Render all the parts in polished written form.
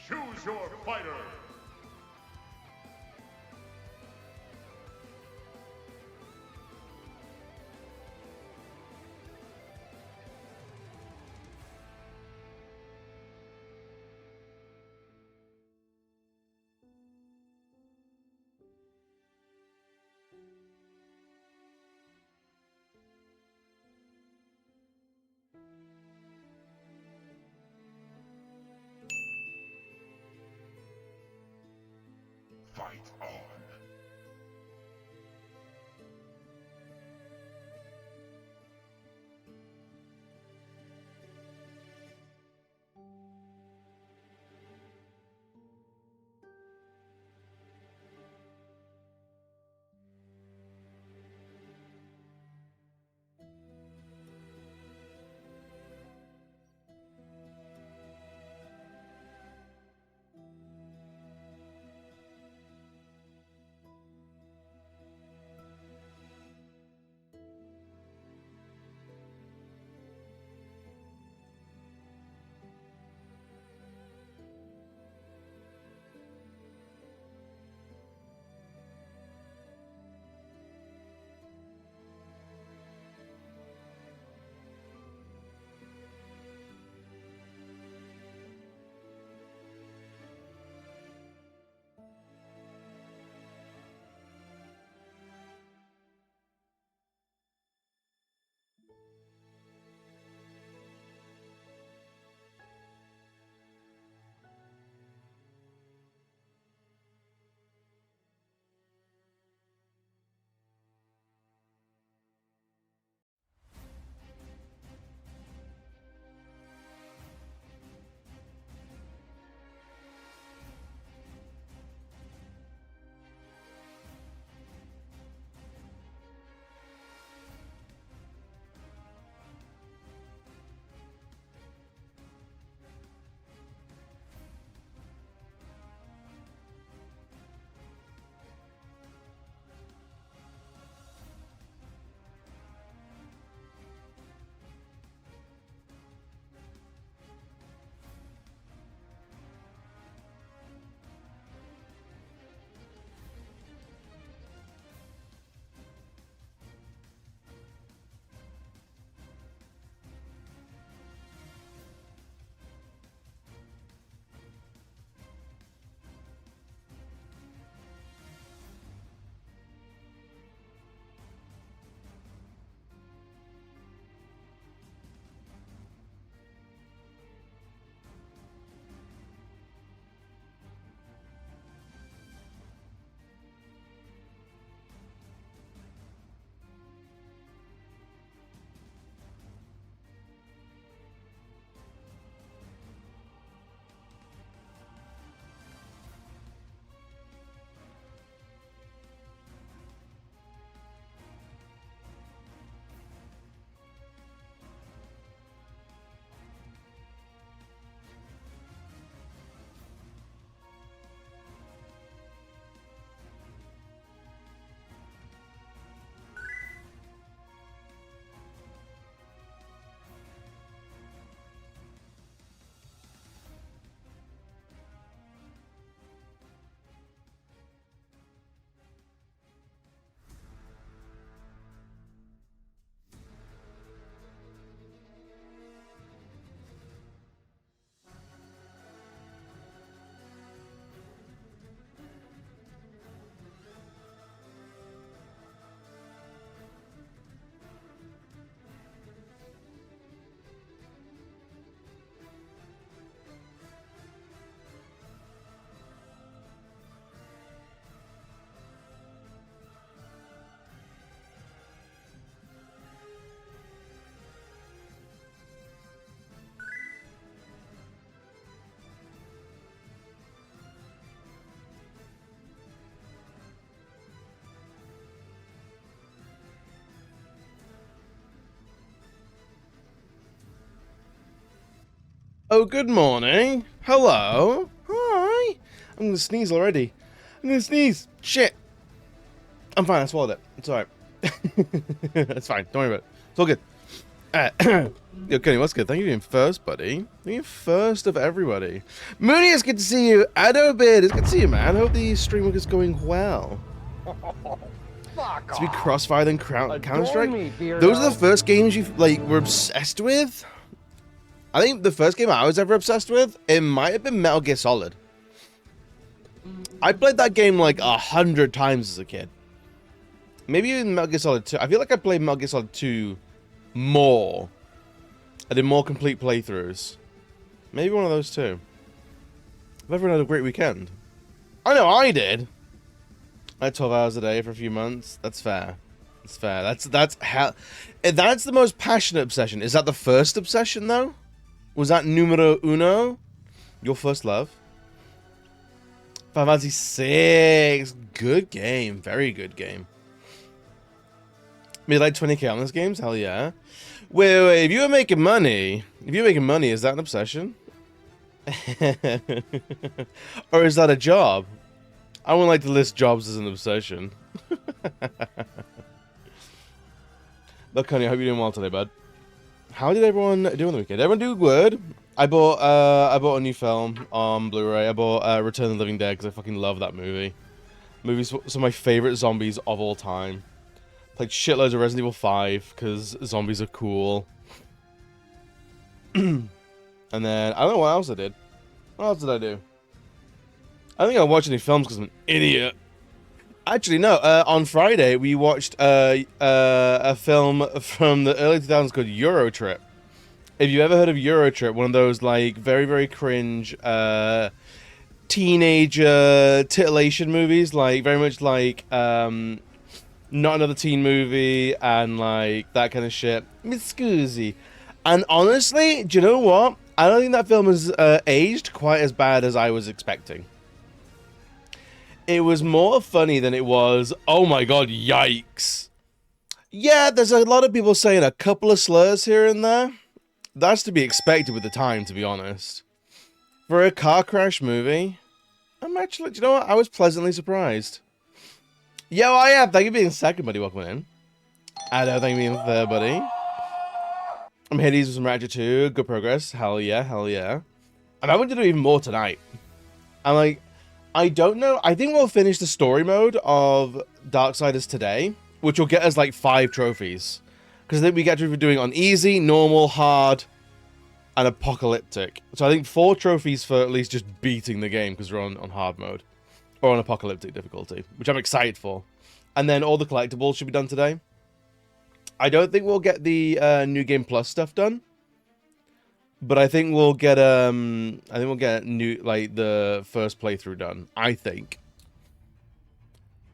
Choose your fighter. Fight on. Oh, good morning. Hello. Hi. I'm gonna sneeze already. I'm gonna sneeze. Shit. I'm fine. I swallowed it. It's alright. It's fine. Don't worry about it. It's all good. Yo, Kenny, what's good? Thank you for being first, buddy. Thank you first of everybody. Mooney, it's good to see you. Adobid, it's good to see you, man. Hope the stream work is going well. To be Crossfire then Counter-Strike. Those are the first games you like were obsessed with. I think the first game I was ever obsessed with, it might have been Metal Gear Solid. I played that game like 100 times as a kid. Maybe even Metal Gear Solid 2. I feel like I played Metal Gear Solid 2 more. I did more complete playthroughs. Maybe one of those two. I've everyone had a great weekend. I know I did. I had 12 hours a day for a few months. That's fair. That's fair. That's the most passionate obsession. Is that the first obsession though? Was that numero uno? Your first love? Final Fantasy 6. Good game. Very good game. Made like 20k on those games? Hell yeah. Wait, if you were making money, is that an obsession? Or is that a job? I wouldn't like to list jobs as an obsession. Look, Connie, I hope you're doing well today, bud. How did everyone do on the weekend? Everyone do good? I bought a new film on Blu-ray. I bought Return of the Living Dead because I fucking love that movie. Movie's some of my favorite zombies of all time. Played shitloads of Resident Evil 5 because zombies are cool. And then I don't know what else I did. What else did I do? I think I watched any films because I'm an idiot. Actually, no. On Friday, we watched a film from the early 2000s called Euro Trip. If you ever heard of Euro Trip, one of those like very, very cringe teenager titillation movies, like very much like Not Another Teen Movie and like that kind of shit. Miss Scusi. And honestly, do you know what? I don't think that film has aged quite as bad as I was expecting. It was more funny than it was, oh my god, yikes. Yeah, there's a lot of people saying a couple of slurs here and there. That's to be expected with the time, to be honest. For a car crash movie, I'm actually, do you know what? I was pleasantly surprised. Yo, I am. Thank you for being second, buddy. Welcome in. Ado, thank you for being third, buddy. I'm Hades with some Ratchet 2. Good progress. Hell yeah, hell yeah. And I want to do even more tonight. I'm like, I don't know. I think we'll finish the story mode of Darksiders today, which will get us like 5 trophies. Because I think we get to be doing on easy, normal, hard, and apocalyptic. So I think 4 trophies for at least just beating the game because we're on hard mode. Or on apocalyptic difficulty, which I'm excited for. And then all the collectibles should be done today. I don't think we'll get the New Game Plus stuff done. But I think we'll get new like the first playthrough done. I think.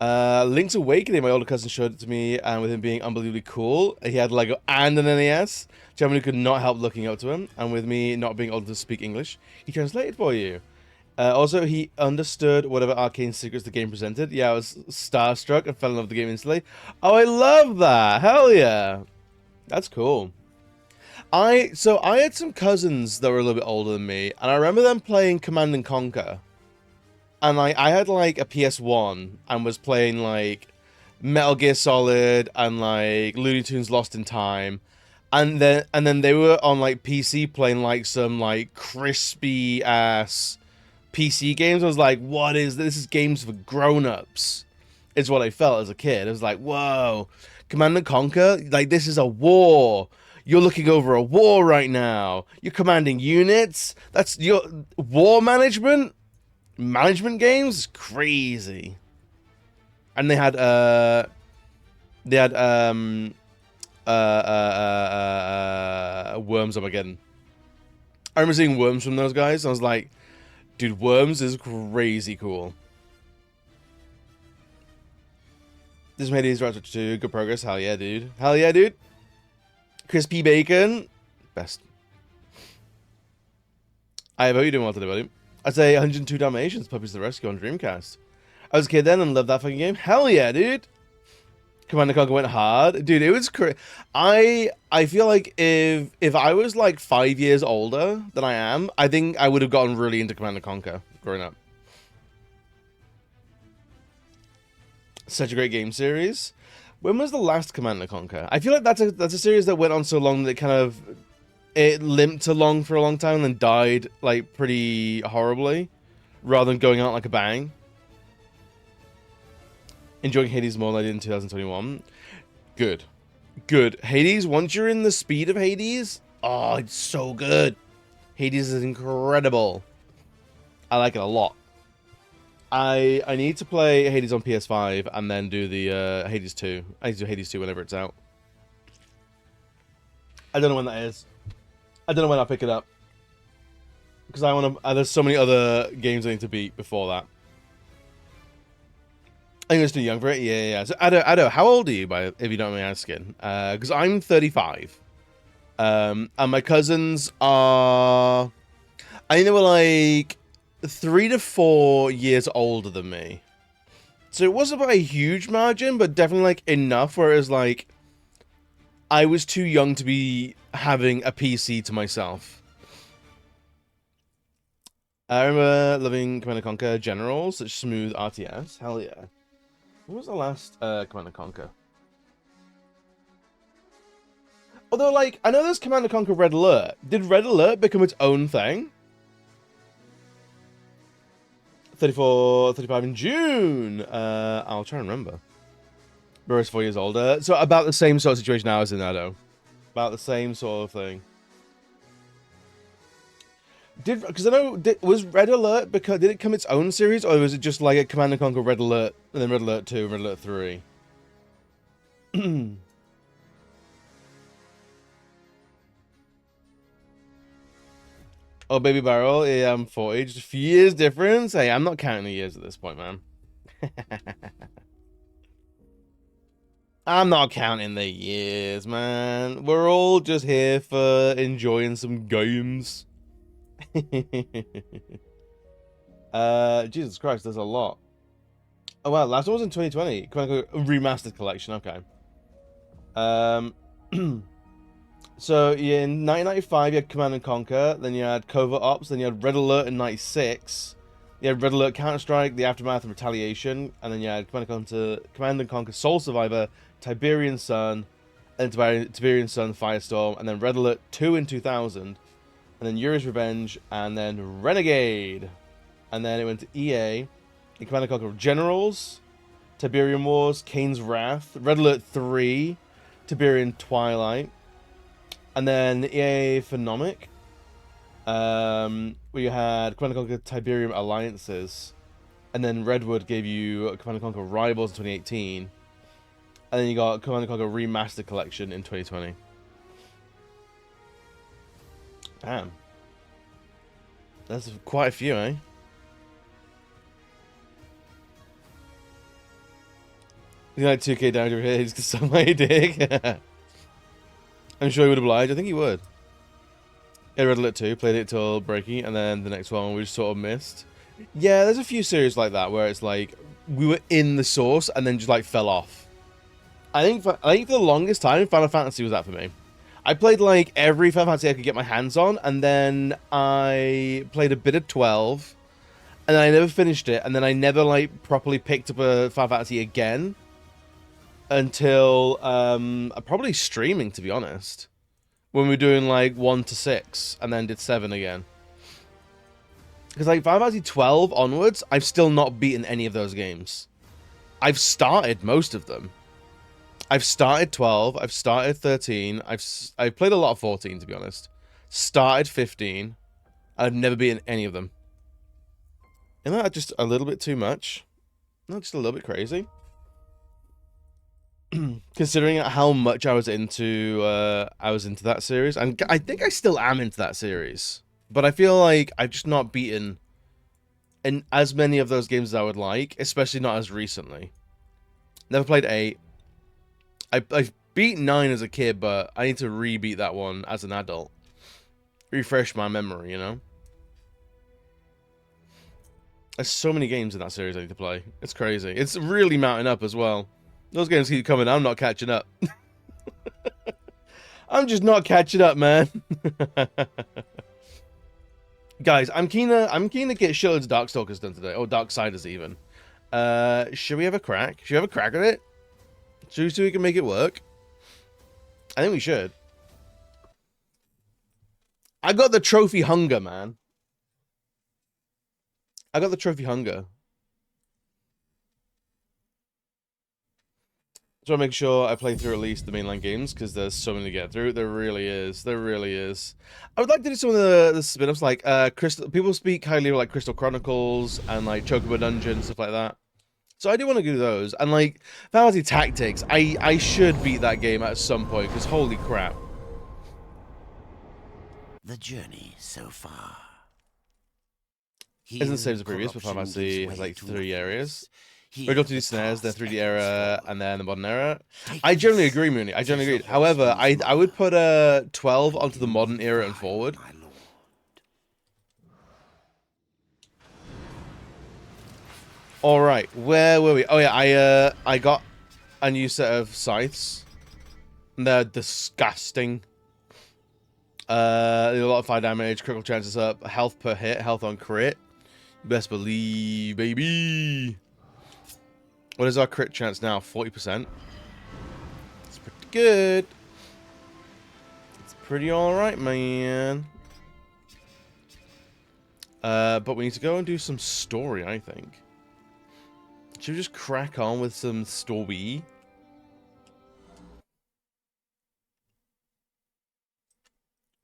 Link's Awakening, my older cousin showed it to me, and with him being unbelievably cool, he had Lego and an NES. Gentleman who could not help looking up to him, and with me not being able to speak English, he translated for you. Also, he understood whatever arcane secrets the game presented. Yeah, I was starstruck and fell in love with the game instantly. Oh, I love that! Hell yeah! That's cool. I had some cousins that were a little bit older than me, and I remember them playing Command & Conquer. And I had like a PS1 and was playing like Metal Gear Solid and like Looney Tunes Lost in Time. And then they were on like PC playing like some like crispy ass PC games. I was like, what is this? This is games for grown-ups. Is what I felt as a kid. I was like, whoa, Command & Conquer? Like, this is a war. You're looking over a war right now. You're commanding units. That's your war management. Management games, crazy. And they had Worms Armageddon. I remember seeing Worms from those guys. I was like, dude, Worms is crazy cool. This made these Ratchet 2. Good progress. Hell yeah, dude. Hell yeah, dude. Crispy bacon. Best. I hope you're doing well today, buddy. I'd say 102 Dalmatians, Puppies to the Rescue on Dreamcast. I was a kid then and loved that fucking game. Hell yeah, dude. Command & Conquer went hard. Dude, it was crazy. I feel like if I was like 5 years older than I am, I think I would have gotten really into Command & Conquer growing up. Such a great game series. When was the last Command and Conquer? I feel like that's a series that went on so long that it limped along for a long time and then died like pretty horribly, rather than going out like a bang. Enjoying Hades more than I did in 2021. Good. Good. Hades, once you're in the speed of Hades, oh, it's so good. Hades is incredible. I like it a lot. I need to play Hades on PS5 and then do the Hades 2. I need to do Hades 2 whenever it's out. I don't know when that is. I don't know when I'll pick it up. Because I want to... there's so many other games I need to beat before that. I think it's too young for it. Yeah. So, Ado, how old are you, if you don't mind me asking? Because I'm 35. And my cousins are... I think they were like 3 to 4 years older than me. So it wasn't by a huge margin, but definitely like enough where it was like... I was too young to be having a PC to myself. I remember loving Command & Conquer Generals, such smooth RTS. Hell yeah. When was the last Command & Conquer? Although, like, I know there's Command & Conquer Red Alert. Did Red Alert become its own thing? 35 in June. I'll try and remember. Burro's 4 years older. So about the same sort of situation I was in, Ado. About the same sort of thing. Because I know, was Red Alert, because did it come its own series, or was it just like a Command & Conquer Red Alert, and then Red Alert 2, and Red Alert 3? Oh, Baby Barrel, yeah, I'm 40, just a few years difference. Hey, I'm not counting the years at this point, man. I'm not counting the years, man. We're all just here for enjoying some games. Jesus Christ, there's a lot. Oh wow, last one was in 2020. Remastered collection, okay. So yeah, in 1995 you had Command & Conquer, then you had Covert Ops, then you had Red Alert in 96. You had Red Alert Counter-Strike, The Aftermath and Retaliation, and then you had Command & Conquer Soul Survivor, Tiberian Sun, and Tiberian Sun Firestorm, and then Red Alert 2 in 2000, and then Yuri's Revenge, and then Renegade. And then it went to EA, and Command & Conquer Generals, Tiberian Wars, Kane's Wrath, Red Alert 3, Tiberian Twilight, and then EA Phenomic, where you had Command & Conquer Tiberium Alliances, and then Redwood gave you Command & Conquer Rivals in 2018, and then you got Command & Conquer Remastered Collection in 2020. Damn. That's quite a few, eh? You like 2K down over here, he's got some way dick. I'm sure he would oblige. I think he would. Yeah, Red Alert 2, played it till breaking, and then the next one we just sort of missed. Yeah, there's a few series like that where it's like we were in the source and then just like fell off. I think for the longest time, Final Fantasy was that for me. I played like every Final Fantasy I could get my hands on, and then I played a bit of 12, and then I never finished it, and then I never like properly picked up a Final Fantasy again until probably streaming, to be honest, when we were doing like 1 to 6 and then did 7 again. Because like Final Fantasy 12 onwards, I've still not beaten any of those games. I've started most of them. I've started 12, I've started 13, I've played a lot of 14, to be honest. Started 15, I've never beaten any of them. Isn't that just a little bit too much? Not just a little bit crazy? Considering how much I was into that series, and I think I still am into that series, but I feel like I've just not beaten in as many of those games as I would like, especially not as recently. Never played 8. I beat 9 as a kid, but I need to re-beat that one as an adult. Refresh my memory, you know? There's so many games in that series I need to play. It's crazy. It's really mounting up as well. Those games keep coming. I'm not catching up. I'm just not catching up, man. Guys, I'm keen to get shitloads of Darkstalkers done today. Or Darksiders even. Should we have a crack? Should we have a crack at it? Should we see if we can make it work? I think we should. I got the trophy hunger, man. I got the trophy hunger. So I make sure I play through at least the mainline games because there's so many to get through. There really is. There really is. I would like to do some of the spin-offs, like Crystal. People speak highly of like Crystal Chronicles and like Chocobo Dungeon, stuff like that. So I do want to do those. And like Final Fantasy Tactics, I should beat that game at some point because holy crap. The journey so far. Isn't the same as the previous, but Final Fantasy has like 3 areas. We go to the SNES, the 3D era, and then the modern era. I generally agree, Mooney. I generally agree. However, I would put 12 onto the modern era and forward. All right, where were we? Oh yeah, I got a new set of scythes. They're disgusting. They do a lot of fire damage, critical chances up, health per hit, health on crit. Best believe, baby. What is our crit chance now? 40%. It's pretty good. It's pretty alright, man. But we need to go and do some story, I think. Should we just crack on with some story?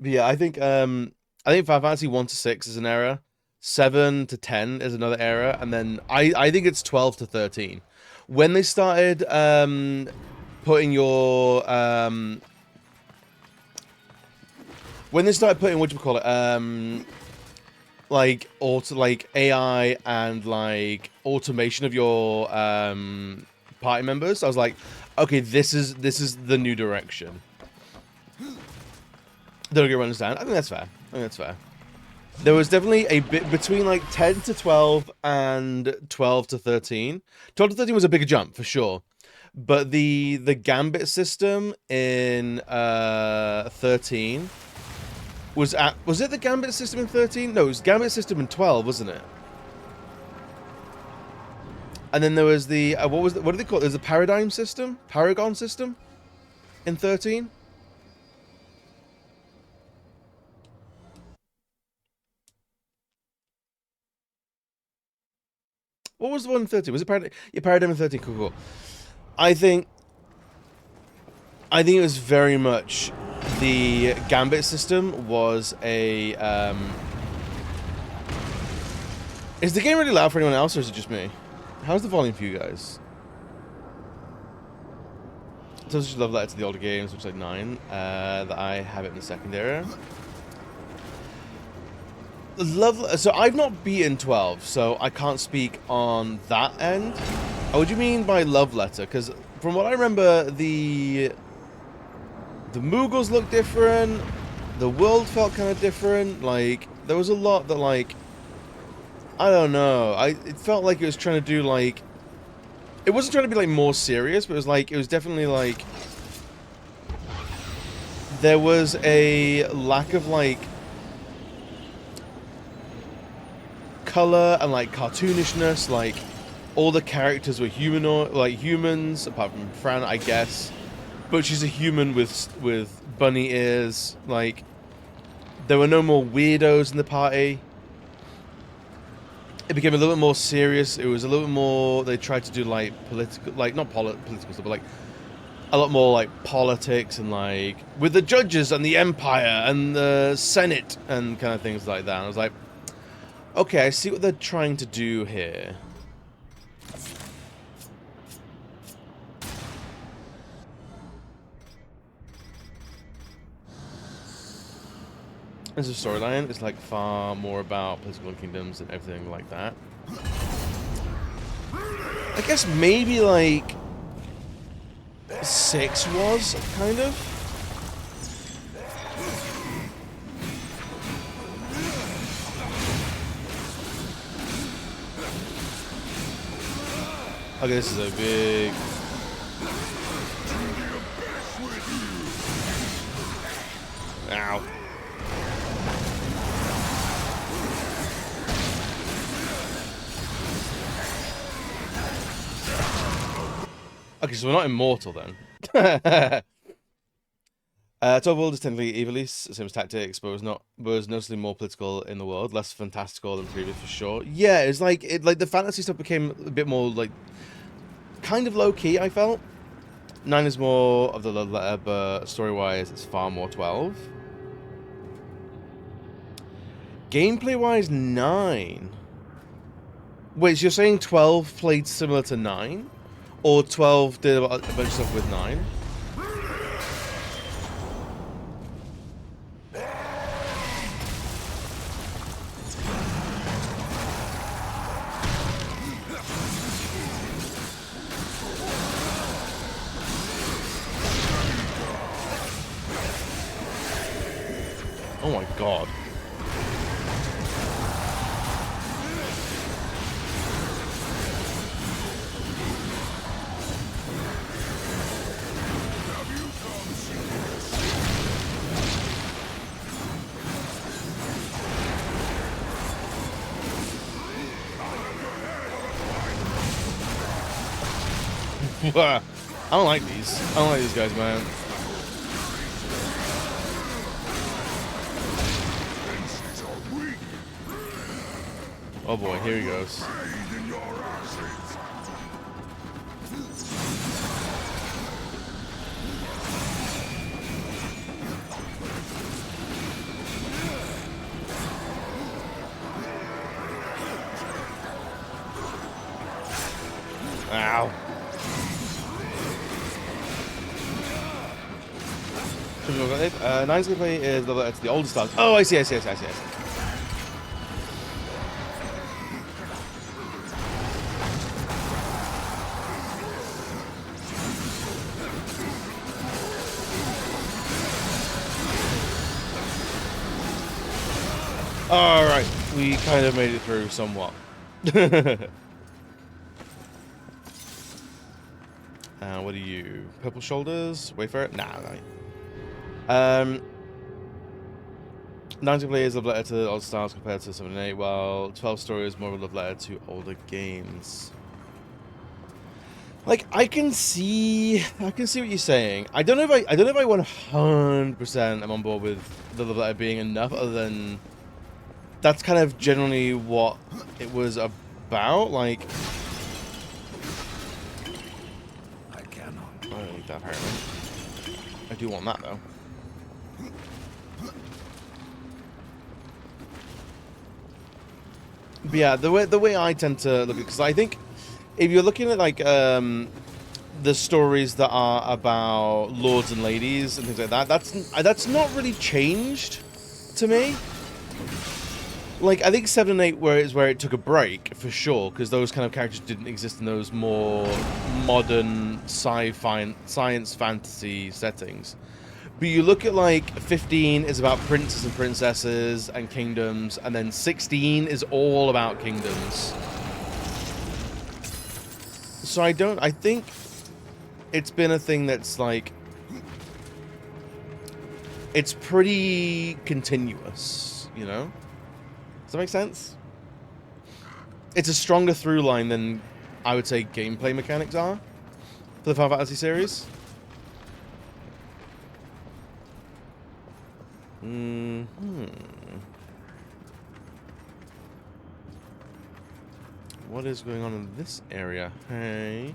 But yeah, I think Final Fantasy 1 to 6 is an era. 7 to 10 is another era, and then I think it's 12 to 13. When they started putting your like AI and like automation of your party members, I was like, okay, this is the new direction. Don't get me understand. I think that's fair. There was definitely a bit between like 10 to 12 and 12 to 13. 12 to 13 was a bigger jump for sure. But the gambit system in 13 was it the gambit system in 13? No, it was gambit system in 12, wasn't it? And then there was the what do they call it? There's a paragon system in 13. What was the one in 13? Was it Paradigm? Yeah, Paradigm in 13. Cool. I think it was very much the Gambit system was a... Is the game really loud for anyone else, or is it just me? How's the volume for you guys? So just love letter to the older games, which is like 9. That I have it in the second era. So I've not beaten 12, so I can't speak on that end. What do you mean by love letter? Because from what I remember, the Moogles looked different. The world felt kind of different. Like there was a lot that like I don't know. It felt like it was trying to do like it wasn't trying to be like more serious, but it was definitely like there was a lack of like color and like cartoonishness. Like all the characters were humanoid, like humans, apart from Fran, I guess. But she's a human with bunny ears. Like there were no more weirdos in the party. It became a little bit more serious. It was a little bit more. They tried to do like political, like not political stuff, but like a lot more like politics and like with the judges and the empire and the senate and kind of things like that. And I was like, okay, I see what they're trying to do here. As a storyline, it's like far more about political kingdoms and everything like that. I guess maybe like 6 was kind of. Okay, this is a big... Ow. Okay, so we're not immortal then. 12 World is technically Ivalice, same as Tactics, but was noticeably more political in the world, less fantastical than previous for sure. Yeah, it's like the fantasy stuff became a bit more like kind of low key. I felt 9 is more of the love letter, but story wise, it's far more 12. Gameplay wise, 9. Wait, so you're saying 12 played similar to 9, or 12 did a bunch of stuff with 9? Oh my god. I don't like these. I don't like these guys, man. Oh boy, here he goes. Ow. Nine's gameplay is the older stars. Oh, I see. Alright, we kind of made it through somewhat. What are you? Purple shoulders? Wait for it? Nah, no. 90 players love letter to the old styles compared to 7 and 8, while 12 stories more of a love letter to older games. Like, I can see what you're saying. I don't know if I 100% am on board with the love letter being enough, other than that's kind of generally what it was about. Like, I cannot. I don't need that apparently. I do want that though. But yeah, the way I tend to look at it, because I think if you're looking at like the stories that are about lords and ladies and things like that, that's not really changed to me. Like, I think 7 and 8 where it took a break, for sure, because those kind of characters didn't exist in those more modern sci-fi, science fantasy settings. But you look at, like, 15 is about princes and princesses and kingdoms, and then 16 is all about kingdoms. So I think it's been a thing that's, like, it's pretty continuous, you know? Does that make sense? It's a stronger through line than I would say gameplay mechanics are for the Final Fantasy series. What is going on in this area? Hey.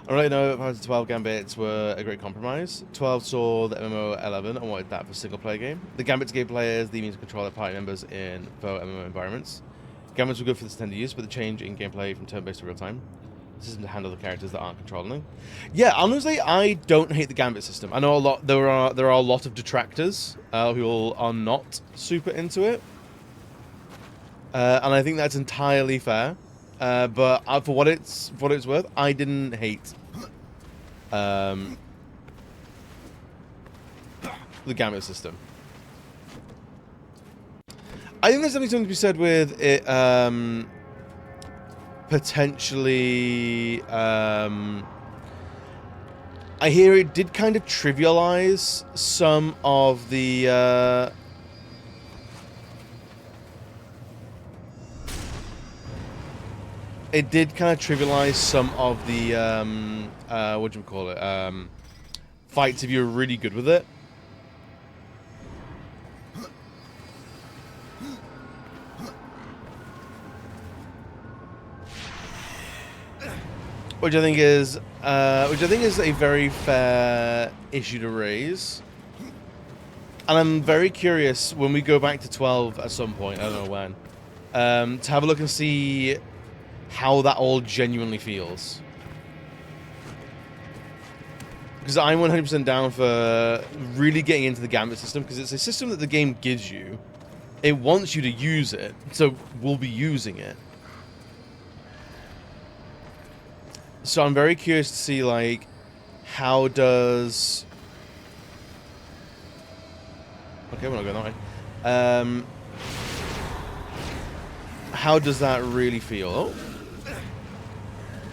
I don't know if Final Fantasy 12 Gambits were a great compromise. 12 saw the MMO 11 and wanted that for single-player game. The Gambits gave players the means to control their party members in faux MMO environments. Gambits were good for the tender use, but the change in gameplay from turn-based to real-time. The system to handle the characters that aren't controlling them. Yeah, honestly, I don't hate the Gambit system. I know there are a lot of detractors who are not super into it, and I think that's entirely fair. But for what it's worth, I didn't hate the Gambit system. I think there's something to be said with it potentially. I hear it did kind of trivialize some of the. it did kind of trivialize some of the what do you call it, fights if you're really good with it. Which I think is a very fair issue to raise. And I'm very curious when we go back to 12 at some point, I don't know when, to have a look and see how that all genuinely feels. Because I'm 100% down for really getting into the Gambit system, because it's a system that the game gives you. It wants you to use it, so we'll be using it. So I'm very curious to see, like, how does... Okay, we're not going that way. How does that really feel? Oh.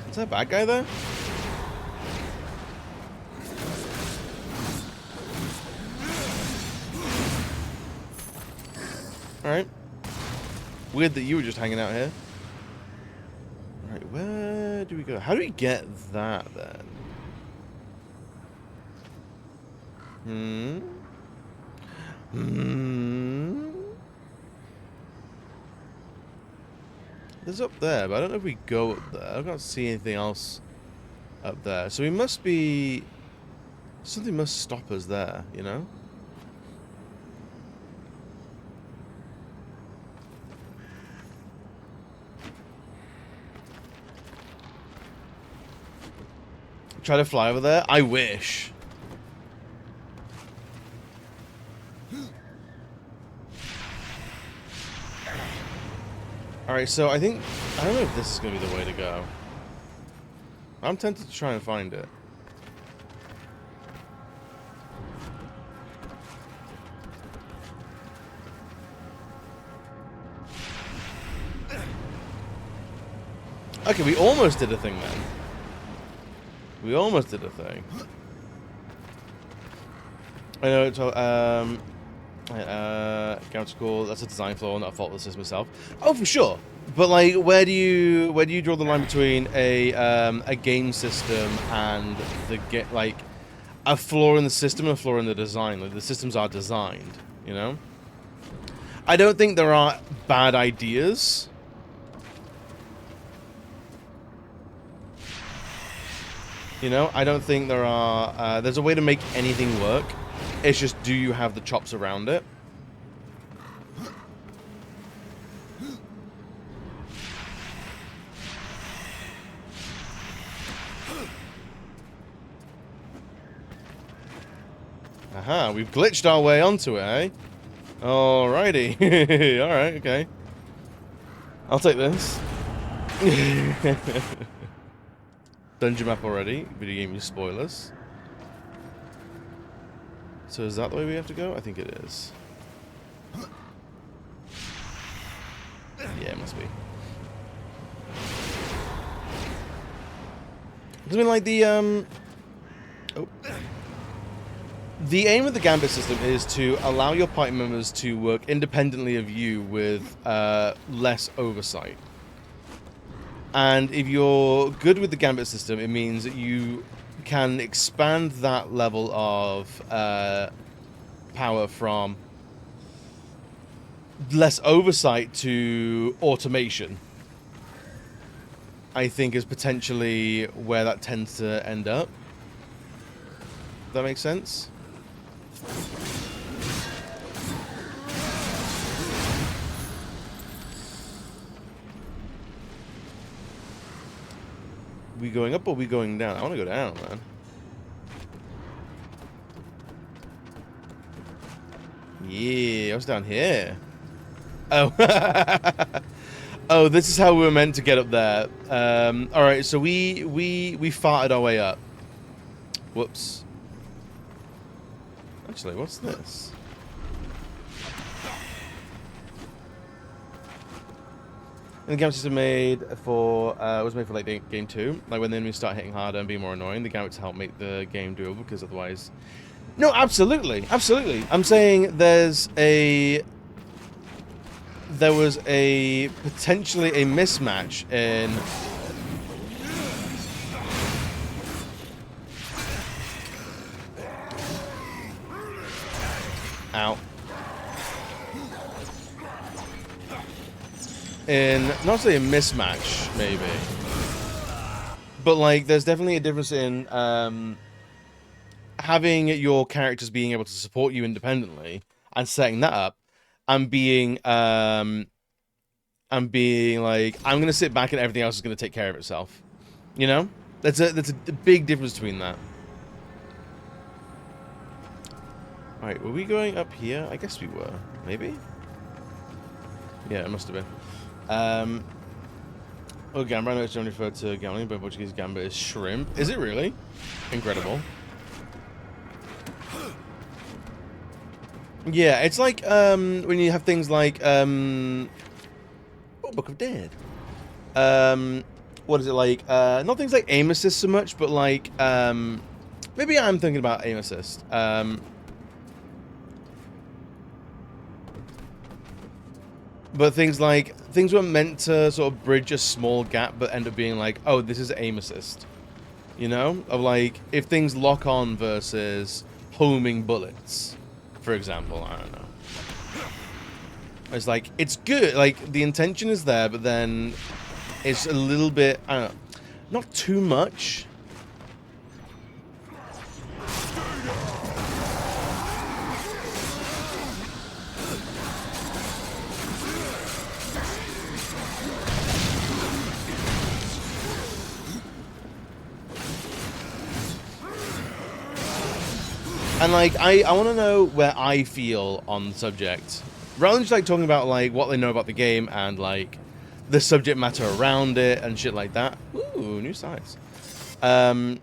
Is that a bad guy there? Alright. Weird that you were just hanging out here. Alright, where do we go? How do we get that then? There's up there, but I don't know if we go up there. I can't see anything else up there. So we must be... Something must stop us there, you know? Try to fly over there? I wish. Alright, so I don't know if this is going to be the way to go. I'm tempted to try and find it. Okay, we almost did a thing then. We almost did a thing. I know it's Garage School, that's a design flaw, not a fault of the system itself. Oh, for sure. But like, where do you draw the line between a game system and like a flaw in the system and a flaw in the design? Like, the systems are designed, you know? I don't think there are bad ideas. You know, I don't think there are... there's a way to make anything work. It's just, do you have the chops around it? Aha, we've glitched our way onto it, eh? Alrighty. Alright, okay. I'll take this. Dungeon map already. Video game spoilers. So is that the way we have to go? I think it is. Yeah, it must be. I mean, like the the aim of the Gambit system is to allow your party members to work independently of you with less oversight. And if you're good with the Gambit system, it means that you can expand that level of power from less oversight to automation. I think is potentially where that tends to end up. Does that make sense? We going up or we going down? I want to go down, man. Yeah, I was down here. Oh. Oh, this is how we were meant to get up there. Alright, so we farted our way up. Whoops. Actually, what's this? And the game system was made for like game 2. Like when the enemies start hitting harder and being more annoying, the Gambit to help make the game doable, because otherwise... No, absolutely, absolutely. I'm saying there was a potentially a mismatch in in, not say a mismatch, maybe, but like there's definitely a difference in having your characters being able to support you independently and setting that up, and being like, I'm gonna sit back and everything else is gonna take care of itself. You know, that's a big difference between that. All right, were we going up here? I guess we were. Maybe. Yeah, it must have been. Oh, gamba. I know it's generally referred to gambling, but Portuguese gamba is shrimp. Is it really? Incredible. Yeah, it's like when you have things like oh, Book of Dead. What is it like? Not things like aim assist so much, but like maybe I'm thinking about aim assist. But things were meant to sort of bridge a small gap, but end up being like, oh, this is aim assist. You know, of like if things lock on versus homing bullets, for example. I don't know. It's like, it's good, like the intention is there, but then it's a little bit, I don't know, not too much. And like, I want to know where I feel on the subject. Rather than just like talking about like what they know about the game and like the subject matter around it and shit like that. Ooh, new size. I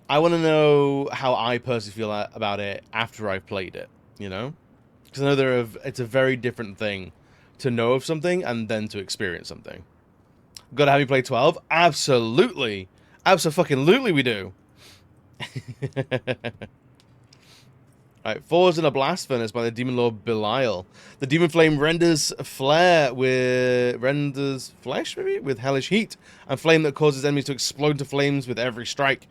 want to know how I personally feel about it after I've played it, you know? Because I know it's a very different thing to know of something and then to experience something. Gotta have you play 12? Absolutely. Abso-fucking-lutely we do. Alright, Forged in a blast furnace by the demon lord Belial. The demon flame renders flesh, maybe? With hellish heat, and flame that causes enemies to explode into flames with every strike.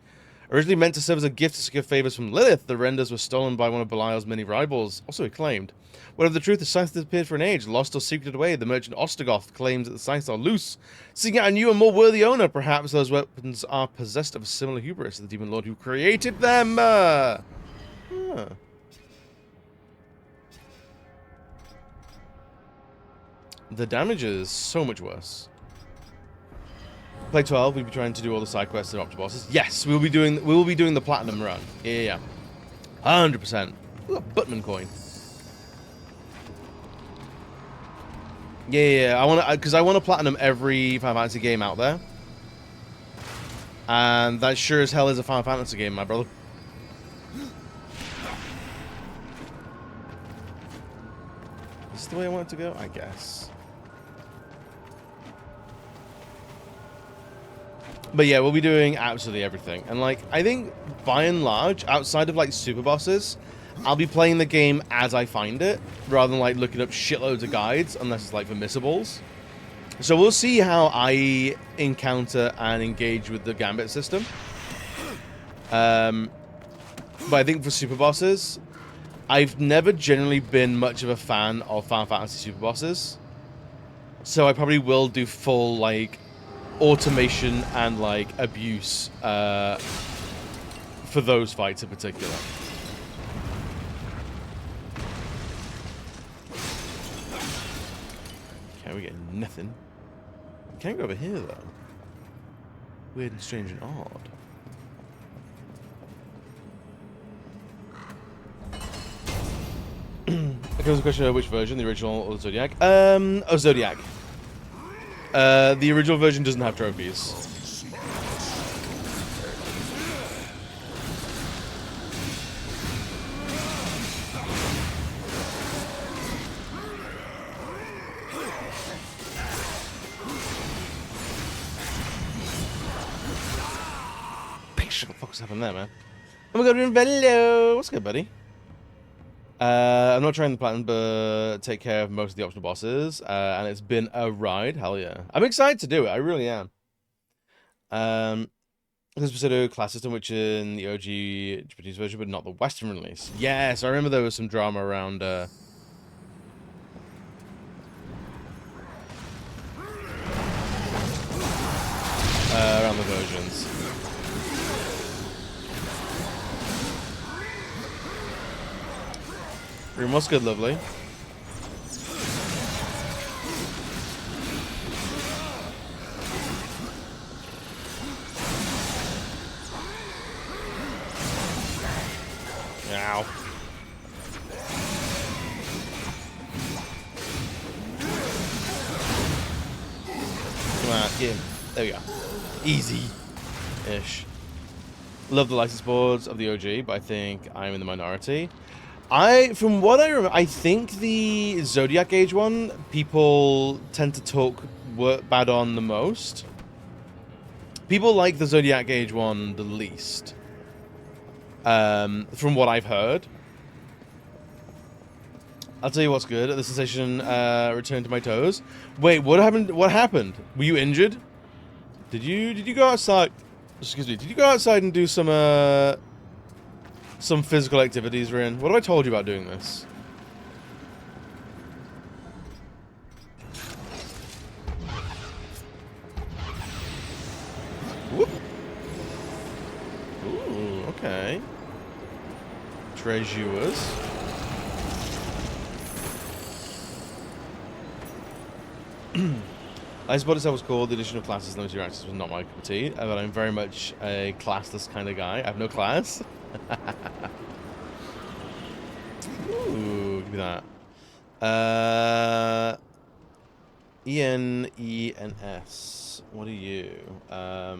Originally meant to serve as a gift to secure favors from Lilith, the renders were stolen by one of Belial's many rivals, also acclaimed. Whatever the truth, the scythe disappeared for an age, lost or secreted away. The merchant Ostagoth claims that the scythes are loose. Seeking out a new and more worthy owner, perhaps those weapons are possessed of a similar hubris to the demon lord who created them. Huh. The damage is so much worse. Play 12, we'll be trying to do all the side quests and up to bosses. Yes, we will be doing the platinum run. Yeah. 100%. Ooh, a Buttman coin. Yeah. I want to platinum every Final Fantasy game out there. And that sure as hell is a Final Fantasy game, my brother. Is this the way I want it to go? I guess. But yeah, we'll be doing absolutely everything. And like, I think by and large, outside of like super bosses, I'll be playing the game as I find it, rather than like looking up shitloads of guides, unless it's like for missables. So we'll see how I encounter and engage with the gambit system. But I think for super bosses, I've never generally been much of a fan of Final Fantasy super bosses. So I probably will do full like automation and like abuse for those fights in particular. Okay, we get nothing. Can't go over here though. Weird and strange and odd. There comes a question of which version, the original or the Zodiac. Zodiac. The original version doesn't have trophies. What the fuck's happened there, man? Oh my god, Vello! What's good, buddy? I'm not trying the platinum, but take care of most of the optional bosses. And it's been a ride. Hell yeah. I'm excited to do it. I really am. There's pseudo class system, which in the OG Japanese version, but not the Western release. Yes, I remember there was some drama around on the versions. Room was good, lovely. Ow. Come on, get him. There we go. Easy-ish. Love the license boards of the OG, but I think I'm in the minority. From what I remember, I think the Zodiac Age one, people tend to talk bad on the most. People like the Zodiac Age one the least. From what I've heard. I'll tell you what's good. The sensation returned to my toes. Wait, what happened? What happened? Were you injured? Did you go outside? Excuse me. Did you go outside and do some physical activities, Rin? What have I told you about doing this? Whoop. Ooh, okay. Treasures. I suppose that was cool. The addition of classes and limited access was not my cup of tea, but I'm very much a classless kind of guy. I have no class. Ooh, give me that. E-N-E-N-S. What are you? What are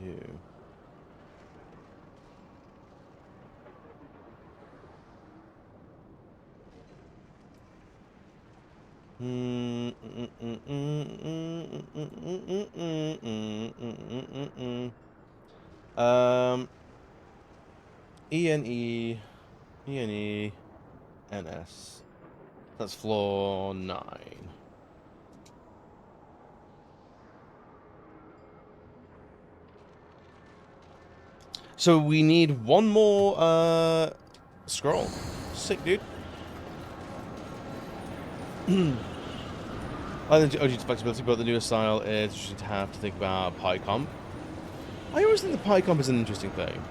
you? E-N-E-N-S. That's floor 9. So we need one more scroll. Sick, dude. I think OG's flexibility, but the newest style is you should have to think about pie comp. I always think the pie comp is an interesting thing.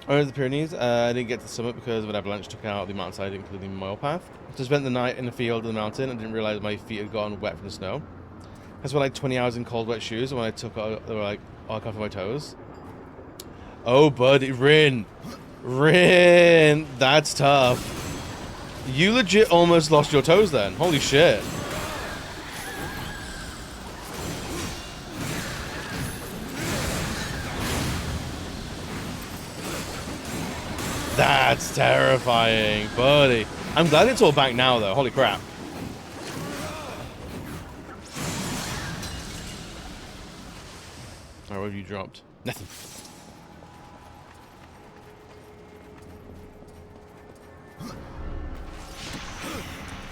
Over the Pyrenees, I didn't get to the summit because of an avalanche took out the mountainside, including my mile path. So I spent the night in the field of the mountain and didn't realize my feet had gotten wet from the snow. I spent like 20 hours in cold, wet shoes, and when I took out, they were like all off my toes. Oh, buddy, Rin, that's tough. You legit almost lost your toes then. Holy shit. That's terrifying, buddy. I'm glad it's all back now, though. Holy crap. Alright, what have you dropped? Nothing.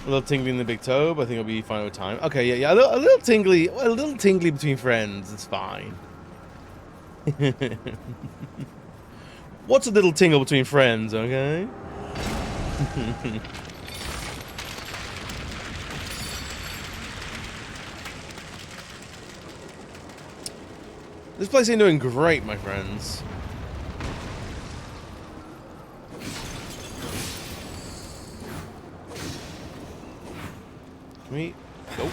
A little tingly in the big toe, but I think it'll be fine with time. Okay, yeah, a little tingly between friends. It's fine. What's a little tingle between friends, okay? This place ain't doing great, my friends. Can we? Nope.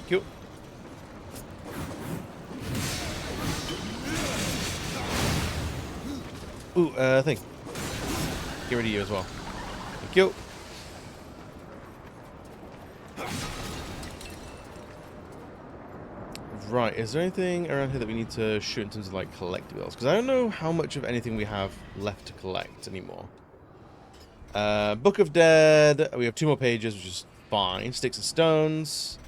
Cute. Ooh, thing. Get rid of you as well. Thank you. Right, is there anything around here that we need to shoot in terms of, like, collectibles? Because I don't know how much of anything we have left to collect anymore. Book of Dead. We have 2 more pages, which is fine. Sticks and Stones.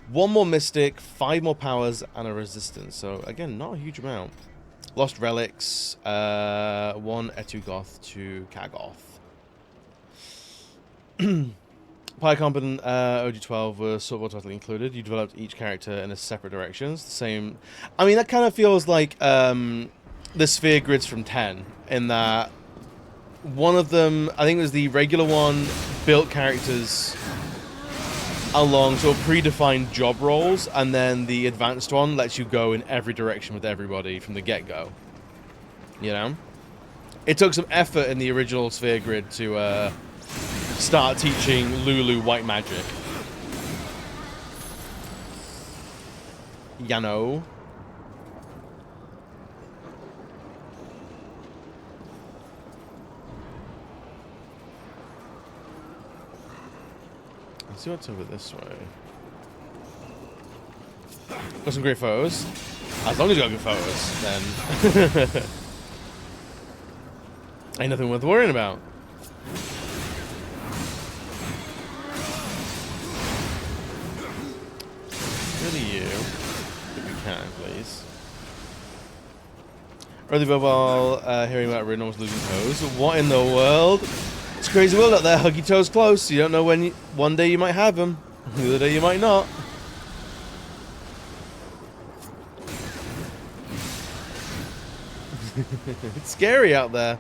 1 more Mystic, 5 more Powers, and a Resistance. So, again, not a huge amount. Lost Relics. 1 Etugoth to Kagoth. PyComp and OG12 were sort of automatically included. You developed each character in a separate directions. The same. I mean, that kind of feels like the sphere grids from 10, in that one of them, I think it was the regular one, built characters along sort of predefined job roles, and then the advanced one lets you go in every direction with everybody from the get-go. You know? It took some effort in the original sphere grid to start teaching Lulu white magic. You know? Let's see what's over this way. Got some great photos. As long as you got good photos, then ain't nothing worth worrying about. Really, you, if you can, please. Early mobile, hearing about Rin almost losing toes. What in the world? It's a crazy world out there. Hug your toes close. You don't know when. One day you might have them. The other day you might not. It's scary out there.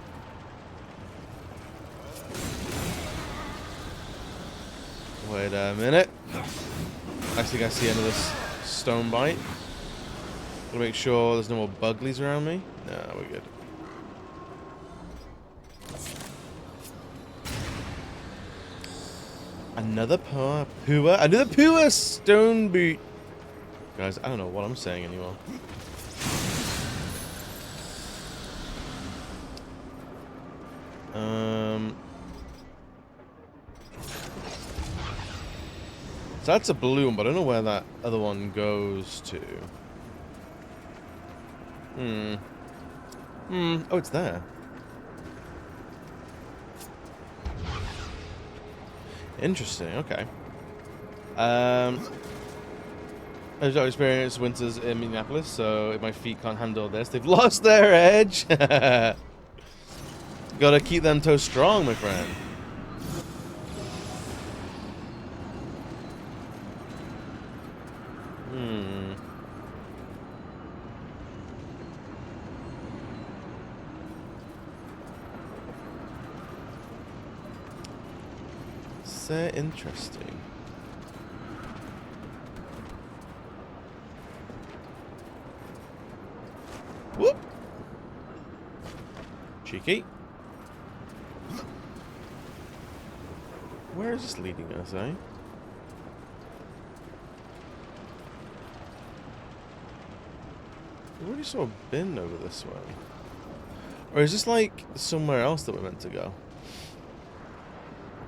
Wait a minute. I think I see another stone bite. Gotta make sure there's no more buglies around me. No, we're good. Another poor stone boot. Guys, I don't know what I'm saying anymore. So that's a blue one, but I don't know where that other one goes to. Oh, it's there. Interesting, okay. I just experienced winters in Minneapolis, so if my feet can't handle this, they've lost their edge. Gotta keep them toes strong, my friend. So interesting. Whoop! Cheeky. Where is this leading us, eh? We already saw a bin over this way. Or is this like somewhere else that we're meant to go?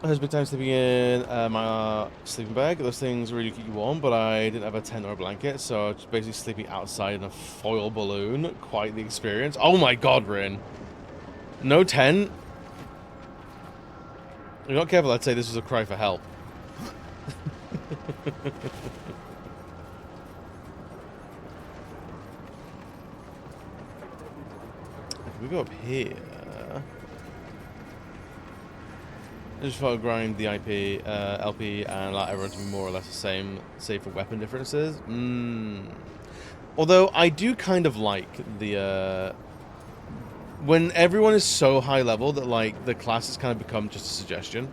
There's been times sleeping in my sleeping bag. Those things really keep you warm, but I didn't have a tent or a blanket, so just basically sleeping outside in a foil balloon. Quite the experience. Oh my god, Rin. No tent? If you're not careful, I'd say this was a cry for help. If we go up here... I just thought I'd grind the IP, LP, and allow everyone to be more or less the same, save for weapon differences. Although I do kind of like the when everyone is so high level that like the classes kind of become just a suggestion.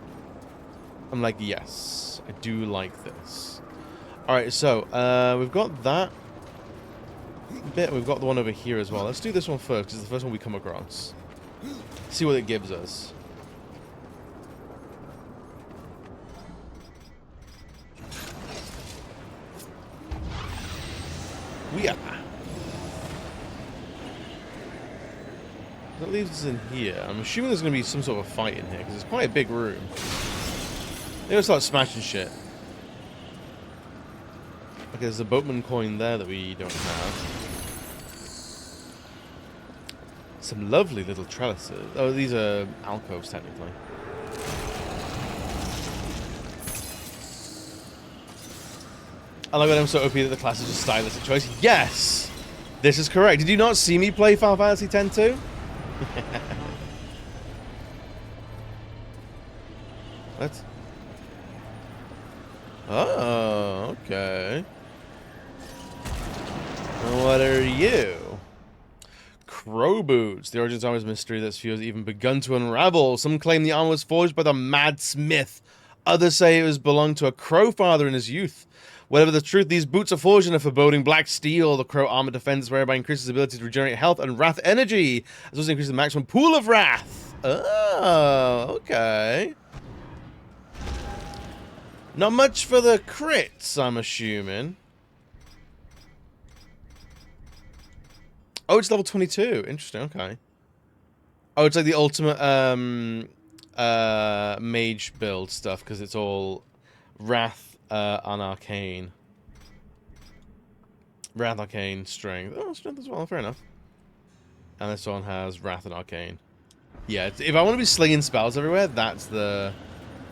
I'm like, yes, I do like this. All right, so we've got that bit. We've got the one over here as well. Let's do this one first because it's the first one we come across. See what it gives us. Yeah. That leaves us in here. I'm assuming there's going to be some sort of fight in here because it's quite a big room. They're going to start smashing shit. Okay, there's a boatman coin there that we don't have. Some lovely little trellises. Oh, these are alcoves technically. I like that I'm so OP that the class is just stylistic choice. Yes! This is correct. Did you not see me play Final Fantasy X too? What? Oh, okay. What are you? Crow boots. The origins armor is a mystery that's few has even begun to unravel. Some claim the armor was forged by the Mad Smith. Others say it was belonged to a crow father in his youth. Whatever the truth, these boots are forged in a foreboding black steel. The crow armor defends whereby increases ability to regenerate health and wrath energy, as well as increases the maximum pool of wrath. Oh, okay. Not much for the crits, I'm assuming. Oh, it's level 22. Interesting, okay. Oh, it's like the ultimate mage build stuff, because it's all wrath and arcane. Wrath, arcane, strength. Oh, strength as well, fair enough. And this one has wrath and arcane. Yeah, if I want to be slinging spells everywhere, that's the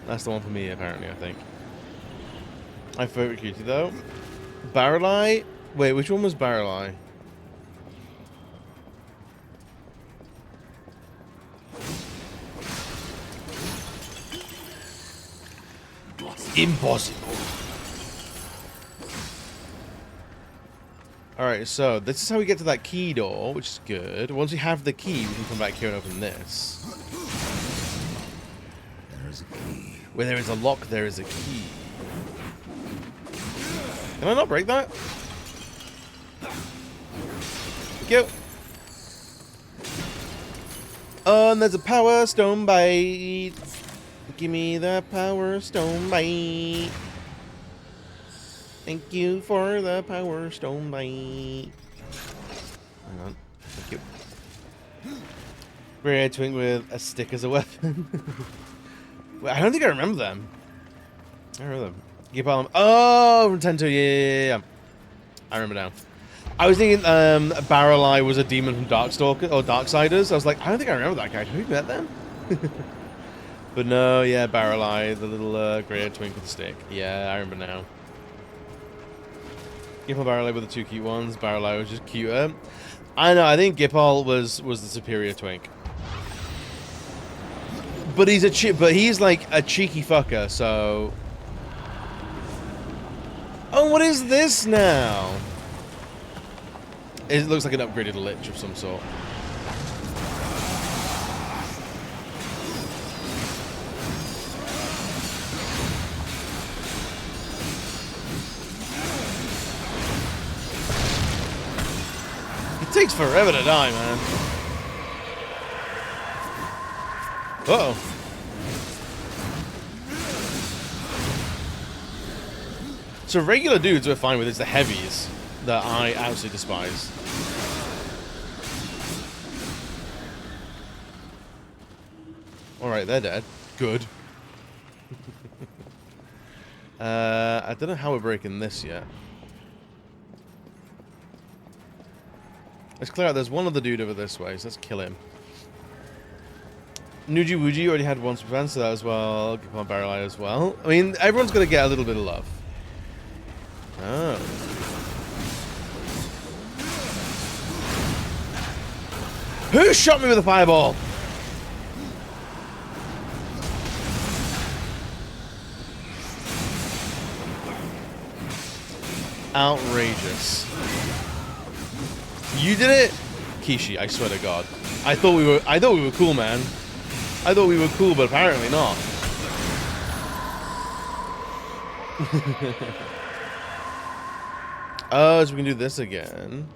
one for me, apparently, I think. My favorite cutie, though. Barrel Eye? Wait, which one was Barrel Eye? Impossible. Alright, so this is how we get to that key door, which is good. Once we have the key, we can come back here and open this. There is a key. Where there is a lock, there is a key. Can I not break that? Thank you. Oh, and there's a power stone bite. Give me the power stone bite. Thank you for the power stone bite. Hang on. Thank you. Red twink with a stick as a weapon. Wait, I don't think I remember them. I remember them. Give them. Oh, from 10 to yeah. I remember now. I was thinking Barrel Eye was a demon from Darkstalker or Darksiders. I was like, I don't think I remember that guy. Have we met them? But no, yeah, Barrel Eye, the little grey-haired twink with the stick. Yeah, I remember now. Gippal Barrel Eye were the two cute ones. Barrel Eye was just cuter. I know, I think Gippal was the superior twink. But he's like a cheeky fucker, so. Oh, what is this now? It looks like an upgraded lich of some sort. It takes forever to die, man. Uh-oh. So regular dudes we're fine with. It's the heavies that I absolutely despise. Alright, they're dead. Good. I don't know how we're breaking this yet. Let's clear out. There's one other dude over this way, so let's kill him. Nuji Wuji already had one super fan, so that as well. Give on Barrel Eye as well. I mean, everyone's going to get a little bit of love. Oh. Who shot me with a fireball? Outrageous. You did it? Kishi, I swear to God. I thought we were cool, man. I thought we were cool, but apparently not. Oh, so we can do this again.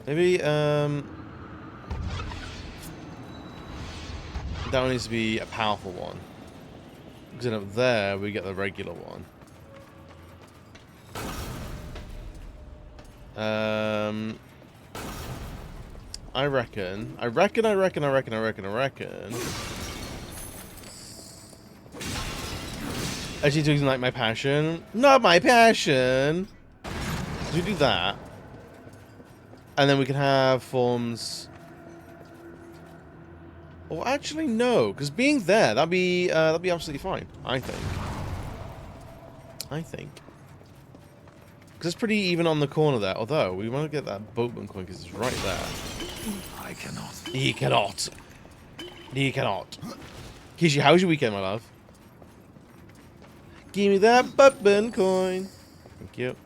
Maybe, that one needs to be a powerful one. Because then up there, we get the regular one. I reckon. Actually, doing like my passion. Not my passion. So we do that. And then we can have forms. Oh, actually, no. Because being there, that'd be absolutely fine. I think. Because it's pretty even on the corner there. Although, we want to get that boatman coin because it's right there. I cannot. He cannot. He cannot. Kishi, how was your weekend, my love? Give me that boatman coin. Thank you.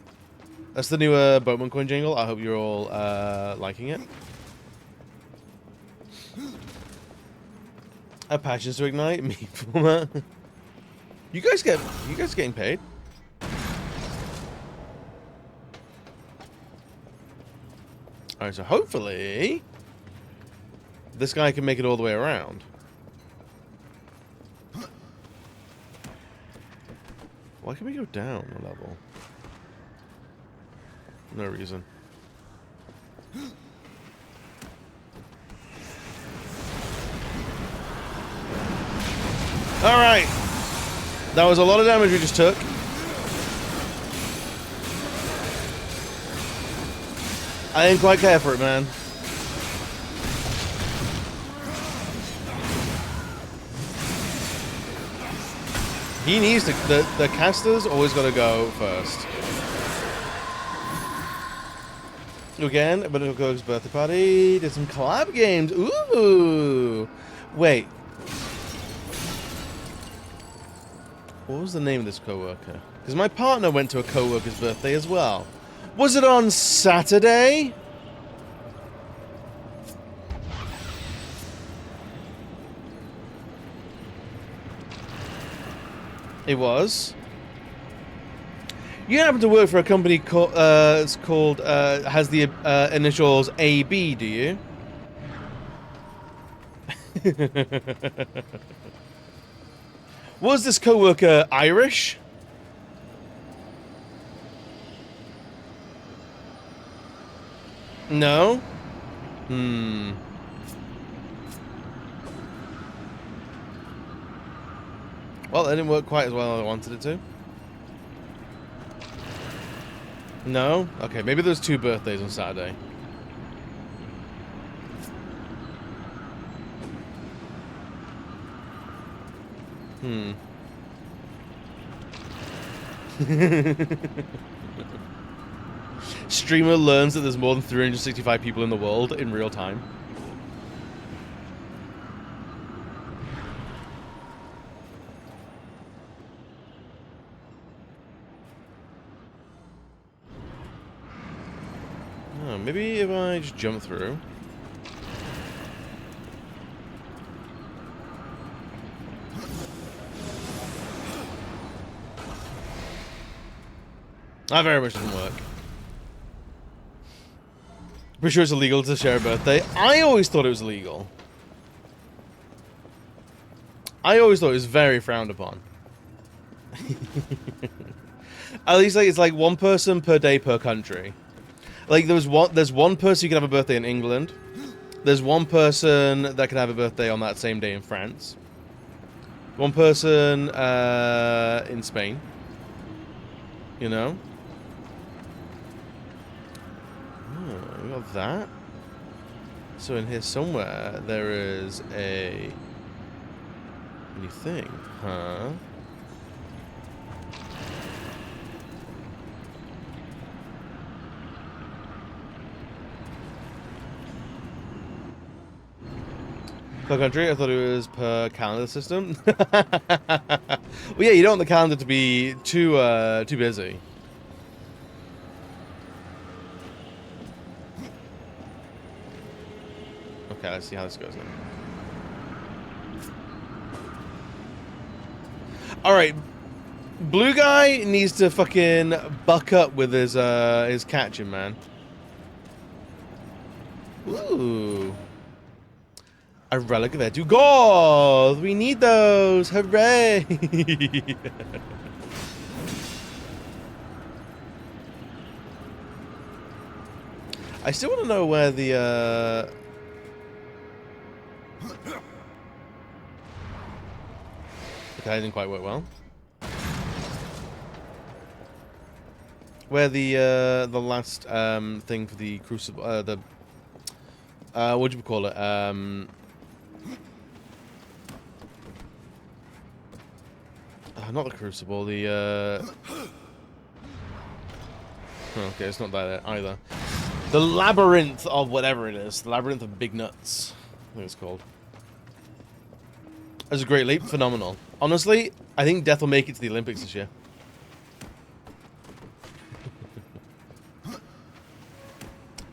That's the new boatman coin jingle. I hope you're all liking it. A passions to ignite me, former. You guys getting paid? All right, so hopefully this guy can make it all the way around. Why can we go down a level? No reason. Alright. That was a lot of damage we just took. I didn't quite care for it, man. He needs to... The caster's always got to go first. Again, but it'll go to his birthday party. Did some collab games. Ooh. Wait. What was the name of this coworker? Because my partner went to a coworker's birthday as well. Was it on Saturday? It was. You happen to work for a company called it's called has the initials AB, do you? Was this coworker Irish? No? Hmm. Well, it didn't work quite as well as I wanted it to. No? Okay, maybe there's 2 birthdays on Saturday. Hmm. Streamer learns that there's more than 365 people in the world in real time. Oh, maybe if I just jump through. That very much doesn't work. Pretty sure it's illegal to share a birthday. I always thought it was illegal. I always thought it was very frowned upon. At least like it's like 1 person per day per country. Like there's one person who can have a birthday in England. There's 1 person that can have a birthday on that same day in France. 1 person in Spain. You know? Oh, we got that. So in here somewhere there is a new thing, huh? Per country? I thought it was per calendar system. Well, yeah, you don't want the calendar to be too busy. Okay, let's see how this goes now. Alright. Blue guy needs to fucking buck up with his catching, man. Ooh. A relic of Edu gold! We need those! Hooray! I still want to know where the okay, that didn't quite work well. Where the last thing for the crucible what do you call it? Not the crucible, the okay, it's not that either. The labyrinth of whatever it is. The labyrinth of big nuts, I think it's called. That's a great leap. Phenomenal. Honestly, I think Death will make it to the Olympics this year.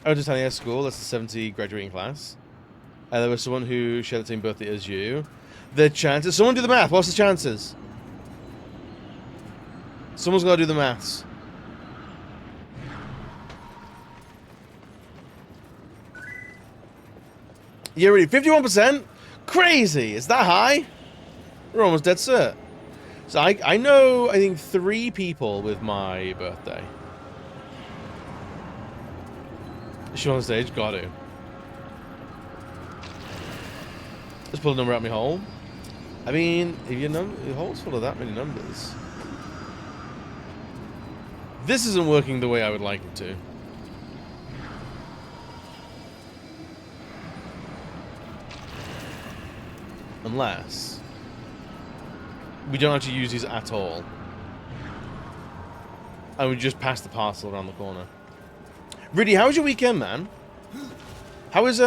I went to Tanya school. That's the 70 graduating class. There was someone who shared the same birthday as you. The chances... Someone do the math. What's the chances? Someone's got to do the maths. Yeah, really. 51%? Crazy. Is that high? We're almost dead cert. So I know, I think, 3 people with my birthday. Is she on the stage? Got to. Let's pull a number out of my hole. I mean, if your hole's full of that many numbers. This isn't working the way I would like it to. Unless we don't actually use these at all. And we just pass the parcel around the corner. Riddy, how was your weekend, man? How was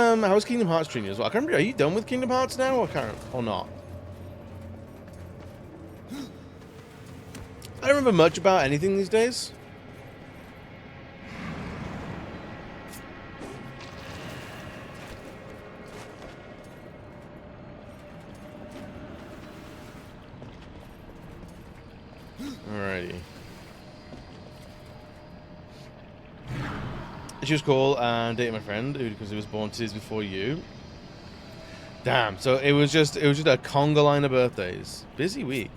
Kingdom Hearts treating you as well? I can't remember, are you done with Kingdom Hearts now or not? I don't remember much about anything these days. Alrighty. She was cool and dating my friend because he was born 2 days before you. Damn. So it was just a conga line of birthdays. Busy week.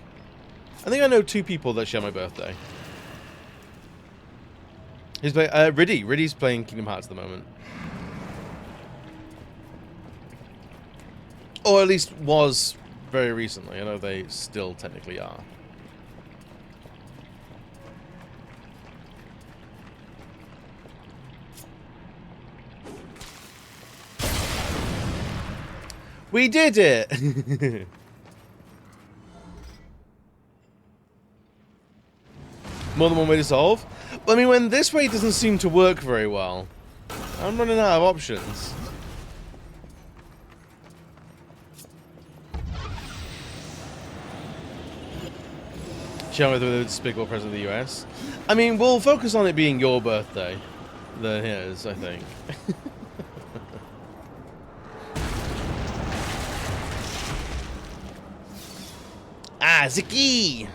I think I know 2 people that share my birthday. He's playing Riddy. Riddy's playing Kingdom Hearts at the moment. Or at least was very recently. I know they still technically are. We did it! More than one way to solve? Well, I mean, when this way doesn't seem to work very well, I'm running out of options. Share with the despicable president of the US. I mean, we'll focus on it being your birthday than his, I think. Ah, Ziki!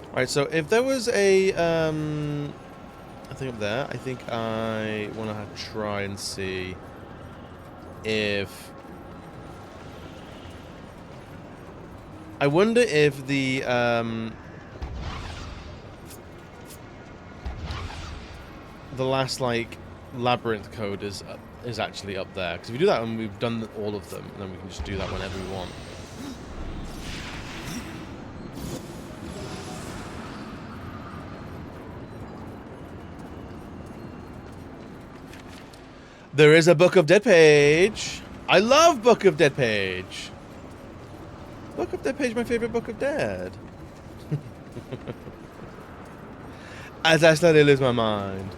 Alright, so if there was a, I think up there, I think I want to try and see if... I wonder if the, last, like, labyrinth code is actually up there. Because if we do that and we've done all of them, then we can just do that whenever we want. There is a Book of Dead page. I love Book of Dead page. Book of Dead page, my favorite Book of Dead. As I slowly lose my mind.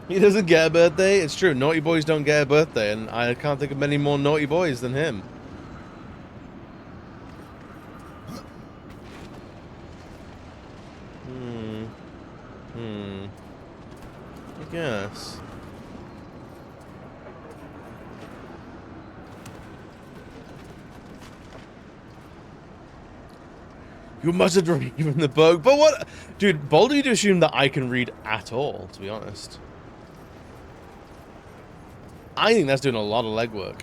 He doesn't get a birthday. It's true. Naughty boys don't get a birthday, and I can't think of many more naughty boys than him. I guess. You mustn't read from the book. But what? Dude, bold of you to assume that I can read at all, to be honest. I think that's doing a lot of legwork.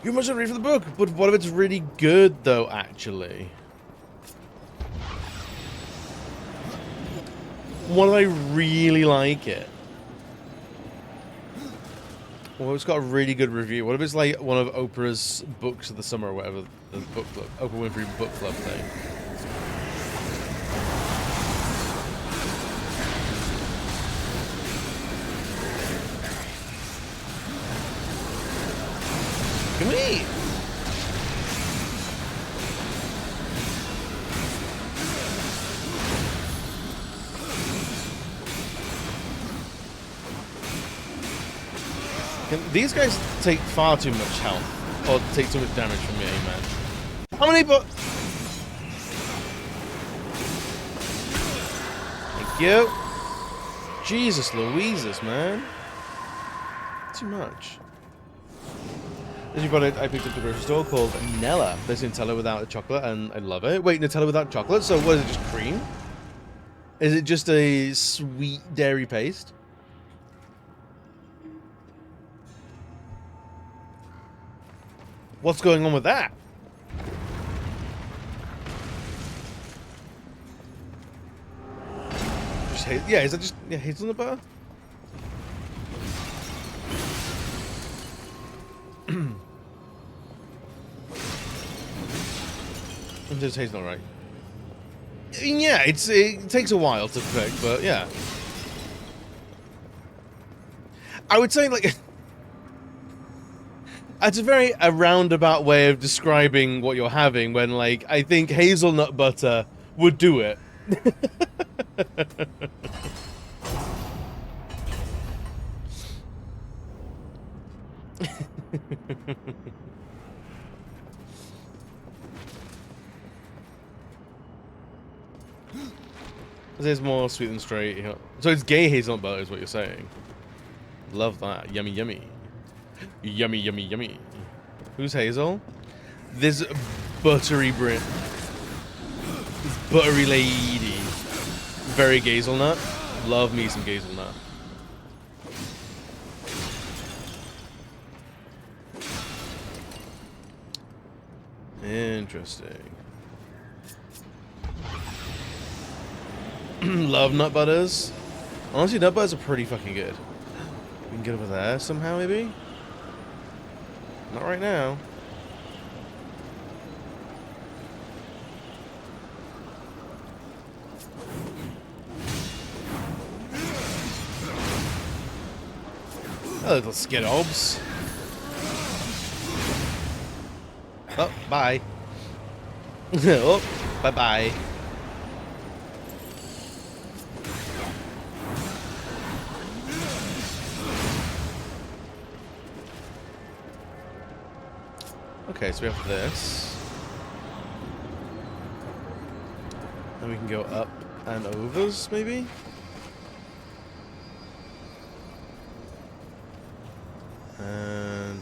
You mustn't read from the book. But what if it's really good, though, actually? What if I really like it? Well, it's got a really good review. What if it's like one of Oprah's books of the summer or whatever, the book club, Oprah Winfrey book club thing? These guys take far too much health, or take too much damage from me, man. How many Thank you. Jesus Louises, man. Too much. As you bought it, I picked up the grocery store called Nella. There's Nutella without a chocolate, and I love it. Wait, Nutella without chocolate? So what is it, just cream? Is it just a sweet dairy paste? What's going on with that? Just yeah, is that just hazelnut butter? Just hazelnut, right? I mean, yeah, it takes a while to cook, but yeah. I would say, like, it's a roundabout way of describing what you're having when, like, I think hazelnut butter would do it. There's more sweet than straight. You know. So it's gay hazelnut butter is what you're saying. Love that. Yummy, yummy. Yummy, yummy, yummy. Who's Hazel? This buttery Brit. This buttery lady. Very hazelnut. Love me some hazelnut. Interesting. Love nut butters. Honestly, nut butters are pretty fucking good. We can get over there somehow, maybe? Not right now. Oh, little skidobs. Oh, bye. Oh, bye-bye. Okay, so we have this. And we can go up and overs, maybe? And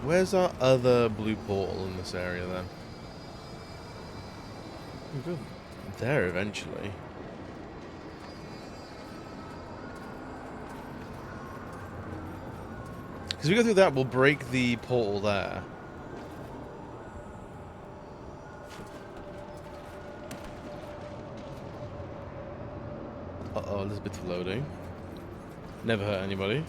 where's our other blue portal in this area then? We'll go there eventually. Because if we go through that, we'll break the portal there. Uh-oh, Elizabeth's loading. Never hurt anybody.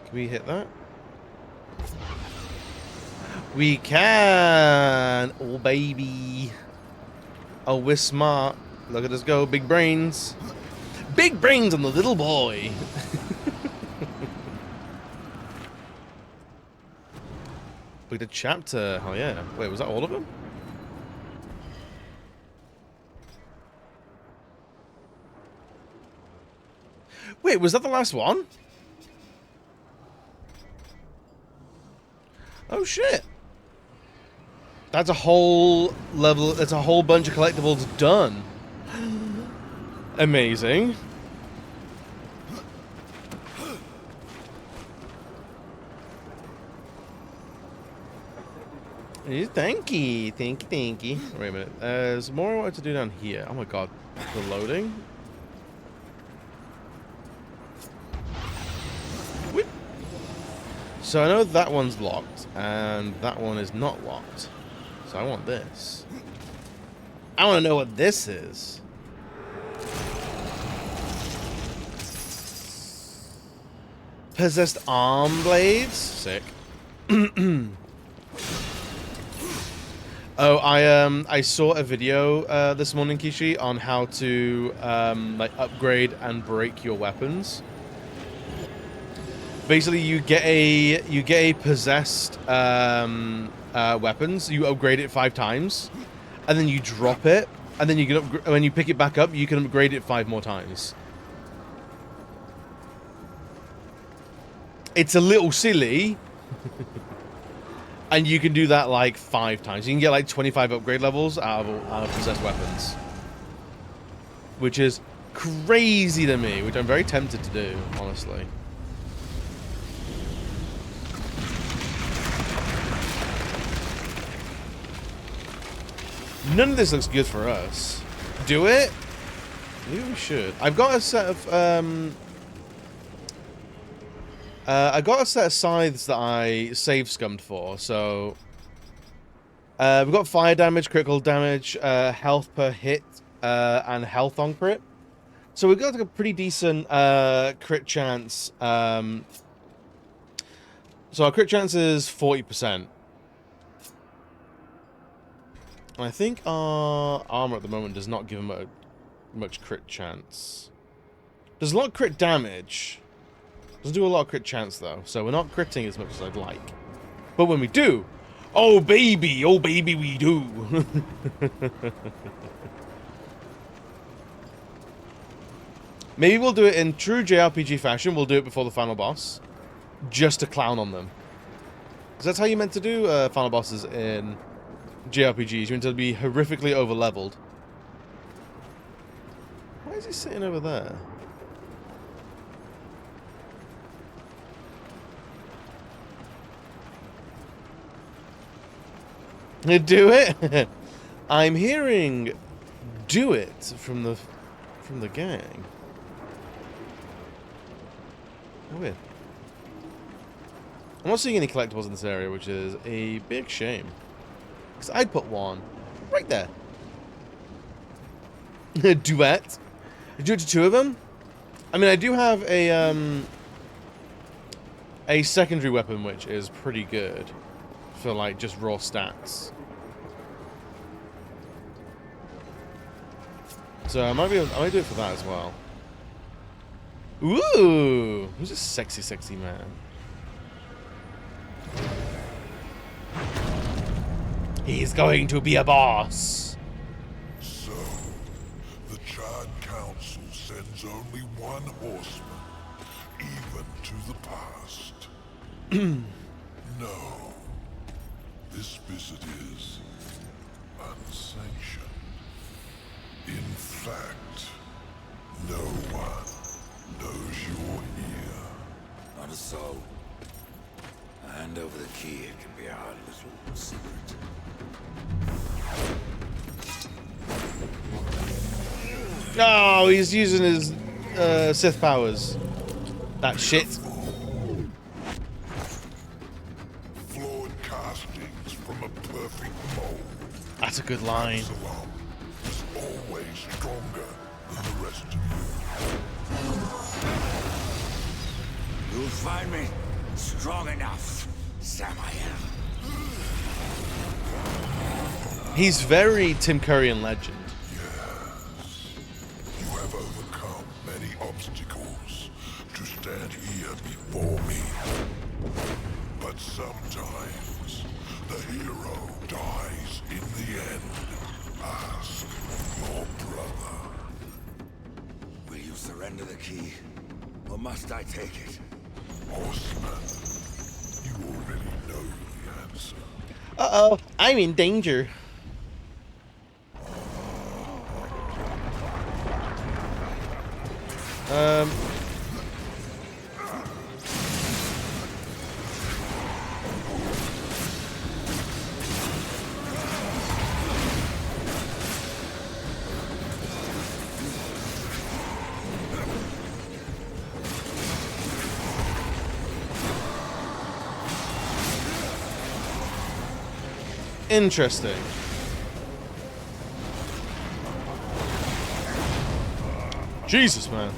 Can we hit that? We can! Oh, baby. Oh, we're smart. Look at us go. Big brains. Big brains on the little boy. Look at the chapter. Oh, yeah. Wait, was that all of them? Wait, was that the last one? Oh, shit. That's a whole level, that's a whole bunch of collectibles done. Amazing. Thank you. Wait a minute. There's more I wanted to do down here. Oh my god. The loading? Whip. So I know that one's locked, and that one is not locked. So I want this. I want to know what this is. Possessed arm blades? Sick. Oh, I saw a video this morning, Kishi, on how to like upgrade and break your weapons. Basically, you get a possessed weapons. You upgrade it 5 times, and then you drop it, and then you can when you pick it back up, you can upgrade it 5 more times. It's a little silly, and you can do that like 5 times. You can get like 25 upgrade levels out of possessed weapons, which is crazy to me. Which I'm very tempted to do, honestly. None of this looks good for us. Do it? Maybe we should. I've got a set of I got a set of scythes that I save scummed for. So we've got fire damage, critical damage, health per hit, and health on crit. So we've got like a pretty decent crit chance. So our crit chance is 40%. And I think our armor at the moment does not give him much crit chance. Does a lot of crit damage. Doesn't do a lot of crit chance though, so we're not critting as much as I'd like. But when we do, oh baby we do. Maybe we'll do it in true JRPG fashion. We'll do it before the final boss, just to clown on them. Because that's how you're meant to do final bosses in JRPGs. You're meant to be horrifically over-leveled. Why is he sitting over there? Do it? I'm hearing do it from the gang. Weird. I'm not seeing any collectibles in this area, which is a big shame. Because I'd put one right there. Duet. Do it to 2 of them? I mean, I do have a secondary weapon, which is pretty good for, like, just raw stats. So I might do it for that as well. Ooh! Who's this sexy, sexy man? He's going to be a boss. So, the Chad Council sends only one horseman, even to the past. No. This visit is unsanctioned. In fact, no one knows you're here. Not so. Hand over the key, it can be our little secret. No, he's using his Sith powers. That shit. Flawed castings from a perfect mold. That's a good line. Absalom is always stronger than the rest of you. You'll find me strong enough, Samael. He's very Tim Curry in Legend. Yes. You have overcome many obstacles to stand here before me. But sometimes the hero dies in the end. Ask your brother. Will you surrender the key, or must I take it? Horseman, you already know the answer. Uh-oh, I'm in danger. Interesting. Jesus, man.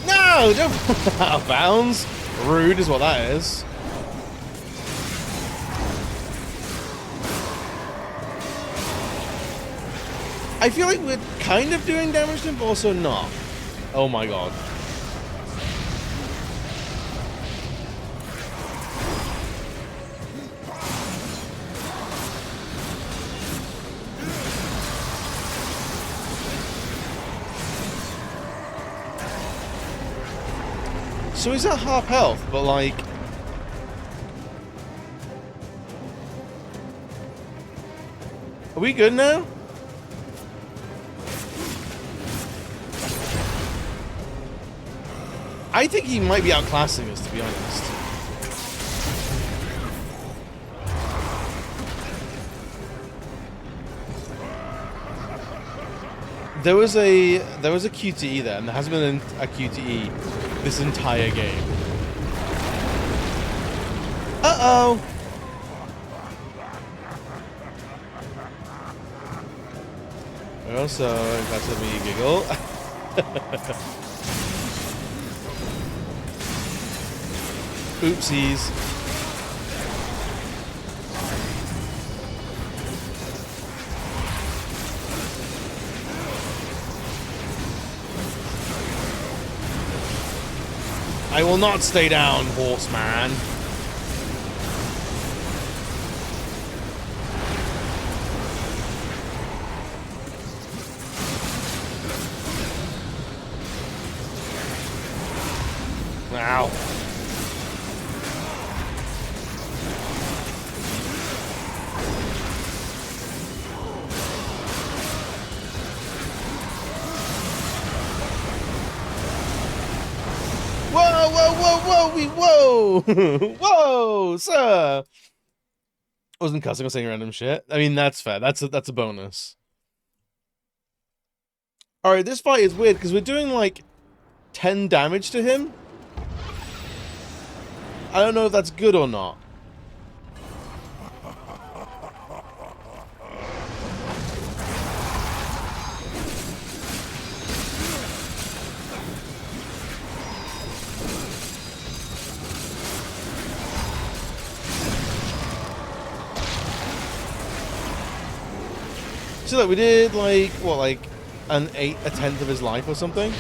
No, don't put out of bounds. Rude is what that is. I feel like we're kind of doing damage to him, but also not. Oh my god. So he's at half health, but like... Are we good now? I think he might be outclassing us, to be honest. There was a QTE there, and there hasn't been a QTE this entire game. Uh-oh! Also, that's what me giggle. Oopsies. I will not stay down, horseman. Ow. Whoa, whoa, whoa, whoa, whoa! Whoa, sir! I wasn't cussing, I was saying random shit. I mean, that's fair. That's a bonus. Alright, this fight is weird, because we're doing, like, 10 damage to him. I don't know if that's good or not. So look, we did like what, like a tenth of his life or something.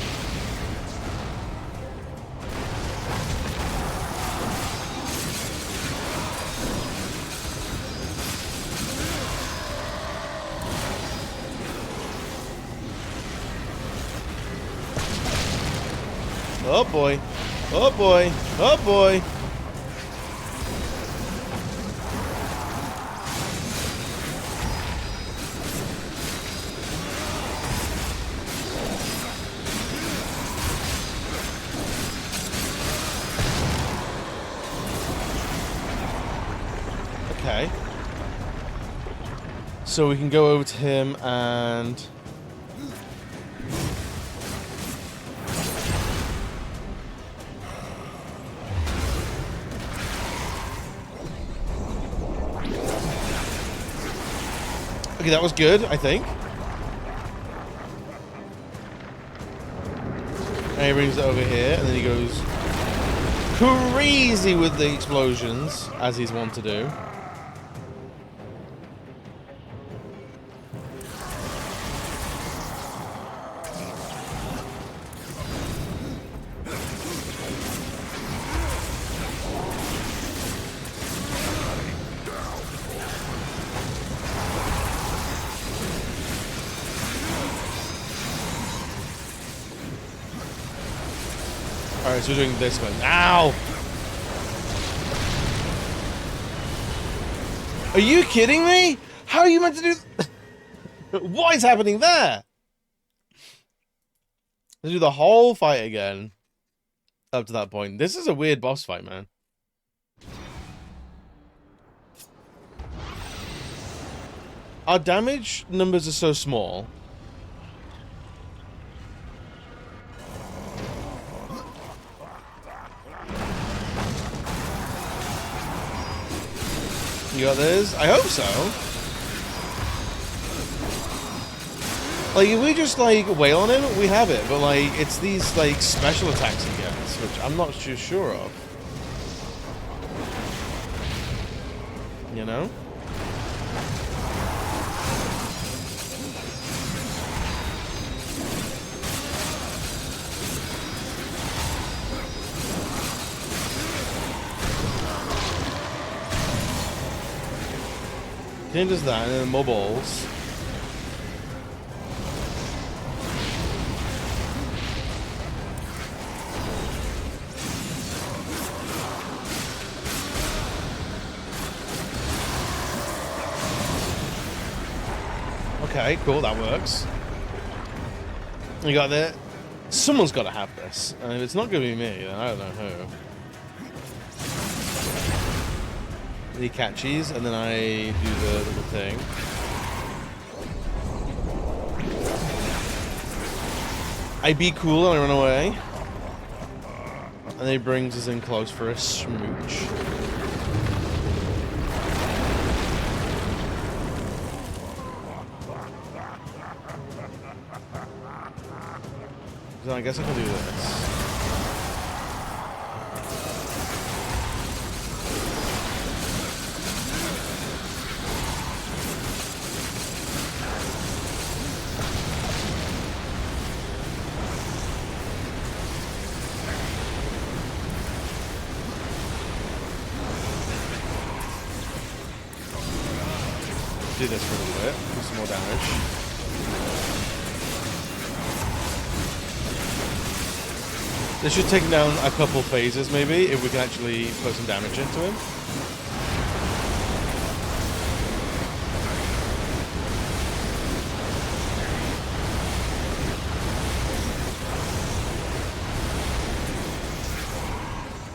Oh boy. Oh boy. Oh boy. Okay. So we can go over to him and... Okay, that was good, I think. And he brings it over here, and then he goes crazy with the explosions, as he's wont to do. Alright, so we're doing this one. Ow! Are you kidding me? How are you meant to do... What is happening there? Let's do the whole fight again. Up to that point. This is a weird boss fight, man. Our damage numbers are so small. You got this? I hope so. Like, if we just, like, wail on him, we have it. But, like, it's these, like, special attacks he gets, which I'm not too sure of. You know? Then does that, and then more balls. Okay, cool, that works. You got that? Someone's got to have this. And if it's not going to be me, then I don't know who. He catches, and then I do the little thing. I be cool and I run away. And then he brings us in close for a smooch. So I guess I can do this. Do this for a little bit, do some more damage. This should take down a couple phases, maybe, if we can actually put some damage into him.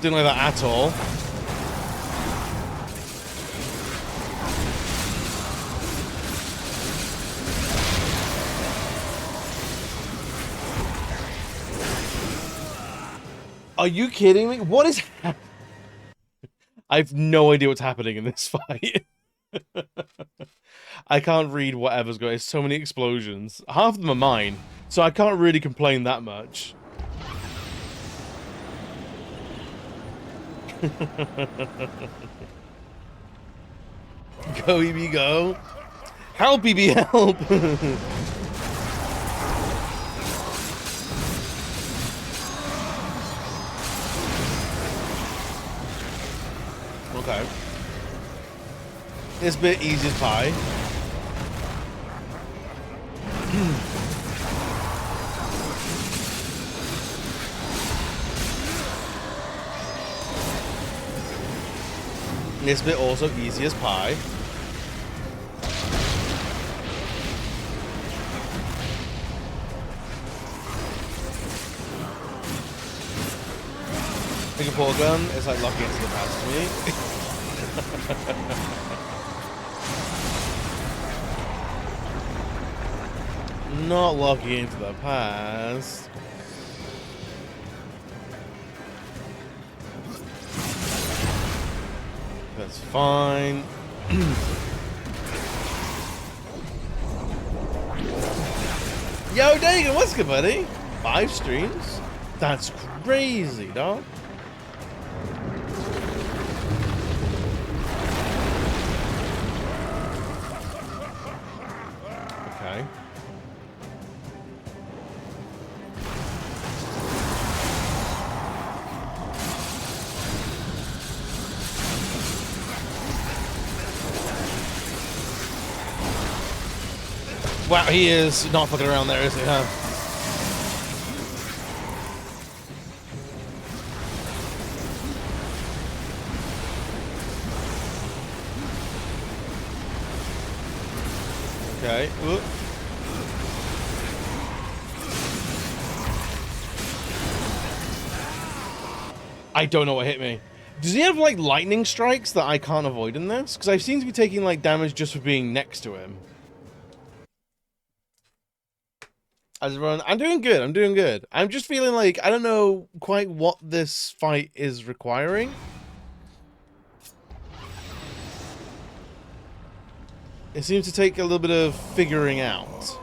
Didn't like that at all. Are you kidding me? What is happening? I have no idea what's happening in this fight. I can't read whatever's going on. There's so many explosions. Half of them are mine, so I can't really complain that much. Go, EB, go. Help, EB, help. Okay. It's a bit easy as pie. This bit also easy as pie. Singapore gun is like locking into the past to me. Not locking into the past. That's fine. Yo, Dagan, what's good, buddy? 5 streams? That's crazy, dog. Okay. Wow, he is not fucking around there, is he, huh? Okay. Whoop. I don't know what hit me. Does he have, like, lightning strikes that I can't avoid in this? Because I seem to be taking, like, damage just for being next to him. As everyone, I'm doing good, I'm doing good. I'm just feeling like, I don't know quite what this fight is requiring. It seems to take a little bit of figuring out.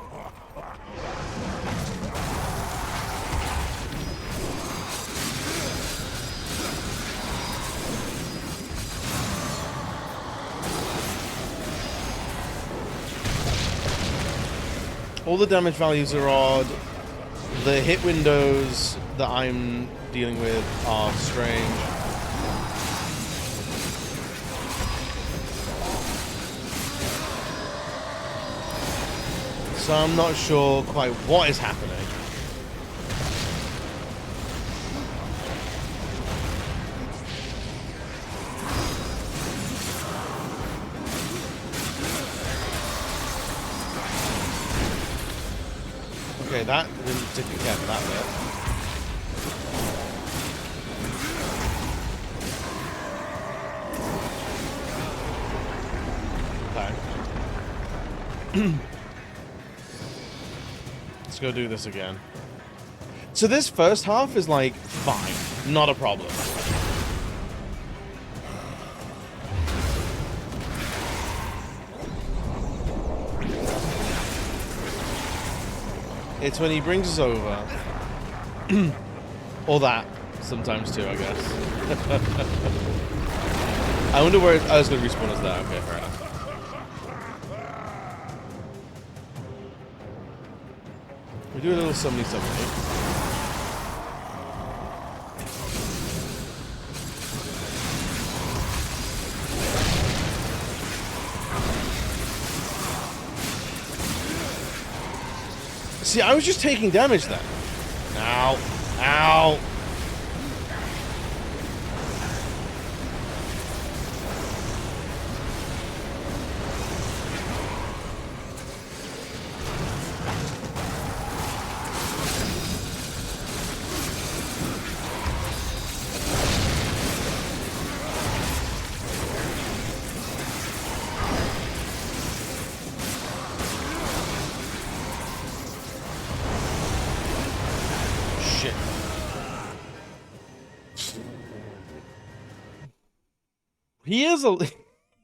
All the damage values are odd. The hit windows that I'm dealing with are strange. So I'm not sure quite what is happening. Okay, that didn't particularly care for that bit. Okay. Let's go do this again. So this first half is like fine, not a problem. It's when he brings us over. Or that, sometimes too, I guess. I wonder where I was going to respawn us there. Okay, fair enough. We do a little summoning. See, I was just taking damage then. Ow. Ow.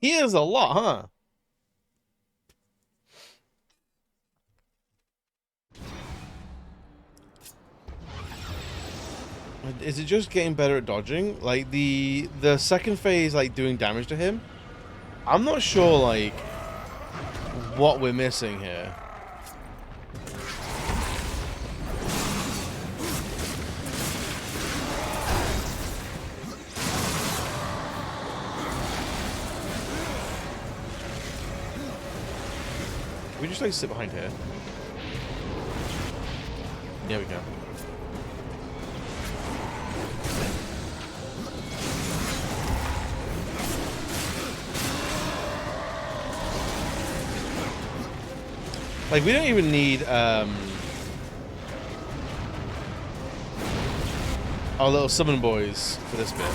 He is a lot, huh? Is it just getting better at dodging? Like the second phase, like doing damage to him? I'm not sure like what we're missing here. We just like sit behind here. Yeah, we can. Like, we don't even need our little summon boys for this bit.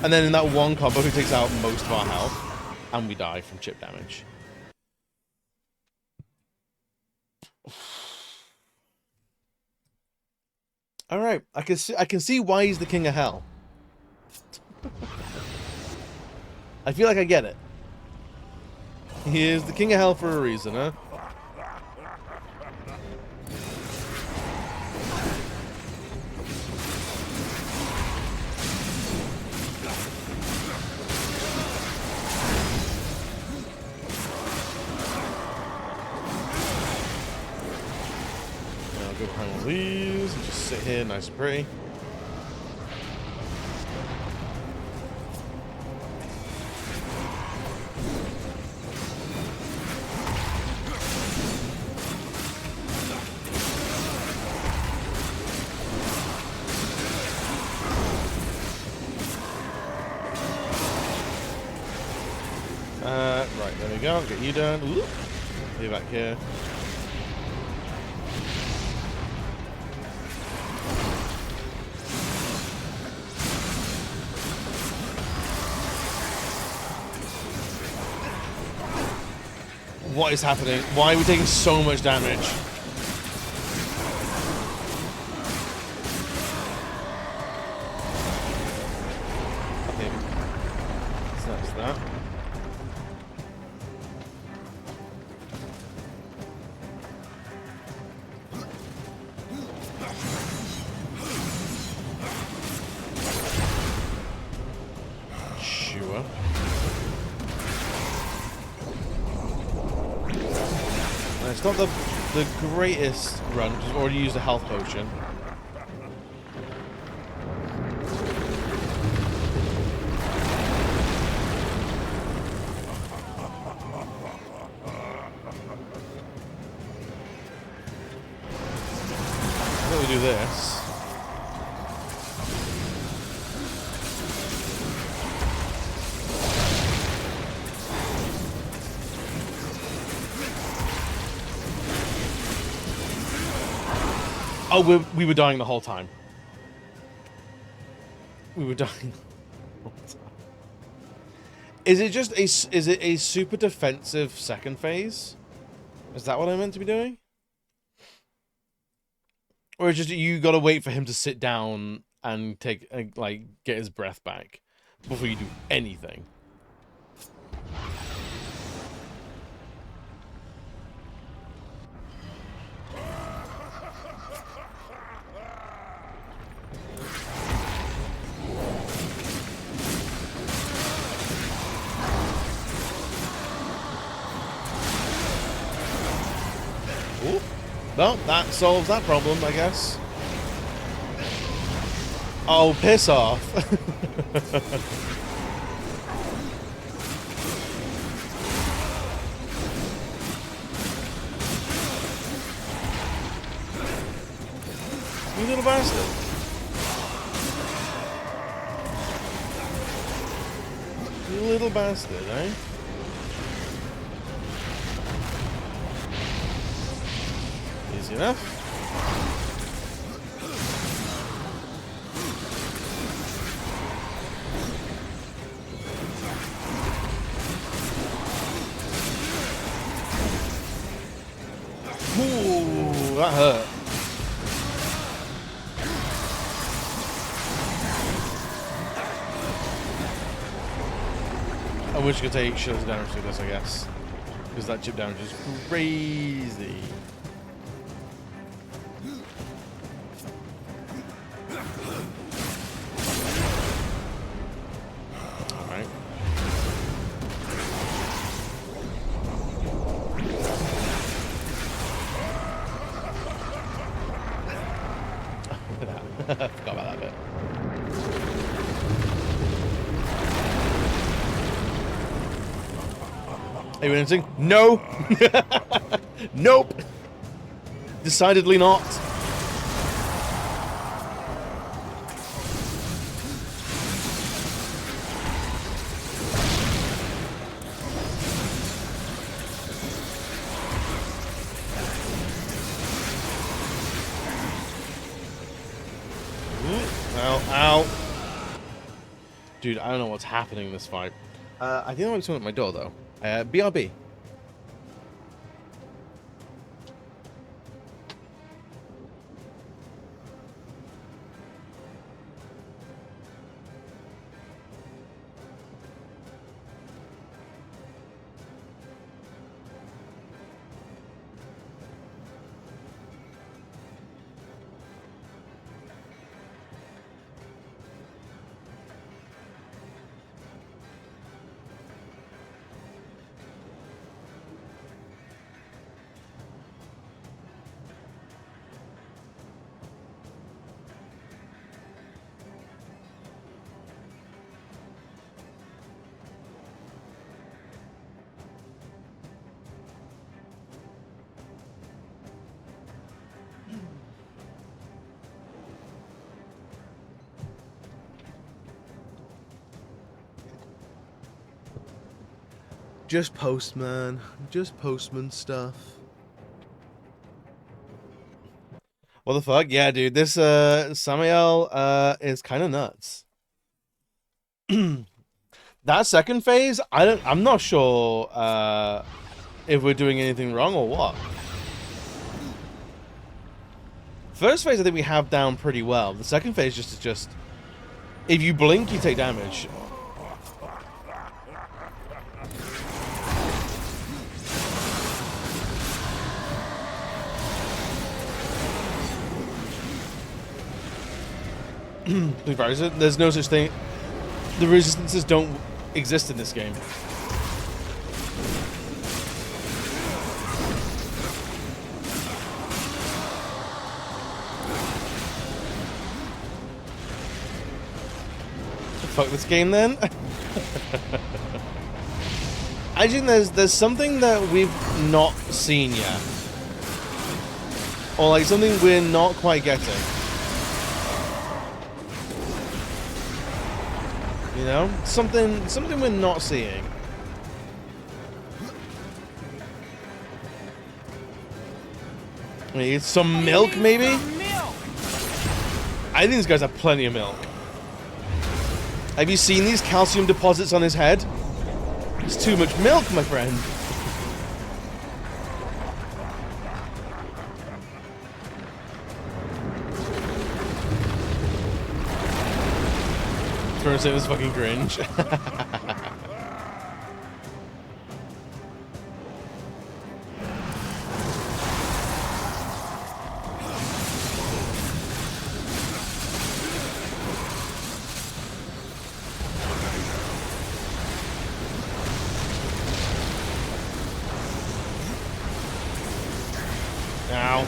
And then in that one combo, he takes out most of our health, and we die from chip damage. All right, I can see why he's the king of hell. I feel like I get it. He is the king of hell for a reason, huh? I'll go behind one of these and just sit here nice and pretty. Right, there we go. Get you done. Ooh. Be back here. What is happening? Why are we taking so much damage? Okay. So that's that. Sure. It's not the greatest run, because I've already used a health potion. we'll do this. Oh, we were dying the whole time. We were dying the whole time. Is it a super defensive second phase? Is that what I'm meant to be doing? Or is it just you gotta wait for him to sit down and take like get his breath back before you do anything? Ooh. Well, that solves that problem, I guess. Oh, piss off. You little bastard. You little bastard, eh? Easy enough. Ooh, that hurt. I wish you could take shields damage through this, I guess. Because that chip damage is crazy. Alright. I forgot about that bit. Are you anything? No! Nope! Decidedly not. Ow, ow. Dude, I don't know what's happening in this fight. I think there might be someone at my door, though. BRB. Just postman. Just postman stuff. What the fuck? Yeah, dude. This Samael is kind of nuts. That second phase, I'm not sure if we're doing anything wrong or what. First phase I think we have down pretty well. The second phase just if you blink you take damage. There's no such thing. The resistances don't exist in this game. Fuck this game then. I think there's something that we've not seen yet. Or like something we're not quite getting. You know? Something we're not seeing. I mean, it's some milk, maybe? I think these guys have plenty of milk. Have you seen these calcium deposits on his head? It's too much milk, my friend. Trying to say this fucking cringe. Ow.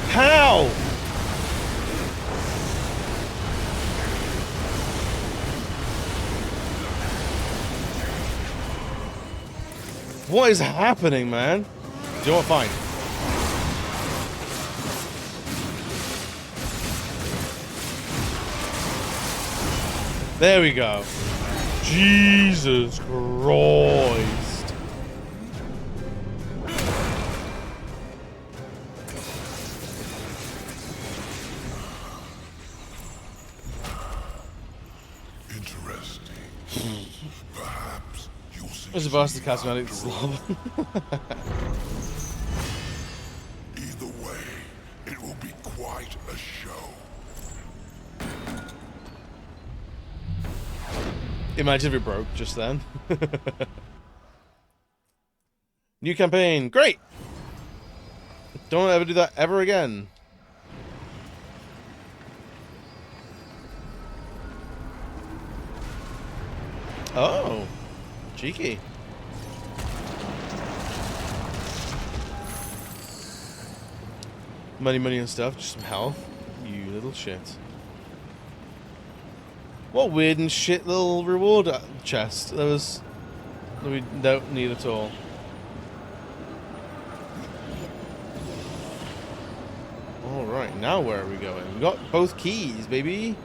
How? What is happening, man? Do you know what? Fine. There we go. Jesus Christ. Interesting. Perhaps you'll see. There's a bastard cosmetic slob. Either way, it will be quite a show. Imagine if it broke just then. New campaign. Great! Don't ever do that ever again. Oh. Cheeky. Money and stuff. Just some health. You little shit. What weird and shit little reward chest that we don't need at all. Alright, now where are we going? We got both keys, baby.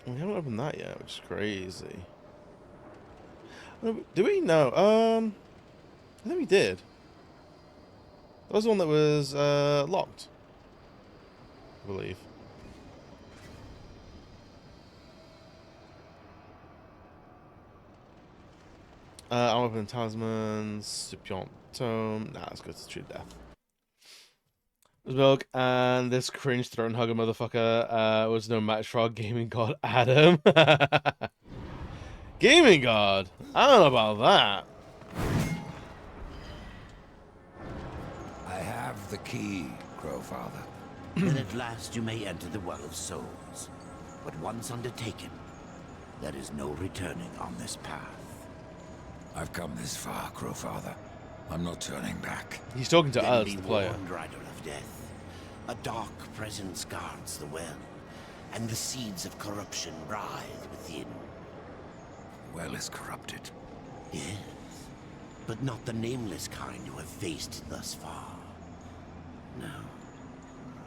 We haven't opened that yet, which is crazy. Do we? No. I think we did. That was the one that was locked, I believe. I'm opening talismans, Scipion tome. Nah, let's go to true death. There's milk, and this cringe throat hugger motherfucker was no match for our gaming god Adam. Gaming god? I don't know about that. I have the key, Crowfather. Then at last you may enter the Well of Souls. But once undertaken, there is no returning on this path. I've come this far, Crowfather. I'm not turning back. He's talking to Then us, be the player. warned, Rider of Death. A dark presence guards the well, and the seeds of corruption writhe within. The well is corrupted. Yes, but not the nameless kind who have faced it thus far. No.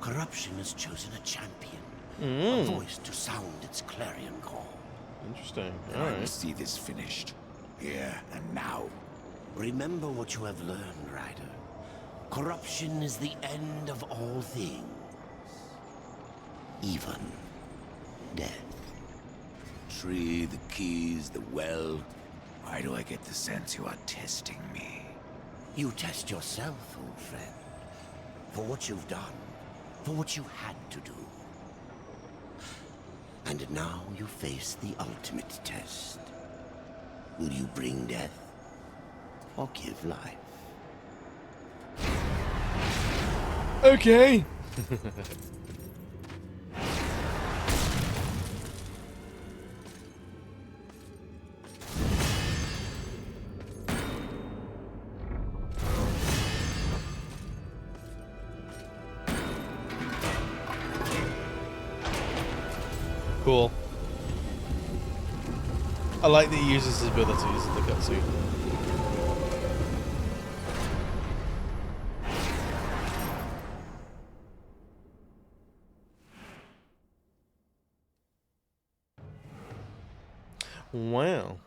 Corruption has chosen a champion, a voice to sound its clarion call. Interesting. And I will Alright. see this finished. Here and now. Remember what you have learned, Rider. Corruption is the end of all things. Even death. Tree, the keys, the well. Why do I get the sense you are testing me? You test yourself, old friend. For what you've done. For what you had to do. And now you face the ultimate test. Will you bring death? Or give life? Okay. Cool. I like that he uses his abilities in the cutscene. Wow.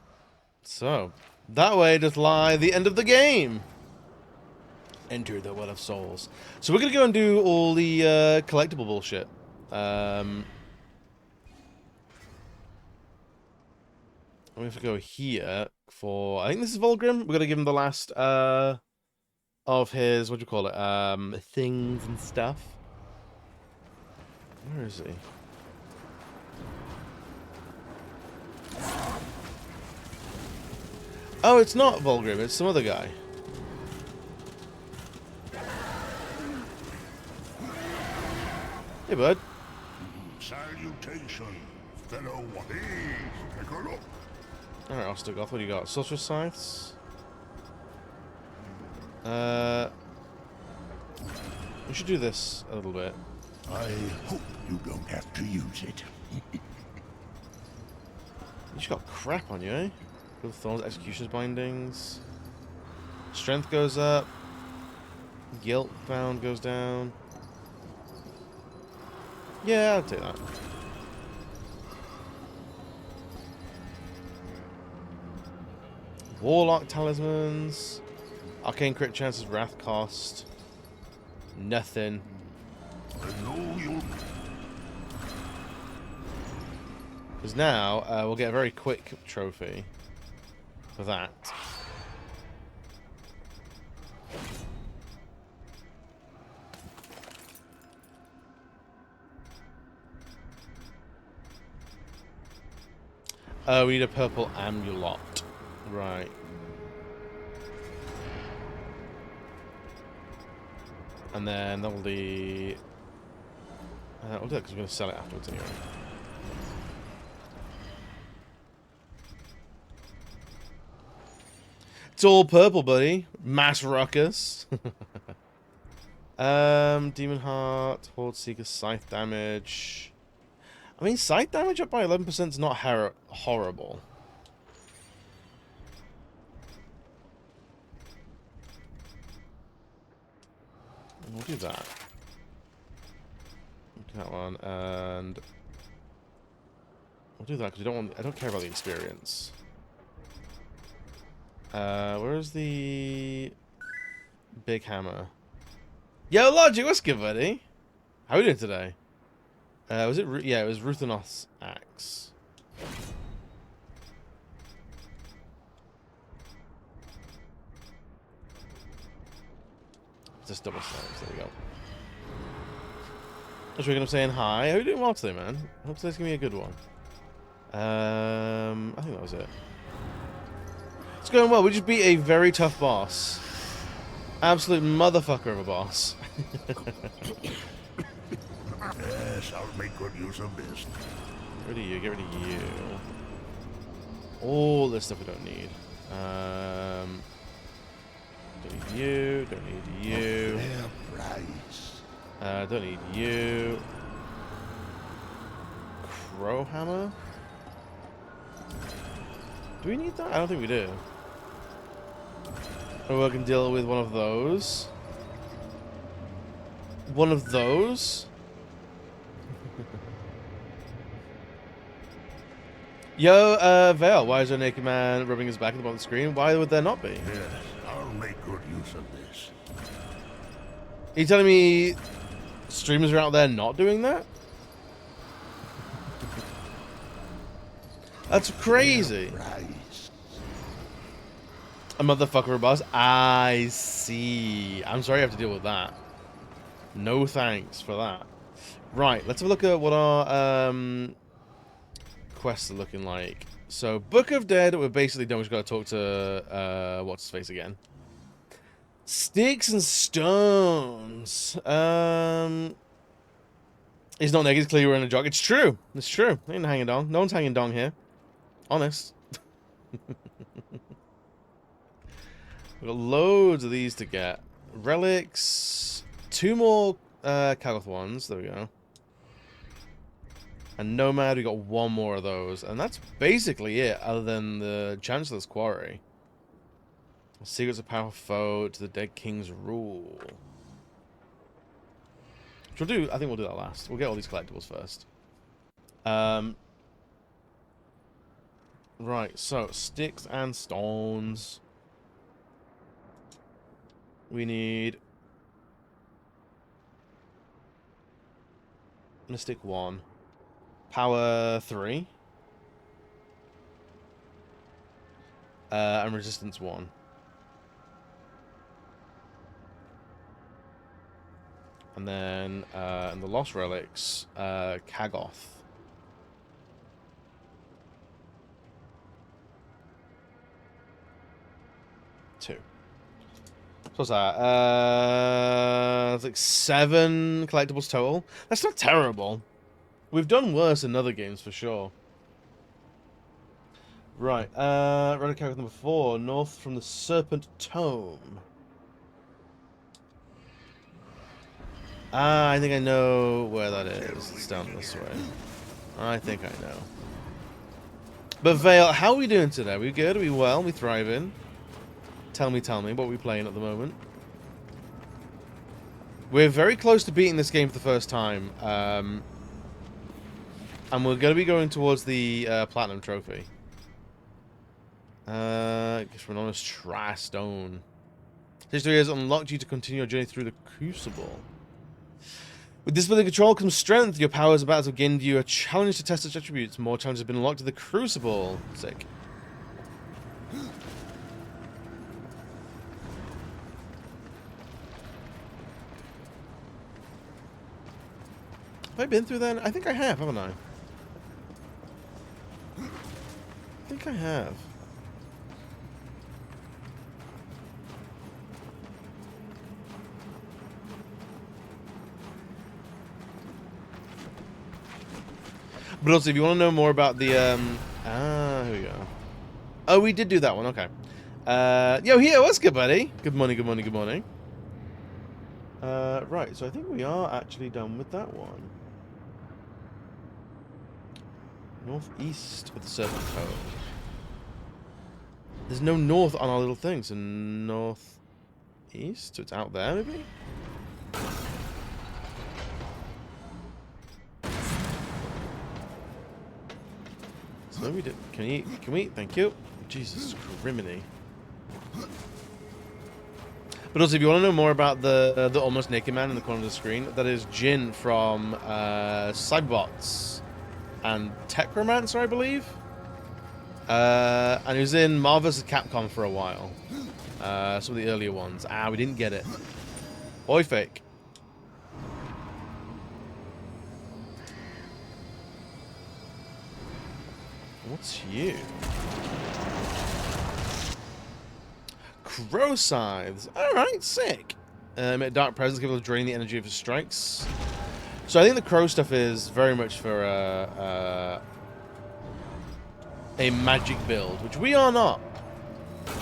So, that way doth lie the end of the game. Enter the Well of Souls. So we're going to go and do all the collectible bullshit. I'm going to go here for... I think this is Volgrim. We're going to give him the last of his... What do you call it? Things and stuff. Where is he? Oh, it's not Volgrim. It's some other guy. Hey, bud. Salutation, fellow Wahis. Take a look. Alright, Ostagoth, what do you got? Sorcerer's Scythes? We should do this a little bit. I hope you don't have to use it. You just got crap on you, eh? Good Thorns, Executioner's Bindings. Strength goes up. Guilt Bound goes down. Yeah, I'll take that. Warlock Talismans. Arcane Crit Chances, Wrath Cost. Nothing. I know you'll... Because now, we'll get a very quick trophy for that. Oh, we need a purple amulet. Right. And then that'll be... we'll do that because we're going to sell it afterwards anyway. It's all purple, buddy. Mass ruckus. Demon Heart, Horde Seeker, Scythe damage. I mean, Scythe damage up by 11% is not horrible. We'll do that. That one, and we'll do that because we don't want. I don't care about the experience. Where's the big hammer? Yo, Logic, what's good, buddy? How are we doing today? Was it? Yeah, it was Ruthenoth's axe. Just double slaps. There we go. Just I'm saying hi. How are you doing well today, man? I hope today's gonna be a good one. I think that was it. It's going well. We just beat a very tough boss. Absolute motherfucker of a boss. Yes, I'll make good use of this. Get rid of you. Get rid of you. All this stuff we don't need. Don't need you. Don't need you. Fair price. Don't need you. Crow hammer? Do we need that? I don't think we do. Or we can deal with one of those. One of those? Yo, Vale, why is there a naked man rubbing his back at the bottom of the screen? Why would there not be? Yes, I'll make good use of this. Are you telling me streamers are out there not doing that? That's crazy. Price. A motherfucker of a boss? I see. I'm sorry I have to deal with that. No thanks for that. Right, let's have a look at what our quests are looking like. So, Book of Dead, we're basically done. We've got to talk to, what's his face again? Sticks and Stones. He's not naked, he's clearly wearing a jog. It's true. It's true. Ain't hanging dong. No one's hanging dong here. Honest. We've got loads of these to get. Relics. 2 more Kagoth ones. There we go. And Nomad, we got 1 more of those. And that's basically it, other than the Chancellor's Quarry. Secrets of Powerful Foe to the Dead King's Rule. Which we'll do, I think we'll do that last. We'll get all these collectibles first. Right, so sticks and stones. We need Mystic 1. Power 3. And Resistance 1. And then, in the Lost Relics, Kagoth. Two. So what's that? It's like 7 collectibles total. That's not terrible. We've done worse in other games for sure. Right, Relic Kagoth number 4, north from the Serpent Tome. Ah, I think I know where that is. It's down this way. I think I know. But Vale, how are we doing today? Are we good? Are we well? Are we thriving? Tell me, what are we playing at the moment? We're very close to beating this game for the first time. And we're going to be going towards the Platinum Trophy. Just for an honest trash stone. History has unlocked you to continue your journey through the Crucible. With discipline and control comes strength. Your powers about to give you a challenge to test its attributes. More challenges have been unlocked to the Crucible. Sick. Have I been through that? I think I have, haven't I? I think I have. But also, if you want to know more about the, here we go. Oh, we did do that one, okay. Yo, here, what's good, buddy? Good morning, good morning, good morning. Right, so I think we are actually done with that one. Northeast of the Serpent Tome. There's no north on our little thing, so northeast? So it's out there, maybe? No, we did. Can we eat? Can we eat? Thank you. Jesus, criminy. But also, if you want to know more about the almost naked man in the corner of the screen, that is Jin from Cyberbots and Techromancer, I believe. And he was in Marvel vs. Capcom for a while. Some of the earlier ones. Ah, we didn't get it. Boy, fake. What's you? Crow Scythes. Alright, sick. Emit dark presence capable of draining the energy of his strikes. So I think the crow stuff is very much for a magic build, which we are not.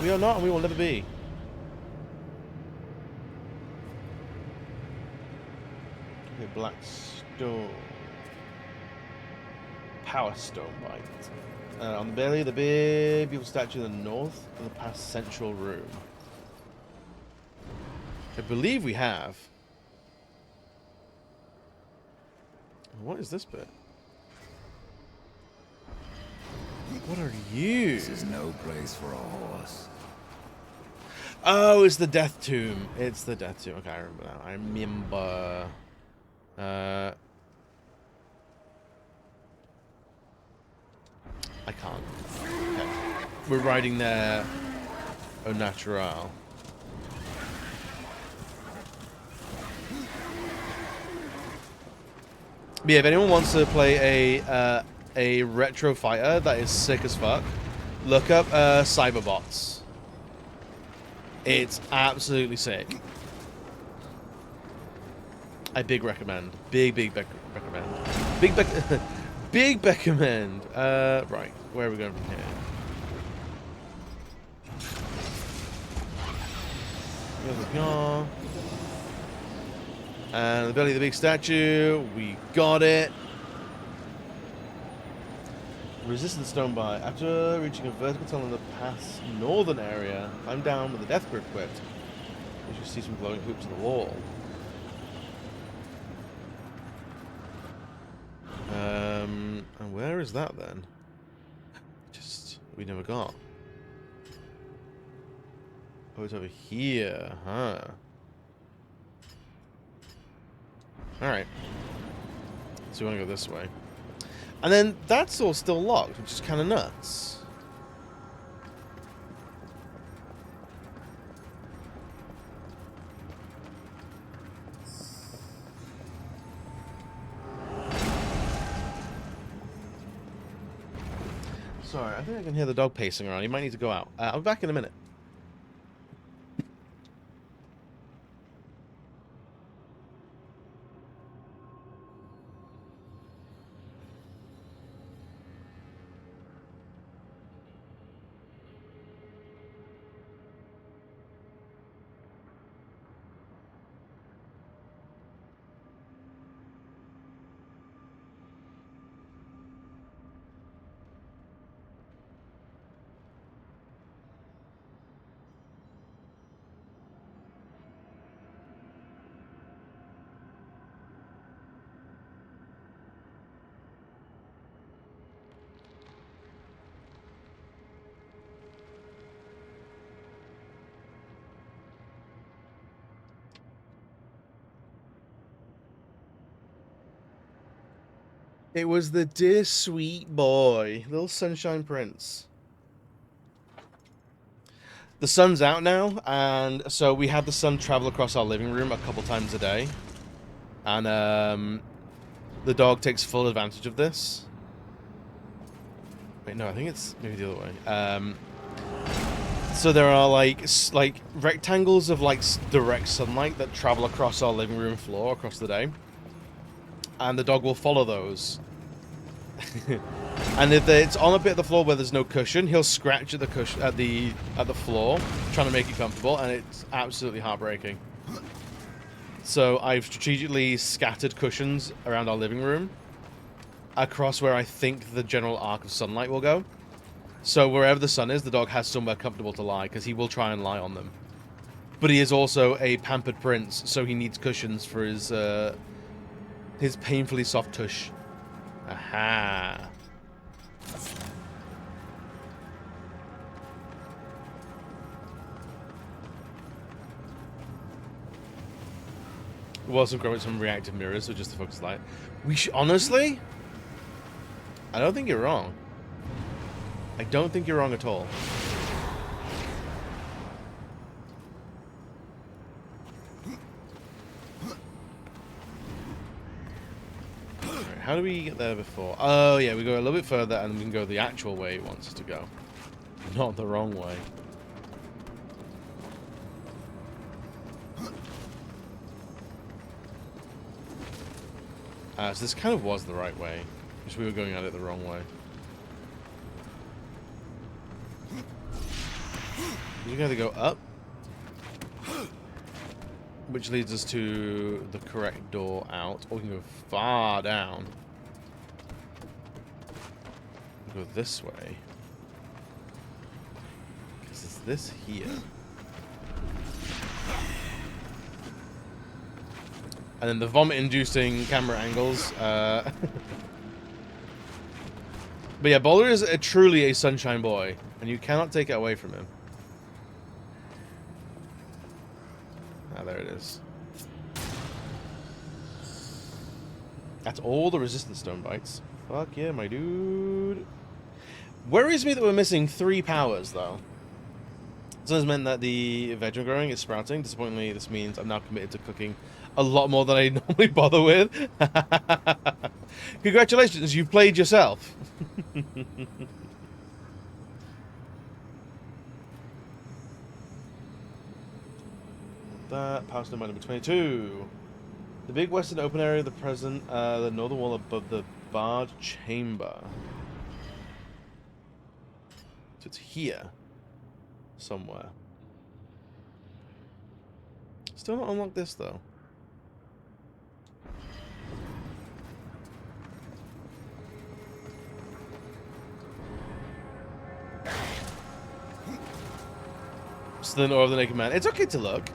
We are not, and we will never be. Okay, black stone. Power stone bite. On the belly of the big beautiful statue in the north of the past central room. I believe we have. What is this bit? What are you? This is no place for a horse. Oh, it's the Death Tomb. It's the Death Tomb. Okay, I remember that. I remember. I can't. Okay. We're riding there au natural. But yeah, if anyone wants to play a retro fighter that is sick as fuck, look up Cyberbots. It's absolutely sick. I big recommend. Big recommend. Big Beck... Big Beckermend. Right. Where are we going from here? Here's the yaw. And the belly of the big statue. We got it. Resistant stone by. After reaching a vertical tunnel in the path's northern area, climb down with the death grip equipped. You should see some glowing hoops in the wall. And where is that then? Just, we never got. Oh, it's over here, huh? Alright. So we want to go this way. And then that's all still locked, which is kind of nuts. Sorry, I think I can hear the dog pacing around. You might need to go out. I'll be back in a minute. It was the dear sweet boy, little Sunshine Prince. The sun's out now, and so we had the sun travel across our living room a couple times a day. And the dog takes full advantage of this. Wait, no, I think it's maybe the other way. So there are like rectangles of like direct sunlight that travel across our living room floor across the day. And the dog will follow those. And if it's on a bit of the floor where there's no cushion, he'll scratch at the cushion at the floor, trying to make it comfortable, and it's absolutely heartbreaking. So I've strategically scattered cushions around our living room, across where I think the general arc of sunlight will go. So wherever the sun is, the dog has somewhere comfortable to lie, because he will try and lie on them. But he is also a pampered prince, so he needs cushions for his painfully soft tush. Aha. We'll also grow some reactive mirrors, so just to focus light. We should, honestly, I don't think you're wrong. I don't think you're wrong at all. How do we get there before? Oh, yeah, we go a little bit further and we can go the actual way it wants us to go. Not the wrong way. So this kind of was the right way. Just we were going at it the wrong way. We can either go up, which leads us to the correct door out, or we can go far down. Go this way. Because it's this here. And then the vomit-inducing camera angles. But yeah, Boulder is truly a sunshine boy, and you cannot take it away from him. Ah, there it is. That's all the resistance stone bites. Fuck yeah, my dude. Worries me that we're missing 3 powers, though. This has meant that the vegetable growing is sprouting. Disappointingly, this means I'm now committed to cooking a lot more than I normally bother with. Congratulations, you've played yourself. That power stone by number 22. The big western open area of the present, the northern wall above the barred chamber. So it's here. Somewhere. Still not unlocked this, though. Still the Aura of the Naked Man. It's okay to look.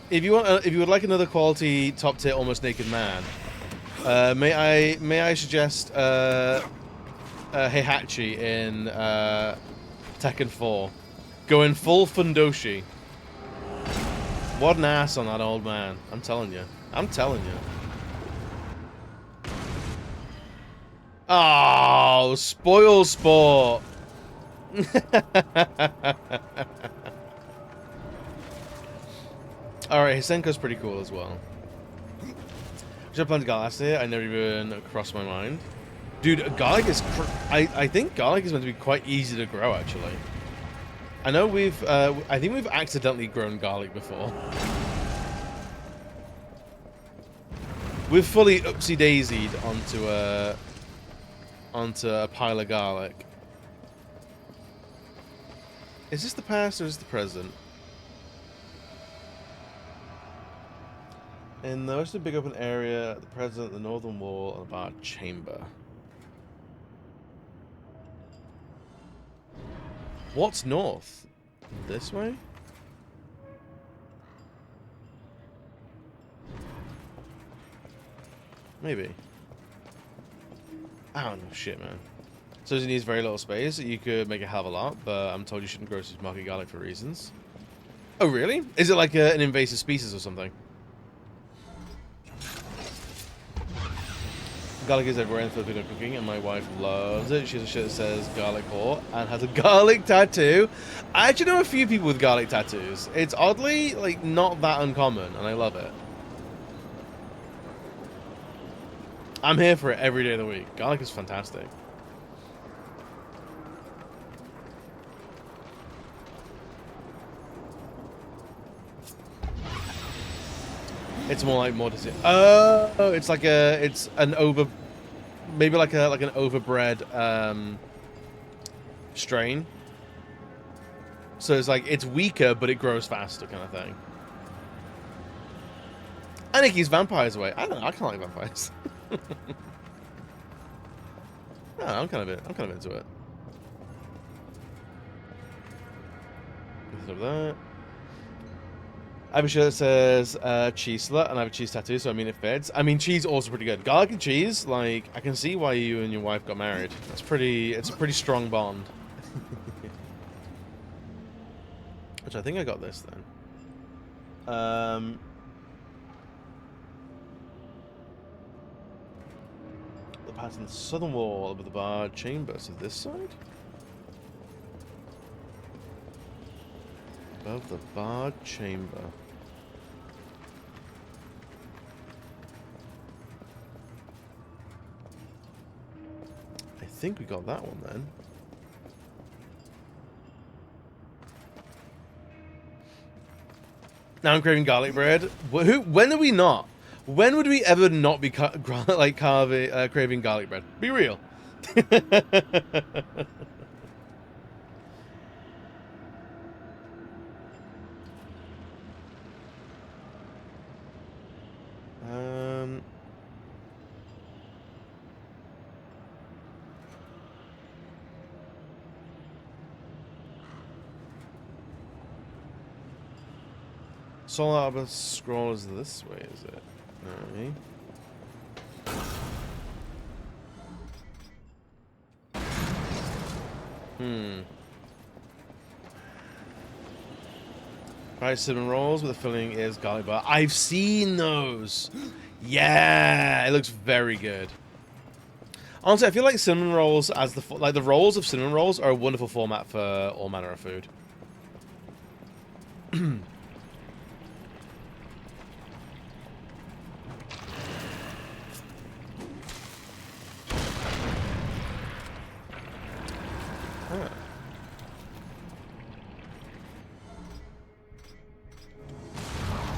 If you want, if you would like another quality top tier almost naked man, may I suggest Heihachi in Tekken 4, going full Fundoshi. What an ass on that old man! I'm telling you. I'm telling you. Oh, spoil sport. Alright, Hisenko's pretty cool as well. Should I plant garlic here? I never even crossed my mind. Dude, garlic is... I think garlic is meant to be quite easy to grow, actually. I know we've... I think we've accidentally grown garlic before. We've fully oopsie-daisied onto a pile of garlic. Is this the past or is this the present? In the most big open area, the present, the northern wall, and the bar chamber. What's north? This way? Maybe. I don't know, shit, man. So it needs very little space. You could make a hell of a lot, but I'm told you shouldn't grow supermarket garlic for reasons. Oh, really? Is it like an invasive species or something? Garlic is everywhere in Filipino cooking, and my wife loves it. She has a shirt that says garlic whore and has a garlic tattoo. I actually know a few people with garlic tattoos. It's oddly, like, not that uncommon, and I love it. I'm here for it every day of the week. Garlic is fantastic. It's more like more disease. Oh, it's like it's an over, maybe like an overbred strain. So it's like it's weaker, but it grows faster, kind of thing. And it keeps vampires away. I don't know. I kind of like vampires. No, I'm kind of into it. Of that. I have a shirt that says cheese slut, and I have a cheese tattoo, so I mean it fits. I mean, cheese also pretty good. Garlic and cheese, like, I can see why you and your wife got married. It's a pretty strong bond. Which I think I got this then. The pattern the southern wall of the bar chamber. So this side? Above the barred chamber. I think we got that one then. Now I'm craving garlic bread. When are we not? When would we ever not be craving garlic bread? Be real. Solar Arbor scroll is this way, is it? Alright. Fried cinnamon rolls with the filling is garlic bar. I've seen those. Yeah, it looks very good. Honestly, I feel like cinnamon rolls as the rolls of cinnamon rolls are a wonderful format for all manner of food.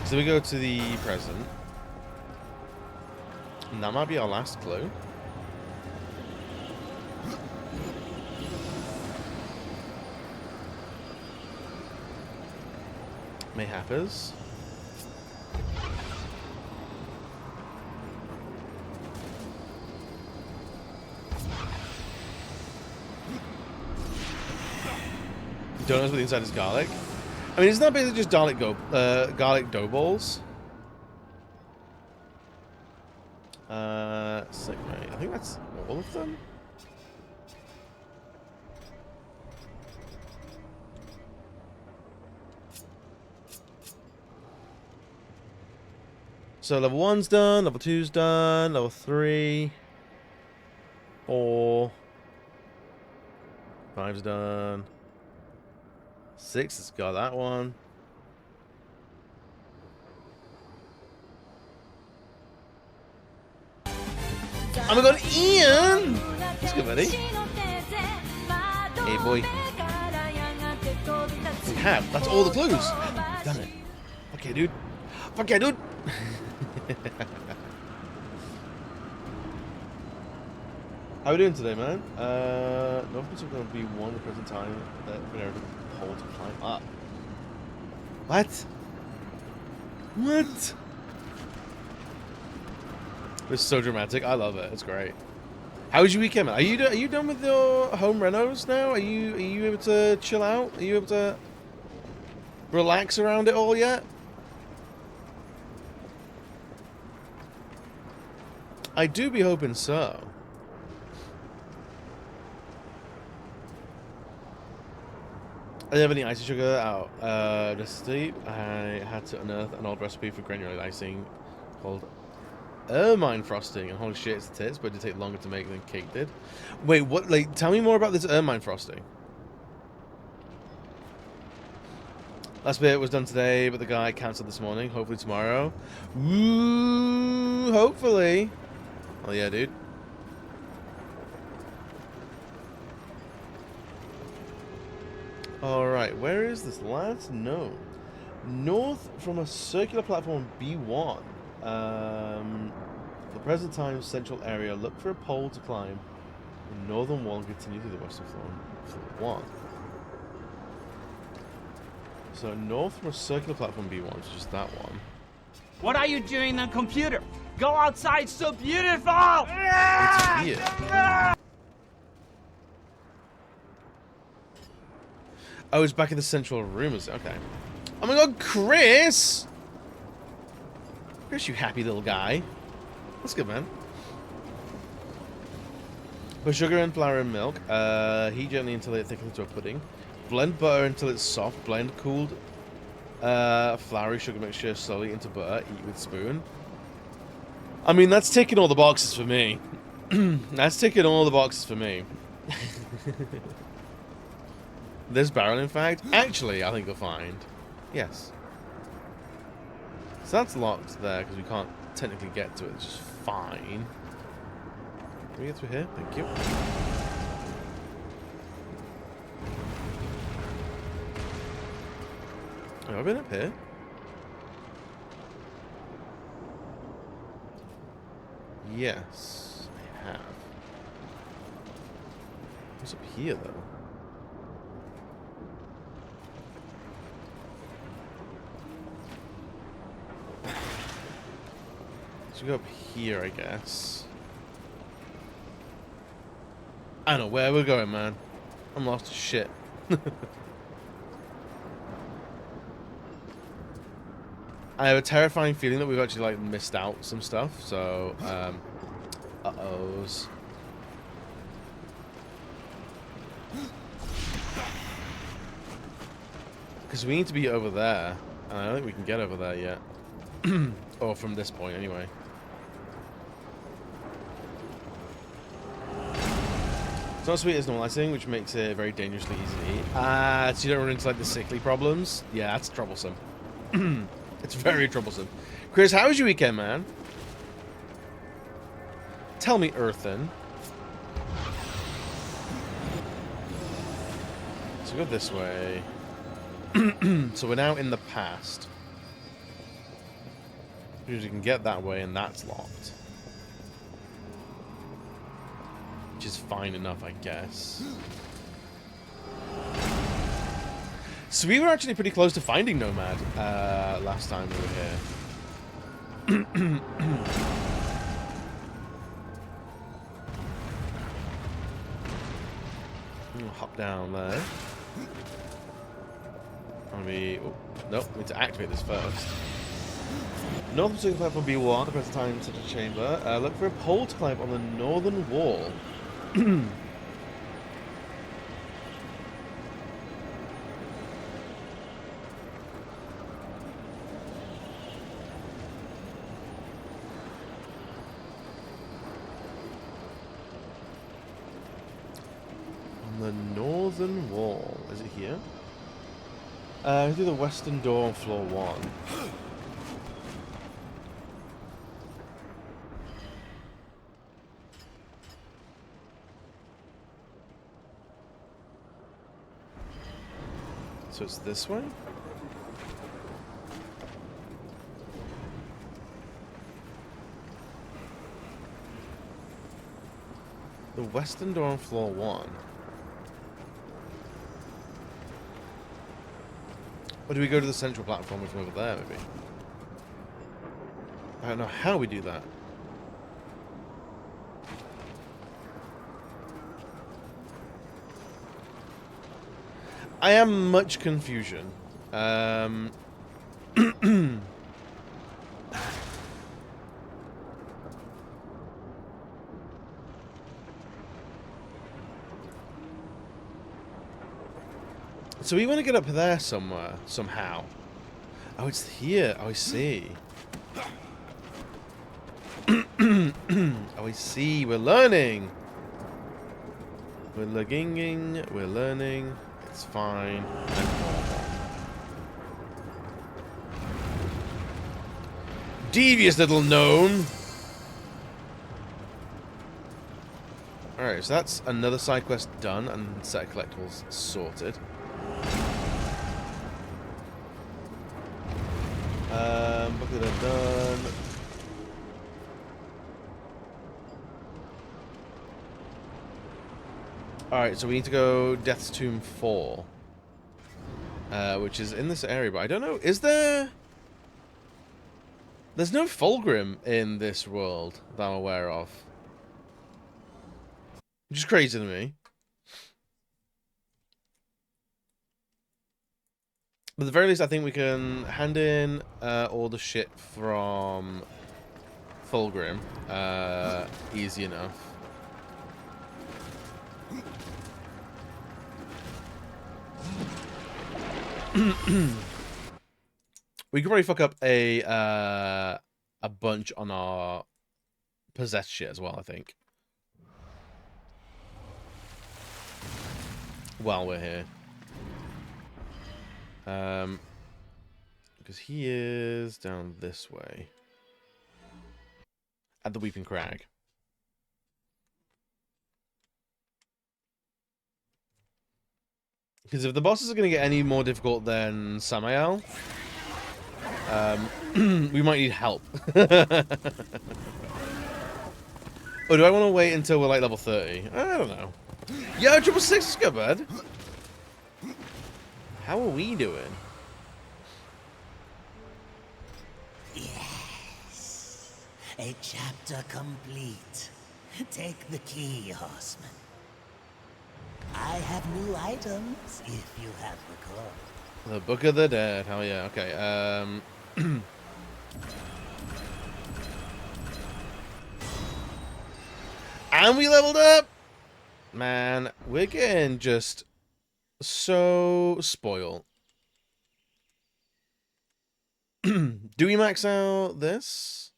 So we go to the present. And that might be our last clue. Mayhappers. Donuts with the inside is garlic. I mean, isn't that basically just garlic dough balls? Sick, mate. I think that's all of them. So level 1's done, level 2's done, level 3, 4, 5's done. 6 has got that one. Oh my god, Ian! That's good, buddy. Hey, boy. We have. That's all the clues. We've done it. Okay, dude. Okay, dude. How are we doing today, man? North are going to be one at the present time that we're able to hold to climb up. What? What? This is so dramatic. I love it. It's great. How was your weekend, man? Are you done with your home renos now? Are you able to chill out? Are you able to relax around it all yet? I do be hoping so. I didn't have any icing sugar out just sleep. I had to unearth an old recipe for granular icing called ermine frosting, and holy shit, it's the tits, but it did take longer to make than cake did. Wait, what? Like, tell me more about this ermine frosting. Last bit was done today, but the guy cancelled this morning. Hopefully tomorrow. Woo! Hopefully. Oh yeah, dude. Alright, where is this last node? North from a circular platform B1. For the present time, central area. Look for a pole to climb. The northern wall and continue through the western floor 1. So north from a circular platform B1, which is just that one. What are you doing on computer? Go outside, it's so beautiful! It's here. Oh, it's back in the central room. Okay. Oh my god, Chris! Chris, you happy little guy. That's good, man. Put sugar and flour and milk. Heat gently until it thickens into a pudding. Blend butter until it's soft. Blend cooled floury sugar mixture slowly into butter. Eat with spoon. I mean, that's ticking all the boxes for me. That's ticking all the boxes for me. This barrel, in fact, actually, I think you'll find. Yes. So that's locked there because we can't technically get to it, which is fine. Can we get through here? Thank you. Have I been up here? Yes, I have. What's up here, though? So go up here, I guess. I don't know where we're going, man. I'm lost as shit. I have a terrifying feeling that we've actually, like, missed out some stuff, so, uh-ohs. Because we need to be over there, and I don't think we can get over there yet. Or from this point, anyway. It's not sweet as normal icing, which makes it very dangerously easy to eat. So you don't run into, like, the sickly problems? Yeah, that's troublesome. It's very troublesome. Chris, how was your weekend, man? Tell me, Earthen. So go this way. So we're now in the past. Because you can get that way, and that's locked. Which is fine enough, I guess. So we were actually pretty close to finding Nomad last time we were here. We'll hop down there. And we... Oh, nope, we need to activate this first. North Pacific platform B1, the present time to the chamber. Look for a pole to climb on the northern wall. The northern wall. Is it here? Through the western door on floor 1. So it's this way? The western door on floor 1. Or do we go to the central platform from over there, maybe? I don't know how we do that. I am much confusion. So we want to get up there somewhere, somehow. Oh, it's here. Oh, I see. Oh, I see. We're learning. We're learning. We're learning. It's fine. Devious little gnome. Alright, so that's another side quest done and set of collectibles sorted. Look at that done. Alright, so we need to go Death's Tomb 4. Which is in this area, but I don't know. Is there... There's no Fulgrim in this world that I'm aware of. Which is crazy to me. But at the very least, I think we can hand in all the shit from Fulgrim. Easy enough. We could probably fuck up a bunch on our possessed shit as well, I think. While we're here. Because he is down this way. At the Weeping Crag. Because if the bosses are going to get any more difficult than Samael, we might need help. Oh, do I want to wait until we're like level 30? I don't know. Yo, 666 is good, bud. How are we doing? Yes. A chapter complete. Take the key, horseman. I have new items, if you have recalled. The Book of the Dead. Hell yeah. Okay. And we leveled up! Man, we're getting just so spoiled. Do we max out this?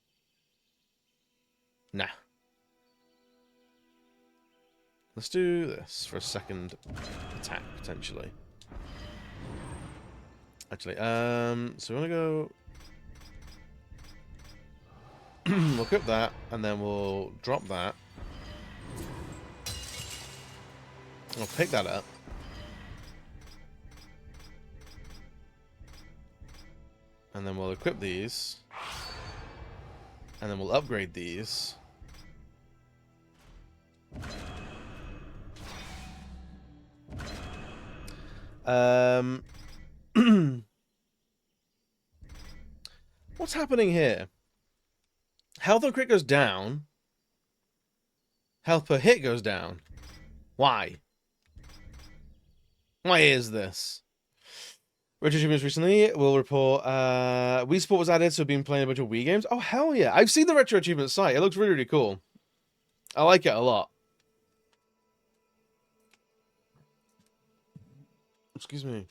Nah. Let's do this for a second attack, potentially. Actually, so we're gonna go... we'll equip that, and then we'll drop that. I'll pick that up. And then we'll equip these. And then we'll upgrade these. What's happening here? Health on crit goes down. Health per hit goes down. Why? Why is this? Retro Achievements recently will report Wii Sport was added, so I've been playing a bunch of Wii games. Oh, hell yeah. I've seen the Retro Achievements site. It looks really, really cool. I like it a lot. Excuse me.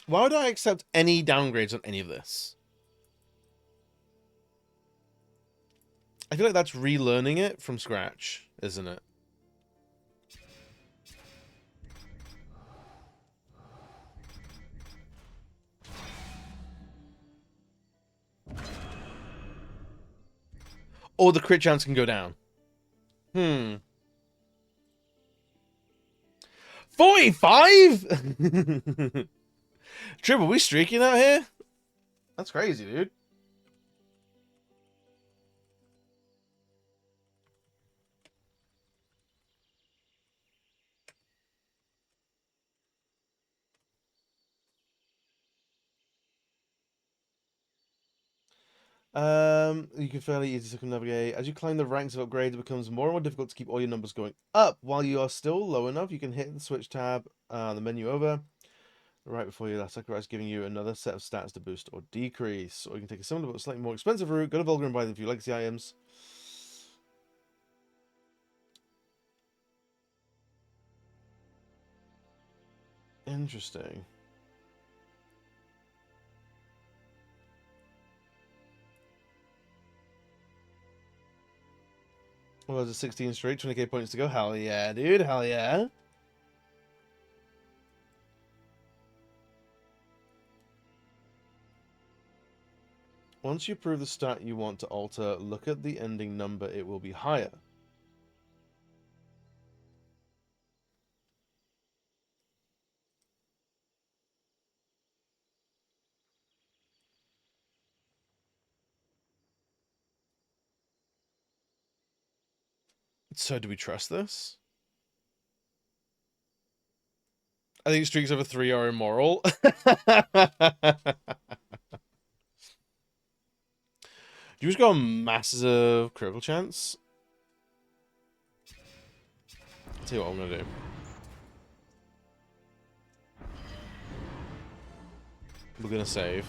Why would I accept any downgrades on any of this? I feel like that's relearning it from scratch, isn't it? Or the crit chance can go down. 45? Trip, are we streaking out here? That's crazy, dude. You can fairly easy circumnavigate. As you climb the ranks of upgrades, it becomes more and more difficult to keep all your numbers going up. While you are still low enough, you can hit the switch tab, the menu over, right before your last sacrifice, giving you another set of stats to boost or decrease. Or you can take a similar but slightly more expensive route, go to Vulgar and buy them for your legacy items. Interesting. Well, there's a 16 straight, 20k points to go. Hell yeah, dude. Hell yeah. Once you prove the stat you want to alter, look at the ending number. It will be higher. So do we trust this? I think streaks over 3 are immoral. You just got a massive critical chance. I'll tell you what I'm gonna do. We're gonna save.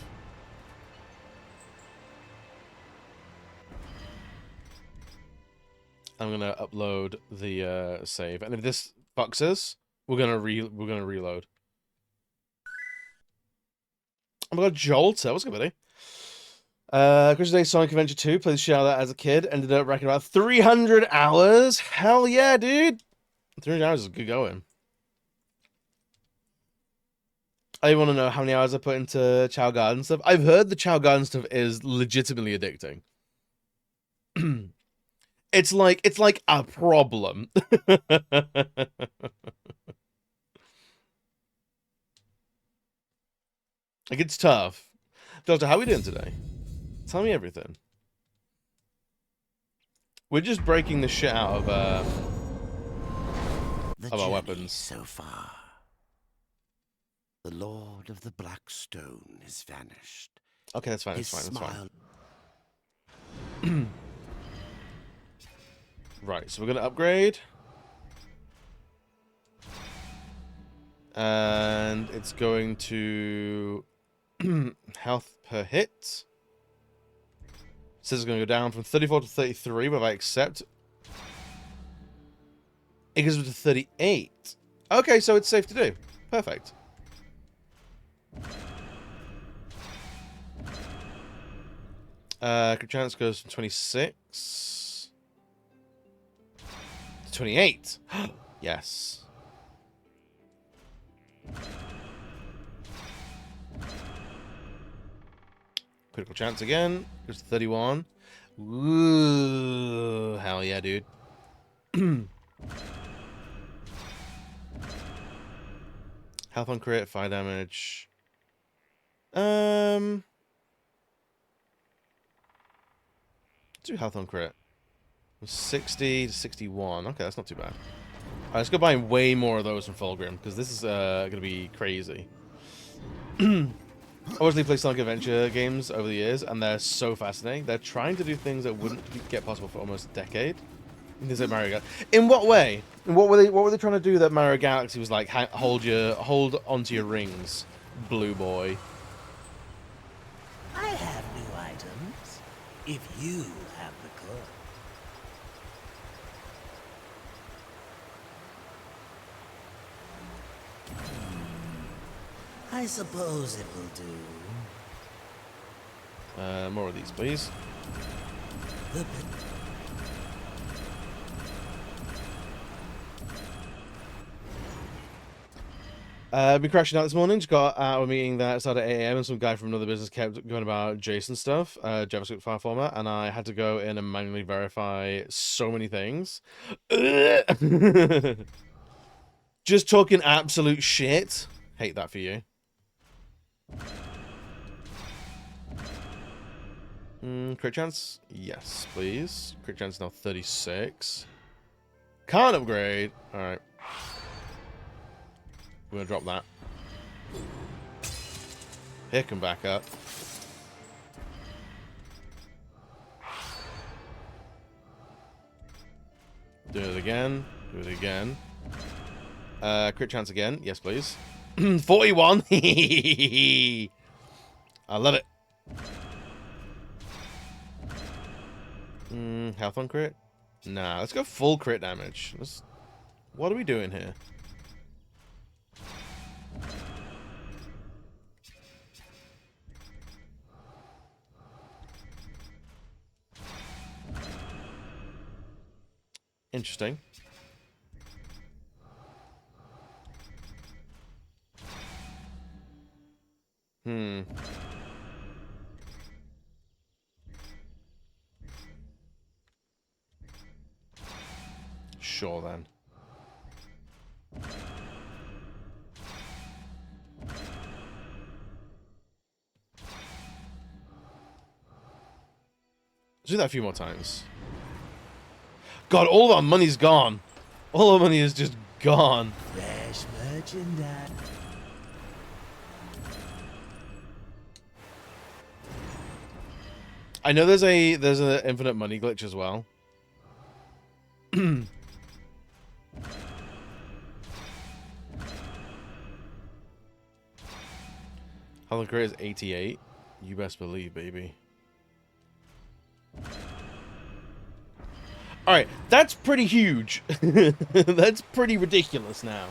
I'm gonna upload the save, and if this fucks us, we're gonna reload. Oh my god, Jolter, what's good, buddy? Christmas Day Sonic Adventure 2, played the shit out of that as a kid, ended up racking about 300 hours. Hell yeah, dude! 300 hours is good going. I want to know how many hours I put into Chow Garden stuff. I've heard the Chow Garden stuff is legitimately addicting. It's like a problem. Like, it's tough. Doctor, how are we doing today? Tell me everything. We're just breaking the shit out of our weapons so far. The Lord of the Black Stone is vanished. Okay, that's fine. That's His fine. That's smile... fine. Right, so we're gonna upgrade, and it's going to health per hit. Says it's going to go down from 34 to 33, but if I accept, it goes up to 38. Okay, so it's safe to do. Perfect. Crit chance goes from 26 to 28. Yes. Critical chance again. Goes to 31. Ooh, hell yeah, dude. Health on crit, fire damage. Let's do health on crit. 60 to 61. Okay, that's not too bad. Alright, let's go buy way more of those from Fulgrim, because this is going to be crazy. I've obviously played Sonic Adventure games over the years, and they're so fascinating. They're trying to do things that wouldn't get possible for almost a decade. Is it Mario Galaxy? In what way? What were they trying to do that Mario Galaxy was like, hold onto your rings, blue boy? I have new items. If you have the goods. I suppose it will do. More of these, please. The Been crashing out this morning. Just got out of a meeting that started at 8 a.m. and some guy from another business kept going about JSON stuff, JavaScript file format, and I had to go in and manually verify so many things. Just talking absolute shit. Hate that for you. Crit chance? Yes, please. Crit chance now 36. Can't upgrade. Alright. We're gonna drop that. Here, come back up. Do it again. Do it again. Crit chance again. Yes, please. 41! I love it. Health on crit? Nah, let's go full crit damage. What are we doing here? Interesting. Sure then. Let's do that a few more times. God, all of our money's gone. All our money is just gone. fresh merchandise. I know there's an infinite money glitch as well. How the crit is 88. You best believe, baby. Alright, that's pretty huge. That's pretty ridiculous now.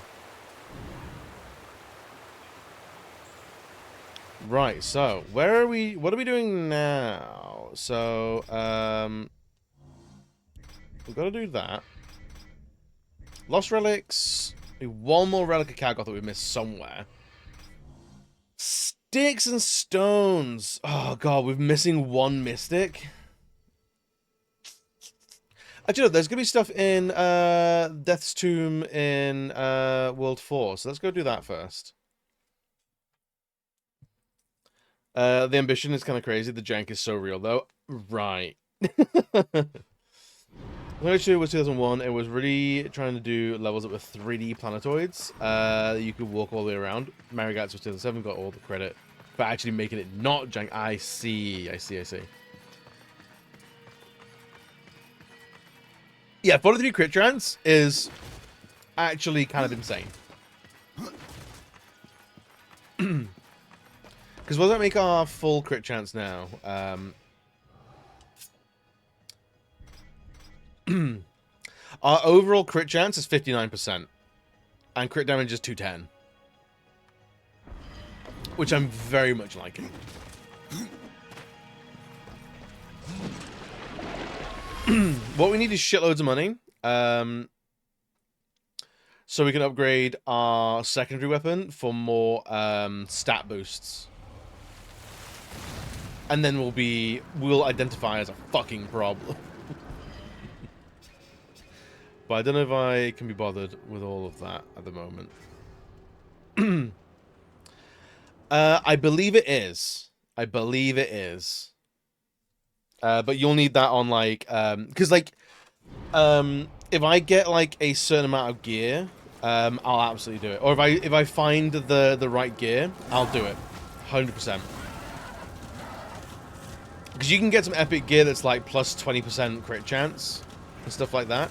Right, so, where are we? What are we doing now? So, we've got to do that. Lost relics. One more relic of Kagoth that we missed somewhere. Sticks and stones. Oh, God, we're missing one mystic. Actually, no, there's going to be stuff in Death's Tomb in World 4, so let's go do that first. The ambition is kind of crazy. The jank is so real, though. Right. Actually, it was 2001. It was really trying to do levels that were 3D planetoids. You could walk all the way around. Mario Galaxy was 2007. Got all the credit for actually making it not jank. I see. Yeah, 43 crit chance is actually kind of insane. Because what does that make our full crit chance now? Our overall crit chance is 59%. And crit damage is 210. Which I'm very much liking. What we need is shitloads of money. So we can upgrade our secondary weapon for more stat boosts. And then we'll identify as a fucking problem. But I don't know if I can be bothered with all of that at the moment. I believe it is. But you'll need that on like because like if I get like a certain amount of gear, I'll absolutely do it. Or if I find the right gear, I'll do it, 100%. Because you can get some epic gear that's like plus 20% crit chance and stuff like that.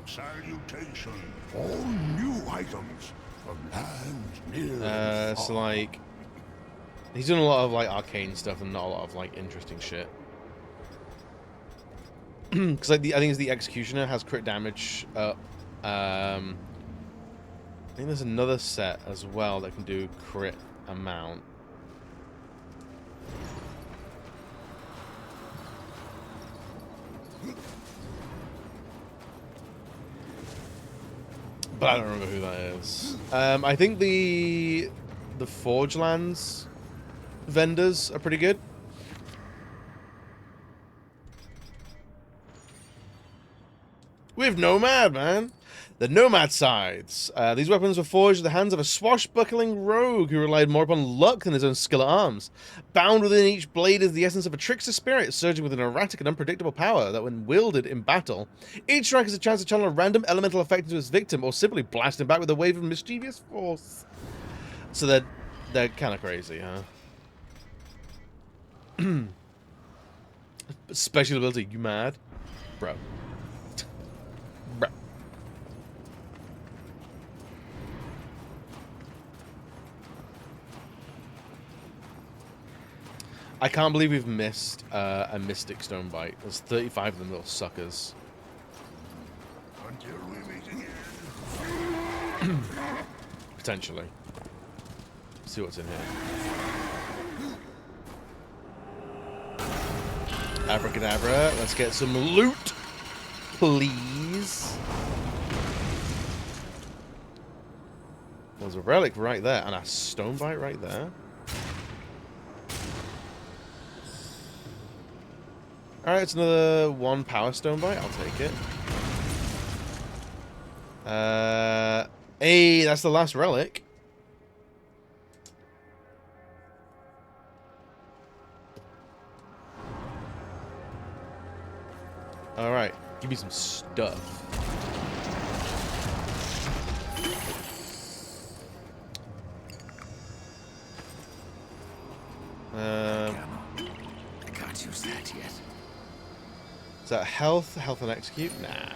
Salutation. All new items from lands near and So far. like, he's doing a lot of like arcane stuff and not a lot of like interesting shit. Because like I think it's the Executioner has crit damage up. I think there's another set as well that can do crit amount. But I don't remember who that is. I think the Forge Lands vendors are pretty good. We have Nomad, man. The Nomad Scythes. These weapons were forged in the hands of a swashbuckling rogue who relied more upon luck than his own skill at arms. Bound within each blade is the essence of a trickster spirit, surging with an erratic and unpredictable power that, when wielded in battle, each strike has a chance to channel a random elemental effect into its victim, or simply blast him back with a wave of mischievous force. So they're kind of crazy, huh? Special ability, you mad? Bro. Bro. I can't believe we've missed a Mystic Stonebite. There's 35 of them little suckers. Until we meet again. Potentially. Let's see what's in here. Abracadabra. Let's get some loot, please. There's a relic right there and a Stonebite right there. Alright, it's another 1 power Stonebite. I'll take it. Hey, that's the last relic. Alright, give me some stuff. I can't use that yet. Is that health? Health and execute? Nah.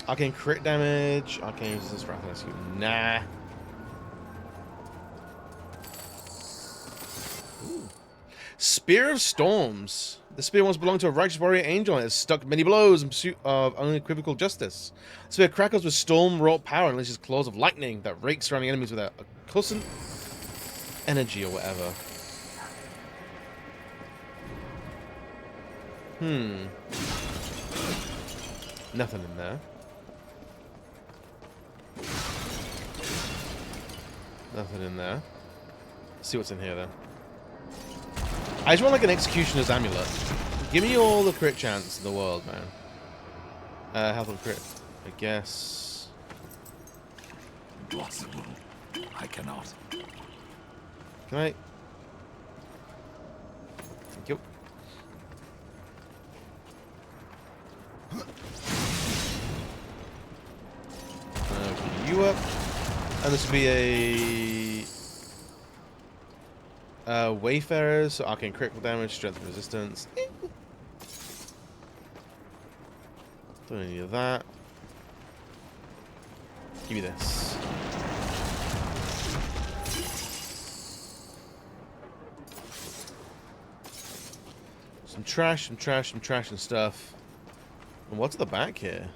Arcane crit damage. Arcane resistance for health and execute. Nah. Ooh. Spear of Storms. The spear once belonged to a righteous warrior angel and has stuck many blows in pursuit of unequivocal justice. The spear crackles with storm-wrought power and unleashes claws of lightning that rake surrounding enemies with a cussant energy or whatever. Nothing in there. Nothing in there. Let's see what's in here then. I just want like an Executioner's Amulet. Give me all the crit chance in the world, man. Health and crit, I guess. Impossible. I cannot. Can I? Thank you. Put you up. And this will be a Wayfarers, so arcane critical damage, strength and resistance. Don't need any of that. Give me this. Some trash, some trash, some trash and stuff. And what's at the back here?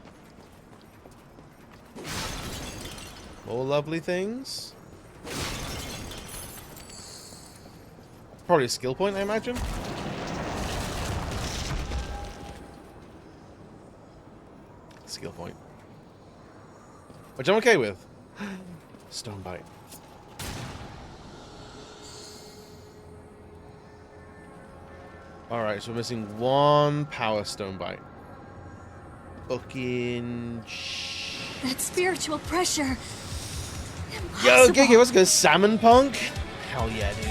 More lovely things. Probably a skill point, I imagine. Skill point. Which I'm okay with. Stonebite. Alright, so we're missing 1 power Stonebite. Fucking That spiritual pressure. Yo, Gigi, what's good? Salmon punk? Hell yeah, dude.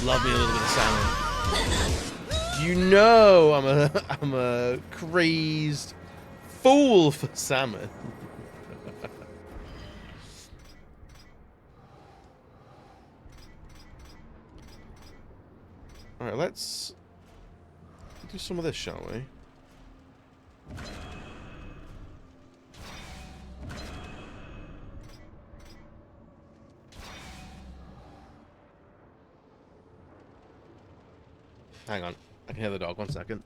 Love me a little bit of salmon. You know I'm a crazed fool for salmon. Alright, let's do some of this, shall we? Hang on, I can hear the dog, 1 second.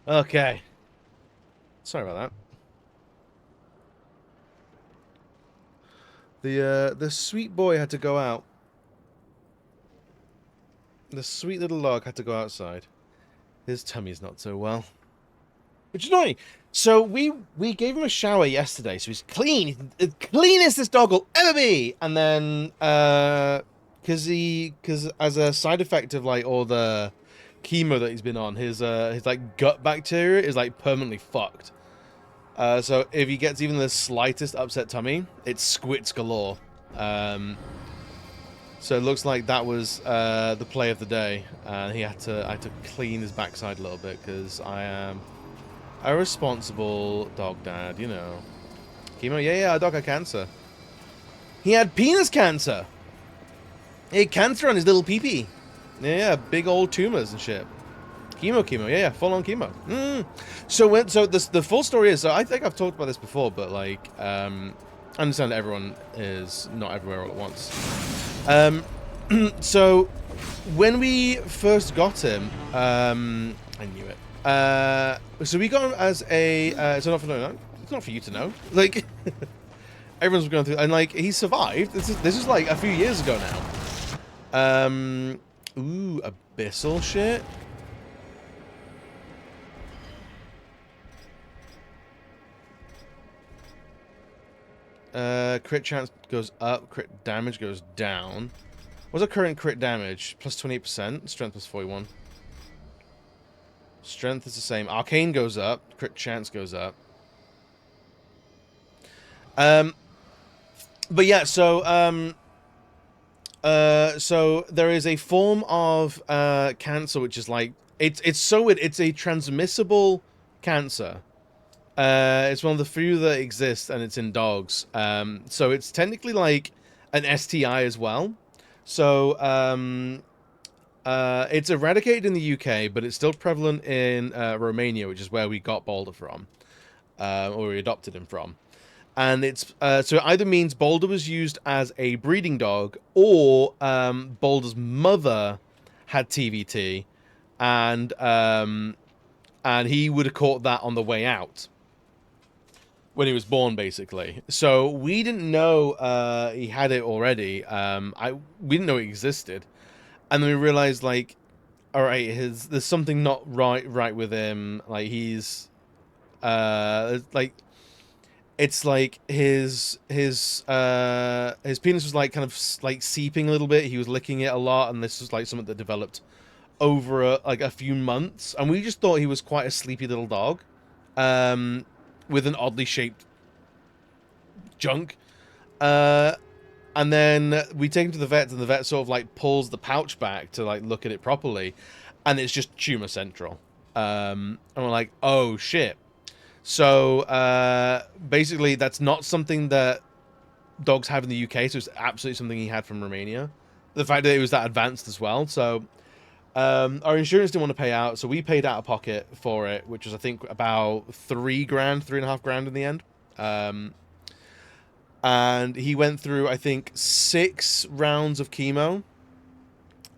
Okay. Sorry about that. The sweet boy had to go out. The sweet little log had to go outside. His tummy's not so well. Which is annoying. So we gave him a shower yesterday, so he's clean. He's the cleanest this dog will ever be. And then because as a side effect of like all the chemo that he's been on, his like gut bacteria is like permanently fucked. So if he gets even the slightest upset tummy, it squits galore. So it looks like that was the play of the day, and I had to clean his backside a little bit because I am a responsible dog dad, you know. Chemo, yeah, our dog had cancer. He had penis cancer. He had cancer on his little pee-pee. Yeah, big old tumors and shit. Chemo, yeah, full on chemo. So the full story is, so I think I've talked about this before, but like, I understand that everyone is not everywhere all at once. So when we first got him, I knew it. So we got him as a, it's not for you to know. Like, everyone's going through, and like, he survived. This is like a few years ago now. Ooh, abyssal shit. Crit chance goes up, crit damage goes down. What's our current crit damage? Plus 28%, strength plus 41. Strength is the same. Arcane goes up, crit chance goes up. But yeah, so there is a form of cancer which is like it's a transmissible cancer. It's one of the few that exist, and it's in dogs. So it's technically like an STI as well. So it's eradicated in the UK, but it's still prevalent in Romania, which is where we got Boulder from, or we adopted him from. And it's so it either means Boulder was used as a breeding dog, or Boulder's mother had TVT, and he would have caught that on the way out when he was born, basically. So we didn't know he had it already. We didn't know it existed, and then we realized, like, all right, there's something not right with him. Like, he's like, it's like his penis was like kind of like seeping a little bit. He was licking it a lot, and this was like something that developed over like a few months, and we just thought he was quite a sleepy little dog. With an oddly shaped junk. And then we take him to the vet, and the vet sort of like pulls the pouch back to like look at it properly, and it's just tumor central. And we're like, oh shit. So basically that's not something that dogs have in the UK, so it's absolutely something he had from Romania. The fact that it was that advanced as well. So our insurance didn't want to pay out, so we paid out of pocket for it, which was, I think, about $3,500 in the end. And he went through, I think, 6 rounds of chemo.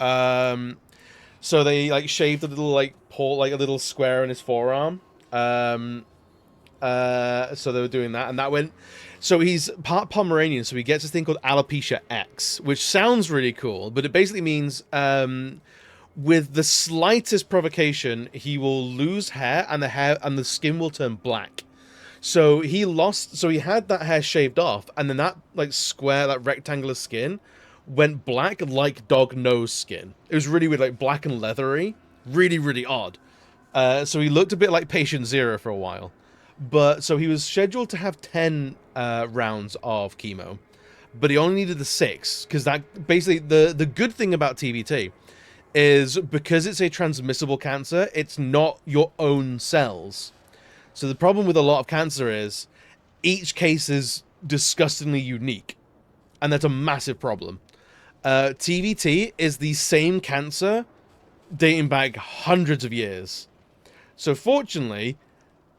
So they like shaved a little like a little square in his forearm. So they were doing that, and that went. So he's part Pomeranian, so he gets this thing called alopecia X, which sounds really cool, but it basically means with the slightest provocation, he will lose hair, and the skin will turn black. So he had that hair shaved off, and then that like square, that rectangular skin went black like dog nose skin. It was really weird, like black and leathery, really, really odd. So he looked a bit like Patient Zero for a while. But so he was scheduled to have 10 rounds of chemo, but he only needed the 6, because that basically the good thing about TVT is because it's a transmissible cancer, it's not your own cells. So the problem with a lot of cancer is each case is disgustingly unique, and that's a massive problem. TVT is the same cancer dating back hundreds of years. So fortunately,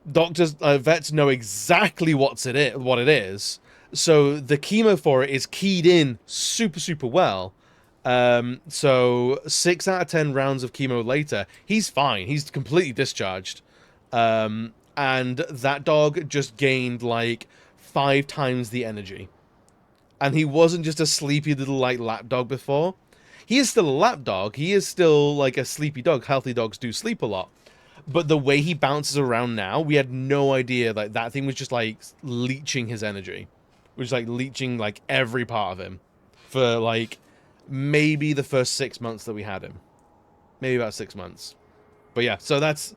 vets know exactly what it is. So the chemo for it is keyed in super, super well. So 6 out of 10 rounds of chemo later, he's fine. He's completely discharged. And that dog just gained like 5 times the energy. And he wasn't just a sleepy little like lap dog before. He is still a lap dog. He is still like a sleepy dog. Healthy dogs do sleep a lot. But the way he bounces around now, we had no idea like that thing was just like leeching his energy. It was like leeching like every part of him for like maybe the first 6 months that we had him. Maybe about 6 months. But yeah, so that's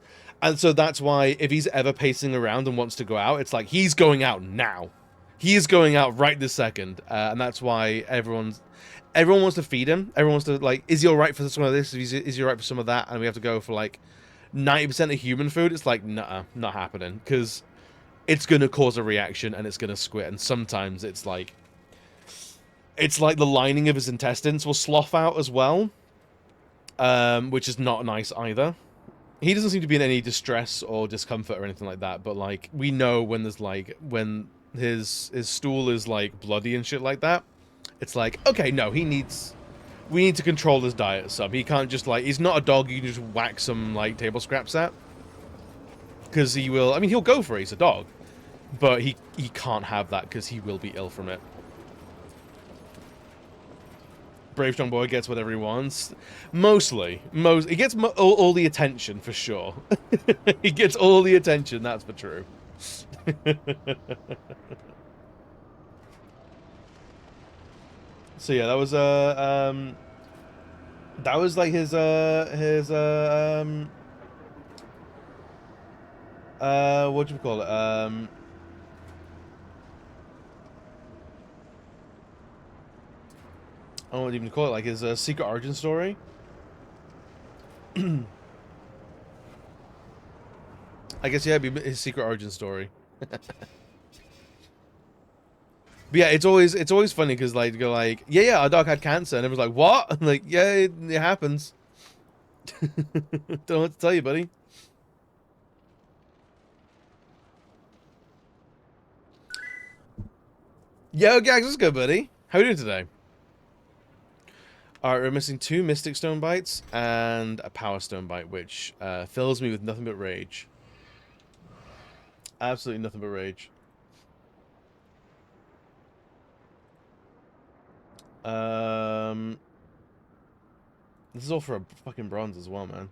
why if he's ever pacing around and wants to go out, it's like he's going out now. He is going out right this second. And that's why everyone wants to feed him. Everyone wants to like, is he all right for some of this? Is he all right for some of that? And we have to go for like 90% of human food. It's like, nah, not happening, because it's going to cause a reaction and it's going to squit. And sometimes it's like, it's like the lining of his intestines will slough out as well, which is not nice either. He doesn't seem to be in any distress or discomfort or anything like that, but like we know when there's like when his stool is like bloody and shit like that, it's like, okay, no, we need to control his diet some. He can't just like, he's not a dog you can just whack some like table scraps at, because he will, I mean, he'll go for it, he's a dog, but he can't have that because he will be ill from it. Brave Strong Boy gets whatever he wants. Mostly. He gets all the attention, for sure. He gets all the attention, that's for true. So yeah, that was like his what do you call it? I don't even call it, like his secret origin story. I guess, yeah, it'd be his secret origin story. But yeah, it's always funny because like, you go like, yeah, our dog had cancer, and everyone's like, what? I'm like, yeah, it happens. Don't know what to tell you, buddy. Yo, Gags, let's go, buddy. How are you doing today? Alright, we're missing 2 Mystic Stone Bites and a Power Stone Bite, which fills me with nothing but rage. Absolutely nothing but rage. This is all for a fucking bronze as well, man.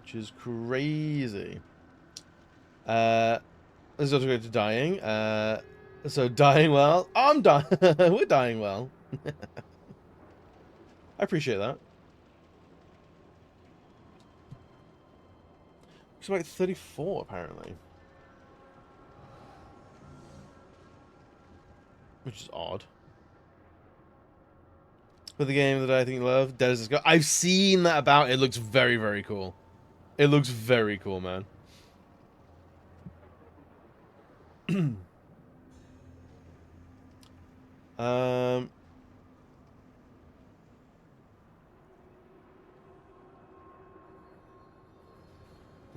Which is crazy. This is also going to dying. So dying well. I'm dying. We're dying well. I appreciate that. It's about 34 apparently, which is odd. For the game that I think you love, Dead as Disco. I've seen that about. It looks very, very cool. It looks very cool, man.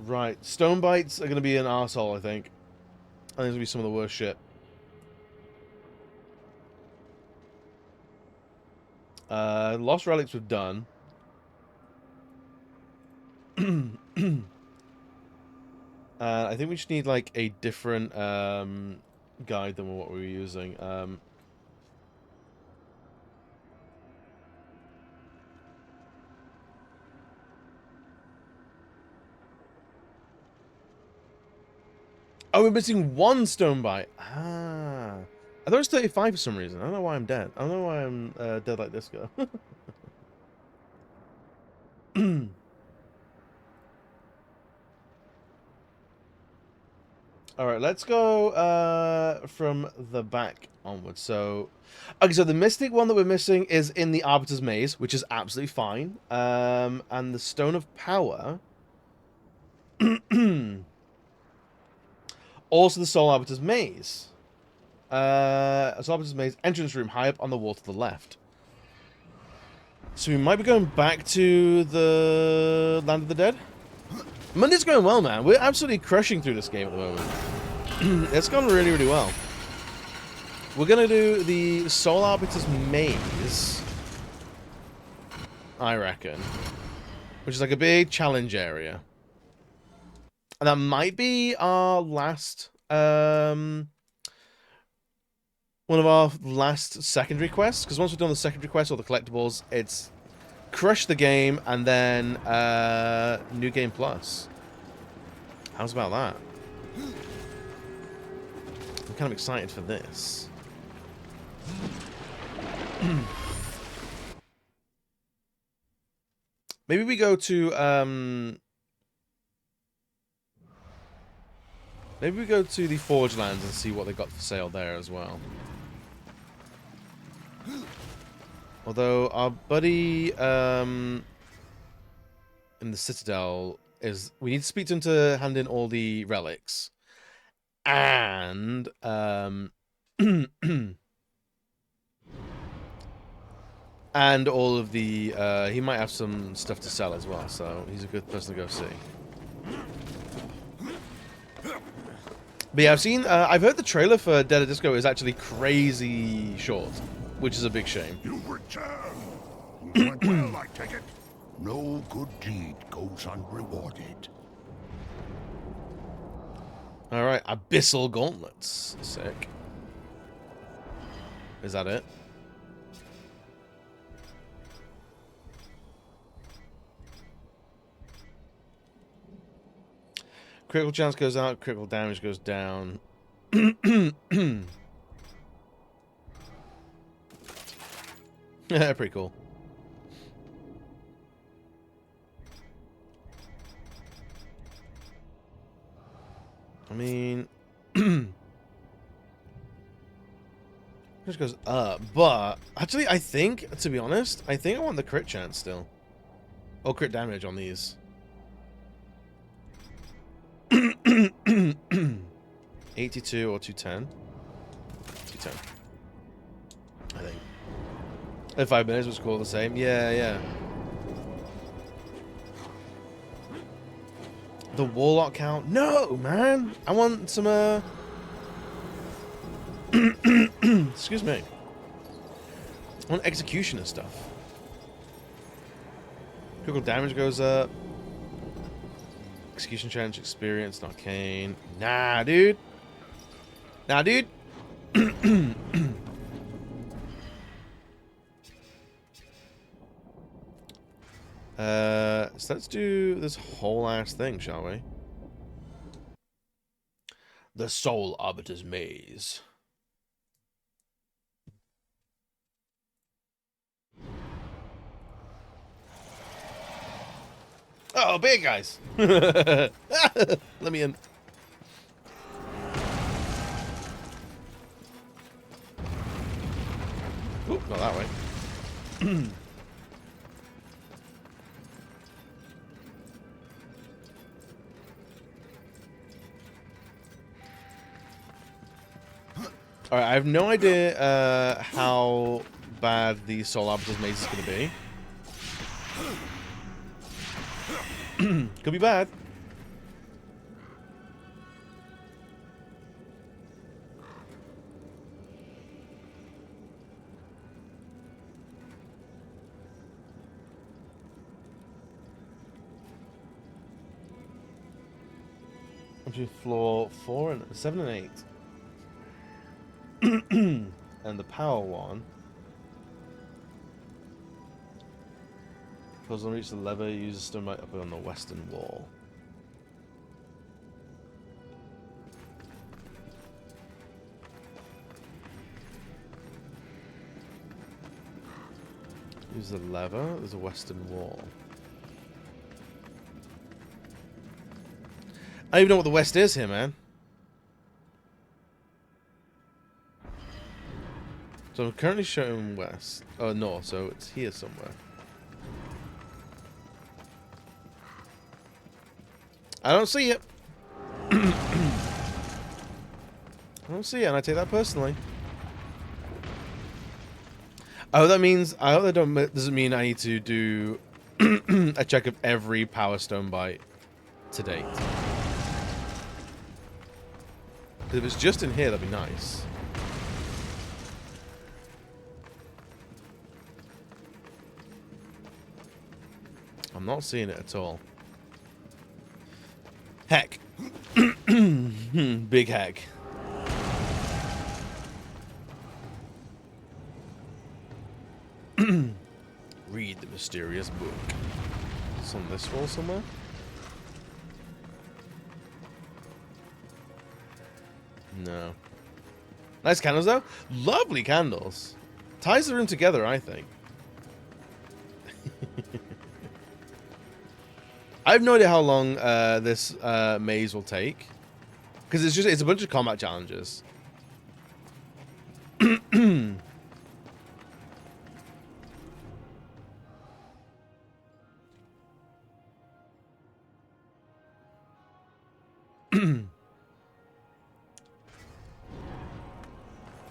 Right. Stone Bites are going to be an arsehole, I think. I think it's going to be some of the worst shit. Lost Relics we've done. I think we just need, like, a different guide than what we were using. Oh, we're missing 1 stone bite. Ah. I thought it was 35 for some reason. I don't know why I'm dead. I don't know why I'm dead like this guy. Alright, let's go from the back onwards. So, okay, so the Mystic one that we're missing is in the Arbiter's Maze, which is absolutely fine. And the Stone of Power... also the Soul Arbiter's Maze. Soul Arbiter's Maze, entrance room, high up on the wall to the left. So we might be going back to the Land of the Dead. Monday's going well, man. We're absolutely crushing through this game at the moment. It's gone really, really well. We're going to do the Soul Arbiter's Maze, I reckon. Which is like a big challenge area. And that might be our last... one of our last secondary quests. Because once we've done the secondary quest or the collectibles, it's... crush the game, and then New Game Plus. How's about that? I'm kind of excited for this. Maybe we go to maybe we go to the Forge Lands and see what they got for sale there as well. Although our buddy in the Citadel is we need to speak to him to hand in all the relics. And and all of the he might have some stuff to sell as well, so he's a good person to go see. But yeah, I've heard the trailer for Dead at Disco is actually crazy short, which is a big shame. You return. Went well, I take it. No good deed goes unrewarded. Alright, Abyssal Gauntlets. Sick. Is that it? Critical chance goes out, critical damage goes down. Yeah, pretty cool. I mean, just goes up, but actually, I think, to be honest, I think I want the crit chance still, or crit damage on these. 82 or 210. 210. I think. In 5 minutes was called the same. Yeah, yeah. The warlock count? No, man. I want some excuse me. I want executioner stuff. Critical damage goes up. Execution challenge, experience, arcane. Nah, dude. Nah, dude. So let's do this whole ass thing, shall we? The Soul Arbiter's Maze. Oh, big guys. Let me in. Ooh, not that way. Alright, I have no idea how bad the Soul Arbiter's Maze is going to be. Could be bad. Floor 4 and 7 and 8. And the power one. Puzzle reach the lever, use a stone light up on the western wall. Use the lever, there's a western wall. I don't even know what the west is here, man. So I'm currently showing west. Oh, north, so it's here somewhere. I don't see it. I don't see it, and I take that personally. I hope that means. I hope that doesn't mean I need to do a check of every Power Stone bite to date. Because if it's just in here, that'd be nice. I'm not seeing it at all. Heck. Big heck. Read the mysterious book. It's on this wall somewhere. No. Nice candles though. Lovely candles. Ties the room together, I think. I have no idea how long this maze will take, because it's a bunch of combat challenges.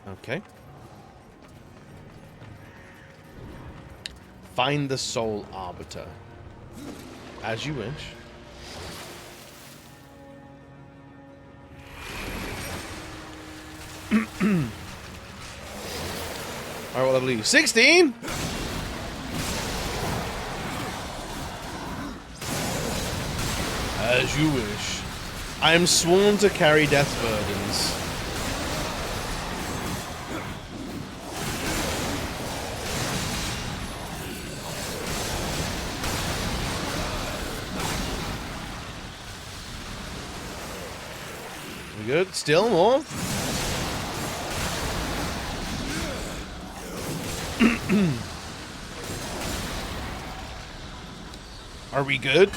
Okay. Find the Soul Arbiter. As you wish. Alright, what level are you? 16? As you wish. I am sworn to carry death's burdens. We good? Still more? Are we good?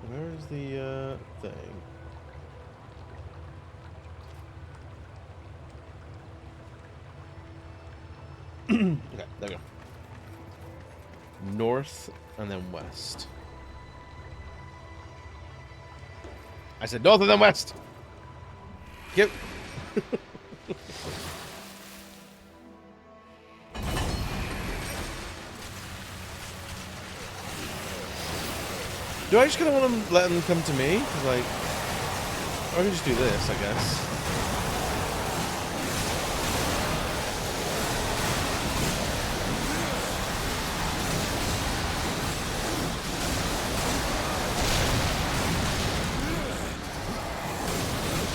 Where is the thing? Okay, there we go. North and then west. I said north and then west. Yep. Do I just kind of want to let them come to me? 'Cause, like, or I can just do this, I guess.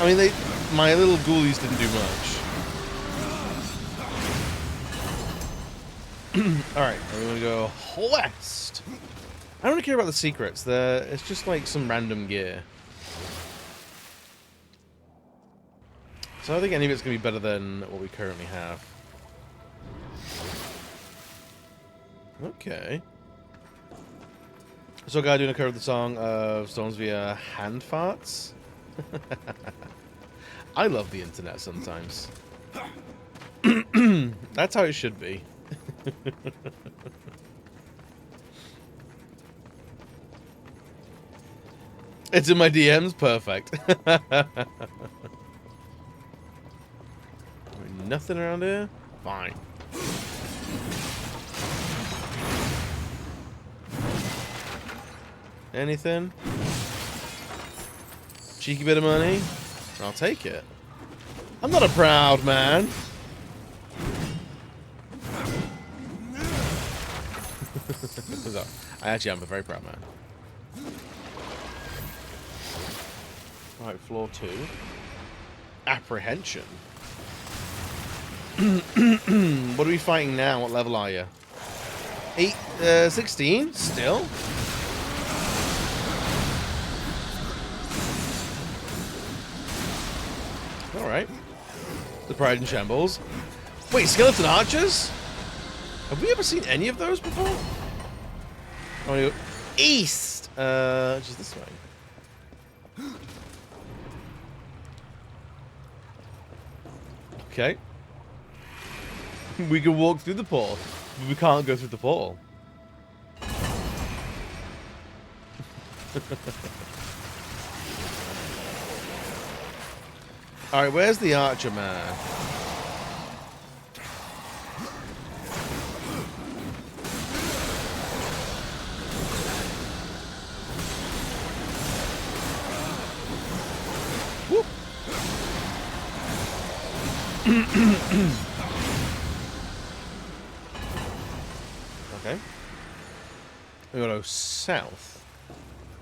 I mean, my little ghoulies didn't do much. Alright, we're gonna go west. I don't really care about the secrets. It's just like some random gear. So I don't think any of it's gonna be better than what we currently have. Okay. So a guy doing a cover of the song of Stones via Hand Farts. I love the internet sometimes. That's how it should be. It's in my DMs, perfect. Nothing around here? Fine. Anything? Cheeky bit of money? I'll take it. I'm not a proud man. I actually am a very proud man. Right, floor 2. Apprehension. What are we fighting now? What level are you? 16? Still? Alright. The Pride in Shambles. Wait, Skeleton Archers? Have we ever seen any of those before? I want to go east! Which is this way. Okay. We can walk through the portal, but we can't go through the portal. Alright, where's the archer man? Whoop. Okay. We gotta go south.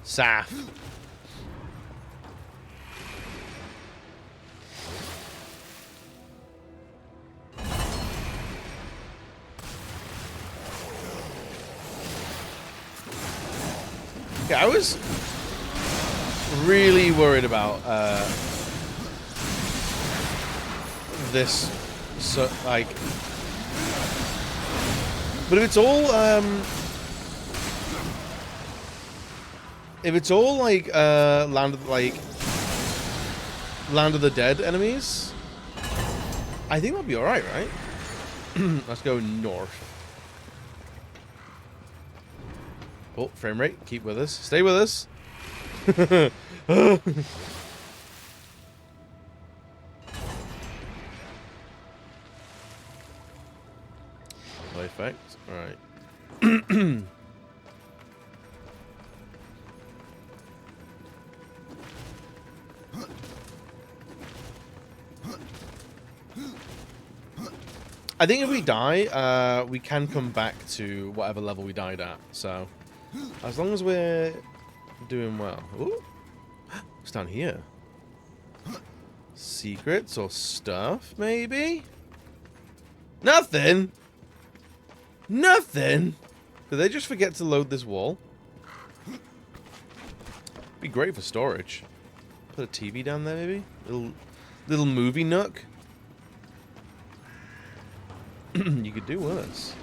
South. Yeah, I was really worried about this, so like, but if it's all like Land of the Dead enemies, I think that'll be alright, right? Let's go north. Oh, frame rate. Keep with us. Stay with us. Effect. Alright. I think if we die, we can come back to whatever level we died at. So, as long as we're doing well. Ooh. What's down here? Secrets or stuff, maybe? Nothing! Nothing! Did they just forget to load this wall? Be great for storage. Put a TV down there, maybe? Little movie nook? You could do worse.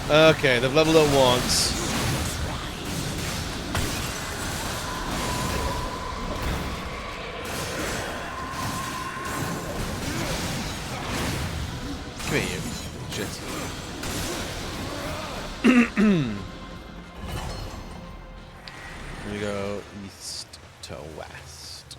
Okay, they've leveled up once. Come here, you shit. We go east to west.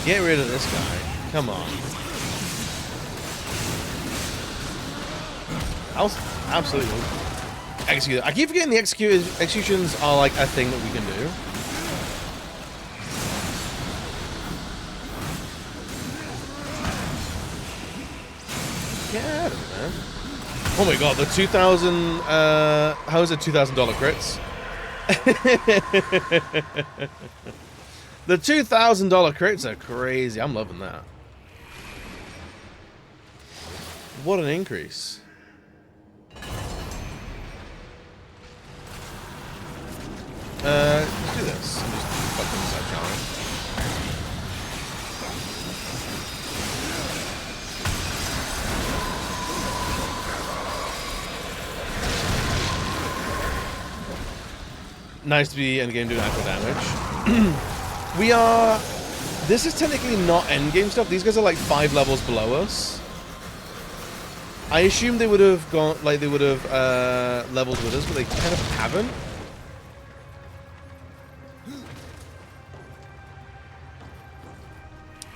Get rid of this guy. Come on. Absolutely. Execute. I keep forgetting the executions are like a thing that we can do. Get out of it, man. Oh my god, the 2,000, how is it $2,000 crits? The $2,000 crits are crazy. I'm loving that. What an increase. Let's do this. Just fuck them inside, shall we? Nice to be endgame doing actual damage. We are... This is technically not endgame stuff. These guys are like 5 levels below us. I assumed they would have gone... Like, they would have leveled with us, but they kind of haven't.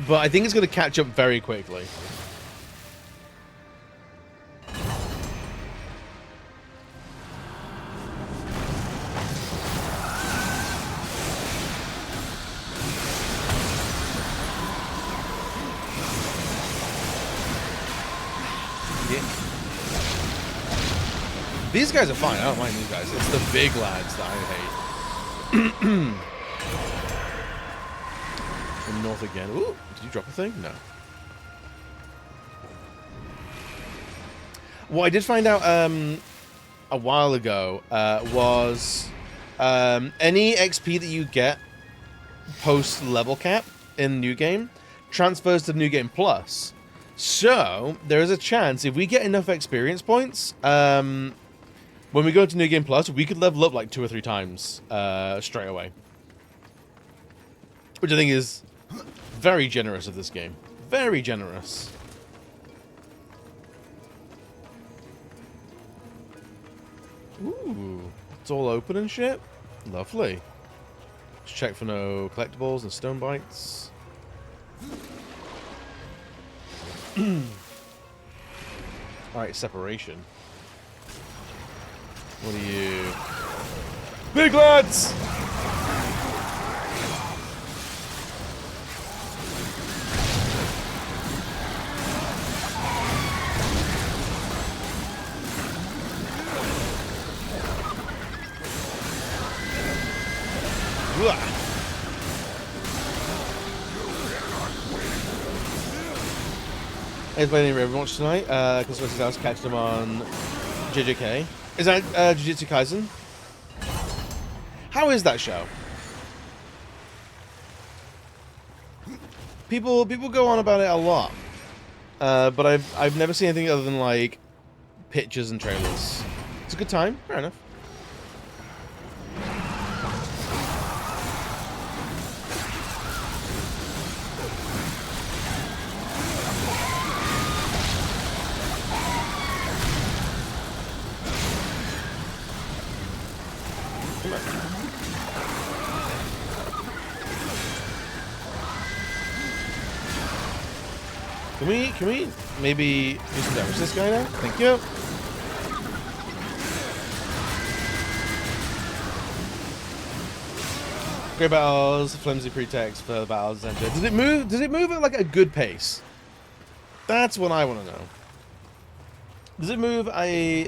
But I think it's going to catch up very quickly. These guys are fine. I don't mind these guys. It's the big lads that I hate. And north again. Ooh, did you drop a thing? No. What I did find out a while ago was any XP that you get post level cap in New Game transfers to New Game Plus. So there is a chance if we get enough experience points, when we go to New Game Plus, we could level up like 2 or 3 times straight away, which I think is very generous of this game. Very generous. Ooh, it's all open and shit. Lovely. Let's check for no collectibles and stone bites. Alright, separation. What are you? Big lads! I've played any Overwatch tonight, because I was catching them on JJK. Is that Jujutsu Kaisen? How is that show? People go on about it a lot, but I've never seen anything other than like pictures and trailers. It's a good time. Fair enough. Can we maybe do some damage to this guy now? Thank you. Great battles, flimsy pretext for the battles. Does it move? Does it move at like a good pace? That's what I want to know. Does it move a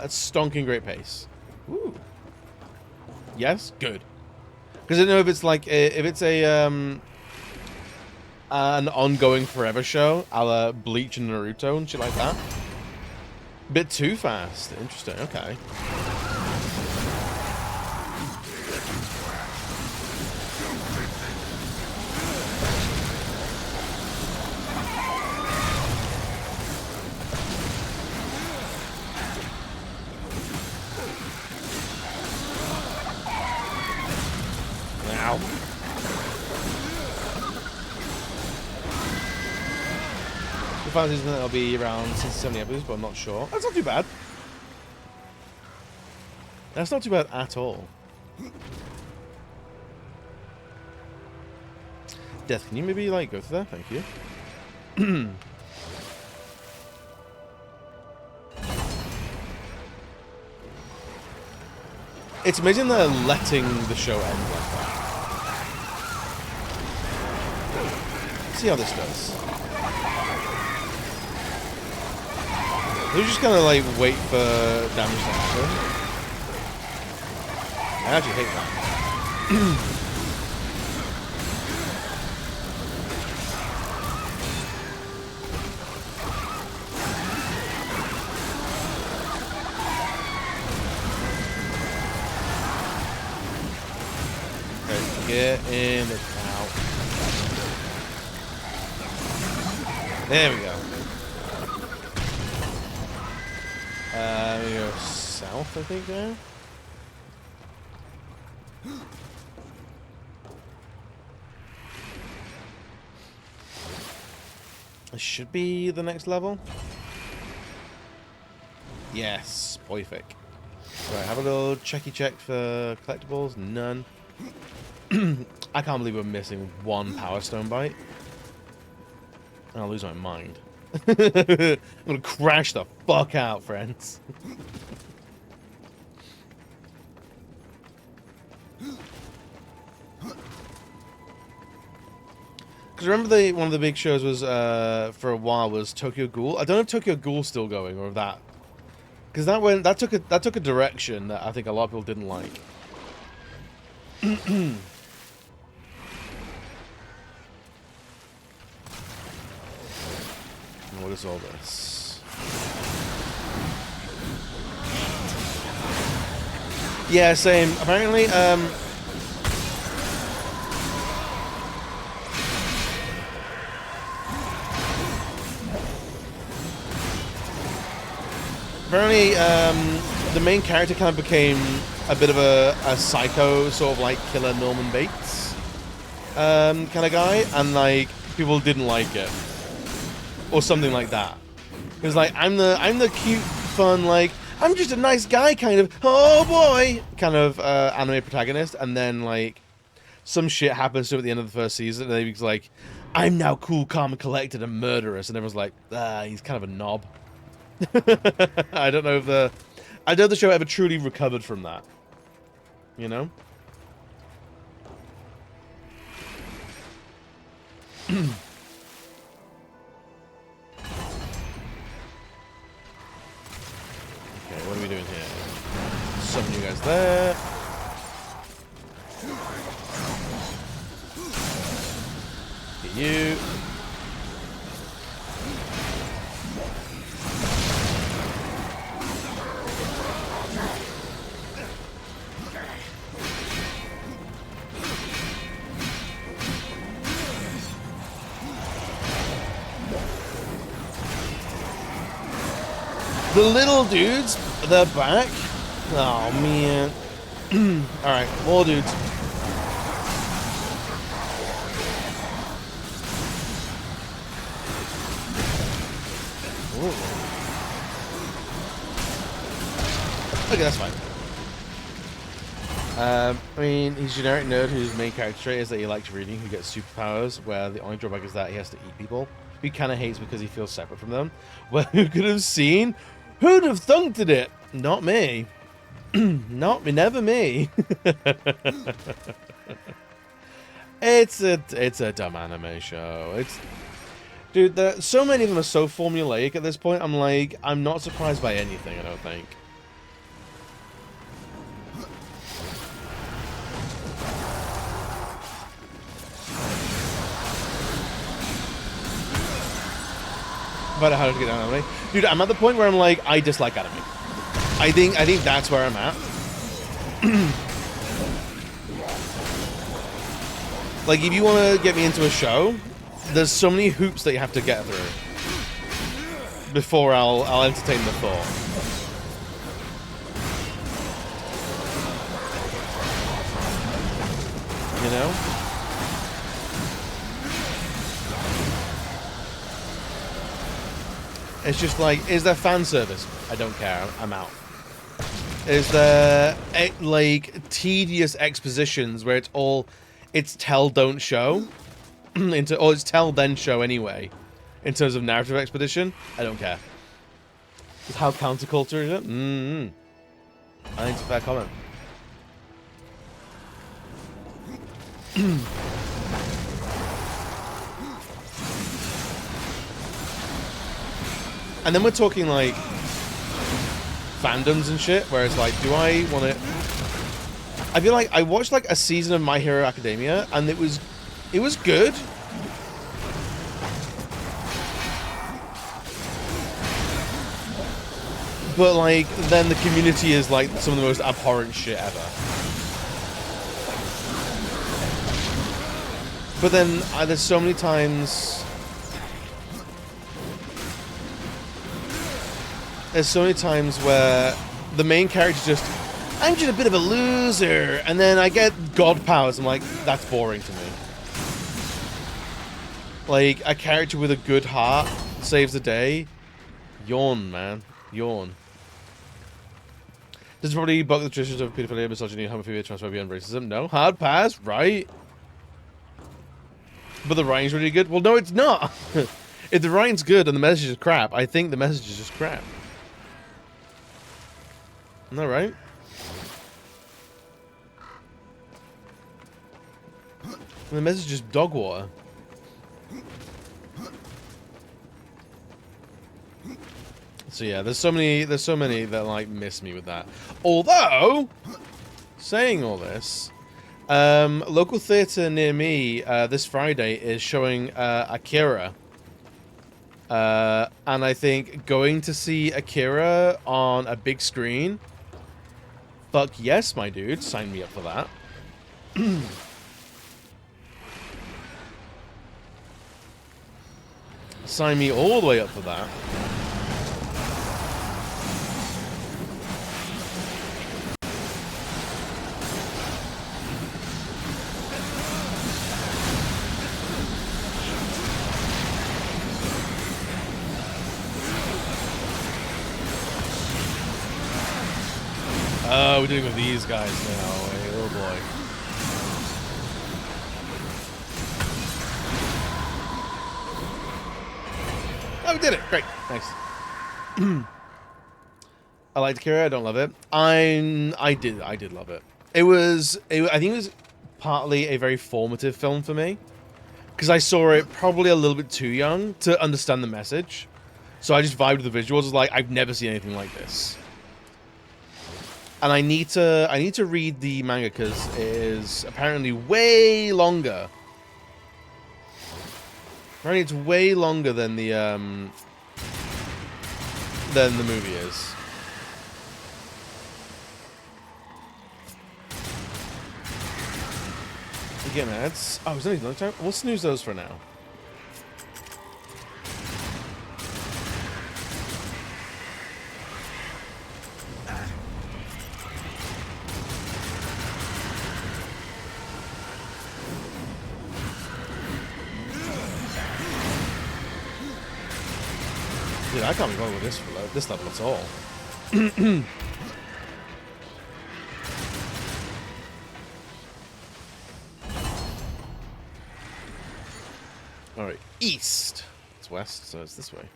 stonking great pace? Ooh. Yes, good. Because I don't know if it's like if it's a an ongoing forever show, a la Bleach and Naruto and shit like that. Bit too fast. Interesting. Okay. Ow. The final season that'll be around 60-70 episodes, but I'm not sure. That's not too bad. That's not too bad at all. Death, can you maybe like go through there? Thank you. It's amazing they're letting the show end like that. Let's see how this does. They're just gonna like wait for damage to happen. I actually hate that. Get in the out. There we go. We go south, I think, now. This should be the next level. Yes, perfect. Right, have a little checky check for collectibles. None. I can't believe we're missing one Power Stone bite. I'll lose my mind. I'm gonna crash the fuck out, friends. Because remember, one of the big shows was for a while was Tokyo Ghoul. I don't know if Tokyo Ghoul's still going or if that, because that took a direction that I think a lot of people didn't like. What is all this? Yeah, same. Apparently, the main character kind of became a bit of a psycho, sort of like killer Norman Bates kind of guy, and like people didn't like it. Or something like that. It was like, I'm the cute, fun, like, I'm just a nice guy kind of, oh boy, kind of anime protagonist, and then like some shit happens to him at the end of the first season, and he's like, I'm now cool, calm, and collected, and murderous, and everyone's like, he's kind of a knob. I don't know if the show ever truly recovered from that. You know? Okay, what are we doing here? Summon you guys there. Get you. The little dudes, they're back. Oh, man. Alright, more dudes. Ooh. Okay, that's fine. I mean, he's a generic nerd whose main character trait is that he likes reading, who gets superpowers, where the only drawback is that he has to eat people. He kind of hates because he feels separate from them. Well, who could have seen? Who'd have thunked at it? Not me. Not me, never me. It's a dumb anime show. Dude, so many of them are so formulaic at this point. I'm not surprised by anything, I don't think. About how to get down anime. Dude, I'm at the point where I'm like, I dislike anime. I think that's where I'm at. Like, if you want to get me into a show, there's so many hoops that you have to get through before I'll entertain the thought. You know? It's just like, is there fan service? I don't care. I'm out. Is there like tedious expositions where it's tell don't show or it's tell then show anyway in terms of narrative expedition? I don't care. How counterculture is it? I think it's a fair comment. And then we're talking like fandoms and shit, where it's like, do I want to? I feel like I watched like a season of My Hero Academia, and it was good. But like, then the community is like some of the most abhorrent shit ever. But then there's so many times. There's so many times where the main character just, I'm just a bit of a loser, and then I get god powers. I'm like, that's boring to me. Like, a character with a good heart saves the day. Yawn, man. Yawn. This is probably buck the traditions of pedophilia, misogyny, homophobia, transphobia, and racism. No, hard pass, right? But the writing's really good. Well, no, it's not. If the writing's good and the message is crap, I think the message is just crap. Isn't that right? And the message is just dog water. So yeah, there's so many that like miss me with that. Although, saying all this, local theater near me this Friday is showing Akira. And I think going to see Akira on a big screen, fuck yes, my dude, sign me up for that. Sign me all the way up for that. Oh, we're doing with these guys now. Oh boy. Oh, we did it. Great. Nice. I liked Akira. I don't love it. I did love it. I think it was partly a very formative film for me, because I saw it probably a little bit too young to understand the message. So I just vibed with the visuals. I was like, I've never seen anything like this. And I need to read the manga because it is apparently way longer. Apparently it's way longer than the movie is. Again, ads. Oh, is there any long time? We'll snooze those for now. Dude, I can't be bothered with this level at all. Alright, east. It's west, so it's this way.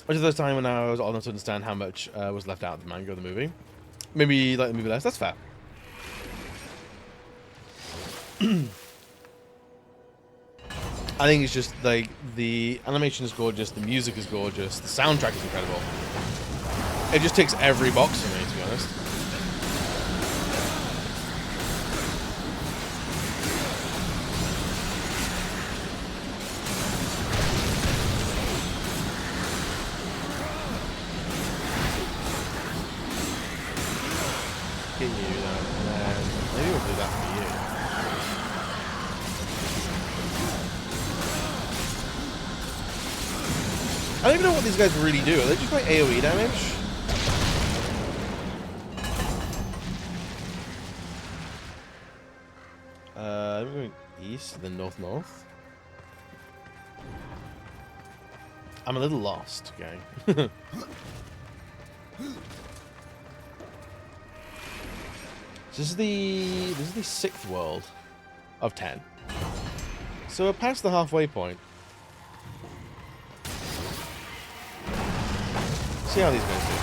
Which is the first time when I was old enough to understand how much was left out of the manga of the movie. Maybe like the movie less, that's fair. I think it's just like the animation is gorgeous, the music is gorgeous, the soundtrack is incredible. It just ticks every box for me, to be honest. Get you that, and then maybe we'll do that for you. I don't even know what these guys really do. Are they just like AoE damage? I'm going east, then north. I'm a little lost, okay. This is the 6th world of 10. So we're past the halfway point. See how these guys do.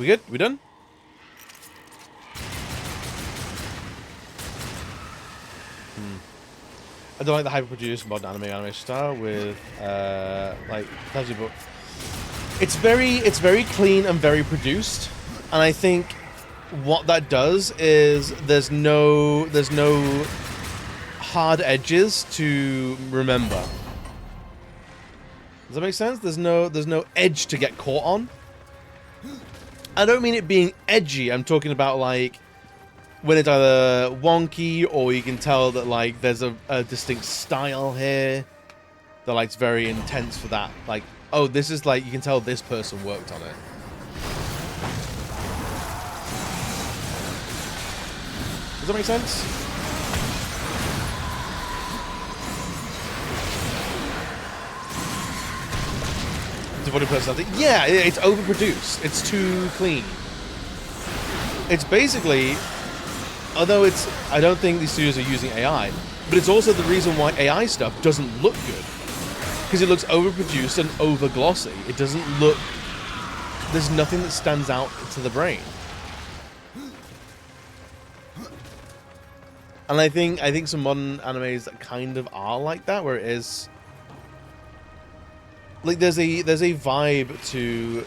We good? We done? I don't like the hyper-produced modern animation style with like it's very clean and very produced, and I think what that does is there's no hard edges to remember. Does that make sense? There's no edge to get caught on. I don't mean it being edgy. I'm talking about like when it's either wonky or you can tell that like there's a distinct style here that like it's very intense for that. Like, oh, this is like you can tell this person worked on it. Does that make sense? Devoted personality. Yeah, it's overproduced. It's too clean. It's basically, although I don't think these studios are using AI, but it's also the reason why AI stuff doesn't look good. Because it looks overproduced and over glossy. It doesn't look, there's nothing that stands out to the brain. And I think some modern animes that kind of are like that, where it is like there's a vibe to,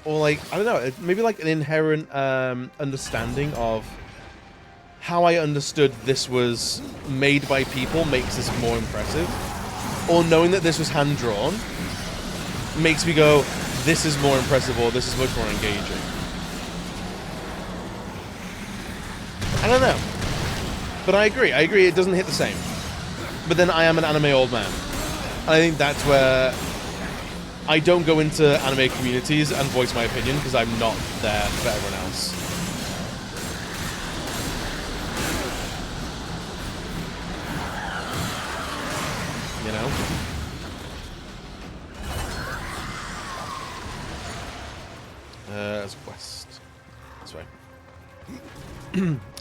or like I don't know, maybe like an inherent understanding of how I understood this was made by people makes this more impressive, or knowing that this was hand drawn makes me go, this is more impressive, or this is much more engaging. I don't know. But I agree, it doesn't hit the same. But then I am an anime old man. And I think that's where I don't go into anime communities and voice my opinion, because I'm not there for everyone else. You know? It's west. This way.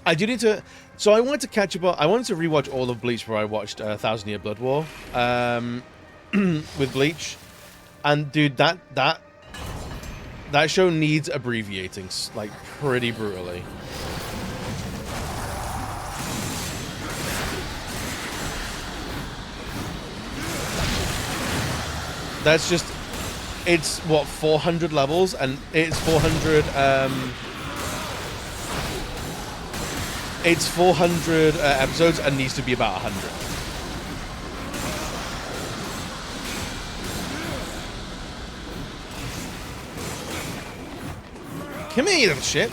I do need to... So I wanted to catch up on... I wanted to rewatch all of Bleach before I watched 1,000 Year Blood War. With Bleach. And dude, that show needs abbreviating, like, pretty brutally. That's just... It's, what, 400 levels? And it's 400... It's 400 episodes and needs to be about 100. Come here, you little shit.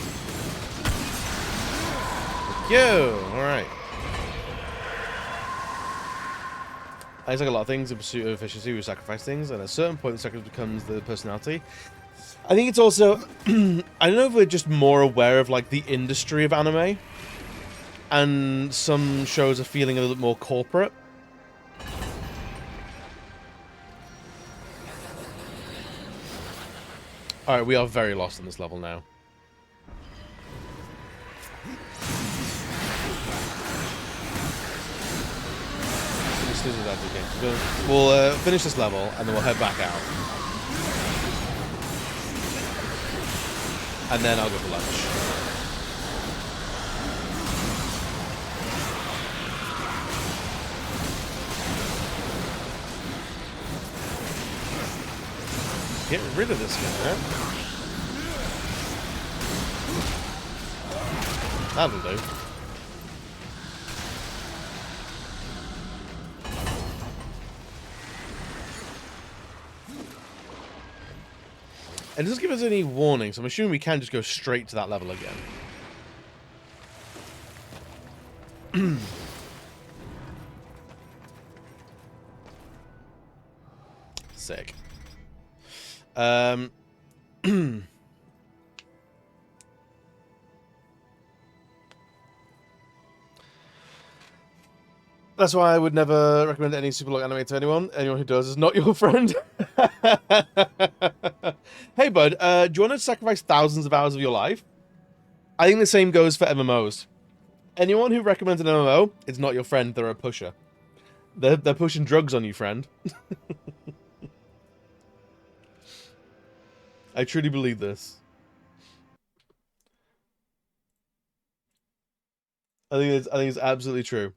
Yo, alright. It's like a lot of things in pursuit of efficiency, we sacrifice things, and at a certain point, the sacrifice becomes the personality. I think it's also, I don't know if we're just more aware of like the industry of anime, and some shows are feeling a little bit more corporate. Alright, we are very lost in this level now. We'll finish this level, and then we'll head back out. And then I'll go for lunch. Get rid of this guy, That'll do. It doesn't give us any warning, so I'm assuming we can just go straight to that level again. Sick. That's why I would never recommend any super long anime to anyone. Anyone who does is not your friend. Hey, bud, do you want to sacrifice thousands of hours of your life? I think the same goes for MMOs. Anyone who recommends an MMO is not your friend. They're a pusher. They're pushing drugs on you, friend. I truly believe this. I think it's absolutely true.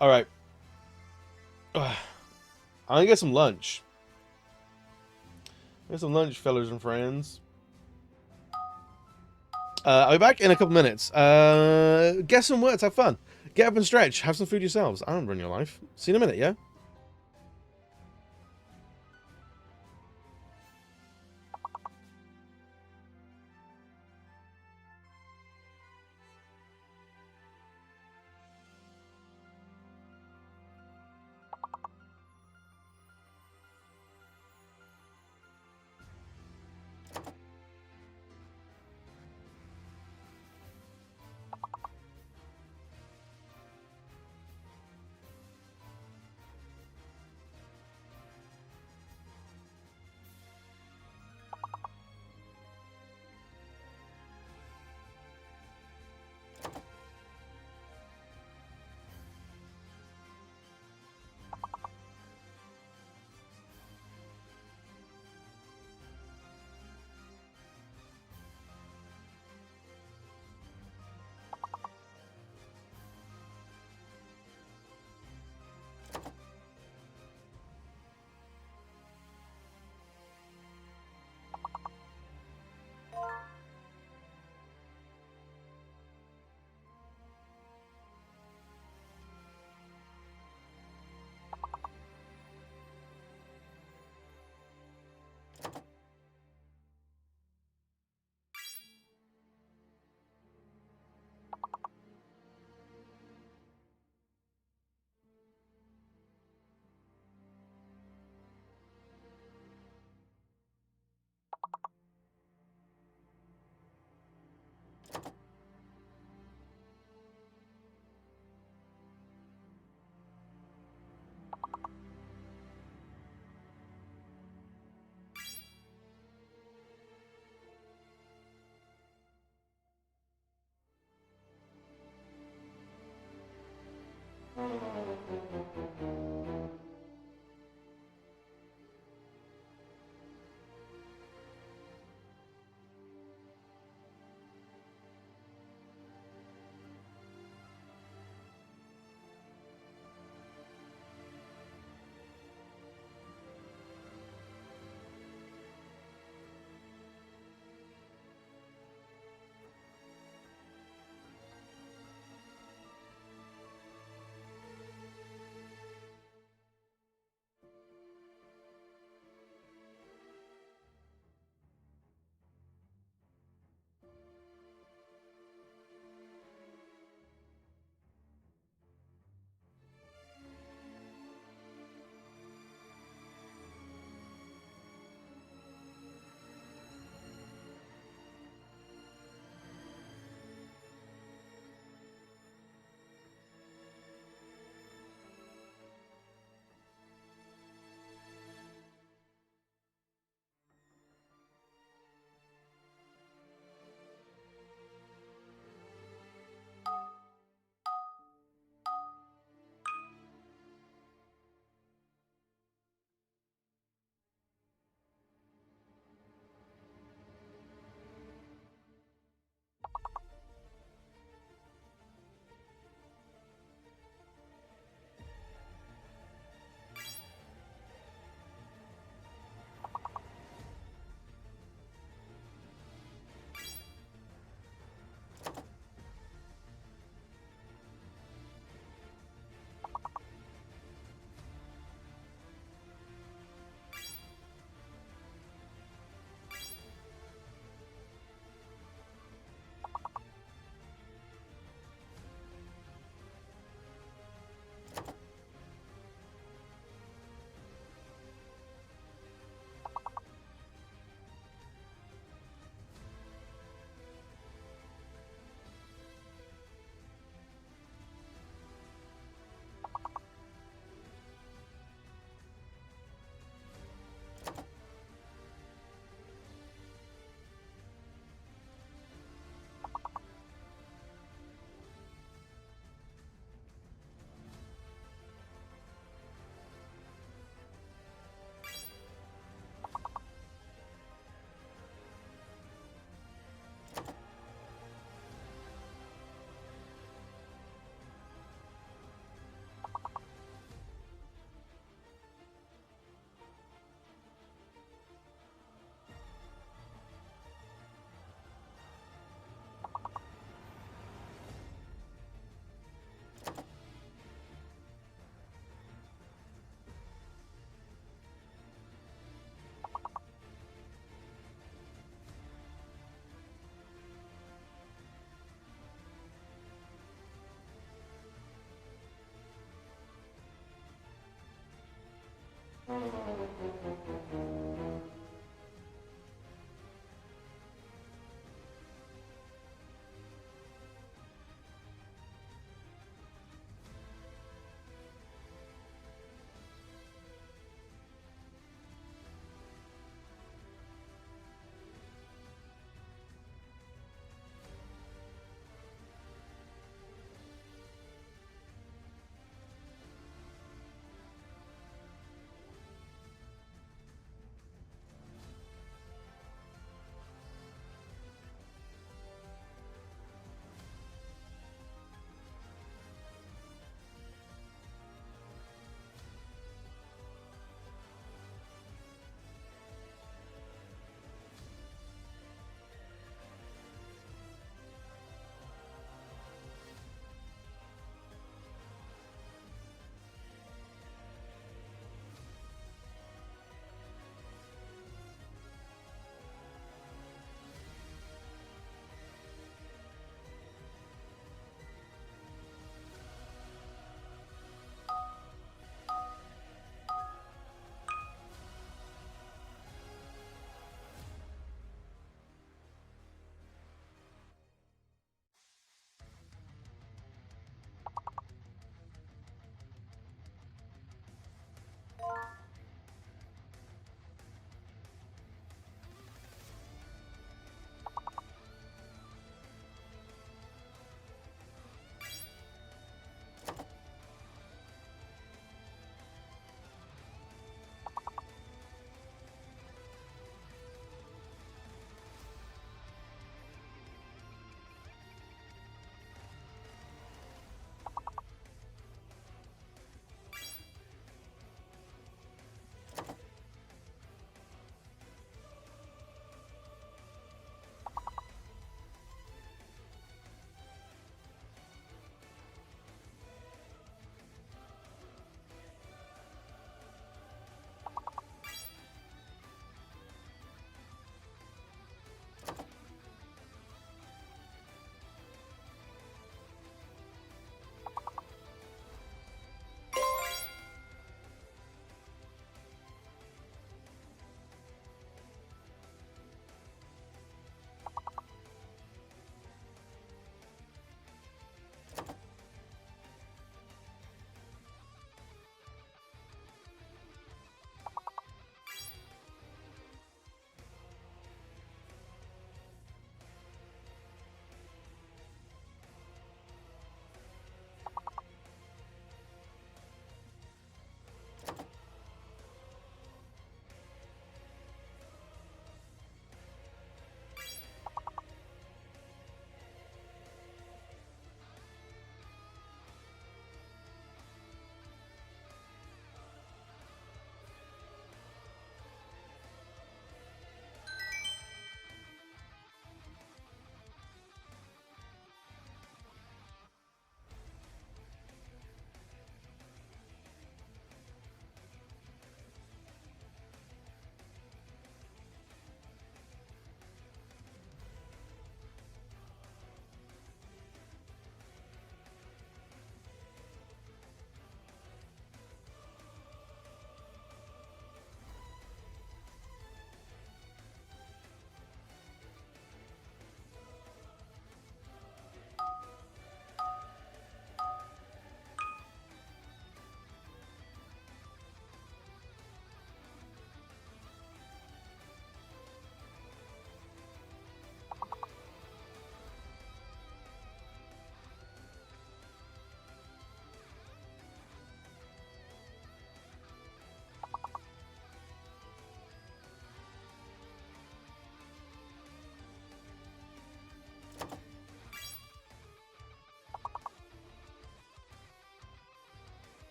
All right. I'm gonna get some lunch. Get some lunch, fellas and friends. I'll be back in a couple minutes. Get some words, have fun. Get up and stretch. Have some food yourselves. I don't run your life. See you in a minute, yeah?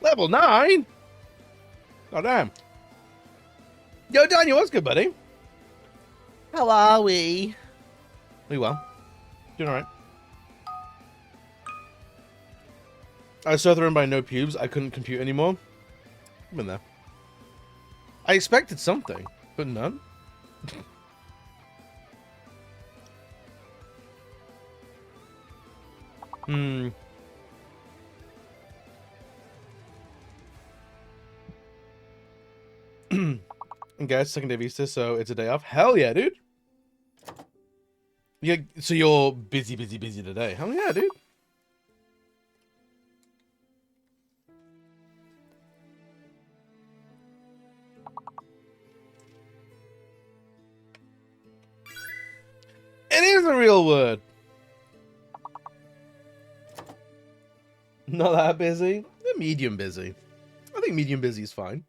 Level 9? Oh, damn. Yo, Daniel, what's good, buddy? How are we? We well. Doing alright. I was so thrown by no pubes, I couldn't compute anymore. I've been there. I expected something, but none. And guys, second day of Easter, so it's a day off. Hell yeah, dude. Yeah, so you're busy today. Hell yeah, dude. It is a real word. Not that busy. They're medium busy. I think medium busy is fine.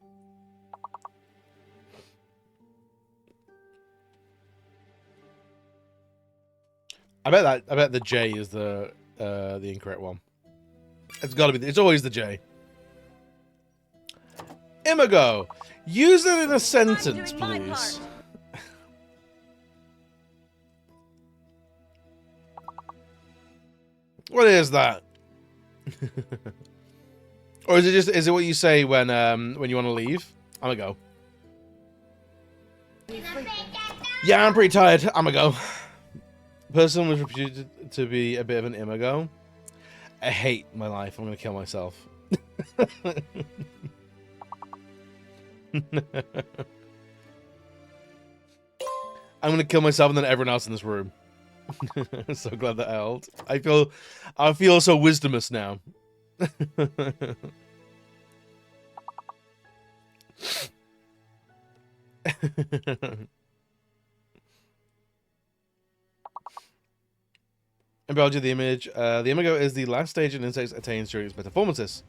I bet the J is the incorrect one. It's gotta be. It's always the J. Imago. Use it in a sentence, please. What is that? Or is it what you say when you want to leave? I'm gonna go. Yeah, I'm pretty tired. I'm gonna go. Person was reputed to be a bit of an imago. I hate my life. I'm gonna kill myself. I'm gonna kill myself and then everyone else in this room. So glad that held. I feel so wisdomous now. Embellish the image. The imago is the last stage an insect attains during its metamorphosis.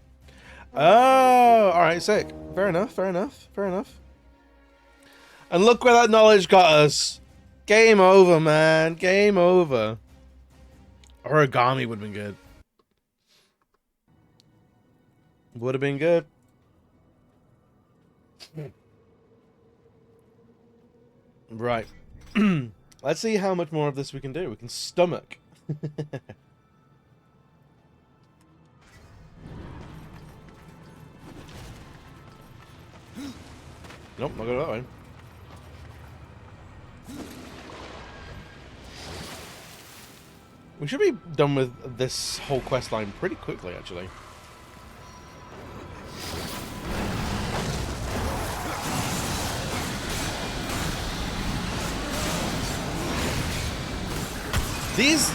Oh, alright, sick. Fair enough, fair enough, fair enough. And look where that knowledge got us. Game over, man. Game over. Origami would have been good. Would have been good. Right. Let's see how much more of this we can do. We can stomach. Nope, not going that way. We should be done with this whole quest line pretty quickly, actually. These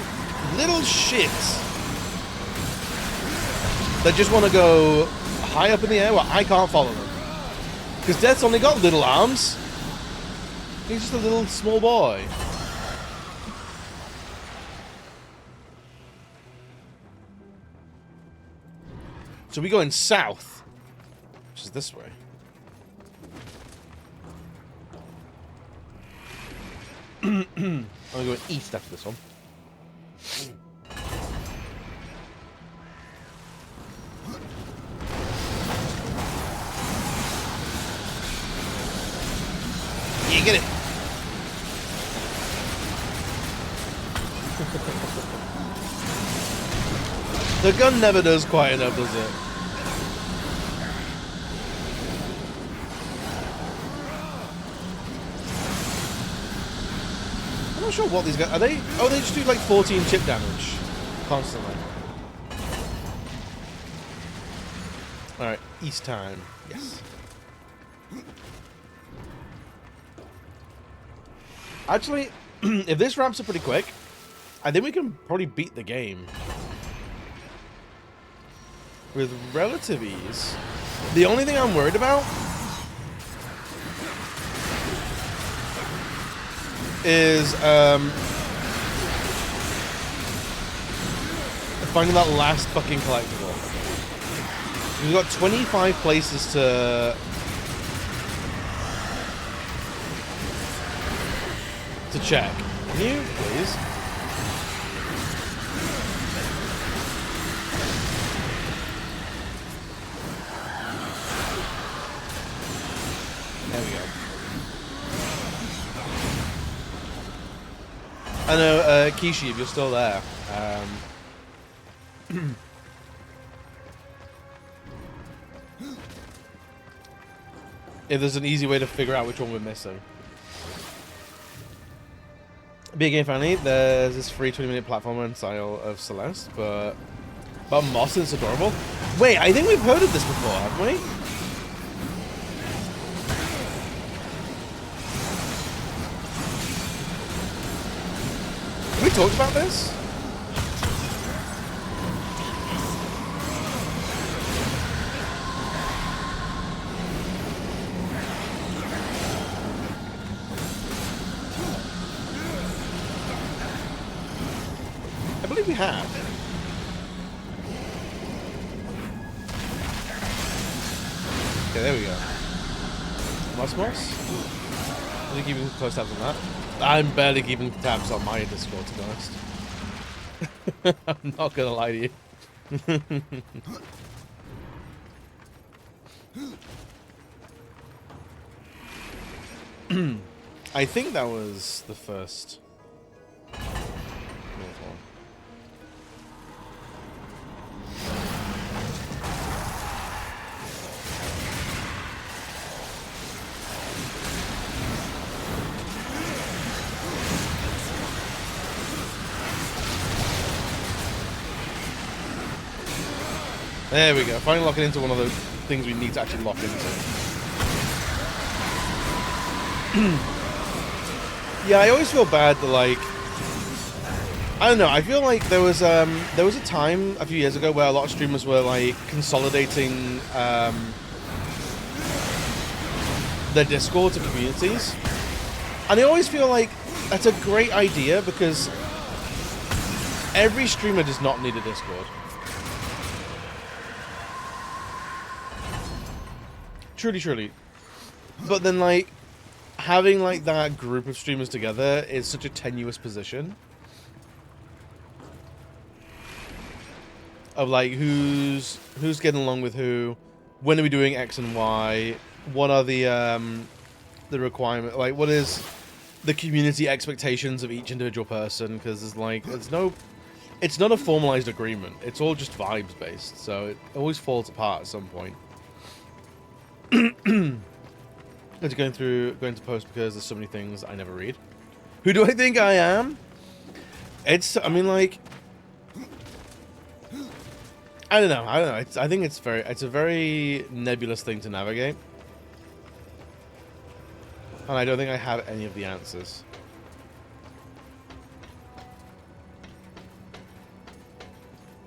little shits that just want to go high up in the air, well, I can't follow them. Because Death's only got little arms. He's just a little small boy. So we're going south, which is this way. I'm going east after this one. You get it. The gun never does quite enough, does it? I'm not sure what these guys are. They? Oh, they just do like 14 chip damage constantly. All right, east time. Yes. Actually, if this wraps up pretty quick, I think we can probably beat the game with relative ease. The only thing I'm worried about is finding that last fucking collectible. We've got 25 places to check. Can you, please? I know, Kishi, if you're still there. If there's an easy way to figure out which one we're missing. Big game finally, there's this free 20-minute platformer in style of Celeste, but Moss is adorable. Wait, I think we've heard of this before, haven't we? Have we talked about this? I believe we have. Okay, there we go. Moss? Are you keeping close tabs on that? I'm barely keeping tabs on my Discord, to be honest. I'm not gonna lie to you. I think that was the first north one. There we go. Finally locking into one of the things we need to actually lock into. Yeah, I always feel bad that, like, I don't know. I feel like there was a time a few years ago where a lot of streamers were like consolidating their Discord to communities, and I always feel like that's a great idea because every streamer does not need a Discord. Truly, truly. But then, like, having, like, that group of streamers together is such a tenuous position. Of, like, who's getting along with who, when are we doing X and Y, what are the requirement, like, what is the community expectations of each individual person, because there's, like, it's not a formalized agreement, it's all just vibes based, so it always falls apart at some point. It's going to post because there's so many things I never read. Who do I think I am? I mean, like, I don't know. I think it's a very nebulous thing to navigate, and I don't think I have any of the answers.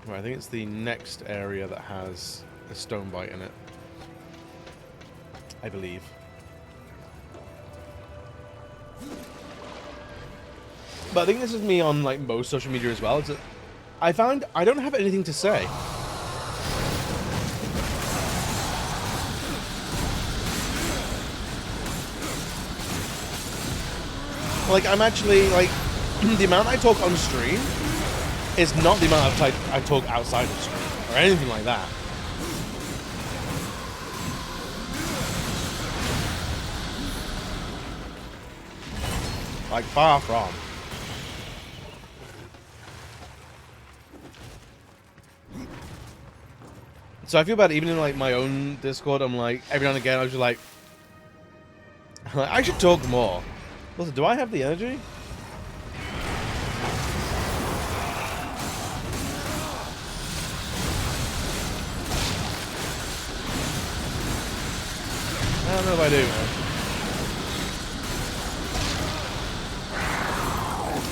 Right, I think it's the next area that has a stone bite in it, I believe. But I think this is me on, like, most social media as well. It's I found I don't have anything to say. Like, I'm actually, like, the amount I talk on stream is not the amount of I talk outside of stream or anything like that. Like, far from. So I feel bad even in, like, my own Discord. I'm like, every now and again I was just like I should talk more. Listen, do I have the energy? I don't know if I do, man.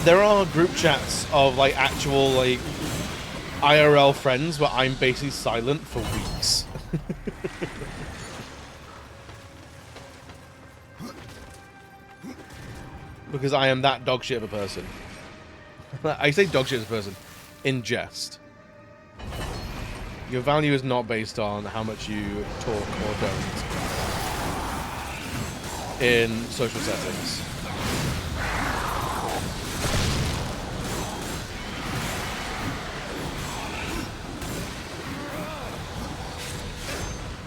There are group chats of, like, actual, like, IRL friends where I'm basically silent for weeks. Because I am that dog shit of a person. I say dog shit as a person in jest. Your value is not based on how much you talk or don't in social settings.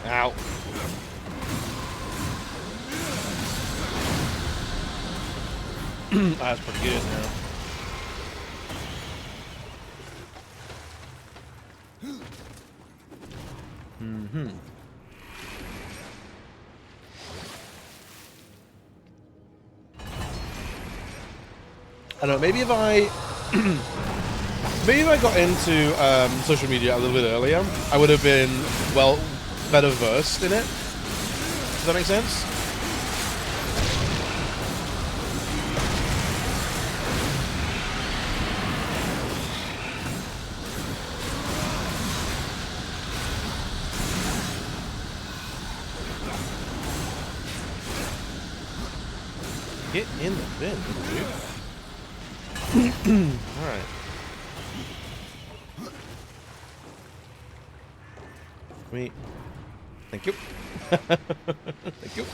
Ow. That's pretty good now. I don't know, maybe if I maybe if I got into social media a little bit earlier, I would have been, well, better versed in it. Does that make sense? Get in the bin, dude. Alright. Wait. Thank you. Thank you.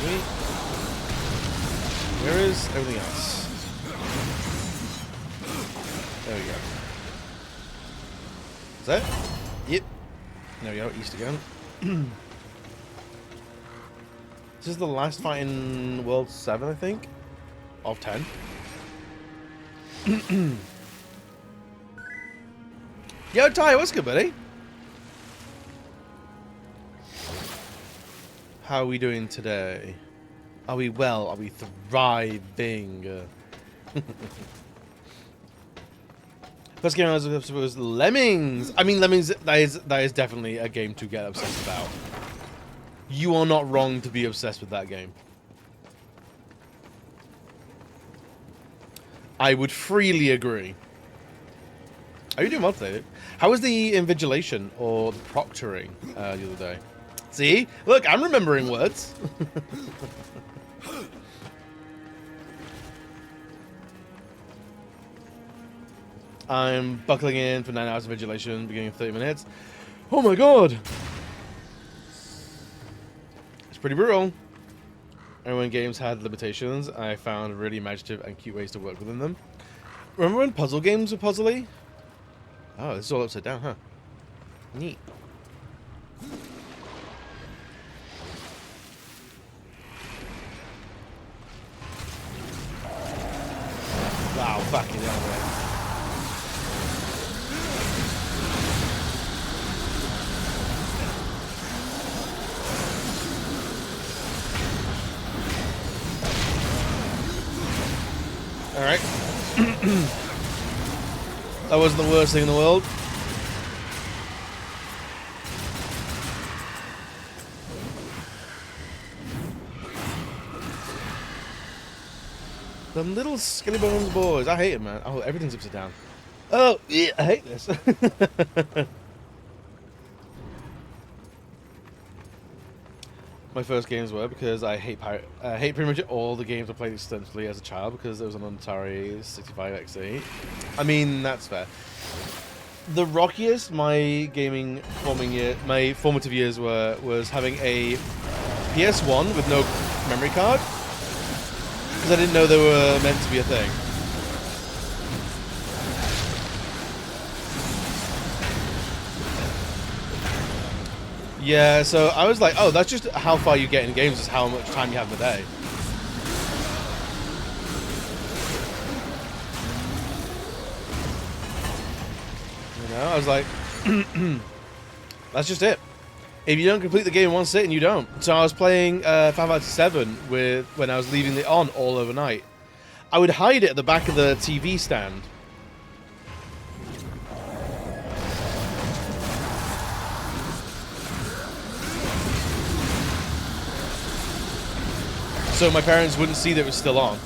Wait. Where is everything else? There we go. Is that? Yep. There we go, east again. This is the last fight in World 7, I think? Of 10. Yo, Ty, what's good, buddy? How are we doing today? Are we well? Are we thriving? First game I was obsessed with was Lemmings. I mean, Lemmings, that is definitely a game to get obsessed about. You are not wrong to be obsessed with that game. I would freely agree. Are you doing well today? How was the invigilation or the proctoring the other day? See? Look, I'm remembering words. I'm buckling in for 9 hours of vigilation, beginning of 30 minutes. Oh my god! It's pretty brutal. And when games had limitations, I found really imaginative and cute ways to work within them. Remember when puzzle games were puzzly? Oh, this is all upside down, huh? Neat. Wow, fucking hell, man. Alright. That wasn't the worst thing in the world. Them little skinny bones boys. I hate it, man. Oh, everything's upside down. Oh, yeah, I hate this. My first games were because I hate pretty much all the games I played extensively as a child because it was on Atari 65 XE. I mean, that's fair. The rockiest my my formative years was having a PS1 with no memory card because I didn't know they were meant to be a thing. Yeah, so I was like, oh, that's just how far you get in games is how much time you have in the day. You know, I was like, that's just it. If you don't complete the game in one sitting, you don't. So I was playing Final Fantasy VII when I was leaving it on all overnight. I would hide it at the back of the TV stand. So my parents wouldn't see that it was still on.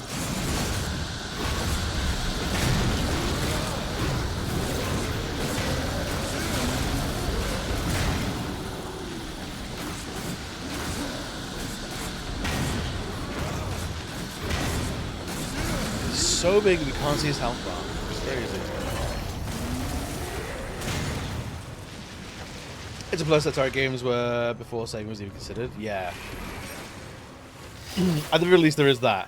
It's so big we can't see his health bar. It's crazy. It's a plus that Atari games were before saving was even considered. Yeah. At the very least, there is that.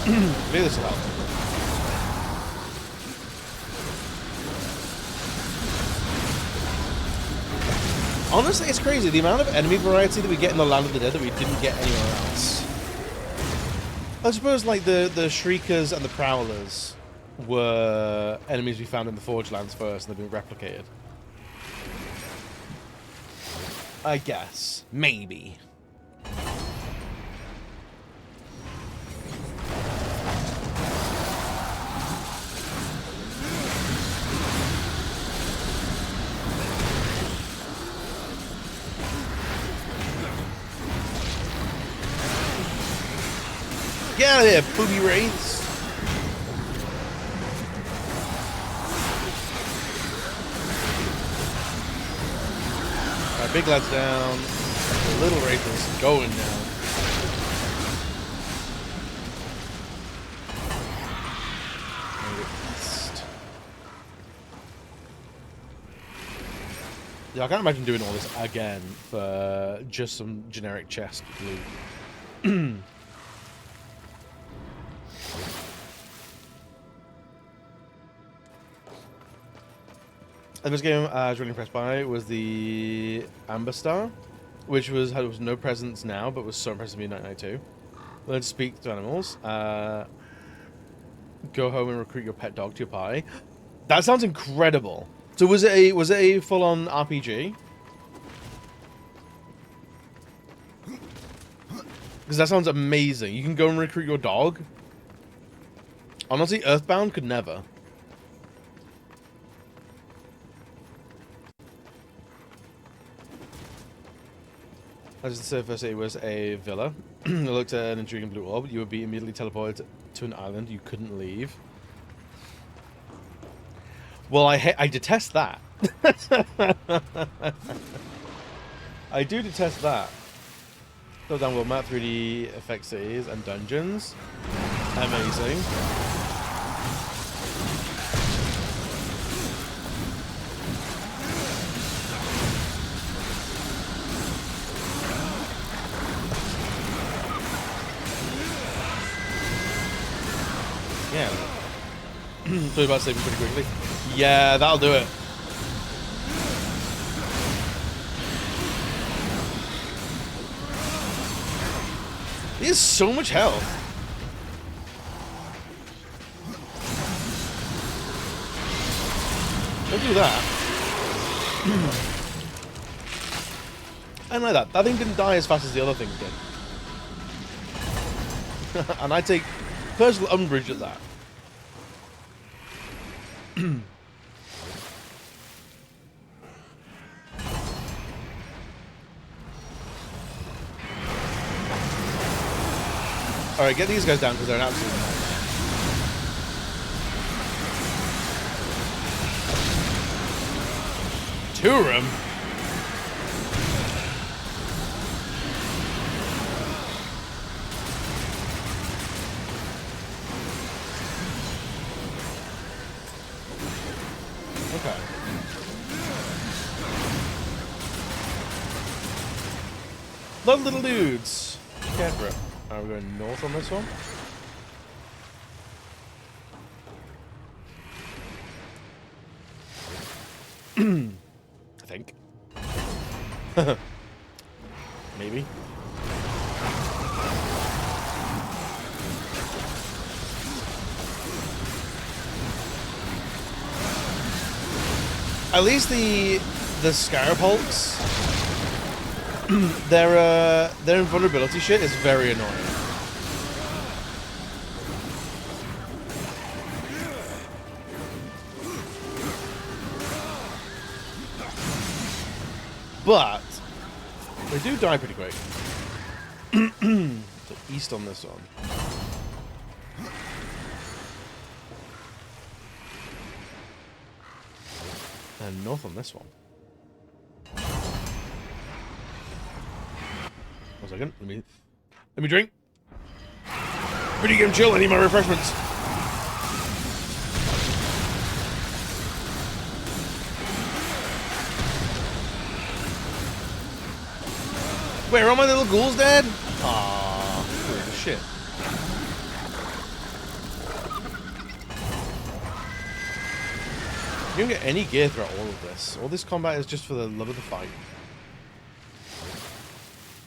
Maybe this will help. Honestly, it's crazy the amount of enemy variety that we get in the Land of the Dead that we didn't get anywhere else. I suppose like the Shriekers and the Prowlers were enemies we found in the Forge Lands first and they've been replicated. I guess. Maybe. Get out of here, booby wraiths! Alright, big lad's down. The little wraith is going down. East. Yeah, I can't imagine doing all this again for just some generic chest loot. The first game I was really impressed by was the Amber Star, which was had no presence now, but was so impressive to me in 1992. Learn to speak to animals. Go home and recruit your pet dog to your party. That sounds incredible. So was it a full-on RPG? Because that sounds amazing. You can go and recruit your dog. Honestly, Earthbound could never. As the surface, it was a villa. It looked at an intriguing blue orb. You would be immediately teleported to an island you couldn't leave. Well, I detest that. I do detest that. Go down world map, 3D effect cities and dungeons. Amazing. Yeah. So about saving pretty quickly. Yeah, that'll do it. He has so much health. Don't do that. I like that. That thing didn't die as fast as the other things did. And I take personal umbrage at that. Alright, get these guys down because they're an absolute nightmare. Two of them? Okay. Love little dudes. Canberra. Are we going north on this one? I think. Maybe. At least the Scarab Hulks, their invulnerability shit is very annoying. But they do die pretty quick. So east on this one. And north on this one. 1 second. Let me drink. Pretty game chill. I need my refreshments. Wait, are all my little ghouls dead? Aww, shit. You don't get any gear throughout all of this. All this combat is just for the love of the fight.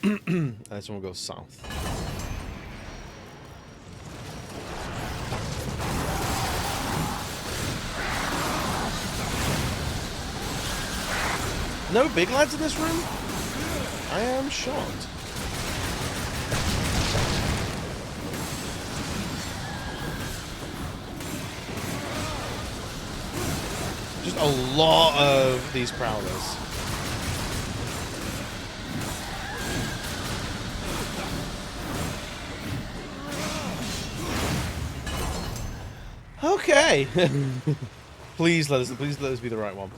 And this one will go south. No big lads in this room? I am shocked. Just a lot of these prowlers. Okay. Please let us be the right one.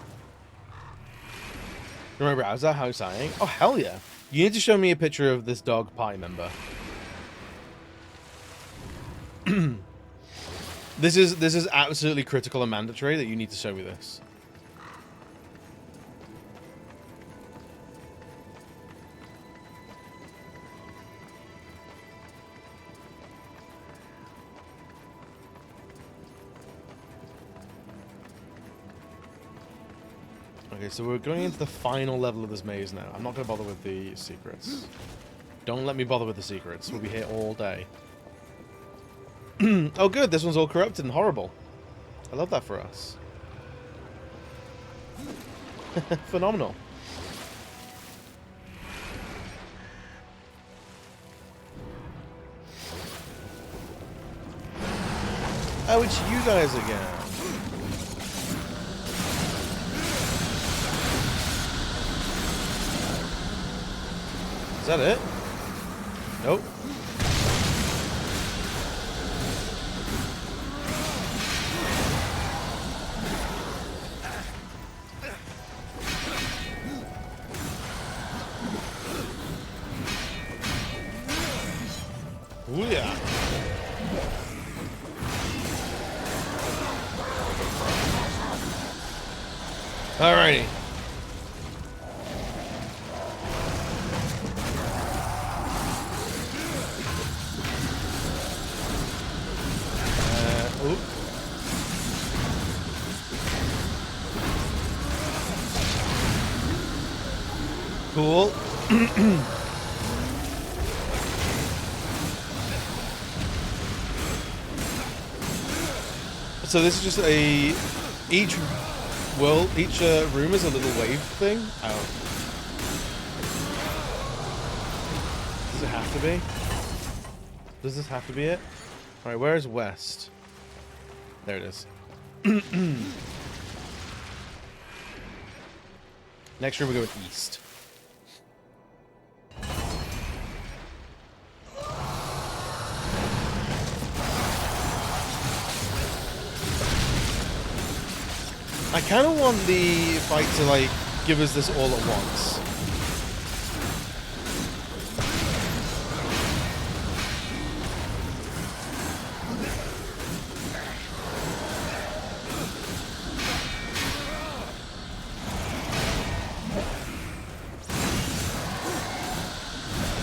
Remember, how's that house saying? Oh hell yeah! You need to show me a picture of this dog pie member. This is absolutely critical and mandatory that you need to show me this. Okay, so we're going into the final level of this maze now. I'm not going to bother with the secrets. Don't let me bother with the secrets. We'll be here all day. Oh good, this one's all corrupted and horrible. I love that for us. Phenomenal. Oh, it's you guys again. Is that it? Nope. Ooh, yeah. Alrighty. Oop. Cool. So this is just each room is a little wave thing. Oh. Does it have to be? Does this have to be it? Alright, where is west? There it is. Next room we go east. I kind of want the fight to, like, give us this all at once.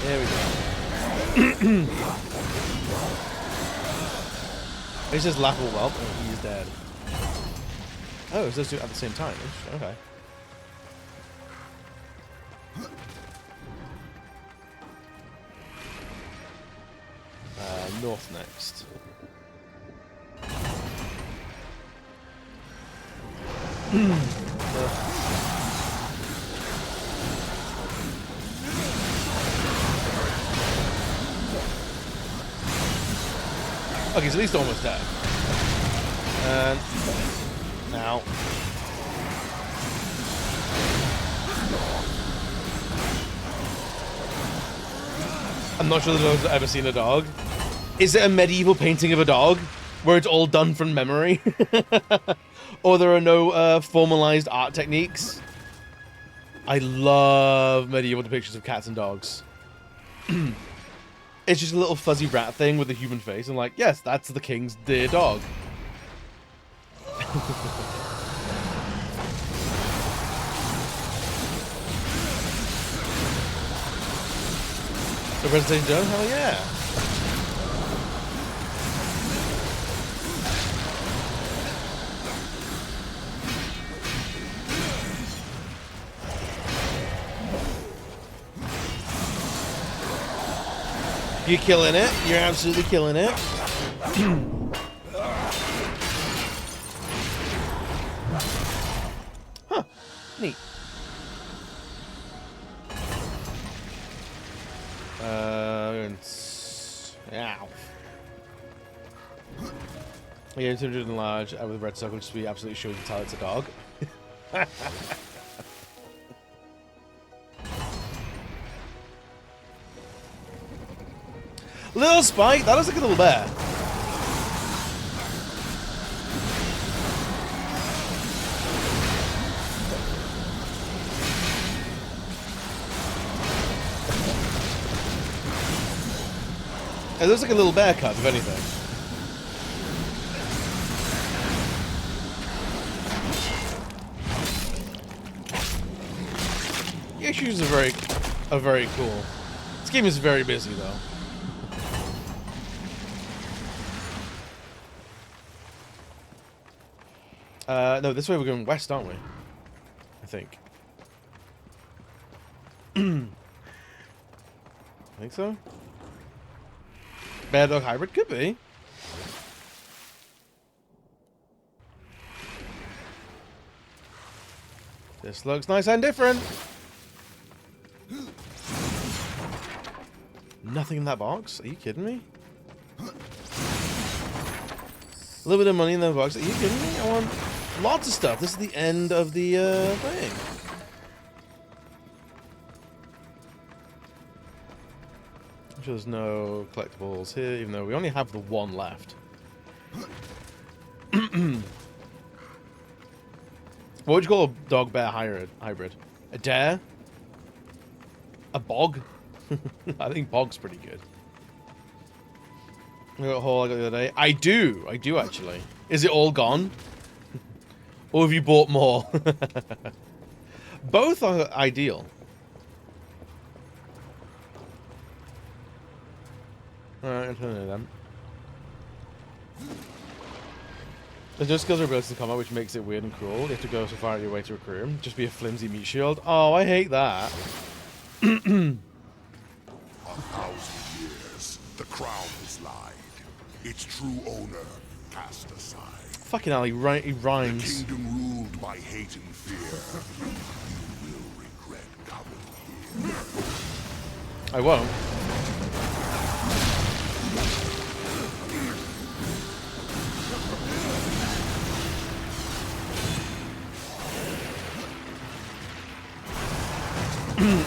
There we go. It's just laughable whelp and he's dead. Oh, it's those two at the same time. Okay. North next. Okay, he's at least almost dead. And now. I'm not sure that I've ever seen a dog. Is it a medieval painting of a dog where it's all done from memory? Or there are no formalized art techniques? I love medieval depictions of cats and dogs. It's just a little fuzzy rat thing with a human face. And like, yes, that's the king's dear dog. The presentation done? Hell yeah. You're killing it. You're absolutely killing it. Huh. Neat. Ow. Yeah, 200 and large with a red circle just to be absolutely sure you can tell it's a dog. Little Spike, that looks like a little bear. It looks like a little bear cub, if anything. The issues are very cool. This game is very busy though. No, this way we're going west, aren't we? I think. I think so. Bear dog hybrid could be. This looks nice and different. Nothing in that box? Are you kidding me? A little bit of money in the box. Are you kidding me? I want lots of stuff. This is the end of the thing. I'm sure there's no collectibles here, even though we only have the one left. What would you call a dog-bear hybrid? A dare? A bog? I think bog's pretty good. I got a haul I got the other day. I do actually. Is it all gone? Or have you bought more? Both are ideal. Alright, I'm turning it then. There's no skills or abilities in combat, which makes it weird and cruel. You have to go so far out of your way to recruit him. Just be a flimsy meat shield. Oh, I hate that. 1,000 years, the crown is lied. Its true owner cast aside. Fucking hell, he rhymes. The kingdom ruled by hate and fear. You will regret coming here. I won't.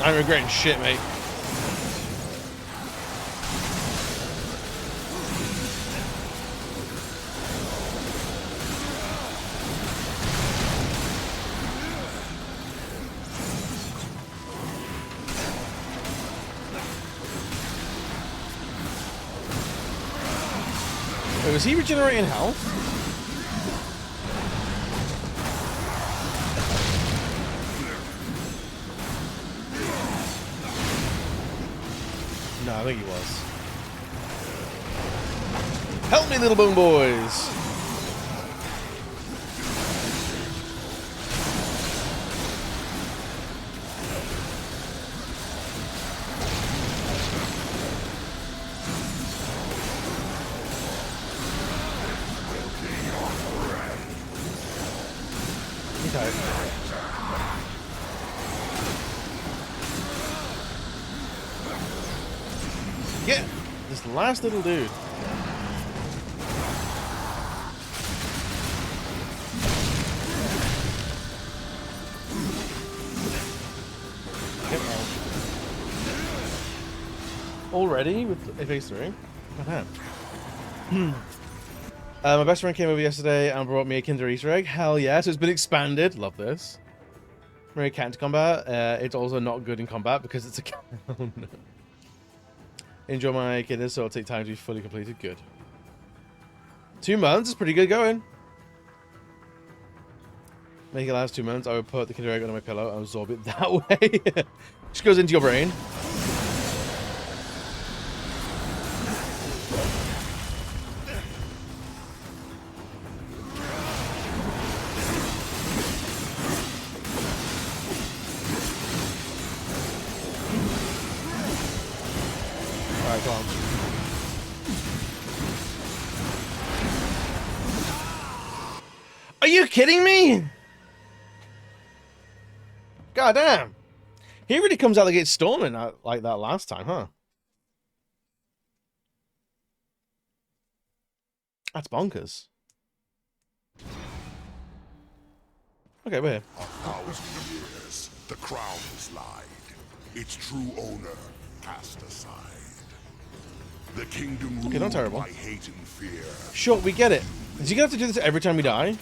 I'm regretting shit, mate. Wait, was he regenerating health? No, I think he was. Help me, little bone boys! Okay. Get this last little dude. Already with phase 3? My best friend came over yesterday and brought me a Kinder Easter egg. Hell yeah, so it's been expanded. Love this. Very cat into combat. It's also not good in combat because it's a cat. Oh, no. Enjoy my Kinder, so it'll take time to be fully completed. Good. 2 months is pretty good going. Make it last 2 months. I would put the Kinder egg under my pillow and absorb it that way. Just goes into your brain. Alright, go on. Are you kidding me? God damn. He really comes out the gate storming like that last time, huh? That's bonkers. Okay, we're here. 1,000 years, the crown has lied. Its true owner cast aside. The kingdom Okay, not ruled terrible. by hate and fear. Sure, we get it. Is he gonna have to do this every time we die?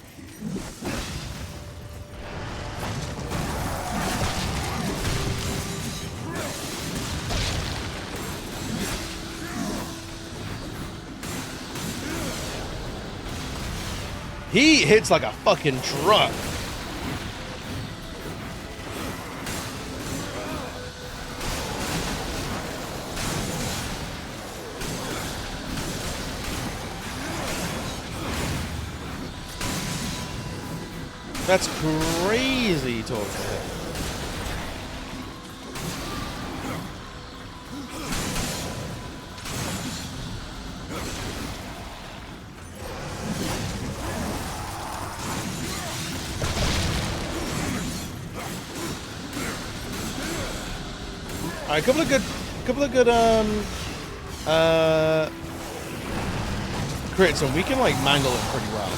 He hits like a fucking truck. That's crazy talk to him. Alright, a couple of good crits, and we can like mangle it pretty well.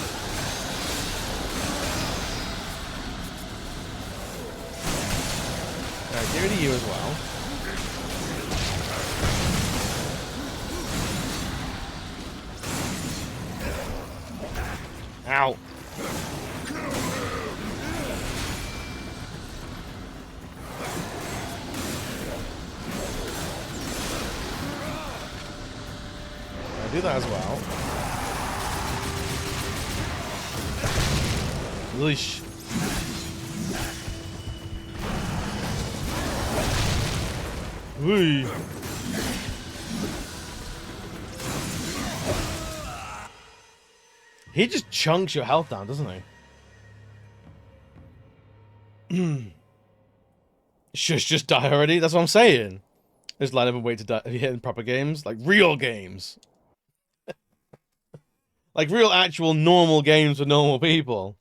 Alright, get rid of you as well. Ow. Do that as well. Leash. Whee. He just chunks your health down, doesn't he? Shush, just die already. That's what I'm saying. Just line up and wait to die. Have you hit in proper games? Like real games. Like real actual normal games for normal people.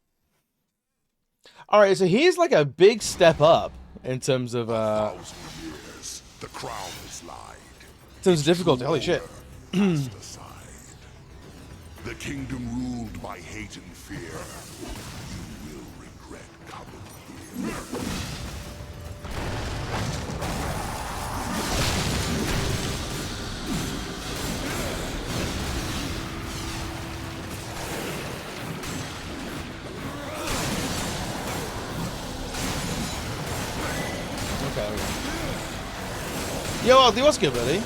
Alright, so here's like a big step up in terms of 1,000 years, the crown has lied. in terms of difficulty. Holy shit. Cast aside. The kingdom ruled by hate and fear. You will regret coming here. Okay. Yo, Aldi, what's good, buddy?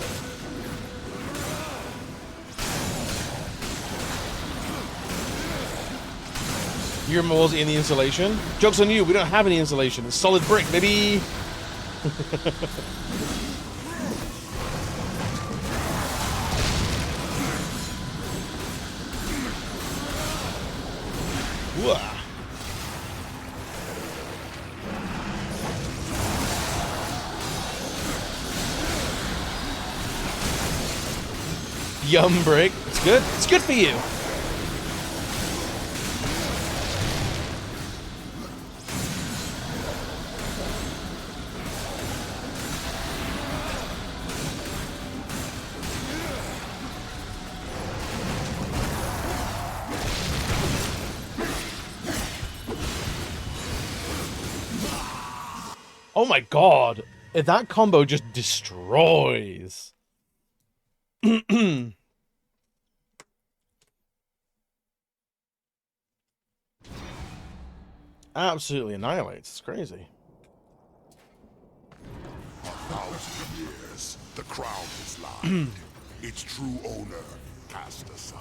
Your moles in the insulation? Joke's on you, we don't have any insulation. It's solid brick, baby! Whoa. Yum brick. It's good. It's good for you. Oh my god. That combo just destroys. Absolutely annihilates. It's crazy. 1,000 years, the crown has lied. Its true owner cast aside.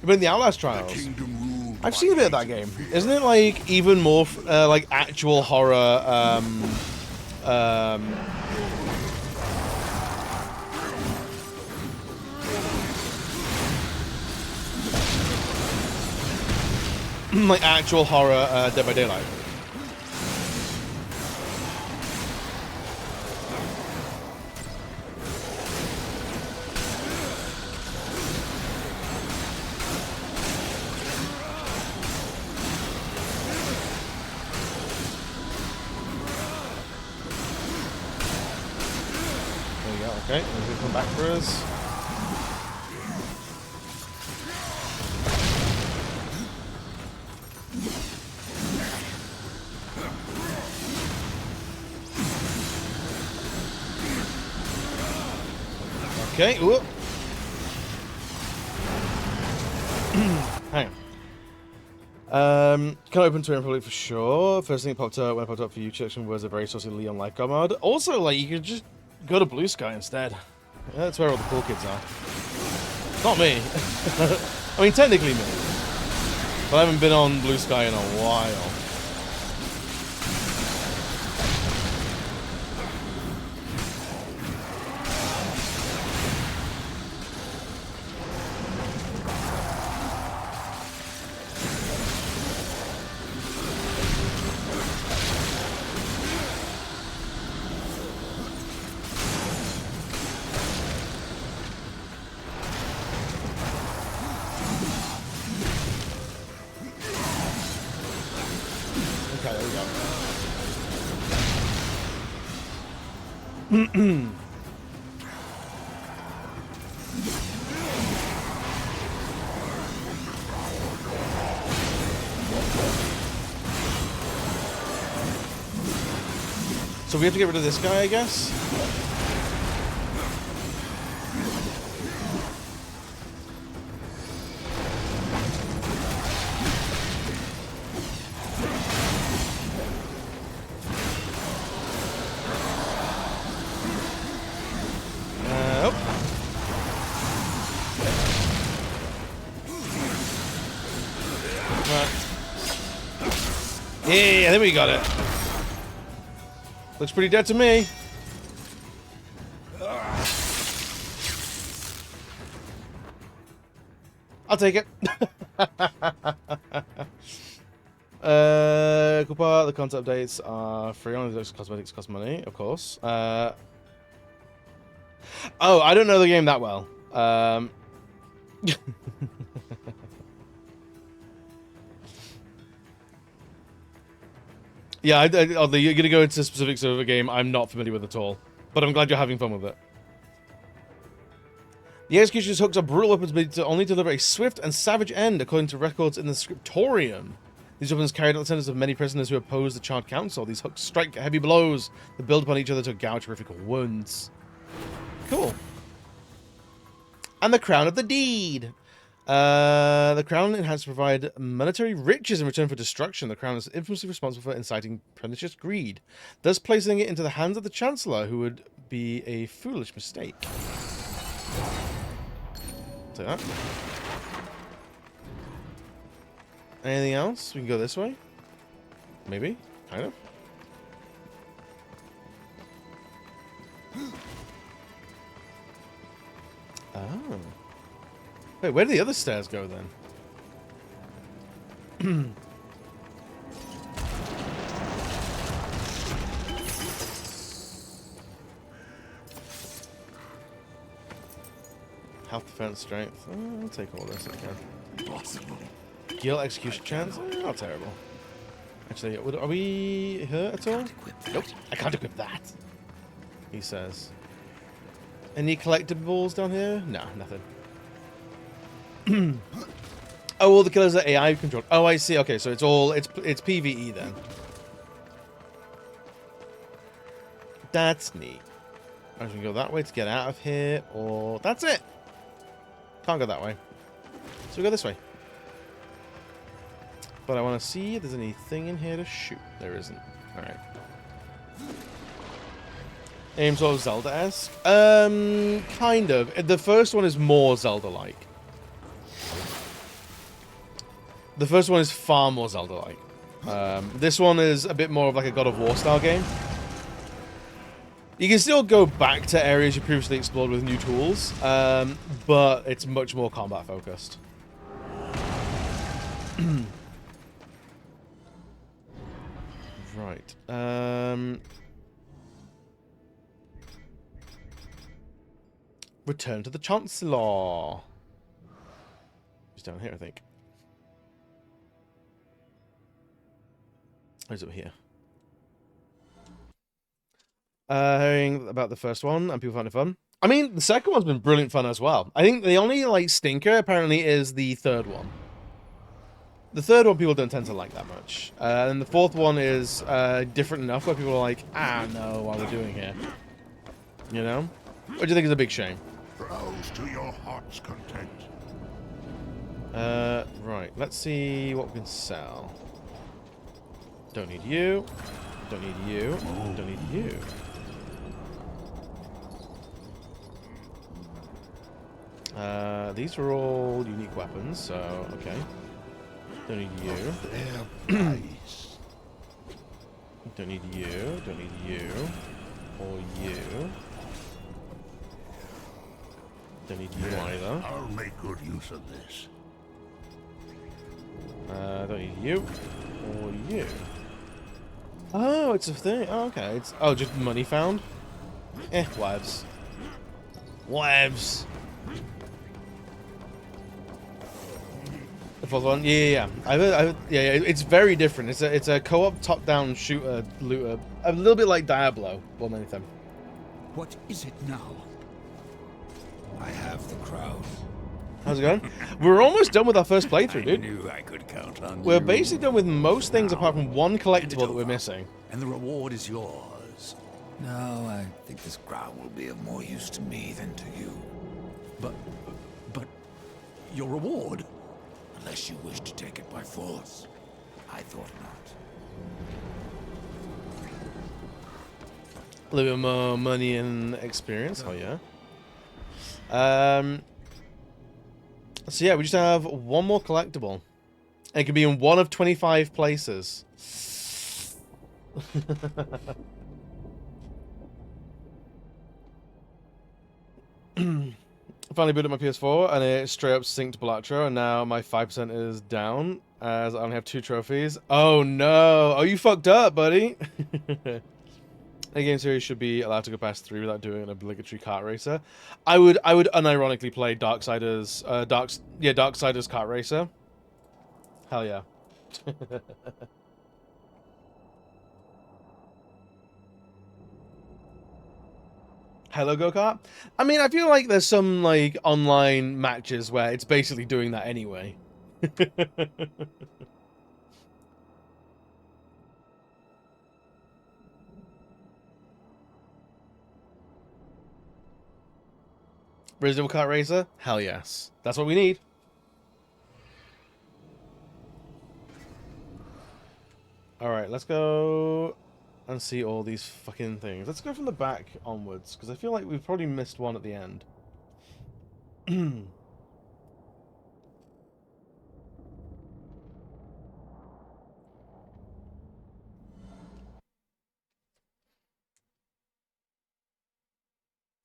But in the Outlast Trials, Kingdom ruled I've by seen a bit of that hate and game. fear. Isn't it like even more like actual horror? Like actual horror Dead by Daylight. Okay, he's gonna come back for us. Okay, whoop. Hang on. Can open to Republic for sure. First thing that popped up when I popped up for you, section was a very saucy Leon Lifeguard mod. Also, like, you could just go to Blue Sky instead. Yeah, that's where all the cool kids are. Not me. I mean, technically me. But I haven't been on Blue Sky in a while. Okay, there we go. So we have to get rid of this guy, I guess? Yeah, I think we got it. Looks pretty dead to me. I'll take it. Cool part, the content updates are free. Only those cosmetics cost money, of course. Oh, I don't know the game that well. Yeah, oddly, you're going to go into specifics of a game I'm not familiar with at all. But I'm glad you're having fun with it. The executioner's hooks are brutal weapons made to only deliver a swift and savage end, according to records in the scriptorium. These weapons carried out the sentence of many prisoners who oppose the Charred Council. These hooks strike heavy blows that build upon each other to gouge horrific wounds. Cool. And the Crown of the Deed. The crown has to provide monetary riches in return for destruction. The crown is infamously responsible for inciting pernicious greed, thus placing it into the hands of the Chancellor, who would be a foolish mistake. Take that. Anything else? We can go this way? Maybe? Kind of? Oh. Wait, where did the other stairs go then? Health, defense, strength. I'll take all this if I can. Possible. Guild execution chance? Not terrible. Actually, are we hurt at all? Nope, I can't equip that. He says. Any collectibles down here? No, nothing. Oh, all the killers are AI controlled. Oh, I see. Okay, so it's PvE then. That's neat. I can go that way to get out of here, or that's it. Can't go that way, so we go this way. But I want to see if there's anything in here to shoot. There isn't. All right. Aim sort of Zelda-esque. Kind of. The first one is more Zelda-like. The first one is far more Zelda-like. This one is a bit more of like a God of War style game. You can still go back to areas you previously explored with new tools, but it's much more combat focused. Right. Return to the Chancellor. He's down here, I think. He's over here. Hearing about the first one and people finding it fun. I mean, the second one's been brilliant fun as well. I think the only, like, stinker, apparently, is the third one. The third one people don't tend to like that much. And the fourth one is different enough where people are like, no, what are we doing here? You know? What do you think is a big shame? Browse to your heart's content. Right. Let's see what we can sell. Don't need you. Don't need you. Don't need you. These are all unique weapons, so okay. Don't need you. Their price. Don't need you. Don't need you. Or you. Don't need you either. I'll make good use of this. Don't need you. Or you. Oh, it's a thing. Oh, okay. It's just money found. Webs. Webs. The fourth one, yeah. Yeah. It's very different. It's a co-op top-down shooter looter, a little bit like Diablo more than anything. What is it now? I have the crown. How's it going? We're almost done with our first playthrough, I dude. knew I could count on We're you. basically done with most things apart from one Hand it collectible that we're over, missing. And the reward is yours. No, I think this crown will be of more use to me than to you. But your reward? Unless you wish to take it by force. I thought not. A little bit more money and experience. Oh yeah. So yeah, we just have one more collectible. And it can be in one of 25 places. Finally booted my PS4 and it straight up synced Balatro, and now my 5% is down as I only have 2 trophies. Oh no! Oh, you fucked up, buddy! A game series should be allowed to go past 3 without doing an obligatory kart racer. I would unironically play Darksiders Kart Racer. Hell yeah. Hello Go-Kart? I mean, I feel like there's some, like, online matches where it's basically doing that anyway. Resident Evil Kart Racer? Hell yes. That's what we need. Alright, let's go and see all these fucking things. Let's go from the back onwards, because I feel like we've probably missed one at the end.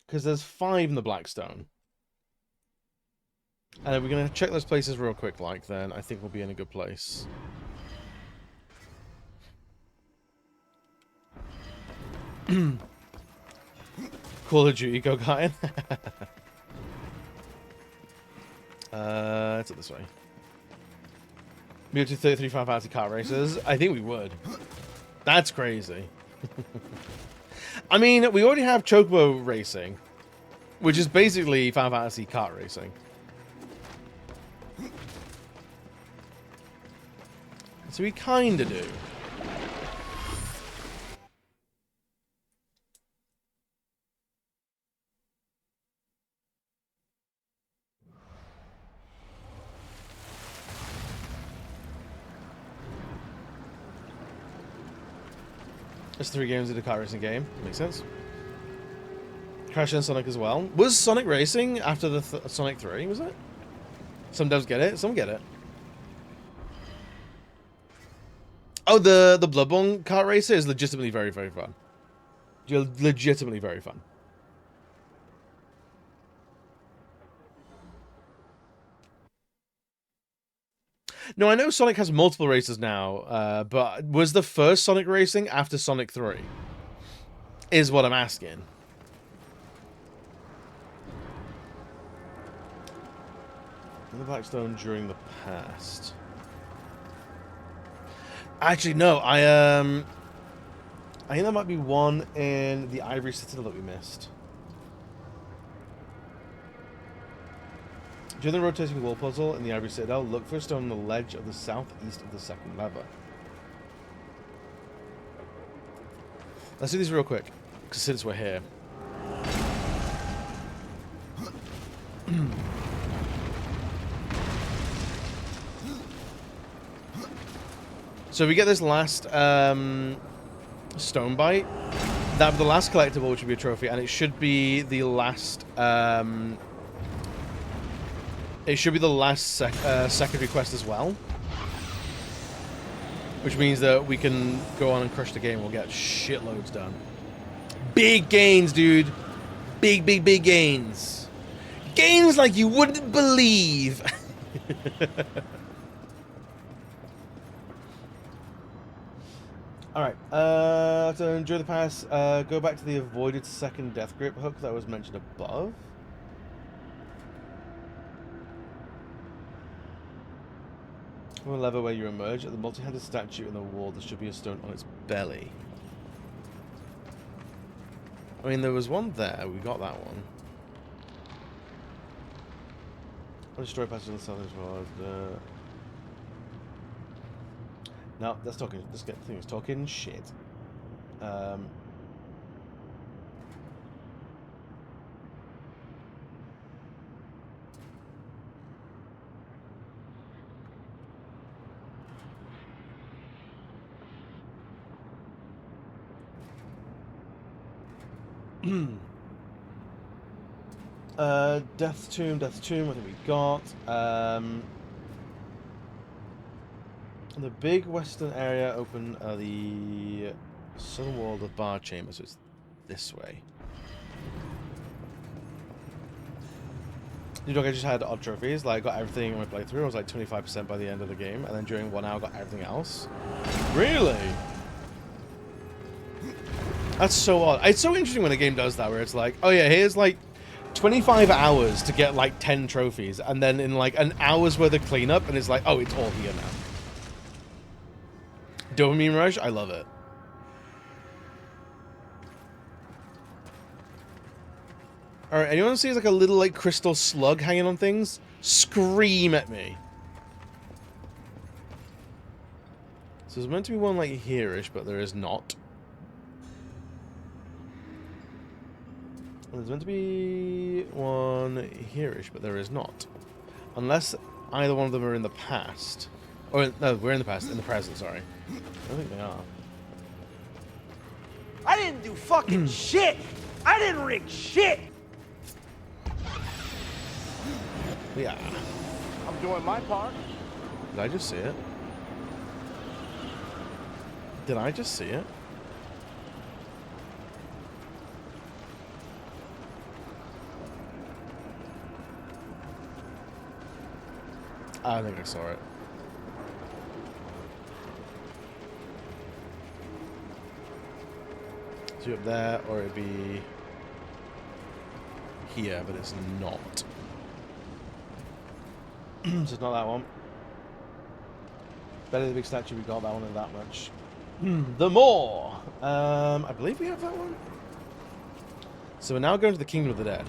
Because there's 5 in the Blackstone. And if we're going to check those places real quick, like, then I think we'll be in a good place. Call of Duty go-karting. It's up this way. We go to 33 Final Fantasy kart races. I think we would. That's crazy. I mean, we already have Chocobo Racing, which is basically Final Fantasy kart racing. So we kind of do. There's 3 games in the kart racing game. Makes sense. Crash and Sonic as well. Was Sonic Racing after the Sonic 3, was it? Some devs get it, some get it. Oh, the Bloodborne kart racer is legitimately very, very fun. Legitimately very fun. No, I know Sonic has multiple races now, but was the first Sonic Racing after Sonic 3? Is what I'm asking. In the Blackstone during the past. Actually, no, I think there might be one in the Ivory Citadel that we missed. During the rotating wall puzzle in the Ivory Citadel, look for a stone on the ledge of the southeast of the second lever. Let's do these real quick, because since we're here. So we get this last stone bite. That would be the last collectible, which would be a trophy, and it should be the last. It should be the last secondary quest as well, which means that we can go on and crush the game. We'll get shitloads done. Big gains, dude. Big gains. Gains like you wouldn't believe. Alright, so enjoy the pass. Go back to the avoided second death grip hook that was mentioned above. From a lever where you emerge, at the multi-handed statue in the wall, there should be a stone on its belly. I mean, there was one there. We got that one. I'll destroy passage on the south as well. No, that's talking. This thing is talking shit. Death Tomb, I think we got. The big western area open the southern wall of the bar chamber, so it's this way. You know, I just had odd trophies, like got everything in my playthrough. I was like 25% by the end of the game, and then during 1 hour got everything else. Really? That's so odd. It's so interesting when a game does that, where it's like, oh yeah, here's like 25 hours to get like 10 trophies, and then in like an hour's worth of cleanup, and it's like, oh, it's all here now. Dopamine rush, I love it. Alright, anyone sees like a little like crystal slug hanging on things? Scream at me. So there's meant to be one like here-ish, but there is not. There's meant to be one here-ish, but there is not. Unless either one of them are in the past. Or, no, we're in the past. In the present, sorry. I don't think they are. I didn't do fucking shit! I didn't rig shit! Yeah. I'm doing my part. Did I just see it? Did I just see it? I think I saw it. It's up there, or it'd be here, but it's not. So it's not that one. Better the big statue, we got that one and that much. The more! I believe we have that one. So we're now going to the Kingdom of the Dead.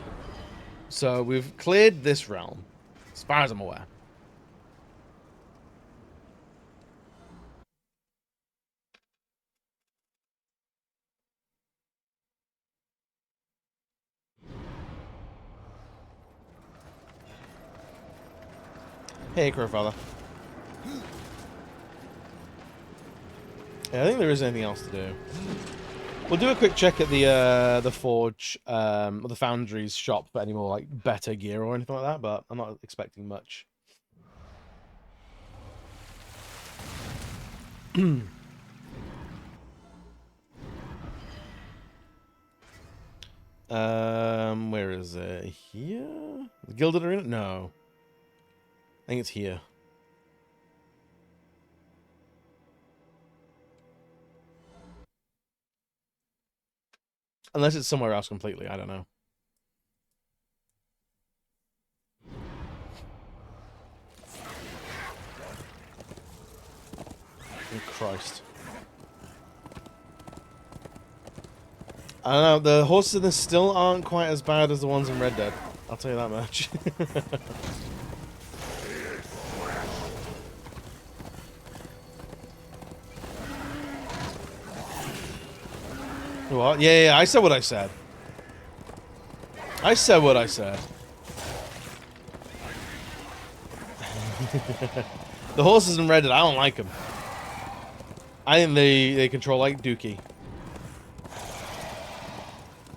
So we've cleared this realm, as far as I'm aware. Hey, Crowfather. Yeah, I think there isn't anything else to do. We'll do a quick check at the forge, or the foundry's shop for any more like better gear or anything like that, but I'm not expecting much. Where is it? Here? The Gilded Arena? No. I think it's here. Unless it's somewhere else completely, I don't know. Oh, Christ. I don't know, the horses in this still aren't quite as bad as the ones in Red Dead. I'll tell you that much. What? Yeah, I said what I said. I said what I said. The horses in Reddit, I don't like them. I think they control like Dookie.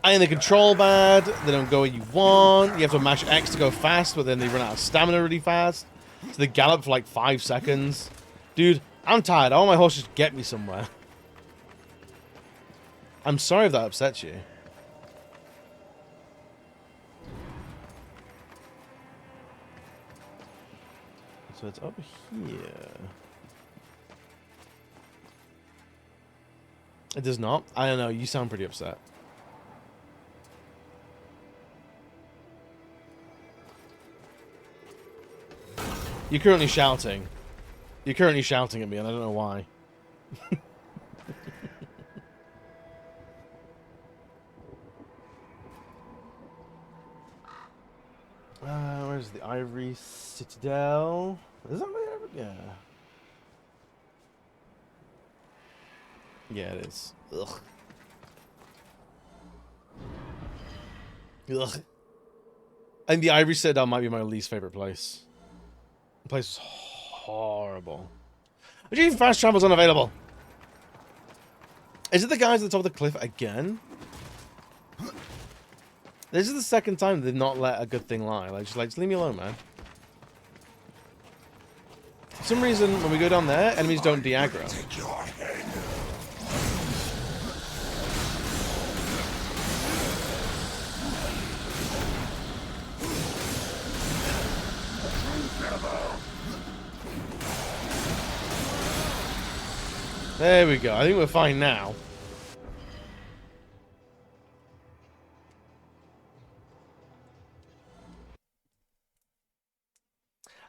I think they control bad. They don't go where you want. You have to mash X to go fast, but then they run out of stamina really fast. So they gallop for like 5 seconds. Dude, I'm tired. I want my horses to get me somewhere. I'm sorry if that upsets you. So it's up here. It does not? I don't know. You sound pretty upset. You're currently shouting. You're currently shouting at me, and I don't know why. Where's the Ivory Citadel? Is that the Ivory? Yeah. Yeah, it is. Ugh. Ugh. And the Ivory Citadel might be my least favorite place. The place is horrible. Achieve fast travel's unavailable. Is it the guys at the top of the cliff again? This is the second time they've not let a good thing lie. Like, just leave me alone, man. For some reason, when we go down there, enemies don't de-aggro. Take your head. There we go. I think we're fine now.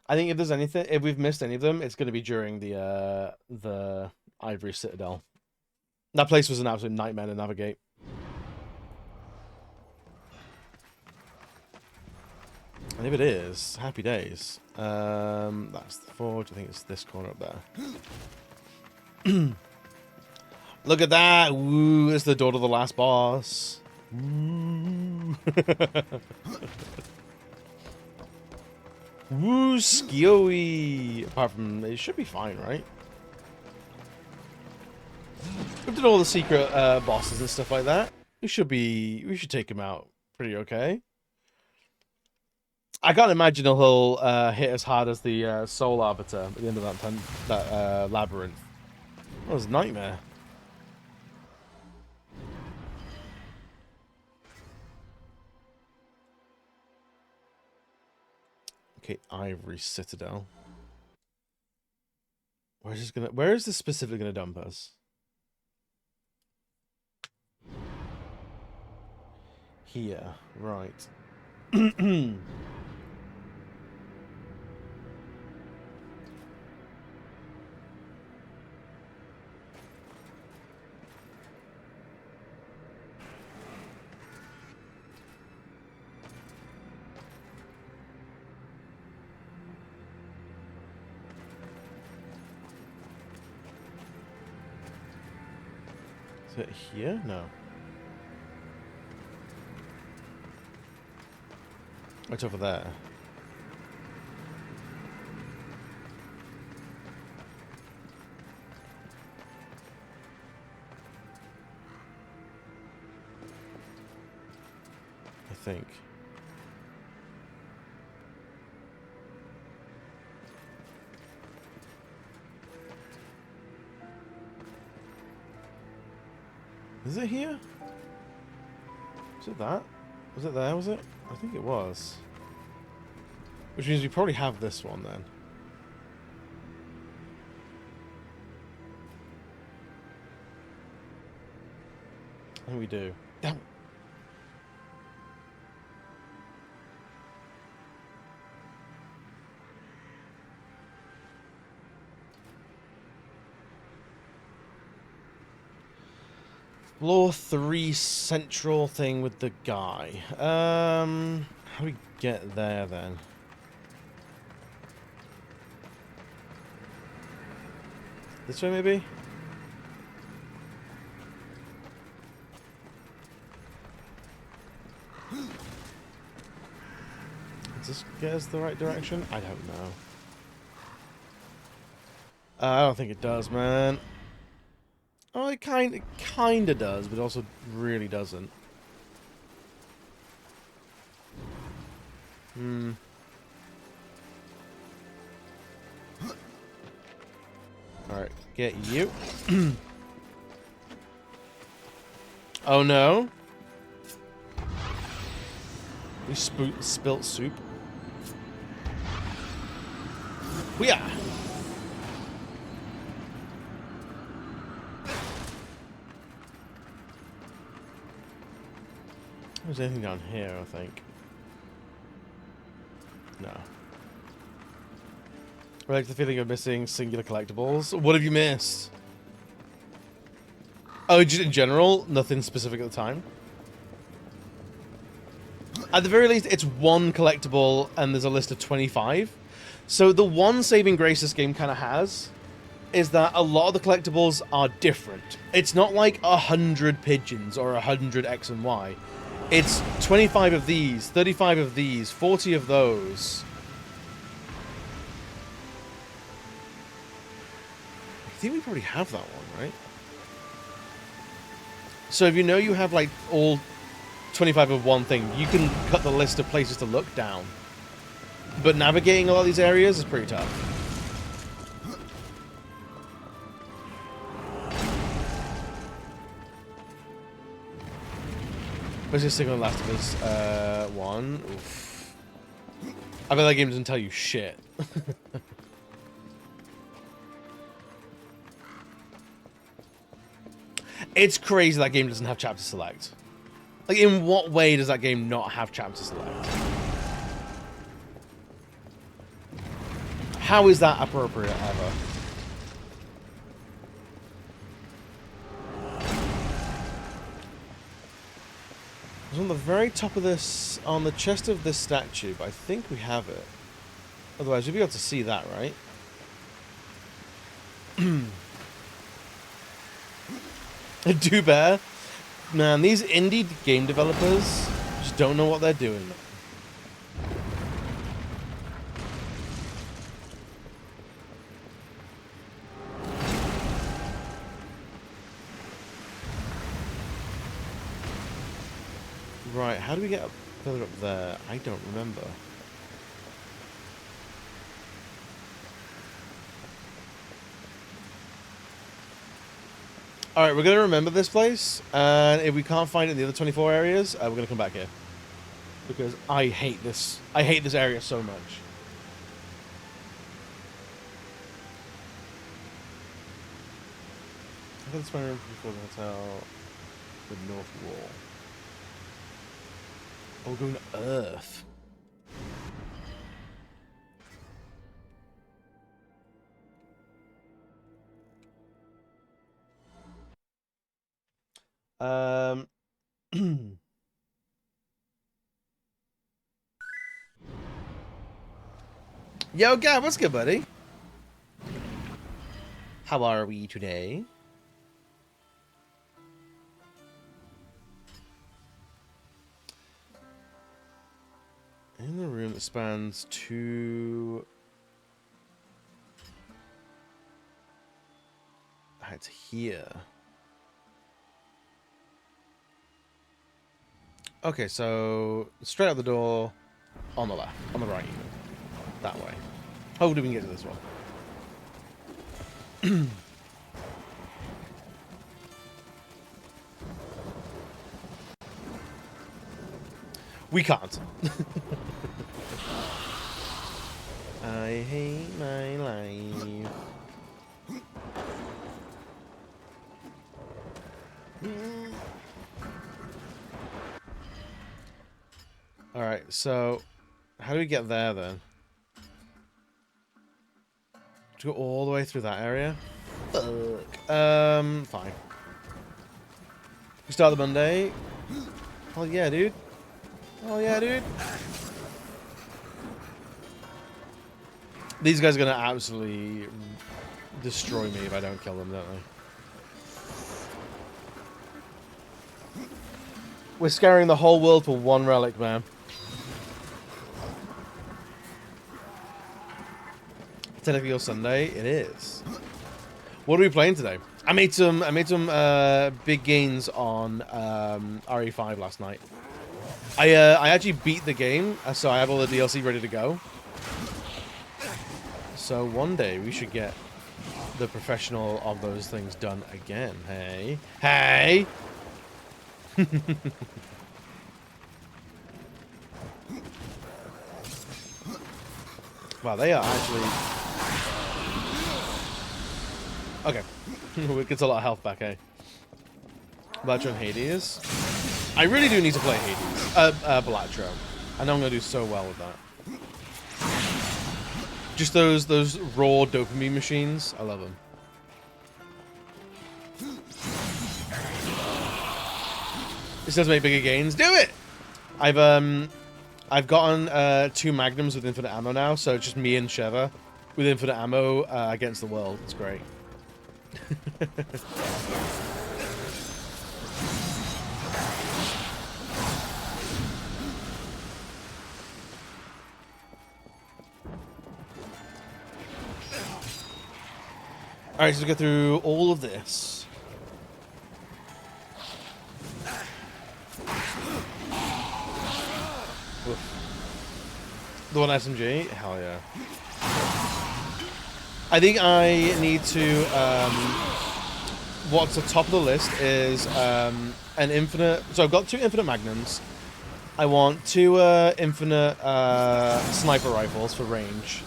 I think if there's anything, if we've missed any of them, it's going to be during the Ivory Citadel. That place was an absolute nightmare to navigate. And if it is, happy days. That's the forge. I think it's this corner up there. Look at that! Woo! It's the door to the last boss. Woo! Woo! Skioey! Apart from, it should be fine, right? We've done all the secret bosses and stuff like that. We should take him out pretty okay. I can't imagine he'll hit as hard as the Soul Arbiter at the end of that labyrinth. That was a nightmare. Okay, Ivory Citadel. Where is this specifically gonna dump us? Here, right. Is it here? No. It's over there. I think. Is it here? Is it that? Was it there, was it? I think it was. Which means we probably have this one then. I think we do. Damn it. Floor 3 central thing with the guy. How do we get there then? This way maybe? get us the right direction? I don't know. I don't think it does, man. Oh, it kinda does, but also really doesn't. Alright, get you. Oh no. We spilt soup. Yeah. There's anything down here, I think. No. I like the feeling of missing singular collectibles. What have you missed? Oh, just in general? Nothing specific at the time? At the very least, it's one collectible and there's a list of 25. So the one saving grace this game kind of has is that a lot of the collectibles are different. It's not like 100 pigeons or 100 X and Y. It's 25 of these, 35 of these, 40 of those. I think we probably have that one, right? So if you know you have like all 25 of one thing, you can cut the list of places to look down. But navigating a lot of these areas is pretty tough. Where's this thing on Last of Us 1? Oof. I bet that game doesn't tell you shit. It's crazy that game doesn't have chapter select. Like, in what way does that game not have chapter select? How is that appropriate ever? It's on the very top of this, on the chest of this statue, but I think we have it. Otherwise, we'd be able to see that, right? Do bear. Man, these indie game developers just don't know what they're doing. Right, how do we get further up there? I don't remember. Alright, we're going to remember this place, and if we can't find it in the other 24 areas, we're going to come back here. Because I hate this. I hate this area so much. I think it's my room before the hotel. The north wall. Oh, we're going to Earth. Yo, Gab, what's good, buddy? How are we today? In the room that spans two... It's here. Okay, so straight out the door, on the left, on the right even. That way. Hopefully we can get to this one. We can't. I hate my life. Alright, so how do we get there then? To go all the way through that area? Fuck. Fine. We start the Monday. Oh yeah, dude. Oh yeah, dude. These guys are gonna absolutely destroy me if I don't kill them, don't they? We're scaring the whole world for one relic, man. technically your Sunday? It is. What are we playing today? I made some big gains on RE5 last night. I actually beat the game, so I have all the DLC ready to go. So one day we should get the professional of those things done again. Hey, hey. Wow, they are actually... Okay. It gets a lot of health back, eh? Blatro and Hades. I really do need to play Hades. Blatro. I know I'm going to do so well with that. Just those raw dopamine machines. I love them. This does make bigger gains. Do it! I've gotten 2 magnums with infinite ammo now, so it's just me and Sheva with infinite ammo against the world. It's great. Alright, so let's go through all of this. The one SMG? Hell yeah. I think I need to, what's the top of the list is an infinite, so I've got 2 infinite magnums. I want 2 infinite sniper rifles for range.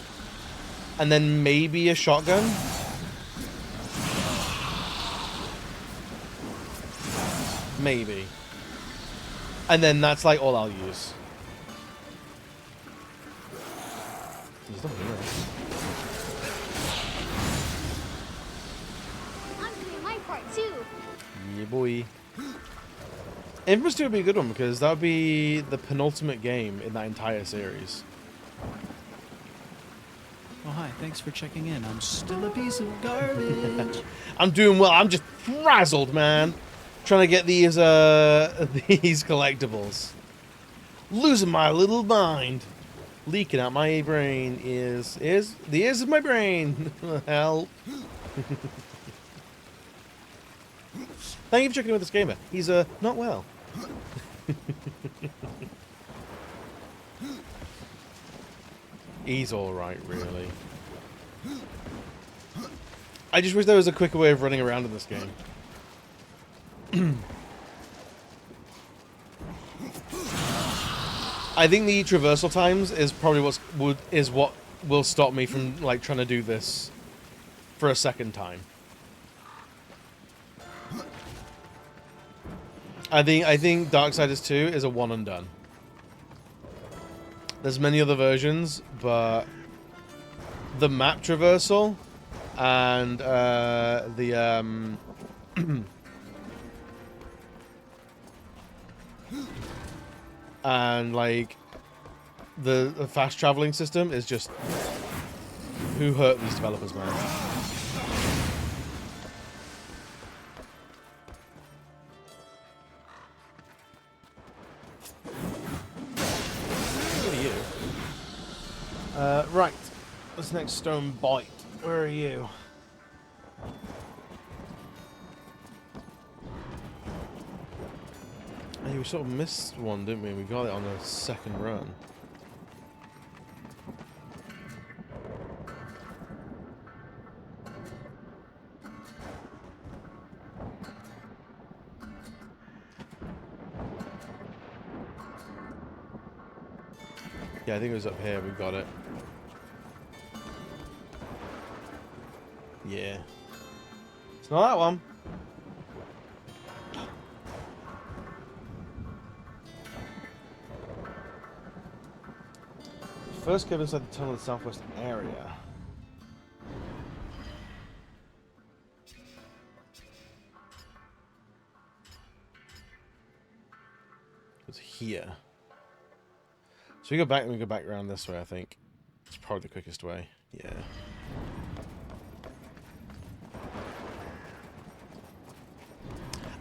And then maybe a shotgun. Maybe. And then that's like all I'll use. There's nothing here. I'm doing my part too. Yeah, boy. Infamous 2 would be a good one because that would be the penultimate game in that entire series. Oh, hi. Thanks for checking in. I'm still a piece of garbage. I'm doing well. I'm just frazzled, man. Trying to get these these collectibles. Losing my little mind. Leaking out my brain is the ears of my brain. Help. Thank you for checking in with this gamer. He's not well. He's alright, really. I just wish there was a quicker way of running around in this game. I think the traversal times is probably what will stop me from like trying to do this for a second time. I think Darksiders 2 is a one and done. There's many other versions, but the map traversal and the and like the fast traveling system is just who hurt these developers, man. What are you? Right. This next stone bite. Where are you? Hey, we sort of missed one, didn't we? We got it on the second run. Yeah, I think it was up here. We got it. Yeah. It's not that one. First cave inside the tunnel in the southwest area. It's here. So we go back and we go back around this way, I think. It's probably the quickest way. Yeah.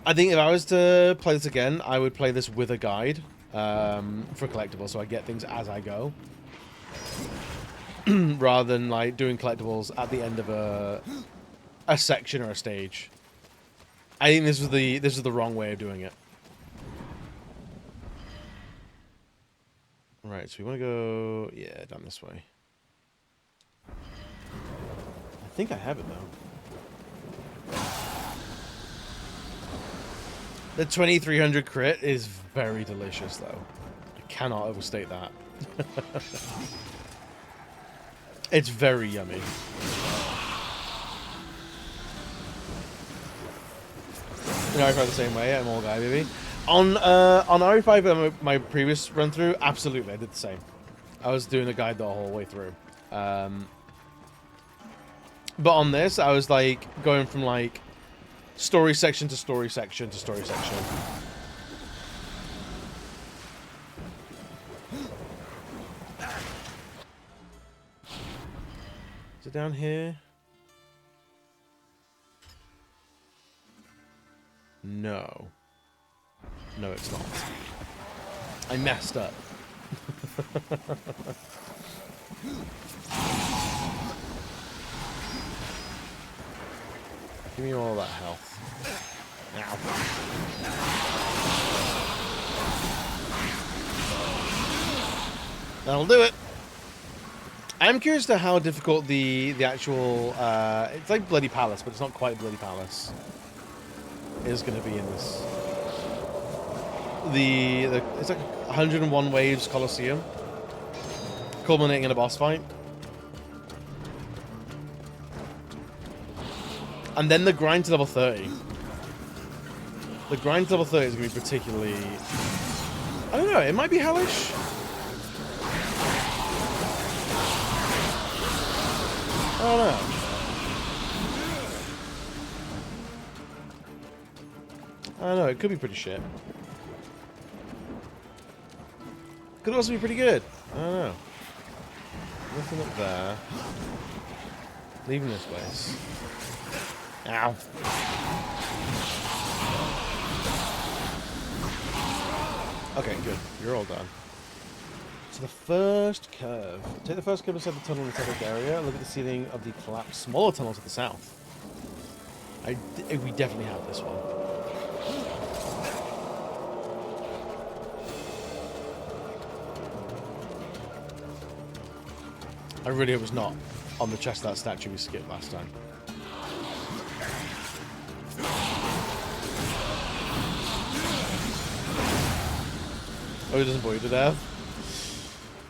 I think if I was to play this again, I would play this with a guide for collectibles, so I get things as I go. rather than like doing collectibles at the end of a section or a stage. I think this was the wrong way of doing it. Right, so we want to go, yeah, down this way. I think I have it though. The 2300 crit is very delicious though. I cannot overstate that. It's very yummy. You know, I felt the same way. I'm all guy, baby. On RE5, my previous run through, absolutely, I did the same. I was doing a guide the whole way through. But on this, I was like going from like story section to story section to story section. Is it down here? No. No, it's not. I messed up. Give me all that health. Now. That'll do it. I'm curious to how difficult the actual it's like Bloody Palace, but it's not quite Bloody Palace. Is going to be in this. It's like 101 Waves Coliseum, culminating in a boss fight, and then the grind to level 30. The grind to level 30 is going to be particularly. I don't know. It might be hellish. I don't know. I don't know. It could be pretty shit. Could also be pretty good. I don't know. Nothing up there. Leaving this place. Ow. Okay, good. You're all done. So the first curve. Take the first curve inside the tunnel in the second area. Look at the ceiling of the collapsed smaller tunnel to the south. We definitely have this one. I really hope it was not on the chest of that statue we skipped last time. Oh, it doesn't bore you to death?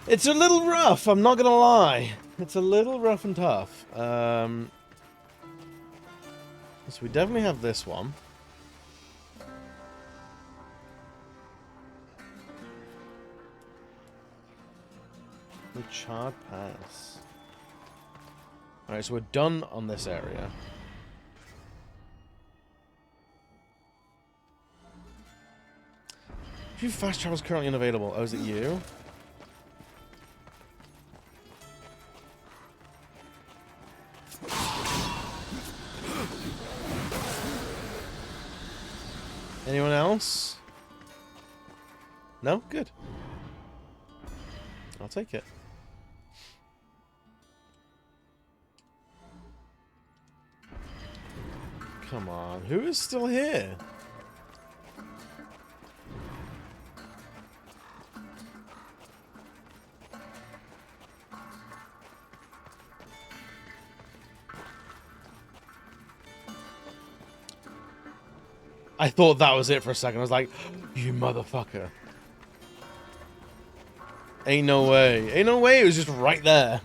It's a little rough, I'm not gonna lie. It's a little rough and tough. So we definitely have this one. The Charred Pass. Alright, so we're done on this area. Few fast travels currently unavailable. Oh, is it you? Anyone else? No? Good. I'll take it. Come on, who is still here? I thought that was it for a second. I was like, you motherfucker. Ain't no way. Ain't no way it was just right there.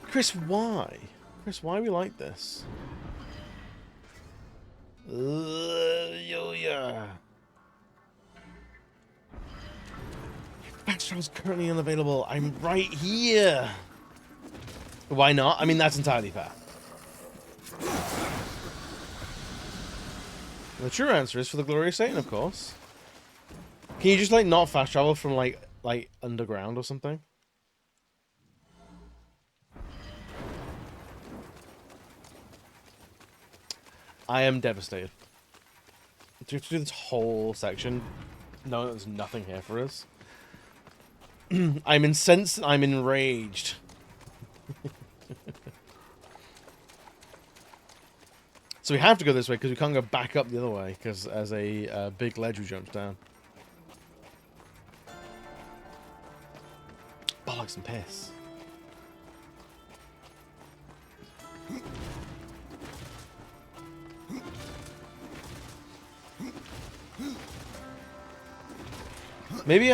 Chris, why? Chris, why are we like this? Yeah. Backstrap's currently unavailable. I'm right here. Why not? I mean, that's entirely fair. The true answer is for the glory of Satan, of course. Can you just, like, not fast travel from, like underground or something? I am devastated. Do we have to do this whole section knowing that there's nothing here for us? I'm incensed. I'm enraged. So we have to go this way because we can't go back up the other way because as a big ledge who jumps down. Bollocks and piss. Maybe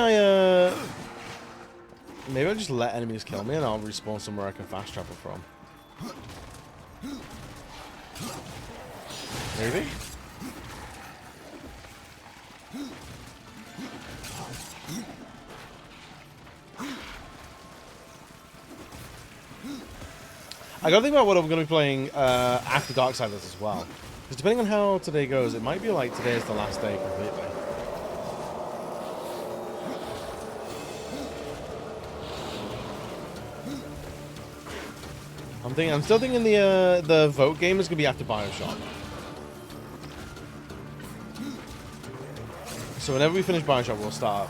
maybe I'll just let enemies kill me and I'll respawn somewhere I can fast travel from. Maybe? I gotta think about what I'm gonna be playing after Darksiders as well. Because depending on how today goes, it might be like today is the last day completely. I'm still thinking the vote game is gonna be after BioShock. So whenever we finish BioShock, we'll start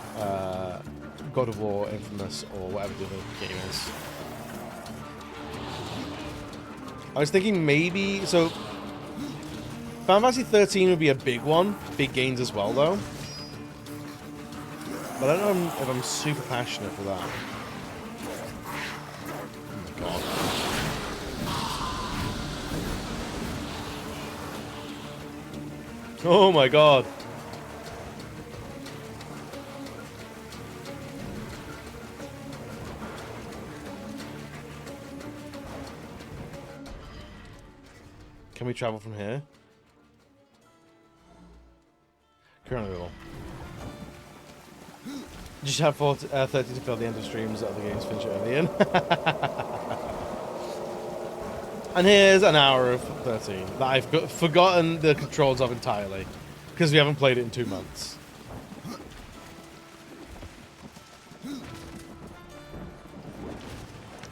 God of War, Infamous, or whatever the other game is. I was thinking maybe so. Final Fantasy 13 would be a big one, big gains as well though. But I don't know if I'm super passionate for that. Oh my god. Oh my god. Can we travel from here? Currently level. Just have 30 to fill the end of streams that other games finish early in. And here's an hour of 13 that I've forgotten the controls of entirely because we haven't played it in 2 months.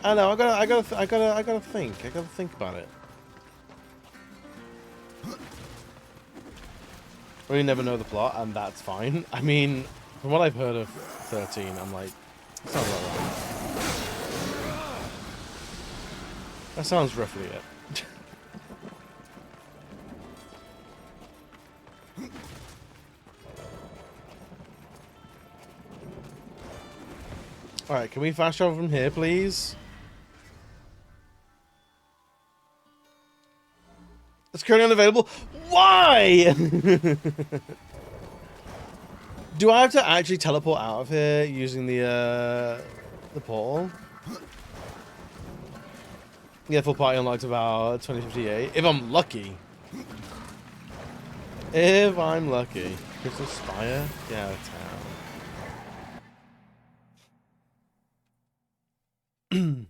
I know. I gotta think about it. We never know the plot, and that's fine. I mean, from what I've heard of 13, I'm like, that sounds about right. That sounds roughly it. Alright, can we fast travel from here, please? It's currently unavailable. Why? Do I have to actually teleport out of here using the portal? Yeah, full party unlocked about 2058. If I'm lucky. If I'm lucky. Crystal Spire? Get out of town.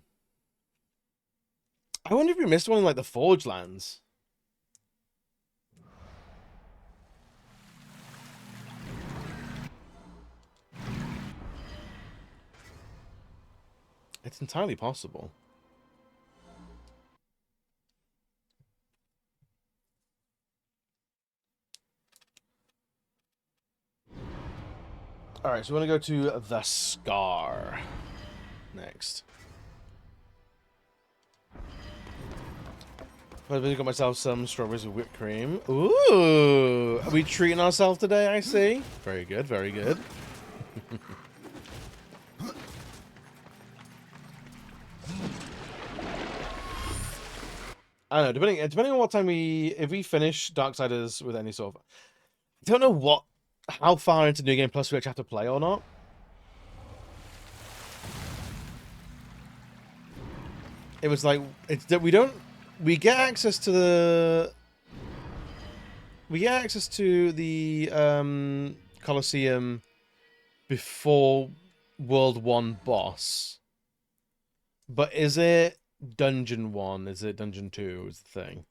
I wonder if we missed one in like the Forge Lands. It's entirely possible. Alright, so we want to go to the Scar next. I've got myself some strawberries with whipped cream. Ooh! Are we treating ourselves today, I see? Very good, very good. I don't know, depending on what time if we finish Darksiders with any sort of... I don't know how far into New Game Plus we actually have to play or not. It was like, it's that we get access to the Colosseum before World 1 boss. But is it Dungeon 1? Is it Dungeon 2 is the thing?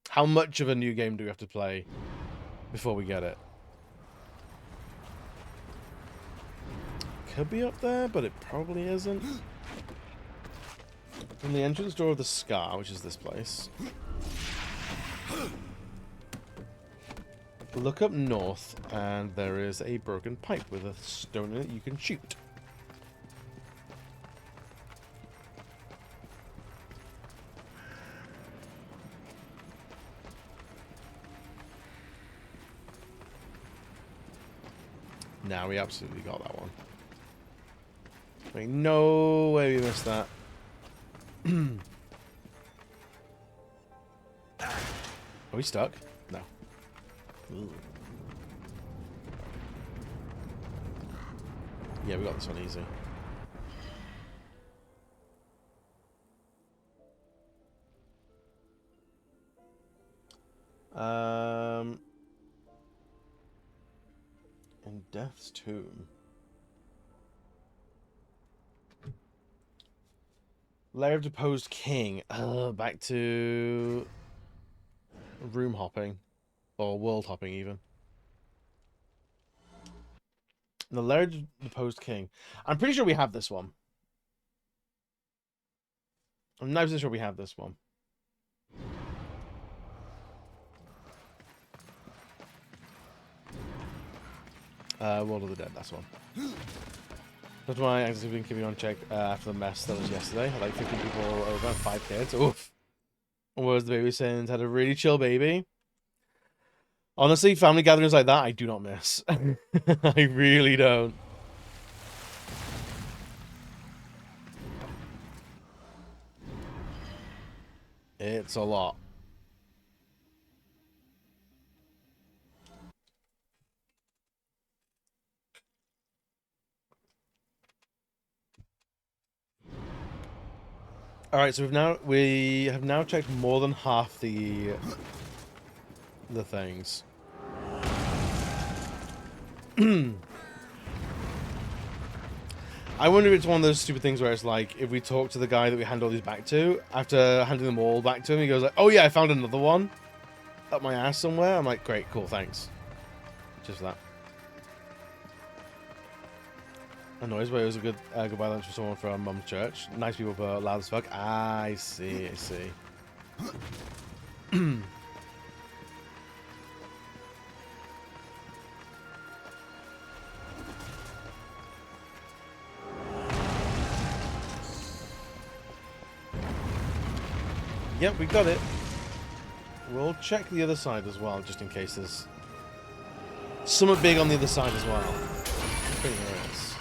How much of a new game do we have to play before we get it? Could be up there, but it probably isn't. From the entrance door of the Scar, which is this place. Look up north, and there is a broken pipe with a stone in it you can shoot. Nah, we absolutely got that one. Like, no way we missed that. Are we stuck? No. Ooh. Yeah, we got this one easy. In Death's Tomb. Lair of Deposed King. Back to room hopping. Or world hopping, even. The Lair of Deposed King. I'm pretty sure we have this one. I'm 90% sure we have this one. World of the Dead, that's one. That's why I've been keeping on check after the mess that was yesterday. Had like 15 people over, 5 kids. Oof. Was the baby since had a really chill baby. Honestly, family gatherings like that, I do not miss. I really don't. It's a lot. All right, so we have now checked more than half the things. I wonder if it's one of those stupid things where it's like, if we talk to the guy that we hand all these back to, after handing them all back to him, he goes like, oh yeah, I found another one up my ass somewhere. I'm like, great, cool, thanks. Just that. Annoys, but it was a good goodbye lunch for someone from Mum's church. Nice people, but loud as fuck. I see, I see. Yep, we got it. We'll check the other side as well, just in case there's something big on the other side as well. I think there is.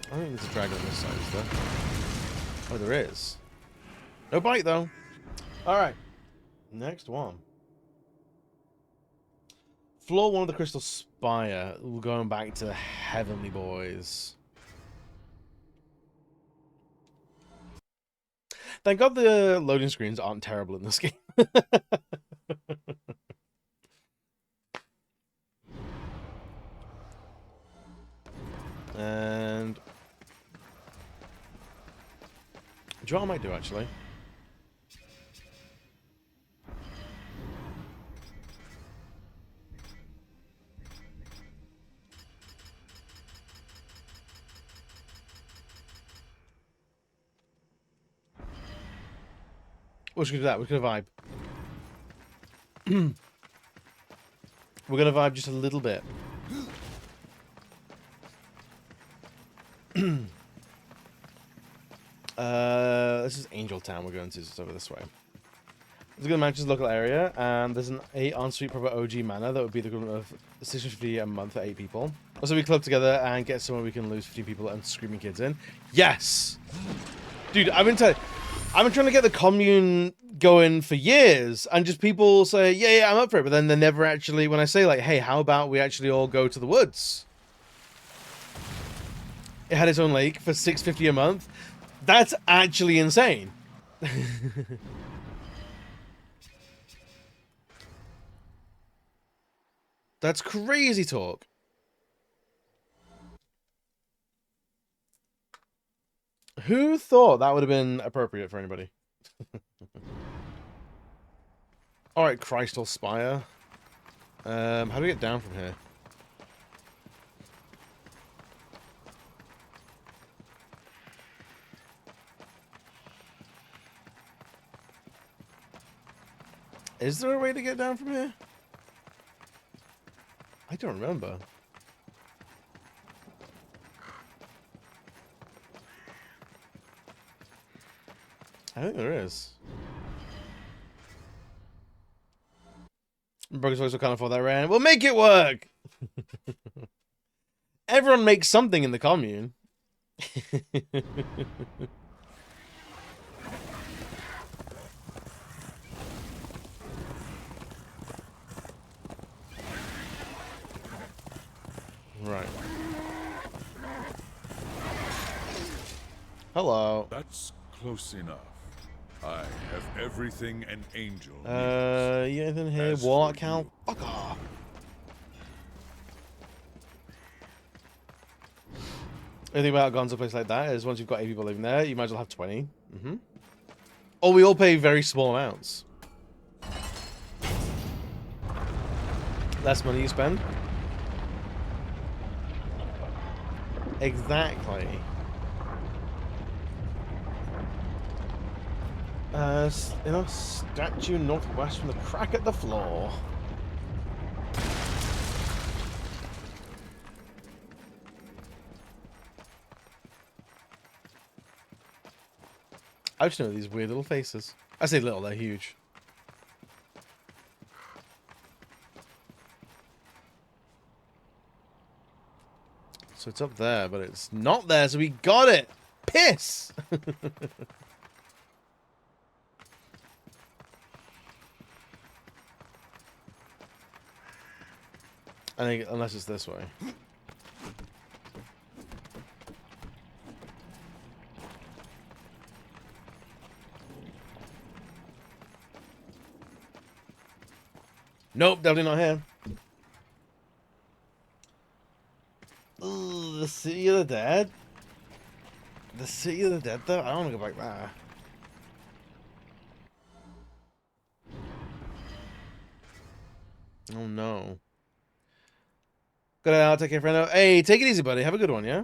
I don't think there's a dragon on this side, is there? Oh, there is. No bite, though. Alright. Next one. Floor 1 of the Crystal Spire. We're going back to the Heavenly Boys. Thank God the loading screens aren't terrible in this game. And... do you know what I might do, actually? We're just gonna do that. We're gonna vibe. We're gonna vibe just a little bit. This is Angel Town we're going to, just over this way. It's a good match, local area, and there's an 8 on-suite proper OG manor that would be the equivalent of $650 a month for 8 people. Also, we club together and get somewhere we can lose 15 people and screaming kids in. Yes! Dude, I've been trying to get the commune going for years, and just people say, yeah, I'm up for it, but then they never actually, when I say like, hey, how about we actually all go to the woods? It had its own lake for $650 a month. That's actually insane. That's crazy talk. Who thought that would have been appropriate for anybody? Alright, Crystal Spire. How do we get down from here? Is there a way to get down from here? I don't remember. I think there is. Broken folks will can't afford that rent. We'll make it work! Everyone makes something in the commune. Right. Hello. That's close enough. I have everything an angel needs. You got anything here? As Warlock for count? you- Fuck off. The thing about guns a place like that is once you've got 8 people living there, you might as well have 20. Or we all pay very small amounts. Less money you spend. Exactly. You know, statue northwest from the crack at the floor. I just know these weird little faces. I say little, they're huge. So it's up there, but it's not there, so we got it! Piss! I think, unless it's this way. Nope, definitely not here. Ugh, the City of the Dead? The City of the Dead, though? I don't want to go back there. Oh, no. Good night, I'll take care, friend. Hey, take it easy, buddy. Have a good one, yeah?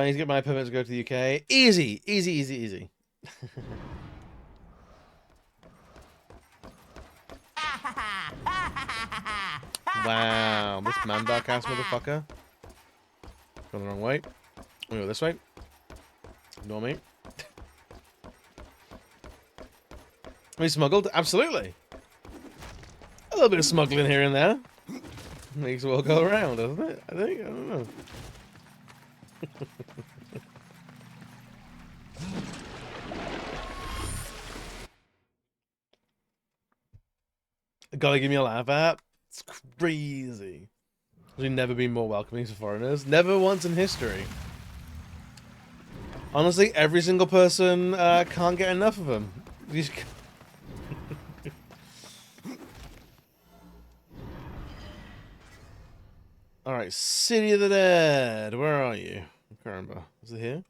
He's got my permit to go to the UK. Easy, easy, easy, easy. Wow, this Mandark ass motherfucker. Going the wrong way. We go this way. Ignore me. We smuggled? Absolutely. A little bit of smuggling here and there. Makes it well go around, doesn't it? I think. I don't know. Gotta give me a laugh at. It's crazy. We've never been more welcoming to foreigners. Never once in history. Honestly, every single person can't get enough of them. Alright, City of the Dead. Where are you? I can't remember. Is it here?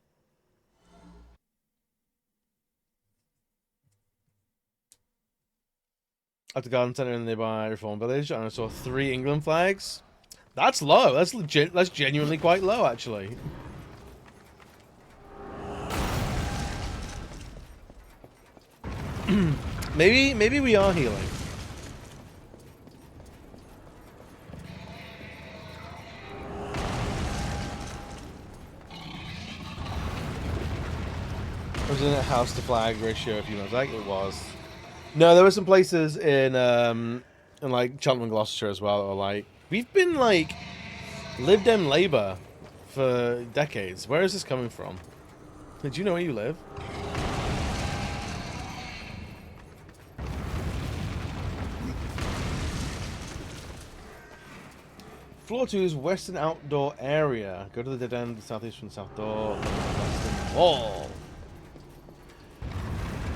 At the garden center in the nearby Reform Village, and I saw 3 England flags. That's low. That's legit. That's genuinely quite low, actually. maybe we are healing. I was in a house to flag ratio a few months back. It was. No, there were some places in like Cheltenham and Gloucestershire as well that were like, we've been like Lib Dem Labour for decades. Where is this coming from? Do you know where you live? Floor 2's western outdoor area. Go to the dead end, southeast from the south door, western wall.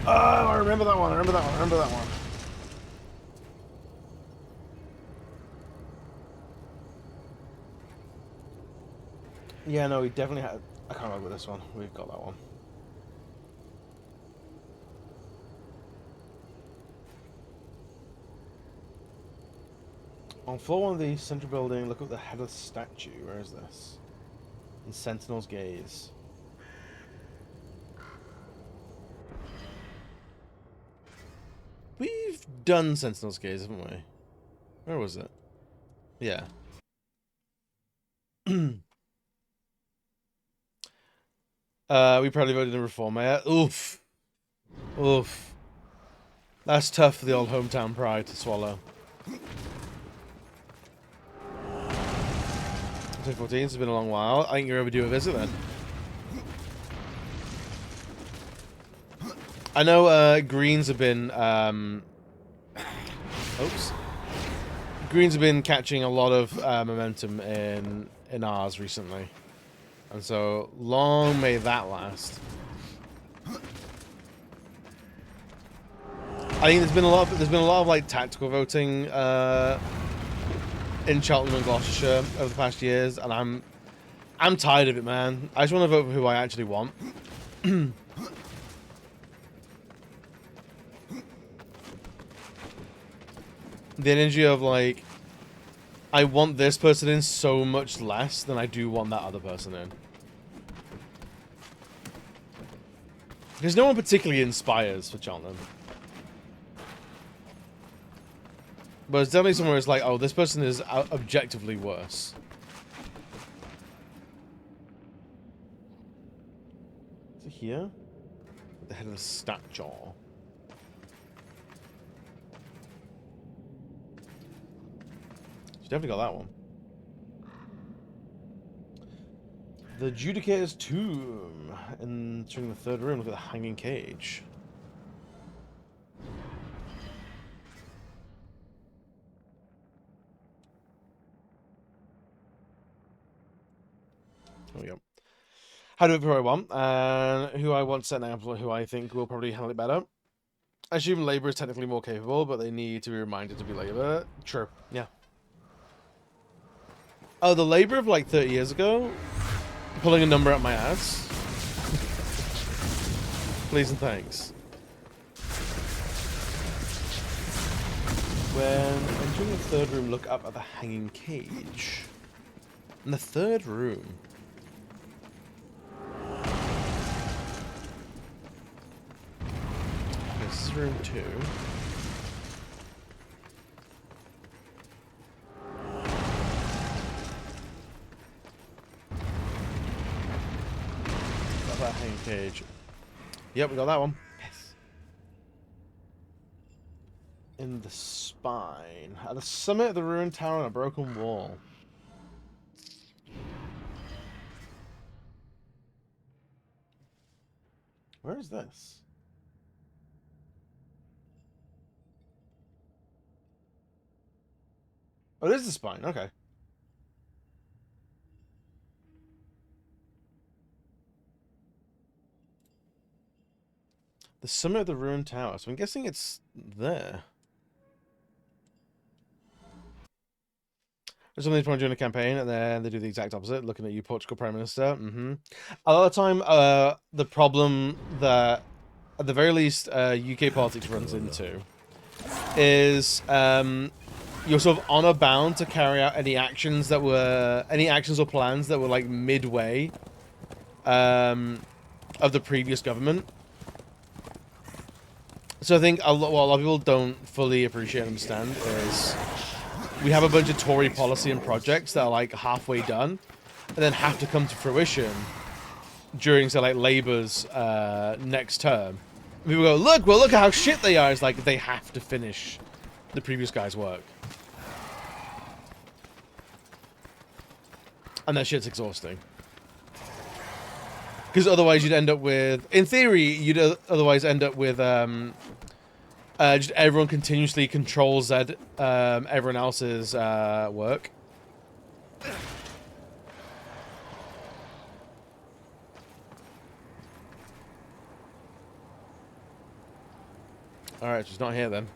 Oh, I remember that one. I remember that one. I remember that one. Yeah, no, we definitely had. I can't remember this one. We've got that one. On floor 1 of the central building, look at the headless statue. Where is this? In Sentinel's Gaze. We've done Sentinel's Gaze, haven't we? Where was it? Yeah. We probably voted in Reform. Oof. Oof. That's tough for the old hometown pride to swallow. 2014, it's been a long while. I think you're overdue a visit then. I know Greens have been Greens have been catching a lot of momentum in ours recently. And so long may that last. I think there's been a lot of like tactical voting in Cheltenham and Gloucestershire over the past years, and I'm tired of it, man. I just want to vote for who I actually want. The energy of like, I want this person in so much less than I do want that other person in. Because no one particularly inspires for Cheltenham. But it's definitely somewhere it's like, oh, this person is objectively worse. Is it here? At the head of the stat jaw. She definitely got that one. The Judicator's Tomb. Entering the third room, look at the hanging cage. There we go. How do I vote for who I want, and who I want to set an example, who I think will probably handle it better. I assume Labour is technically more capable, but they need to be reminded to be Labour. True, yeah. Oh, the Labour of like 30 years ago? Pulling a number out my ass? Please and thanks. When entering the third room, look up at the hanging cage. In the third room. This is room 2. Got that hanging cage. Yep, we got that one. Yes. In the spine. At the summit of the ruined tower on a broken wall. Where is this? Oh, this is the spine. Okay. The summit of the ruined tower. So I'm guessing it's there. There's something to join a campaign, and then they do the exact opposite. Looking at you, Portugal Prime Minister. A lot of the time, the problem that, at the very least, UK politics runs into is you're sort of honor bound to carry out any actions or plans that were like midway of the previous government. So I think what a lot of people don't fully appreciate and understand is we have a bunch of Tory policy and projects that are like halfway done and then have to come to fruition during, say, like Labour's next term. And people go, look at how shit they are. It's like they have to finish the previous guy's work. And that shit's exhausting. Because otherwise you'd end up with, in theory, you'd otherwise end up with just everyone continuously controls everyone else's work. Alright, she's not here then.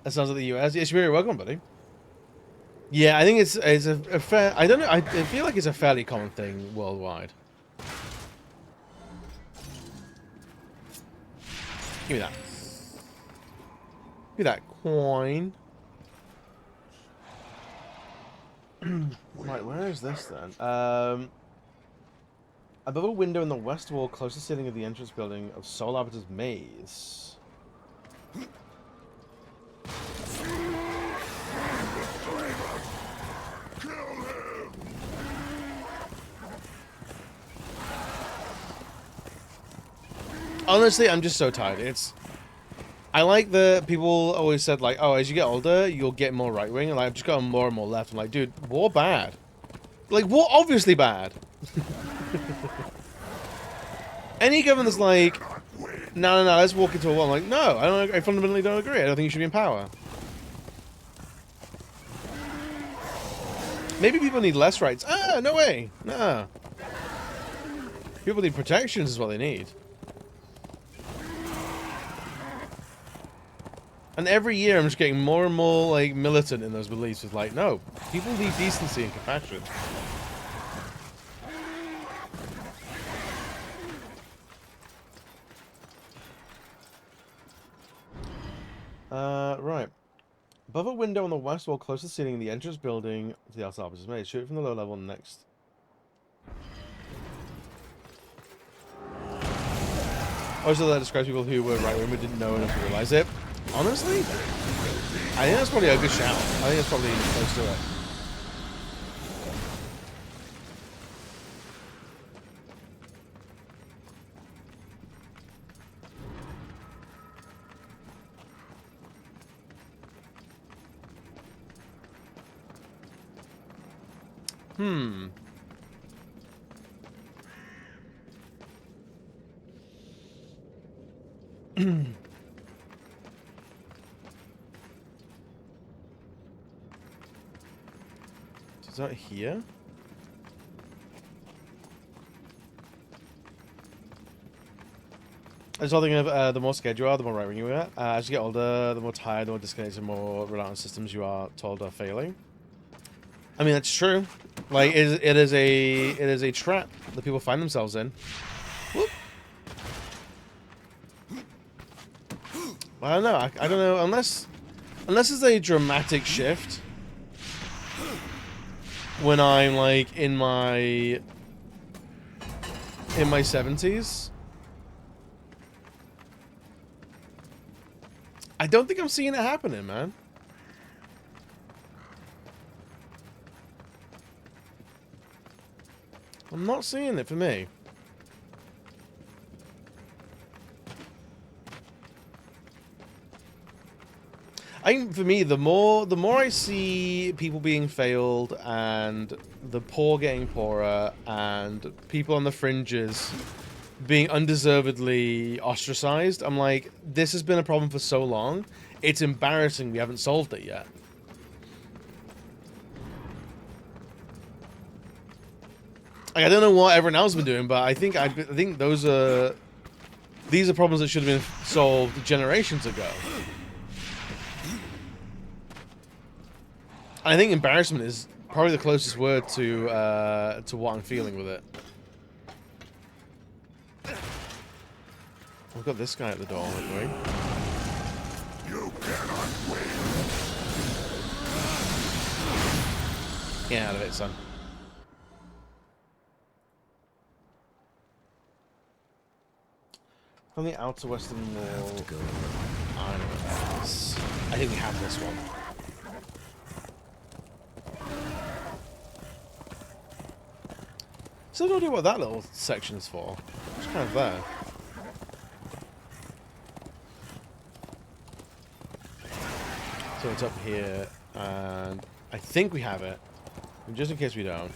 That sounds like the US. Yeah, you're very welcome, buddy. Yeah, I think it's a fair... I don't know. I feel like it's a fairly common thing worldwide. Give me that. Give me that coin. Right, where is this then? Above a window in the west wall, close to the ceiling of the entrance building of Soul Arbiter's Maze. Honestly, I'm just so tired. I like the people always said like, oh, as you get older, you'll get more right wing, and like, I've just gotten more and more left. I'm like, dude, war bad. Like, war obviously bad. Any government that's like, no, let's walk into a war. I'm like, no, I fundamentally don't agree. I don't think you should be in power. Maybe people need less rights. Ah, no way. Nah. People need protections is what they need. And every year I'm just getting more and more like militant in those beliefs. It's like, no, people need decency and compassion. Right. Above a window on the west wall, close to the ceiling, the entrance building to the outside office is made. Shoot it from the low level next. Also, that describes people who were right wing but didn't know enough to realize it. Honestly, I think that's probably a good shout. I think it's probably close to it. Is that here? I just think of the more scared you are, the more right wing you are. As you get older, the more tired, the more disconnected, the more reliant on systems you are told are failing. I mean, that's true. Like, it is a trap that people find themselves in. Whoop. I don't know. I don't know unless it's a dramatic shift when I'm like in my 70s. I don't think I'm seeing it happening, man. I'm not seeing it for me. I think for me, the more I see people being failed and the poor getting poorer and people on the fringes being undeservedly ostracized, I'm like, this has been a problem for so long. It's embarrassing we haven't solved it yet. Like, I don't know what everyone else has been doing, but I think these are problems that should have been solved generations ago. I think embarrassment is probably the closest word to what I'm feeling with it. We've got this guy at the door, haven't we? You cannot win. Get out of it, son. From the outer western wall. I know what that is. I think we have this one. Still don't know what that little section is for. It's kind of there. So it's up here, and I think we have it. Just in case we don't.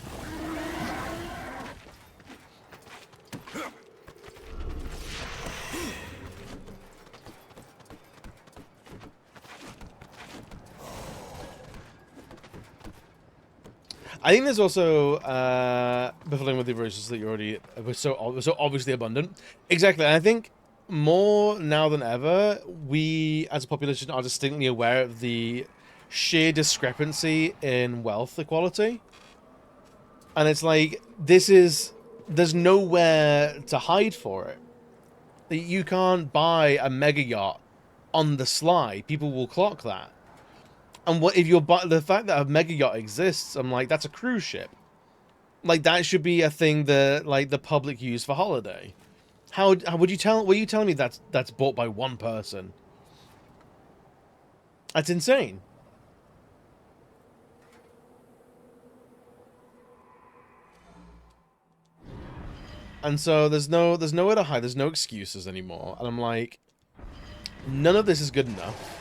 I think there's also befuddling with the resources that you already were so obviously abundant. Exactly, and I think more now than ever, we as a population are distinctly aware of the sheer discrepancy in wealth equality, and it's like there's nowhere to hide for it. You can't buy a mega yacht on the sly. People will clock that. And what if you're the fact that a mega yacht exists? I'm like, that's a cruise ship. Like, that should be a thing that like the public use for holiday. How would you tell? Were you telling me that's bought by one person? That's insane. And so there's nowhere to hide. There's no excuses anymore. And I'm like, none of this is good enough.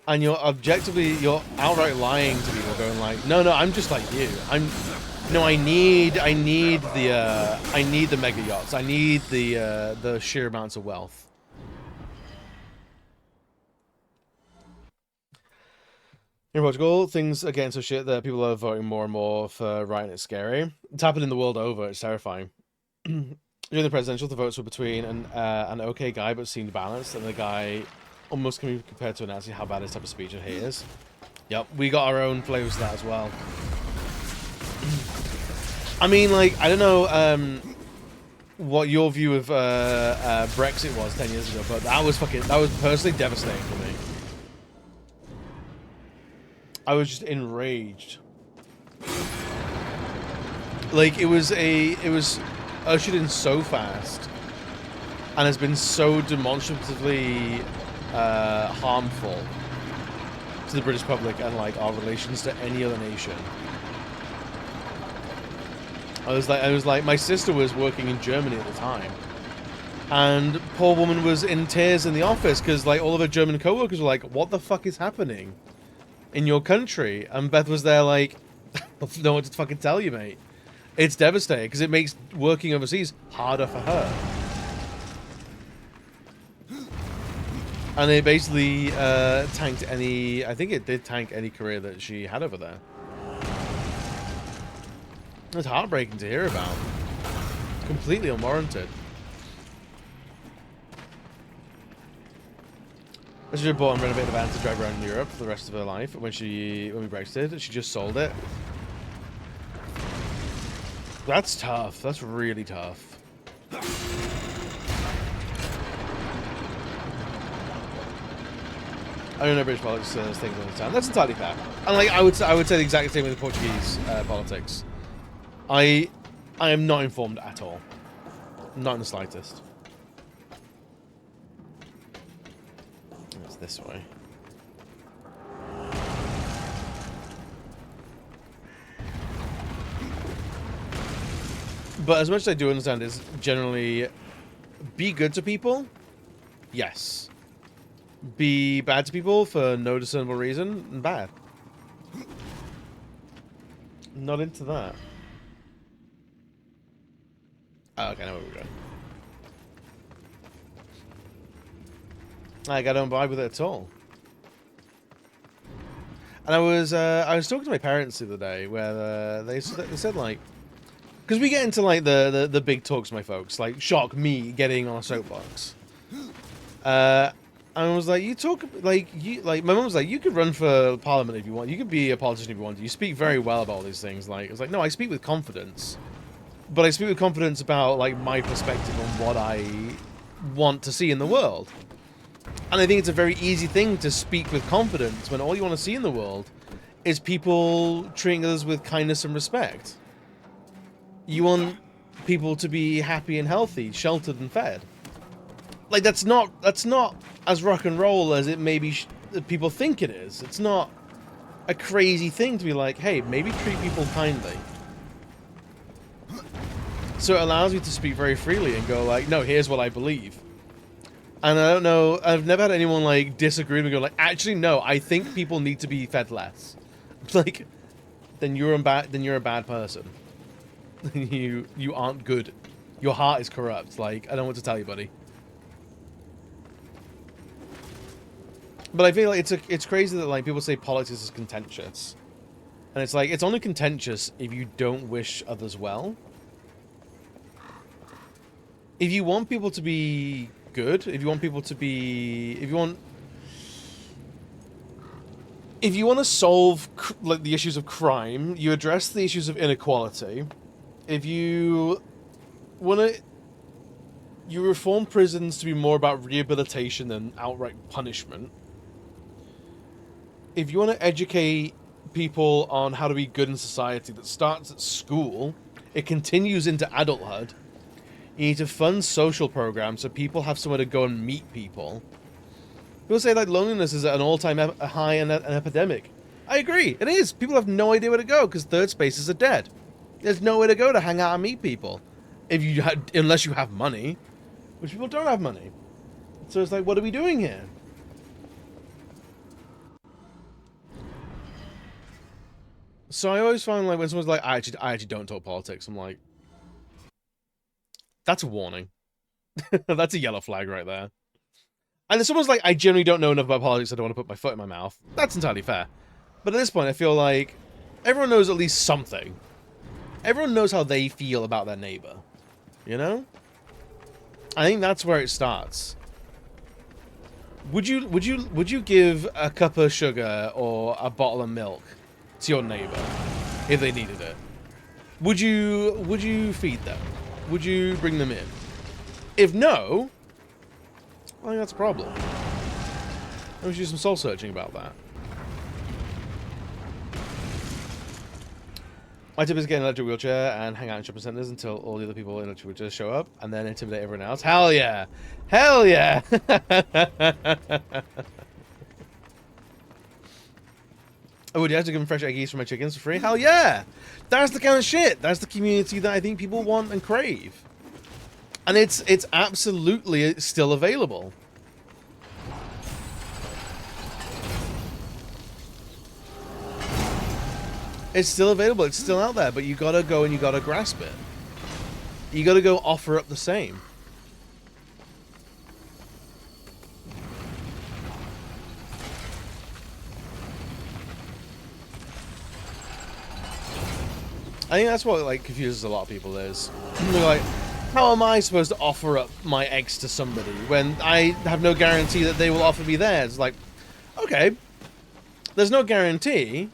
And you're outright lying to people, going like, no, I'm just like you. I need the mega yachts. I need the sheer amounts of wealth. In Portugal, things are getting so shit that people are voting more and more for right, and it's scary. It's happening the world over. It's terrifying. During the presidential, the votes were between an okay guy but seemed balanced, and the guy almost can be compared to a Nazi. How bad his type of speech and hate is. Yep, we got our own flavors of that as well. I mean, like, I don't know what your view of Brexit was 10 years ago, but that was personally devastating for me. I was just enraged. Like, it was ushered in so fast, and has been so demonstratively harmful to the British public and like our relations to any other nation. I was like, my sister was working in Germany at the time, and poor woman was in tears in the office because like all of her German co-workers were like, "What the fuck is happening in your country?" And Beth was there like, "I don't know what to fucking tell you, mate. It's devastating because it makes working overseas harder for her." And it basically tanked any... I think it did tank any career that she had over there. It's heartbreaking to hear about. Completely unwarranted. She bought and renovated a van to drive around Europe for the rest of her life. When we Brexited, she just sold it. That's tough. That's really tough. I don't know British politics things all the time. That's entirely fair. And like I would say the exact same with the Portuguese politics. I am not informed at all. Not in the slightest. It's this way. But as much as I do understand is generally be good to people. Yes. Be bad to people for no discernible reason, and bad. Not into that. Oh, okay, I know where we're going. Like, I don't vibe with it at all. And I was talking to my parents the other day, where they said like, because we get into like the big talks, my folks, like shock me getting on a soapbox. And I was like, my mum was like, you could run for parliament if you want. You could be a politician if you want. You speak very well about all these things. Like, I was like, no, I speak with confidence. But I speak with confidence about, like, my perspective on what I want to see in the world. And I think it's a very easy thing to speak with confidence when all you want to see in the world is people treating others with kindness and respect. You want people to be happy and healthy, sheltered and fed. Like, that's not as rock and roll as it maybe people think it is. It's not a crazy thing to be like, hey, maybe treat people kindly. So it allows me to speak very freely and go like, no, here's what I believe. And I don't know, I've never had anyone like disagree with me and go like, actually, no, I think people need to be fed less. Like, then you're a bad person. You aren't good. Your heart is corrupt. Like, I don't know what to tell you, buddy. But I feel like it's crazy that like people say politics is contentious, and it's like it's only contentious if you don't wish others well. If you want people to be good, if you want to solve like the issues of crime, you address the issues of inequality. If you reform prisons to be more about rehabilitation than outright punishment. If you want to educate people on how to be good in society that starts at school, it continues into adulthood, you need to fund social programs so people have somewhere to go and meet people. People say like loneliness is at an all-time high and an epidemic. I agree, it is. People have no idea where to go because third spaces are dead. There's nowhere to go to hang out and meet people, unless you have money, which people don't have money. So it's like, what are we doing here? So I always find like when someone's like, I actually don't talk politics. I'm like, that's a warning. That's a yellow flag right there. And if someone's like, I generally don't know enough about politics, I don't want to put my foot in my mouth. That's entirely fair. But at this point, I feel like everyone knows at least something. Everyone knows how they feel about their neighbor. You know? I think that's where it starts. Would you give a cup of sugar or a bottle of milk to your neighbor if they needed it? Would you feed them? Would you bring them in? If no, I think that's a problem. We should do some soul searching about that. My tip is get an electric wheelchair and hang out in shopping centers until all the other people in electric wheelchairs show up, and then intimidate everyone else. Hell yeah! Hell yeah! Oh, would you have to give them fresh eggies for my chickens for free? Hell yeah! That's the kind of shit. That's the community that I think people want and crave. And it's absolutely still available. It's still available. It's still out there, but you gotta go and you gotta grasp it. You gotta go offer up the same. I think that's what like confuses a lot of people is. They're like, how am I supposed to offer up my eggs to somebody when I have no guarantee that they will offer me theirs? Like, okay, there's no guarantee,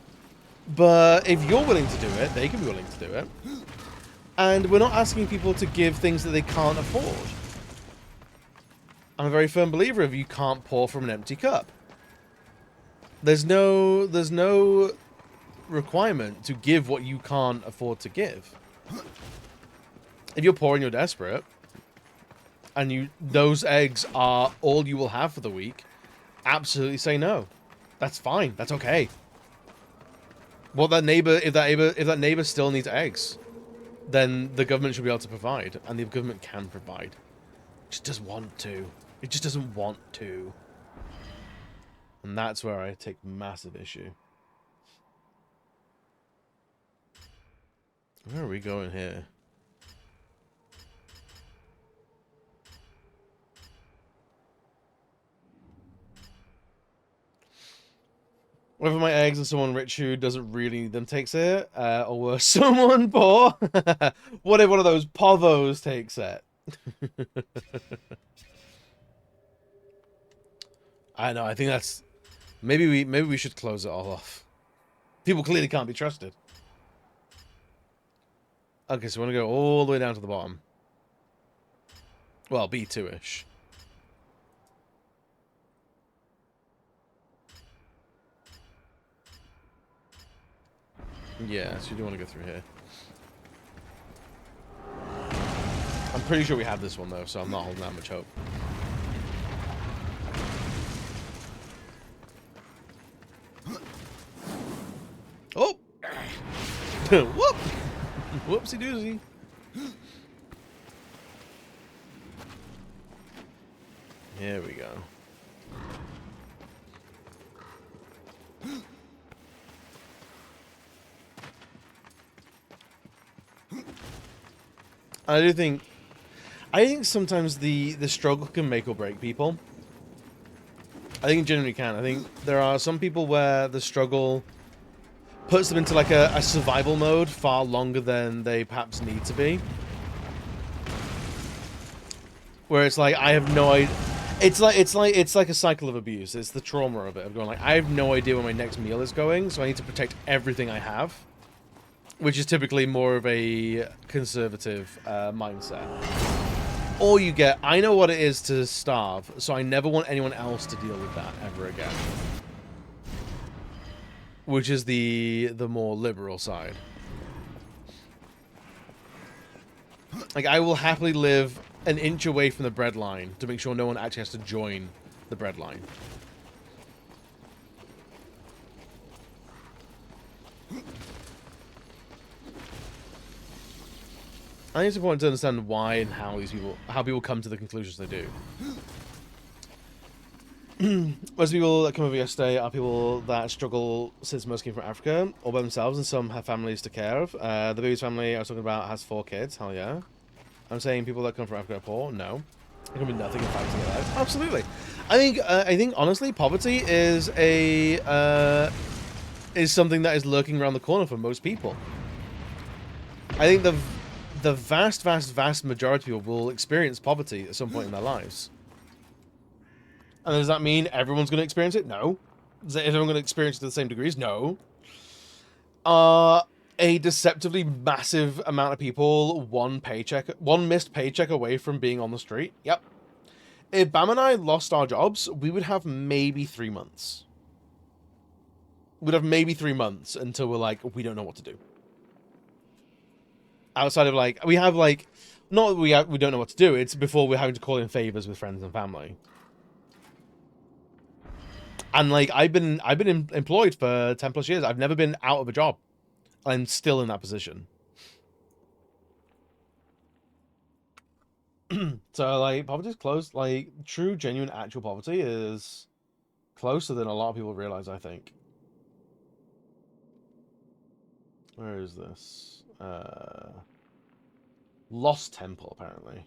but if you're willing to do it, they can be willing to do it. And we're not asking people to give things that they can't afford. I'm a very firm believer of you can't pour from an empty cup. There's no requirement to give what you can't afford to give. If you're poor and you're desperate, and those eggs are all you will have for the week, absolutely say no. That's fine. That's okay. Well, if that neighbor still needs eggs, then the government should be able to provide, and the government can provide. It just doesn't want to. It just doesn't want to. And that's where I take massive issue. Where are we going here? Whether my eggs and someone rich who doesn't really need them takes it, or worse, someone poor. What if one of those povos takes it? I know. I think that's maybe we should close it all off. People clearly can't be trusted. Okay, so we want to go all the way down to the bottom. Well, B2-ish. Yeah, so you do want to go through here. I'm pretty sure we have this one, though, so I'm not holding that much hope. Oh! Whoop! Whoopsie doozy. Here we go. I think sometimes the struggle can make or break people. I think it generally can. I think there are some people where the struggle puts them into like a survival mode far longer than they perhaps need to be. Where it's like, I have no idea. It's like a cycle of abuse. It's the trauma of it, of going like, I have no idea where my next meal is going, so I need to protect everything I have. Which is typically more of a conservative mindset. Or you get, I know what it is to starve, so I never want anyone else to deal with that ever again. Which is the more liberal side. Like, I will happily live an inch away from the breadline to make sure no one actually has to join the breadline. I think it's important to understand why and how people come to the conclusions they do. Most people that come over yesterday are people that struggle since most came from Africa, all by themselves, and some have families to care of. The baby's family I was talking about has 4 kids. Hell yeah. I'm saying people that come from Africa are poor. No, there can be nothing in fighting it out. Absolutely. I think honestly, poverty is is something that is lurking around the corner for most people. I think the vast majority of people will experience poverty at some point in their lives. And does that mean everyone's going to experience it? No. Is everyone going to experience it to the same degrees? No. A deceptively massive amount of people one missed paycheck away from being on the street? Yep. If Bam and I lost our jobs, we would have maybe 3 months. We'd have maybe 3 months until we're like, we don't know what to do. Outside of like, we have like, not that we don't know what to do, it's before we're having to call in favors with friends and family. And like, I've been employed for 10 plus years. I've never been out of a job. I'm still in that position. So like, poverty is close. Like, true, genuine, actual poverty is closer than a lot of people realize, I think. Where is this? Lost Temple, apparently.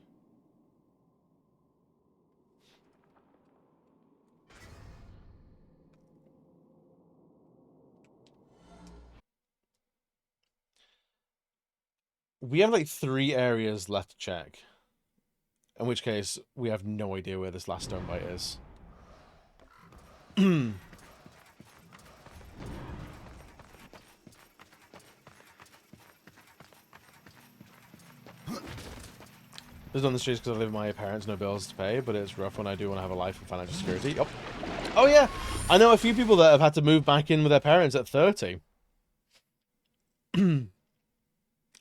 We have like 3 areas left to check. In which case, we have no idea where this last stone bite is. There's on the streets because I live with my parents, no bills to pay, but it's rough when I do want to have a life and financial security. Yep. Oh yeah, I know a few people that have had to move back in with their parents at 30.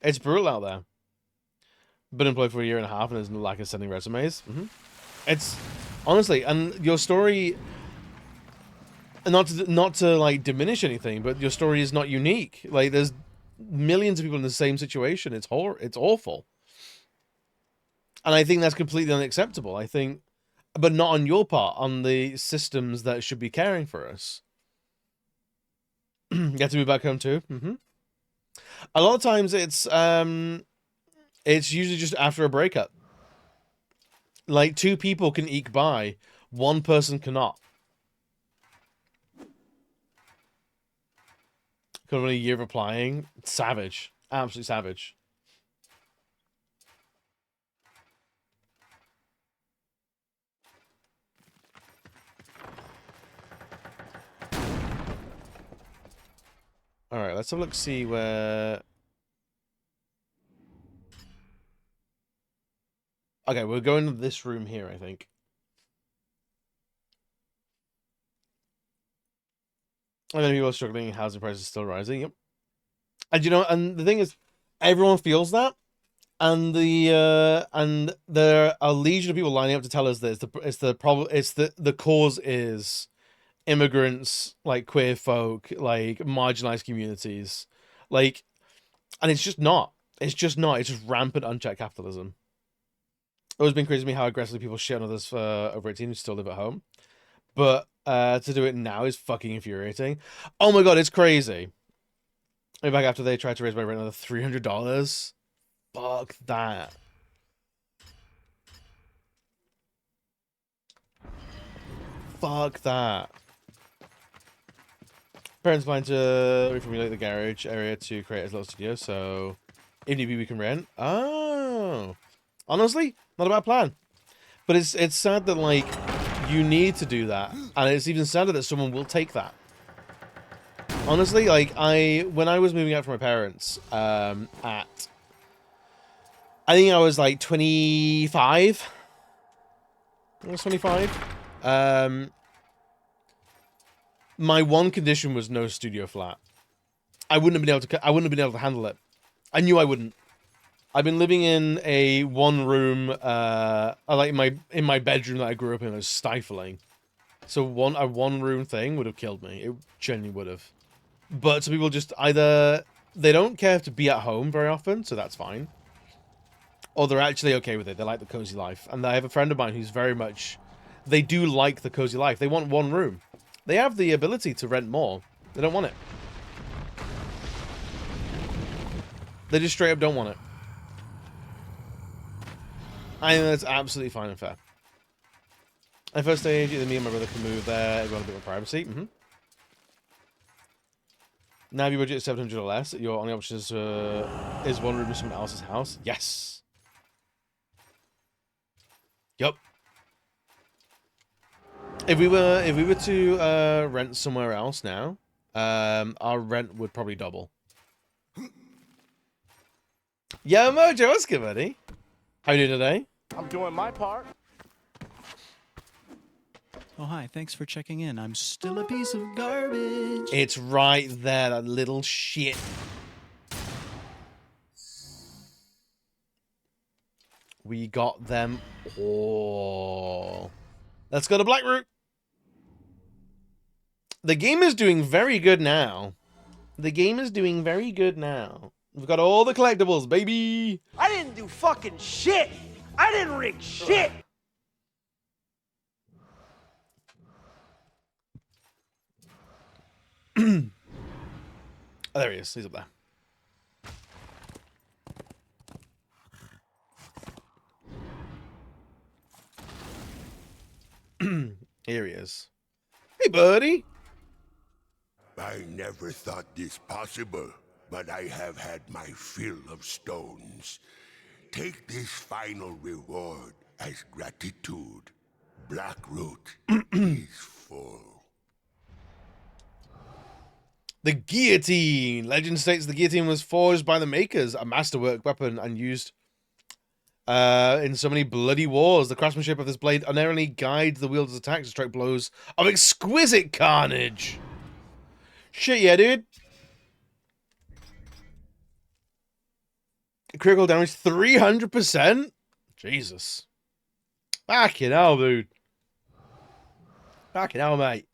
It's brutal out there. Been employed for a year and a half and there's no lack of sending resumes. It's honestly, and your story, not to like diminish anything, but your story is not unique. Like there's millions of people in the same situation. It's awful. And I think that's completely unacceptable. I think, but not on your part, on the systems that should be caring for us. You have to move back home too. A lot of times it's usually just after a breakup. Like 2 people can eke by, 1 person cannot. Could have been a year of applying. Savage, absolutely savage. Alright, let's have a look, see where... Okay, we're going to this room here, I think. And then people are struggling, housing prices still rising, yep. And you know, and the thing is, everyone feels that. And and there are a legion of people lining up to tell us that the cause is immigrants, like queer folk, like marginalized communities, like, and it's just not. It's just rampant unchecked capitalism. It's always been crazy to me how aggressively people shit on others for over 18 who still live at home, but to do it now is fucking infuriating. Oh my god, it's crazy. Maybe back after they tried to raise my rent another $300. Fuck that. Fuck that. Parents plan to reformulate the garage area to create a little studio, so if need be, we can rent. Oh, honestly, not a bad plan. But it's sad that like you need to do that, and it's even sadder that someone will take that. Honestly, like when I was moving out from my parents, I think I was like 25. I was 25. My one condition was no studio flat. I wouldn't have been able to handle it. I knew I wouldn't. I've been living in a one-room, like in my bedroom that I grew up in was stifling. So a one-room thing would have killed me. It genuinely would have. But some people just either they don't care to be at home very often, so that's fine. or they're actually okay with it. They like the cozy life. And I have a friend of mine who's very much, they do like the cozy life. They want one room. They have the ability to rent more. They don't want it. They just straight up don't want it. I think that's absolutely fine and fair. At first stage, either me and my brother can move there. If you want a bit more privacy. Now if your budget is 700 or less, your only option is one room in someone else's house. Yes. Yup. If we were to rent somewhere else now, our rent would probably double. Yo, Mojo, what's good, buddy? How you doing today? I'm doing my part. Oh, hi. Thanks for checking in. I'm still a piece of garbage. It's right there, that little shit. We got them all. Let's go to Blackroot. The game is doing very good now. The game is doing very good now. We've got all the collectibles, baby. I didn't do fucking shit. I didn't rig shit. Oh, there he is. He's up there. Here he is. Hey, buddy. I never thought this possible, but I have had my fill of stones. Take this final reward as gratitude. Blackroot is full. The guillotine. Legend states the guillotine was forged by the makers, a masterwork weapon, and used in so many bloody wars. The craftsmanship of this blade unerringly guides the wielder's attack to strike blows of exquisite carnage. Shit, yeah, dude. Critical damage 300%? Jesus. Fucking hell, dude. Fucking hell, mate.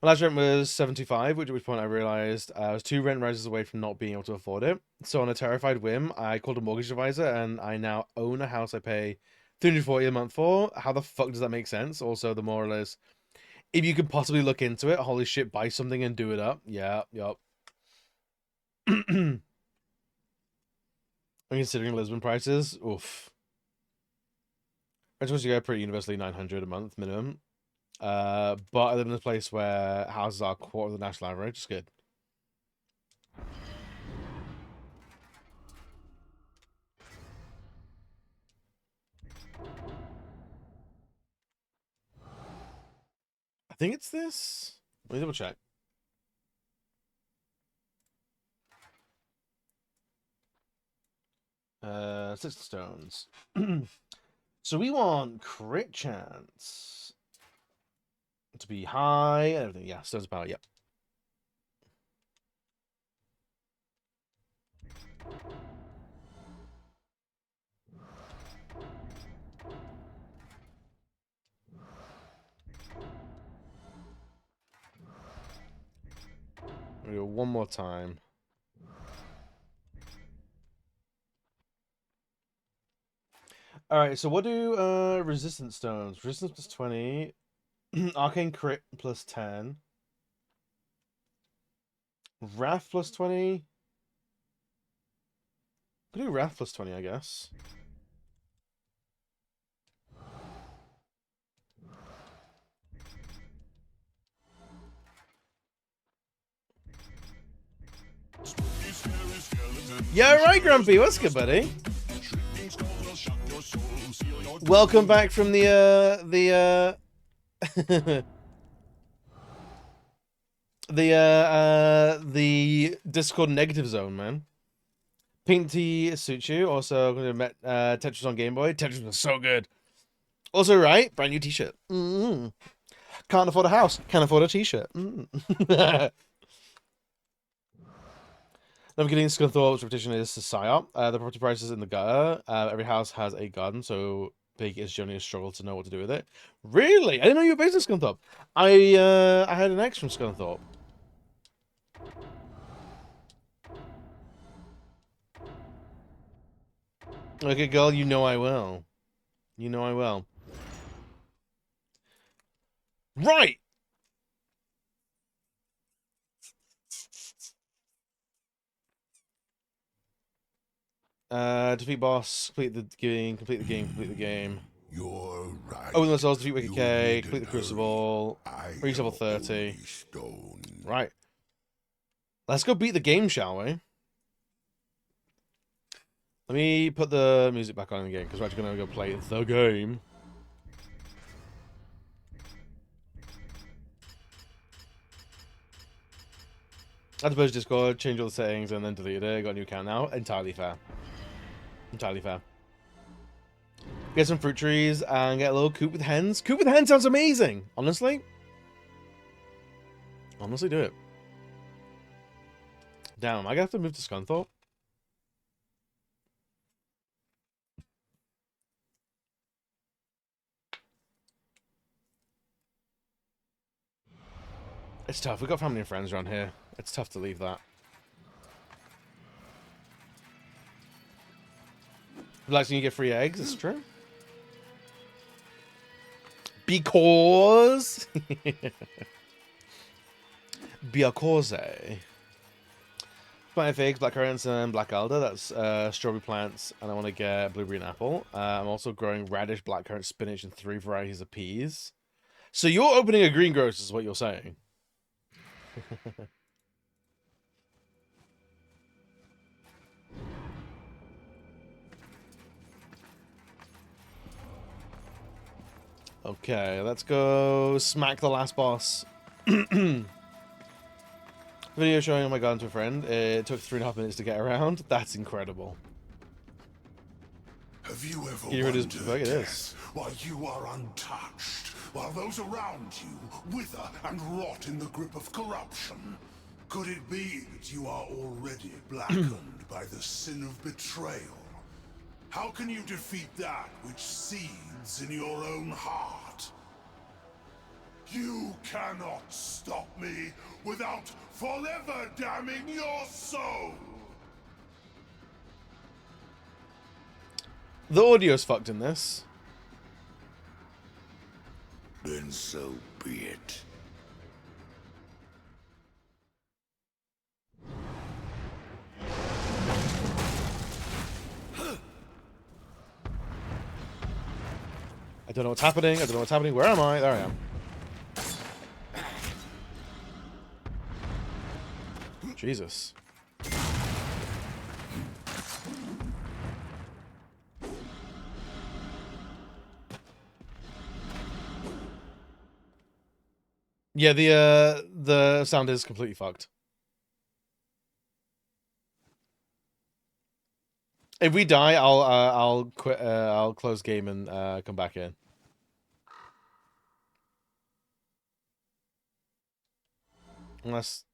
My last rent was $75, at which point I realized I was 2 rent rises away from not being able to afford it. So on a terrified whim, I called a mortgage advisor, and I now own a house I pay $340 a month for. How the fuck does that make sense? Also, the moral is, if you could possibly look into it, holy shit, buy something and do it up. Yeah, yup. I'm considering Lisbon prices. Oof. Rentals you get pretty universally $900 a month minimum. But I live in a place where houses are a quarter of the national average. It's good. I think it's this. Let me double check. Six stones. So we want crit chance to be high and everything. Yeah, stones of power. Yep. We'll go one more time. Alright, so what do resistance stones? Resistance plus 20. Arcane crit plus 10. Wrath plus 20. Could do Wrath plus 20, I guess. Yeah, right, Grumpy. What's good, buddy? Welcome back from the the Discord negative zone, man. Pink tea suits you. Also, Tetris on Game Boy. Tetris was so good. Also, right, brand new T-shirt. Can't afford a house. Can't afford a T-shirt. Never getting Scunthorpe's reputation is a psyop. The property prices in the gutter. Every house has a garden, so big is generally a struggle to know what to do with it. Really? I didn't know you were based in Scunthorpe. I had an ex from Scunthorpe. Okay, girl, you know I will. You know I will. Right! Defeat boss, complete the game, complete the game, complete the game. You're right. Open the souls, defeat Wicked You K, needn't complete the hurry. Crucible, I reach level am 30. only stone. Right. Let's go beat the game, shall we? Let me put the music back on again, because we're actually going to go play the game. I suppose Discord, change all the settings, and then delete it. Got a new account now. Entirely fair. Entirely fair. Get some fruit trees and get a little coop with hens. Coop with hens sounds amazing, honestly. Honestly, do it. Damn, I have to move to Scunthorpe. It's tough. We've got family and friends around here. It's tough to leave that. Relaxing, you get free eggs. It's true. Because... Because... Plant figs, black currants, and black alder. That's strawberry plants, and I want to get blueberry and apple. I'm also growing radish, blackcurrant, spinach, and 3 varieties of peas. So you're opening a greengrocer, is what you're saying. Okay, let's go smack the last boss. Video showing oh my god to a friend. It took 3.5 minutes to get around. That's incredible. Have you ever Get rid of wondered, look at this. Death, why you are untouched, while those around you wither and rot in the grip of corruption? Could it be that you are already blackened by the sin of betrayal? How can you defeat that which seethes in your own heart? You cannot stop me without forever damning your soul! The audio's fucked in this. Then so be it. I don't know what's happening. I don't know what's happening. Where am I? There I am. Jesus. Yeah, the sound is completely fucked. If we die, I'll quit. I'll close game and come back in. Unless.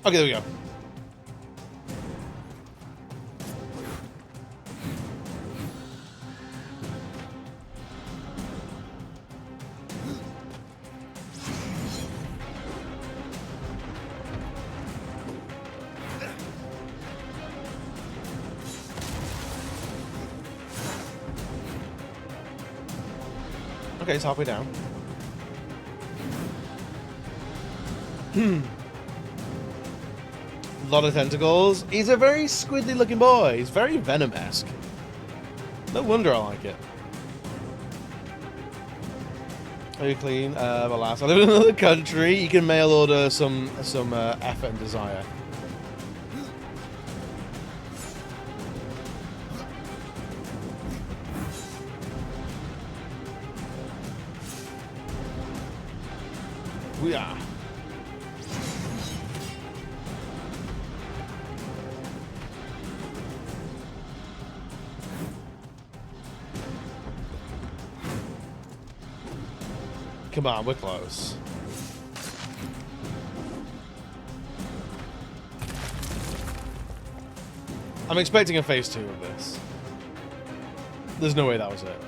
Okay, there we go. Okay, it's halfway down. A lot of tentacles. He's a very squidly looking boy. He's very Venom-esque. No wonder I like it. Are you clean? Alas, I live in another country. You can mail order some effort and desire. We are. Come on, we're close. I'm expecting a phase 2 of this. There's no way that was it.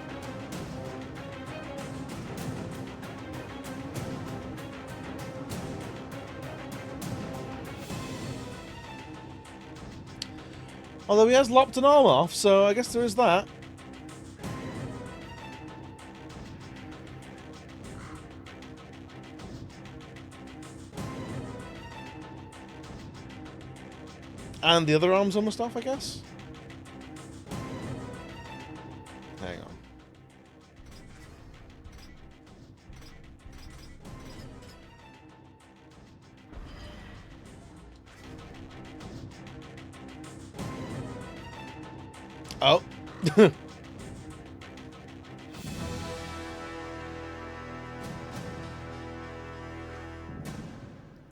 Although he has lopped an arm off, so I guess there is that. And the other arm's almost off, I guess? Hang on. Oh.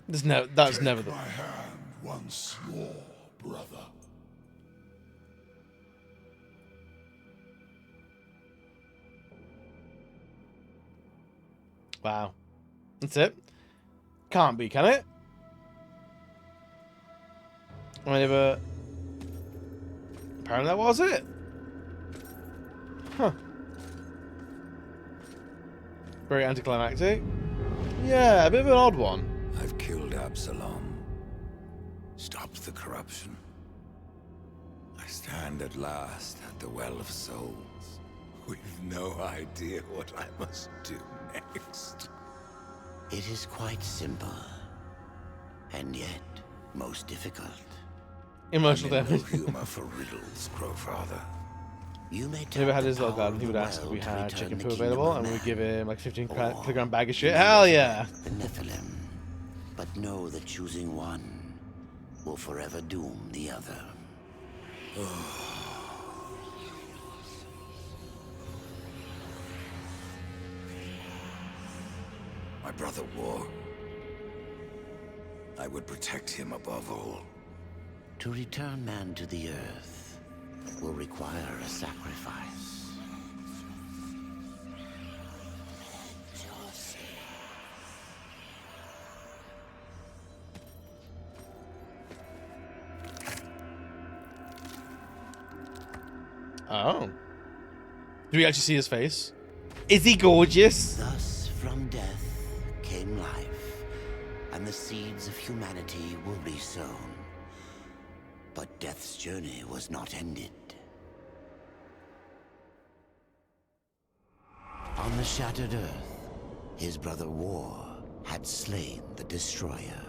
That's never the... My hand once more, brother. Wow. That's it? Can't be, can it? I never... Apparently that was it. Huh. Very anticlimactic. Yeah, a bit of an odd one. I've killed Absalom. Stopped the corruption. I stand at last at the Well of Souls, with no idea what I must do next. It is quite simple, and yet most difficult. Emotional I'm in no damage. humor for riddles, Crowfather. You may He never had his little garden, he would ask if we had chicken poo available, and we'd give him like 15 kilogram bag of shit. Hell yeah! The Nephilim, but know that choosing one will forever doom the other. My brother War. I would protect him above all. To return man to the earth will require a sacrifice. Oh. Do we actually see his face? Is he gorgeous? Thus from death came life, and the seeds of humanity will be sown. But death's journey was not ended. On the shattered earth, his brother War had slain the destroyer.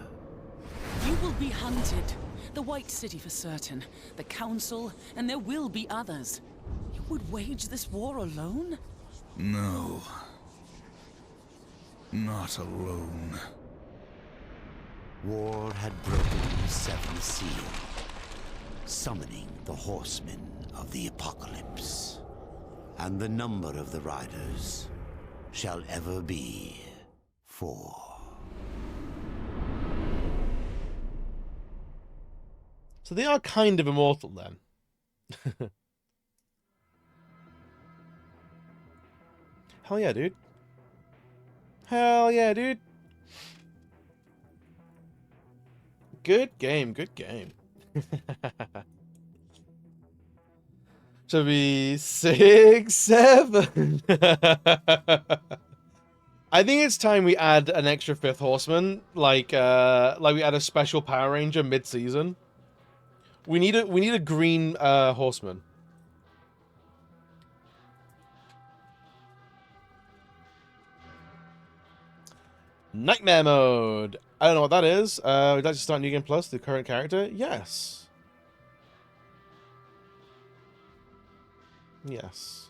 You will be hunted. The White City for certain. The Council, and there will be others. You would wage this war alone? No. Not alone. War had broken the seventh seal, summoning the horsemen of the apocalypse. And the number of the riders shall ever be 4. So they are kind of immortal then. Hell yeah, dude. Hell yeah, dude. Good game, good game. Should be 6, 7. I think it's time we add an extra 5th horseman, like we add a special Power Ranger mid-season. We need a green horseman. Nightmare mode. I don't know what that is. Would like to start New Game Plus, the current character? Yes. Yes.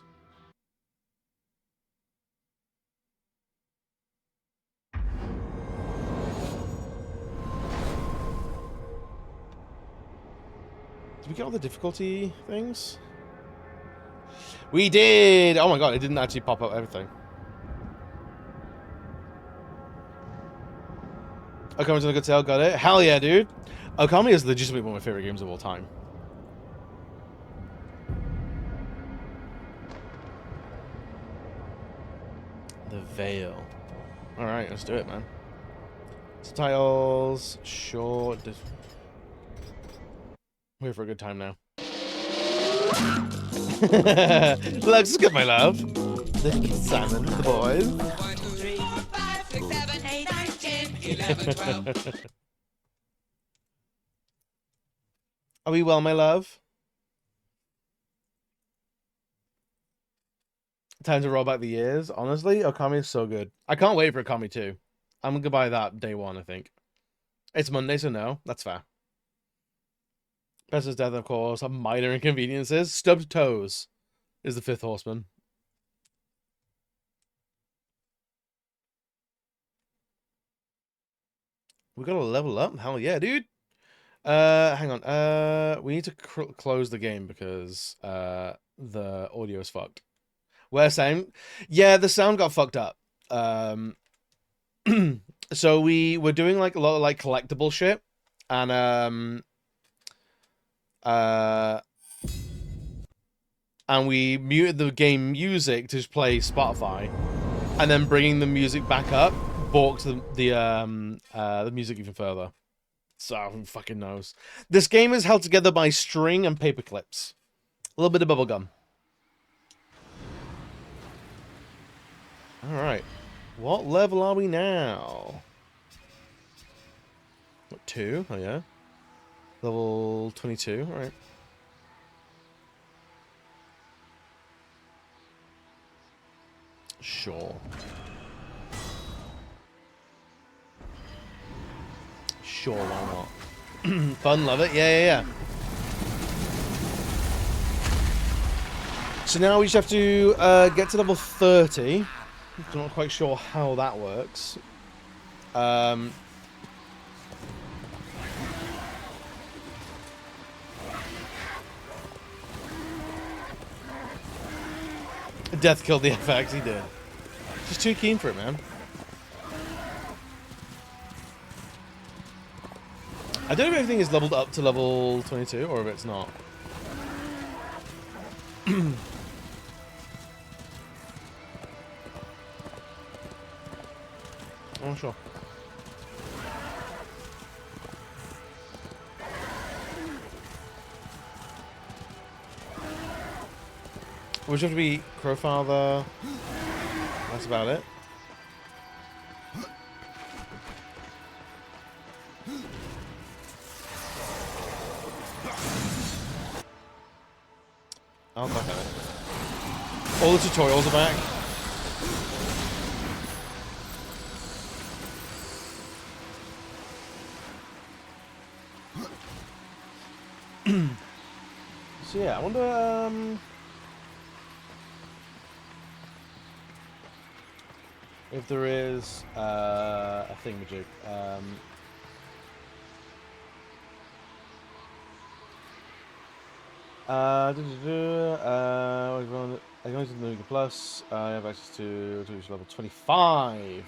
Did we get all the difficulty things? We did! Oh my god, it didn't actually pop up everything. Okami's in a good tale, got it. Hell yeah, dude. Okami is legitimately one of my favorite games of all time. The Veil. Alright, let's do it, man. Subtitles, short. Wait for a good time now. Looks good, my love. Look at Simon with the boys. 1, 2, 3, 4, 5, 6, 7, 8, 9, 10, 11, 12. Are we well, my love? Time to roll back the years. Honestly, Okami is so good. I can't wait for Okami 2. I'm gonna buy that day one, I think. It's Monday, so no. That's fair. Pester's death, of course, have minor inconveniences. Stubbed toes is the fifth horseman. We gotta level up. Hell yeah, dude. Hang on. We need to close the game because the audio is fucked. Where sound? Yeah, the sound got fucked up. So we were doing like a lot of like collectible shit, and we muted the game music to just play Spotify, and then bringing the music back up balked the music even further. So who fucking knows? This game is held together by string and paper clips, a little bit of bubblegum. All right, what level are we now? What, 2? Oh yeah, level 22. All right. Sure. Sure, why not? Fun, love it. Yeah. So now we just have to get to level 30. I'm not quite sure how that works. Death killed the FX, he did. Just too keen for it, man. I don't know if everything is leveled up to level 22 or if it's not. I'm not sure. We just have to be Crowfather. That's about it. I'll fuck it. All the tutorials are back. So yeah, I wonder if there is a thingamajig. I'm going to the Nuga Plus. I have access to level 25.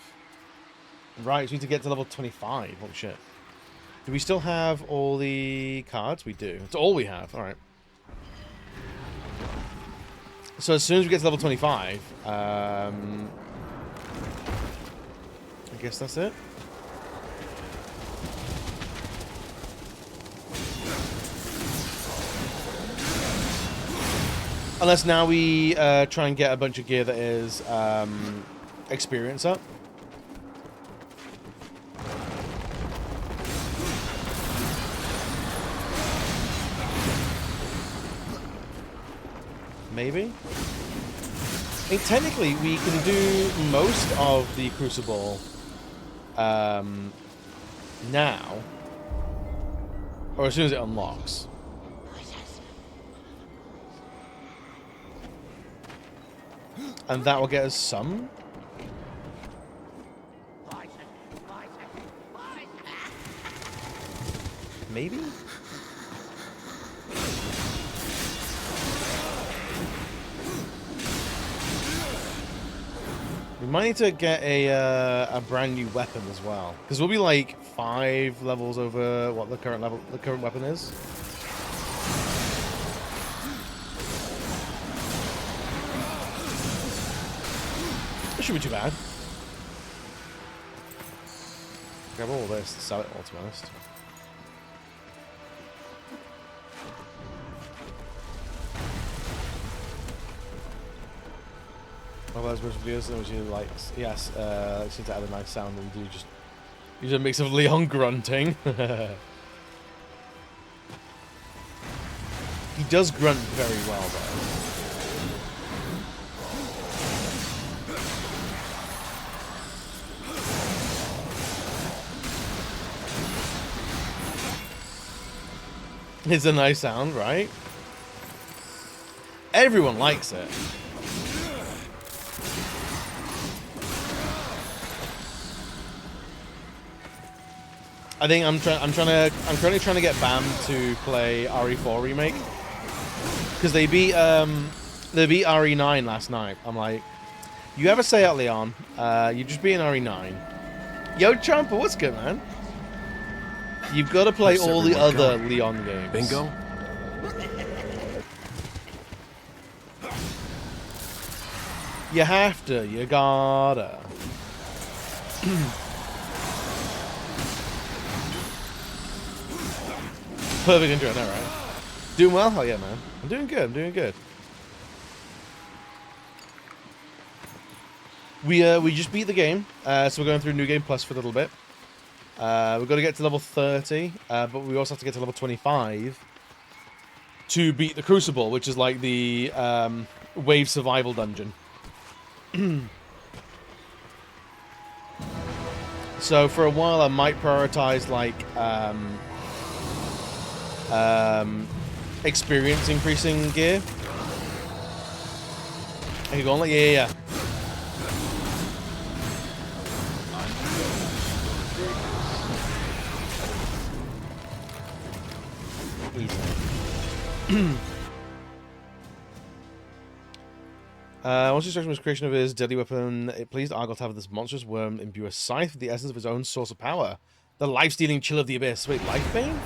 Right, so we need to get to level 25. Holy shit. Do we still have all the cards? We do. It's all we have. Alright. So as soon as we get to level 25, I guess that's it. Unless now we try and get a bunch of gear that is experience up. Maybe? I mean, technically, we can do most of the Crucible now. Or as soon as it unlocks. And that will get us some. Maybe? We might need to get a brand new weapon as well, because we'll be like 5 levels over what the current weapon is. It shouldn't be too bad. Grab all this and sell it all, to be honest. Well, those most videos that you like, yes, seem to add a nice sound and do just use a mix of Leon grunting. He does grunt very well, though. It's a nice sound, right? Everyone likes it. I think I'm currently trying to get BAM to play RE4 remake because they beat RE9 last night. I'm like, you ever say it, Leon? You just beat an RE9. Yo, Chomper, what's good, man? You've got to play all the other Leon games. Bingo. You have to. You gotta. Perfect intro, I know, right? Doing well? Hell yeah, man. I'm doing good. I'm doing good. We just beat the game, so we're going through New Game Plus for a little bit. We've got to get to level 30, but we also have to get to level 25 to beat the Crucible, which is like the wave survival dungeon. So for a while I might prioritize like experience increasing gear. Okay, go on, like yeah. Once instruction was creation of his deadly weapon, it pleased Argyle to have this monstrous worm imbue a scythe with the essence of his own source of power. The life-stealing chill of the abyss. Wait, Life Bane?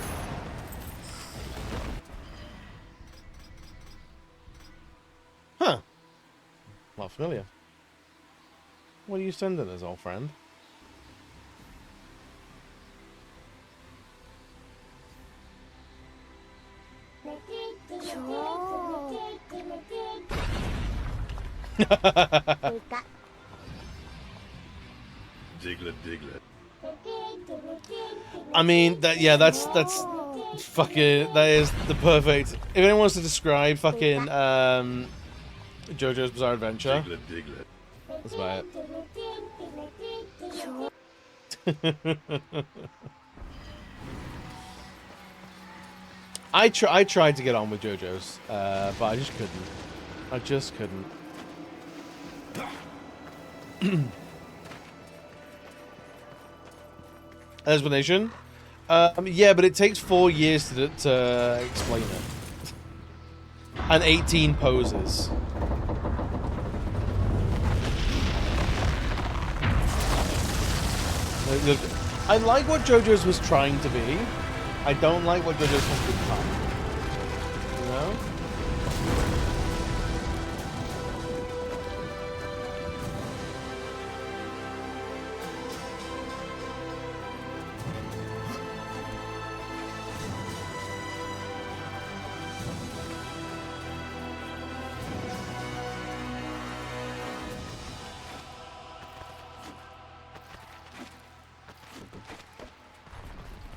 Huh. Not familiar. What are you sending us, old friend? Diglett. I mean, that's fucking, that is the perfect. If anyone wants to describe fucking JoJo's Bizarre Adventure, Diglett. that's about it. I tried to get on with JoJo's, but I just couldn't. I just couldn't. Explanation? Yeah, but it takes 4 years to explain it. And 18 poses. Look, I like what JoJo's was trying to be. I don't like what JoJo's has become. You know?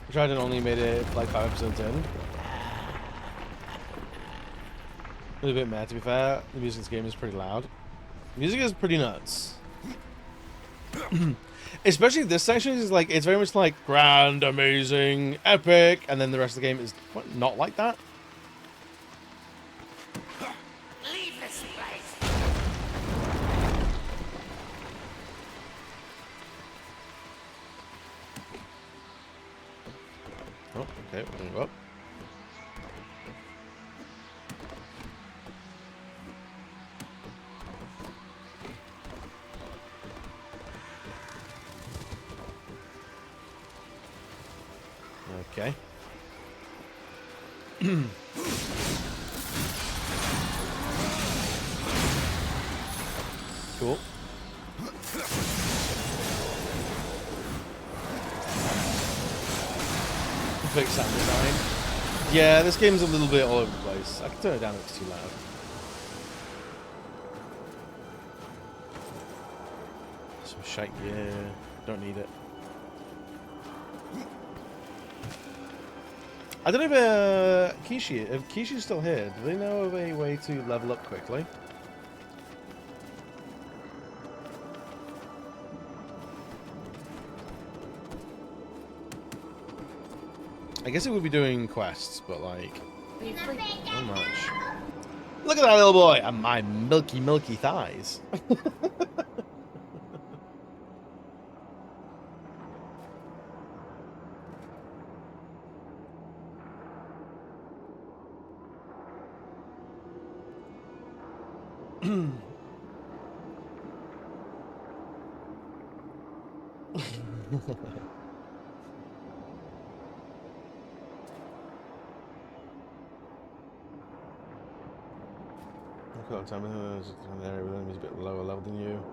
I tried and only made it like 5 episodes in. It was a bit mad, to be fair. The music in this game is pretty loud. The music is pretty nuts. Especially this section is like, it's very much like grand, amazing, epic, and then the rest of the game is not like that. Leave this place. Oh, okay, we're gonna go up. Okay. Cool. Perfect sound design. Yeah, this game's a little bit all over the place. I can turn it down if it's too loud. Some shite, yeah. Don't need it. I don't know if Kishi's still here. Do they know of a way to level up quickly? I guess it would be doing quests, but like, not much. Look at that little boy and my milky, milky thighs. I've got time in an area with enemies a bit lower level than you.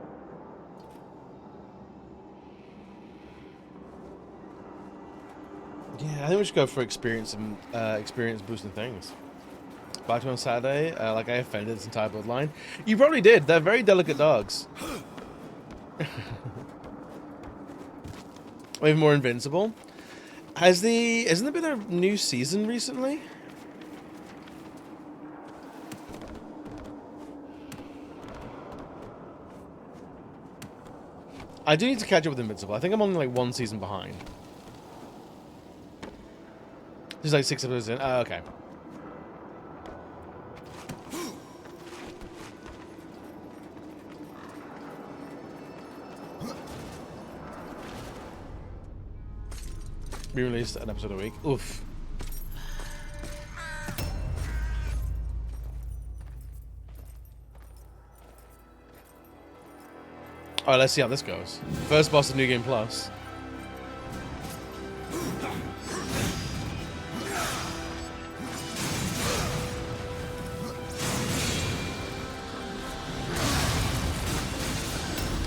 Yeah, I think we should go for experience and experience boosting things. Back to on Saturday, like I offended this entire bloodline. You probably did. They're very delicate dogs. Even more invincible. Hasn't there been a new season recently? I do need to catch up with Invincible. I think I'm only like 1 season behind. There's like 6 episodes in. Oh, okay. Be released an episode a week. Oof. Alright, let's see how this goes. First boss of New Game Plus.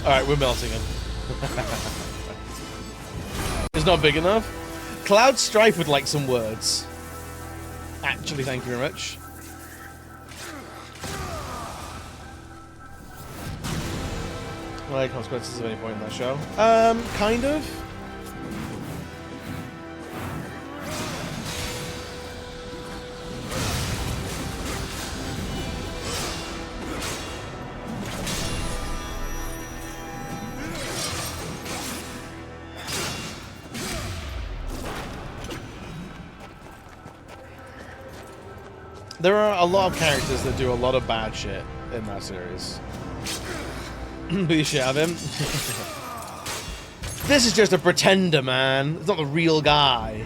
Alright, we're melting him. It's not big enough. Cloud Strife would like some words. Actually, thank you very much. Like consequences of any point in that show? Kind of. There are a lot of characters that do a lot of bad shit in that series. Beat the shit out of him. This is just a pretender, man. It's not the real guy.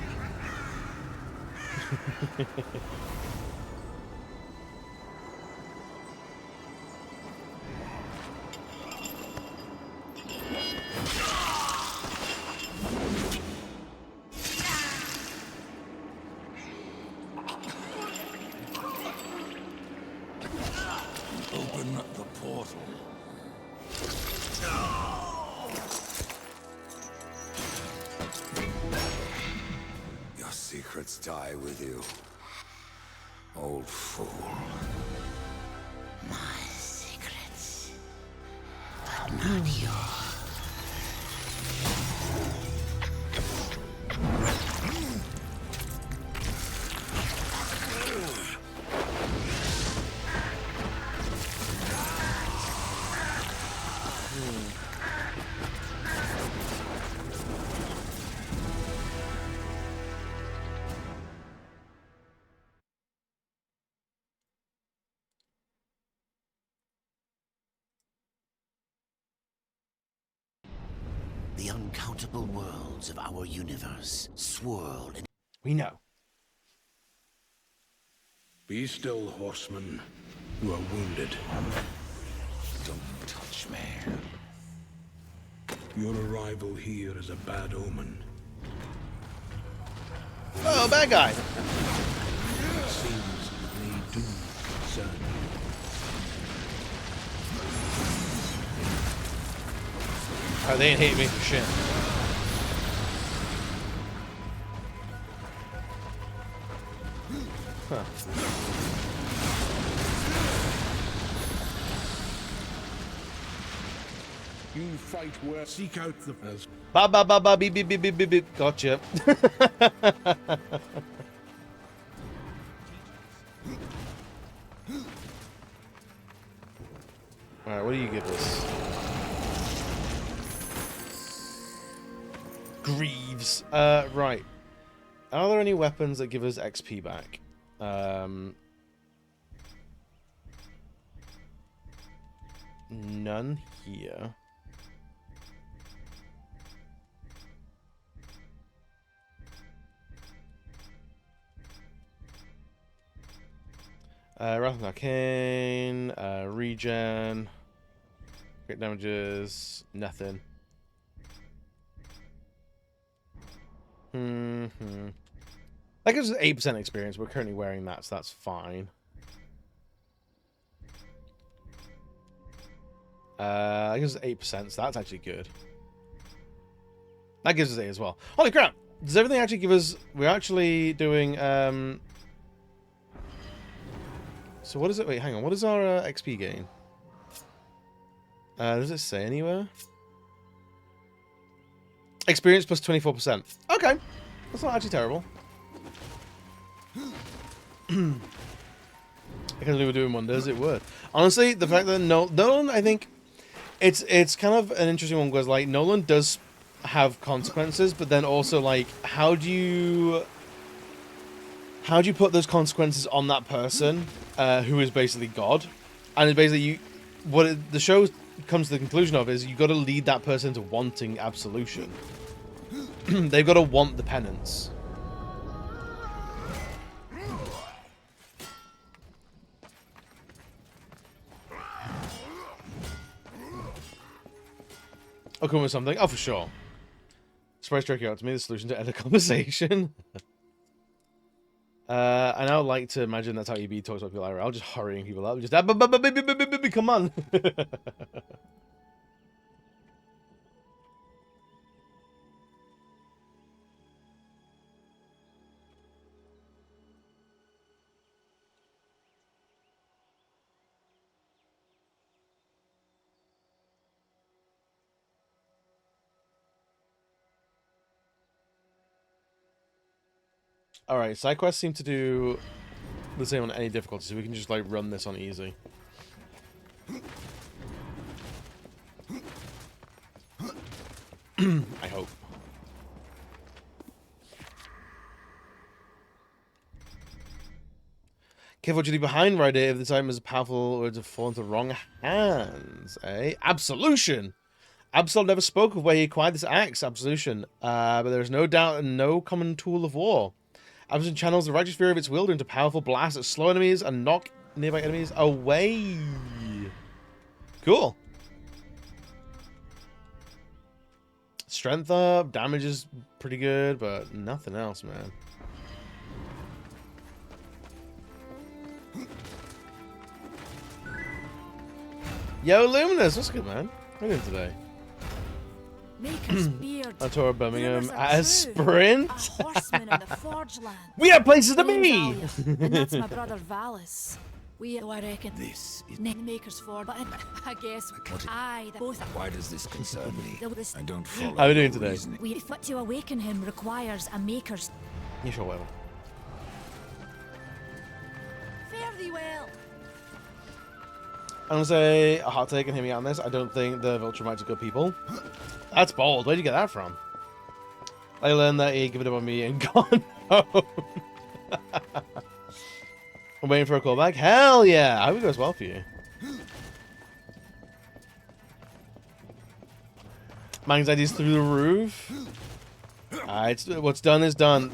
Open the portal. Your secrets die with you, old fool. My secrets, but not yours. The uncountable worlds of our universe swirl in... We know. Be still, horseman. You are wounded. Don't touch me. Your arrival here is a bad omen. Oh, bad guy. It seems they do concern you. Oh, they ain't hating me for shit. Huh. You fight well. Seek out the first. Ba ba ba ba beep beep beep beep beep beep. Gotcha. Alright, what do you give us? Greaves. Right. Are there any weapons that give us XP back? None here. Wrath of Arcane, regen, crit damages, nothing. That gives us 8% experience. We're currently wearing that, so that's fine. That gives us 8%, so that's actually good. That gives us 8 as well. Holy crap! Does everything actually give us... We're actually doing... So what is it? Wait, hang on. What is our XP gain? Does it say anywhere? Experience plus 24%. Okay. That's not actually terrible. I can't believe we're doing wonders. It would. Honestly, the fact that Nolan, I think... It's kind of an interesting one because, like, Nolan does have consequences, but then also, like, how do you put those consequences on that person who is basically God? And it's basically the show comes to the conclusion of is you got to lead that person to wanting absolution. They've got to want the penance. I'll come with something. Oh, for sure. Surprise striking out to me the solution to end the conversation. I now like to imagine that's how EB talks about people IRL, just hurrying people up. Just come on. Alright, side quests seem to do the same on any difficulty, so we can just like run this on easy. I hope. Careful what you leave behind, right here, if this item is powerful or to fall into the wrong hands, eh? Absolution! Absol never spoke of where he acquired this axe, Absolution, but there is no doubt and no common tool of war. Absolution channels the righteous fury of its wielder into powerful blasts that slow enemies and knock nearby enemies away. Cool. Strength up, damage is pretty good, but nothing else, man. Yo, Luminous, what's good, man? How are you doing today? I tore Birmingham at a sprint. We have places to be. And that's my brother Valis. I reckon this is Maker's Ford, but I guess both. Why does this concern me? I don't follow. How are you doing today? To awaken him requires a Maker's. You sure will. Fare thee well. I'm gonna say a hot take and hear me out on this. I don't think the Viltrumites are good people. That's bold. Where'd you get that from? I learned that he given up on me and gone home. I'm waiting for a callback. Hell yeah! I hope it goes well for you. My anxiety's through the roof. What's done is done.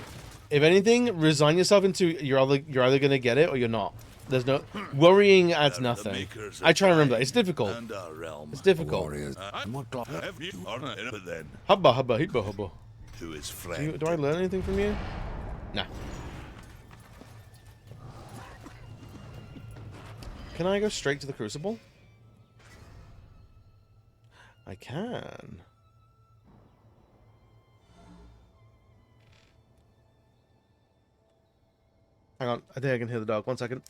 If anything, resign yourself into you're either gonna get it or you're not. There's no worrying adds nothing. I try to remember that. It's difficult. It's difficult. Hubba hubba hibba hubba. Do I learn anything from you? Nah. Can I go straight to the Crucible? I can. Hang on, I think I can hear the dog. 1 second.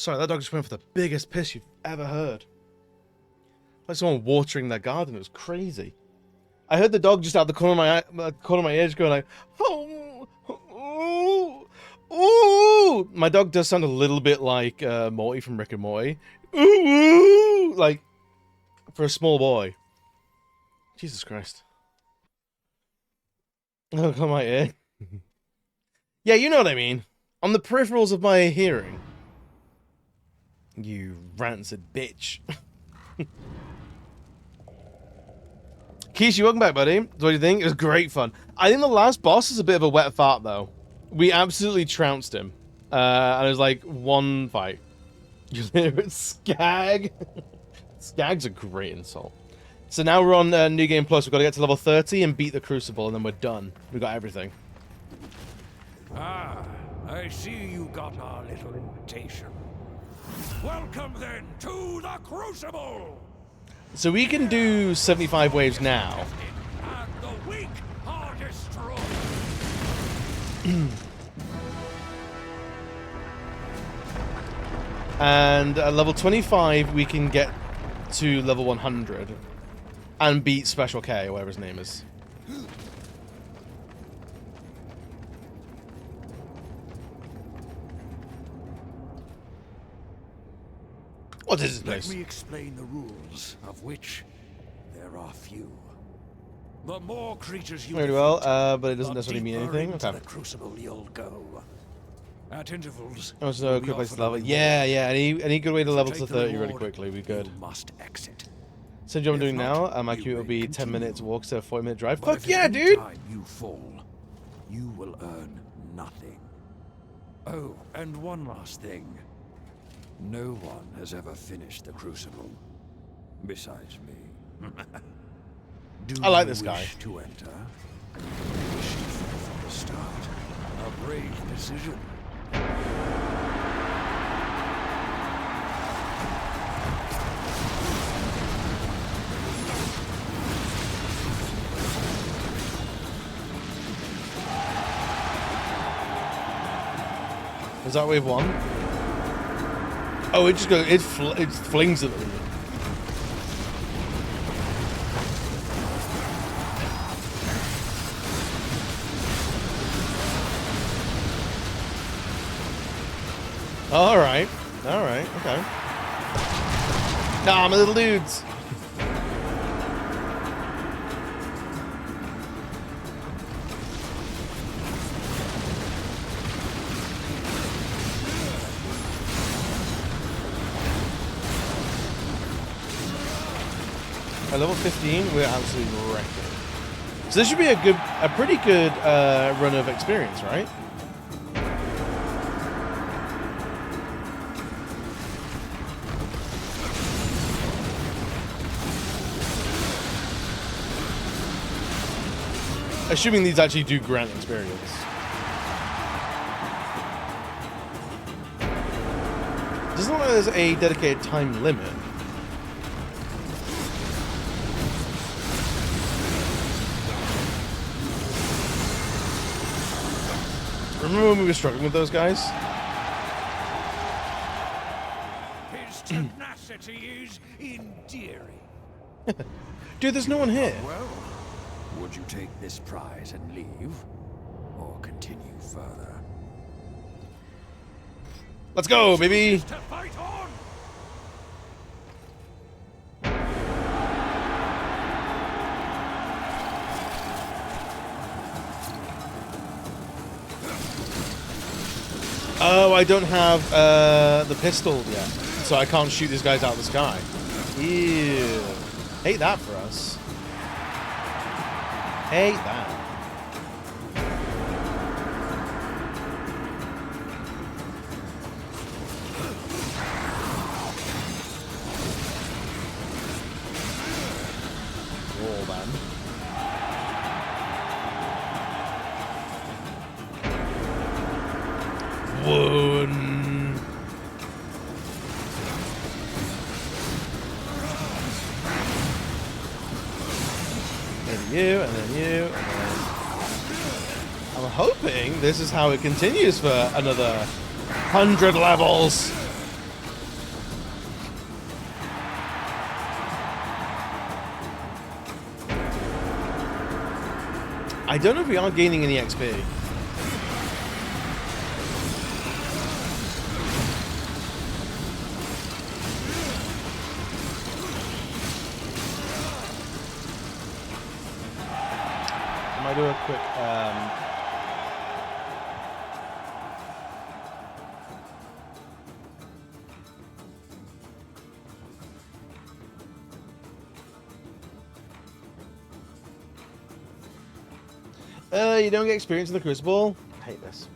Sorry, that dog just went for the biggest piss you've ever heard. Like someone watering their garden. It was crazy. I heard the dog just out the corner of my ears going like, oh, ooh, ooh. My dog does sound a little bit like Morty from Rick and Morty. Ooh, like for a small boy. Jesus Christ. Oh, come my ear. Yeah, you know what I mean. On the peripherals of my hearing. You rancid bitch. Kishi, welcome back, buddy. What do you think? It was great fun. I think the last boss is a bit of a wet fart, though. We absolutely trounced him. And it was like one fight. You hear it? Skag. Skag's a great insult. So now we're on New Game Plus. We've got to get to level 30 and beat the Crucible, and then we're done. We got everything. Ah, I see you got our little invitation. Welcome then to the Crucible! So we can do 75 waves now. And the weak are destroyed. And at level 25, we can get to level 100 and beat Special K, or whatever his name is. What is this place? Let me explain the rules, of which there are few. The more creatures you Very well, defeat, but it doesn't the necessarily mean deeper anything. into Okay. the Crucible you'll go. At intervals, Oh, so you'll quick be place to offered a level. reward. Yeah, yeah. Any good way to If you level take to the 30 really reward, quickly? We good. You must exit. Same job I'm If doing not, now. My you commute will may be 10 continue. minutes walk to a 40-minute drive. But Fuck if yeah, at any dude! time you fall, you will earn nothing. Oh, and one last thing. No one has ever finished the Crucible, besides me. Do I like you this guy. wish to enter? Wish to fall from the start. A brave decision. Is that wave 1? Oh, it just goes. It flings at them. All right, okay. Nah, my little dudes. At level 15, we're absolutely wrecking. So this should be a pretty good run of experience, right? Assuming these actually do grant experience. Doesn't look like there's a dedicated time limit. Remember when we were struggling with those guys? His tenacity is endearing. Dude, there's no one here. Well, would you take this prize and leave, or continue further? Let's go, baby. To fight on! Oh, I don't have the pistol yet, so I can't shoot these guys out of the sky. Ew. Hate that for us. Hate that. Roll then. One. And you, and then you, and then... I'm hoping this is how it continues for another 100 levels. I don't know if we are gaining any XP. I might do a quick you don't get experience in the Crucible? I hate this.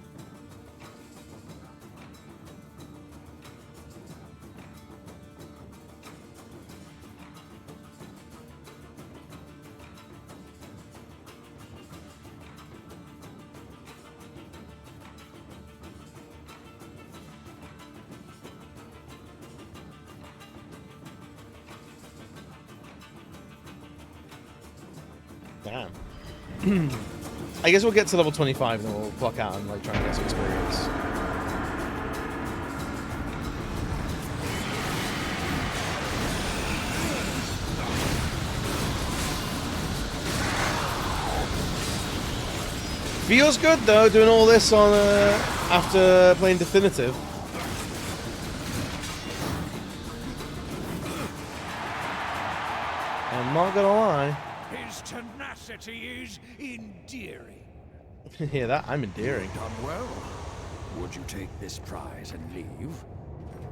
Damn. I guess we'll get to level 25 and then we'll clock out and like try and get some experience. Feels good though, doing all this on after playing Definitive. I'm not gonna lie. His tenacity is endearing. Hear that? I'm endearing. Done well. Would you take this prize and leave?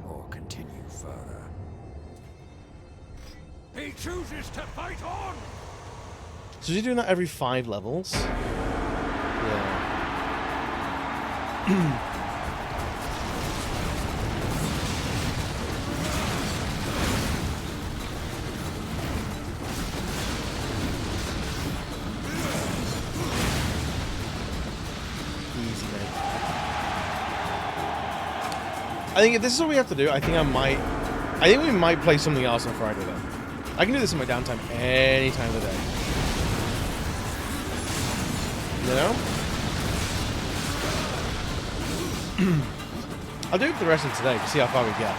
Or continue further? He chooses to fight on! So is he doing that every 5 levels? Yeah. Easy, mate. I think if this is what we have to do, I think we might play something else on Friday then. I can do this in my downtime any time of the day. You know? I'll do it for the rest of today to see how far we get.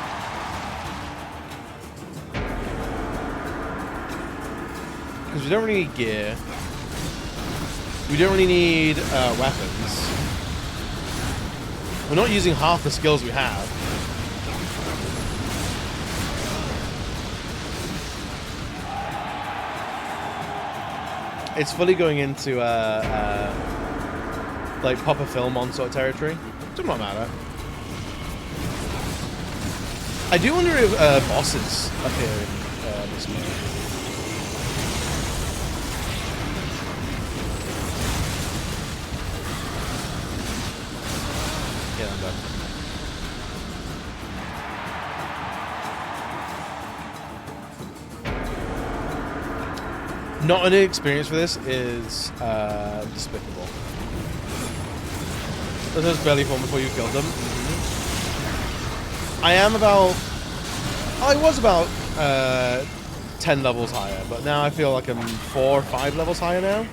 Because we don't really need gear. We don't really need weapons. We're not using half the skills we have. It's fully going into like pop a film on sort of territory. Does not matter. I do wonder if bosses appear in this game. Yeah, I'm done. Not an experience for this is despicable. Those barely formed before you killed them. I am about... I was about 10 levels higher, but now I feel like I'm 4 or 5 levels higher now.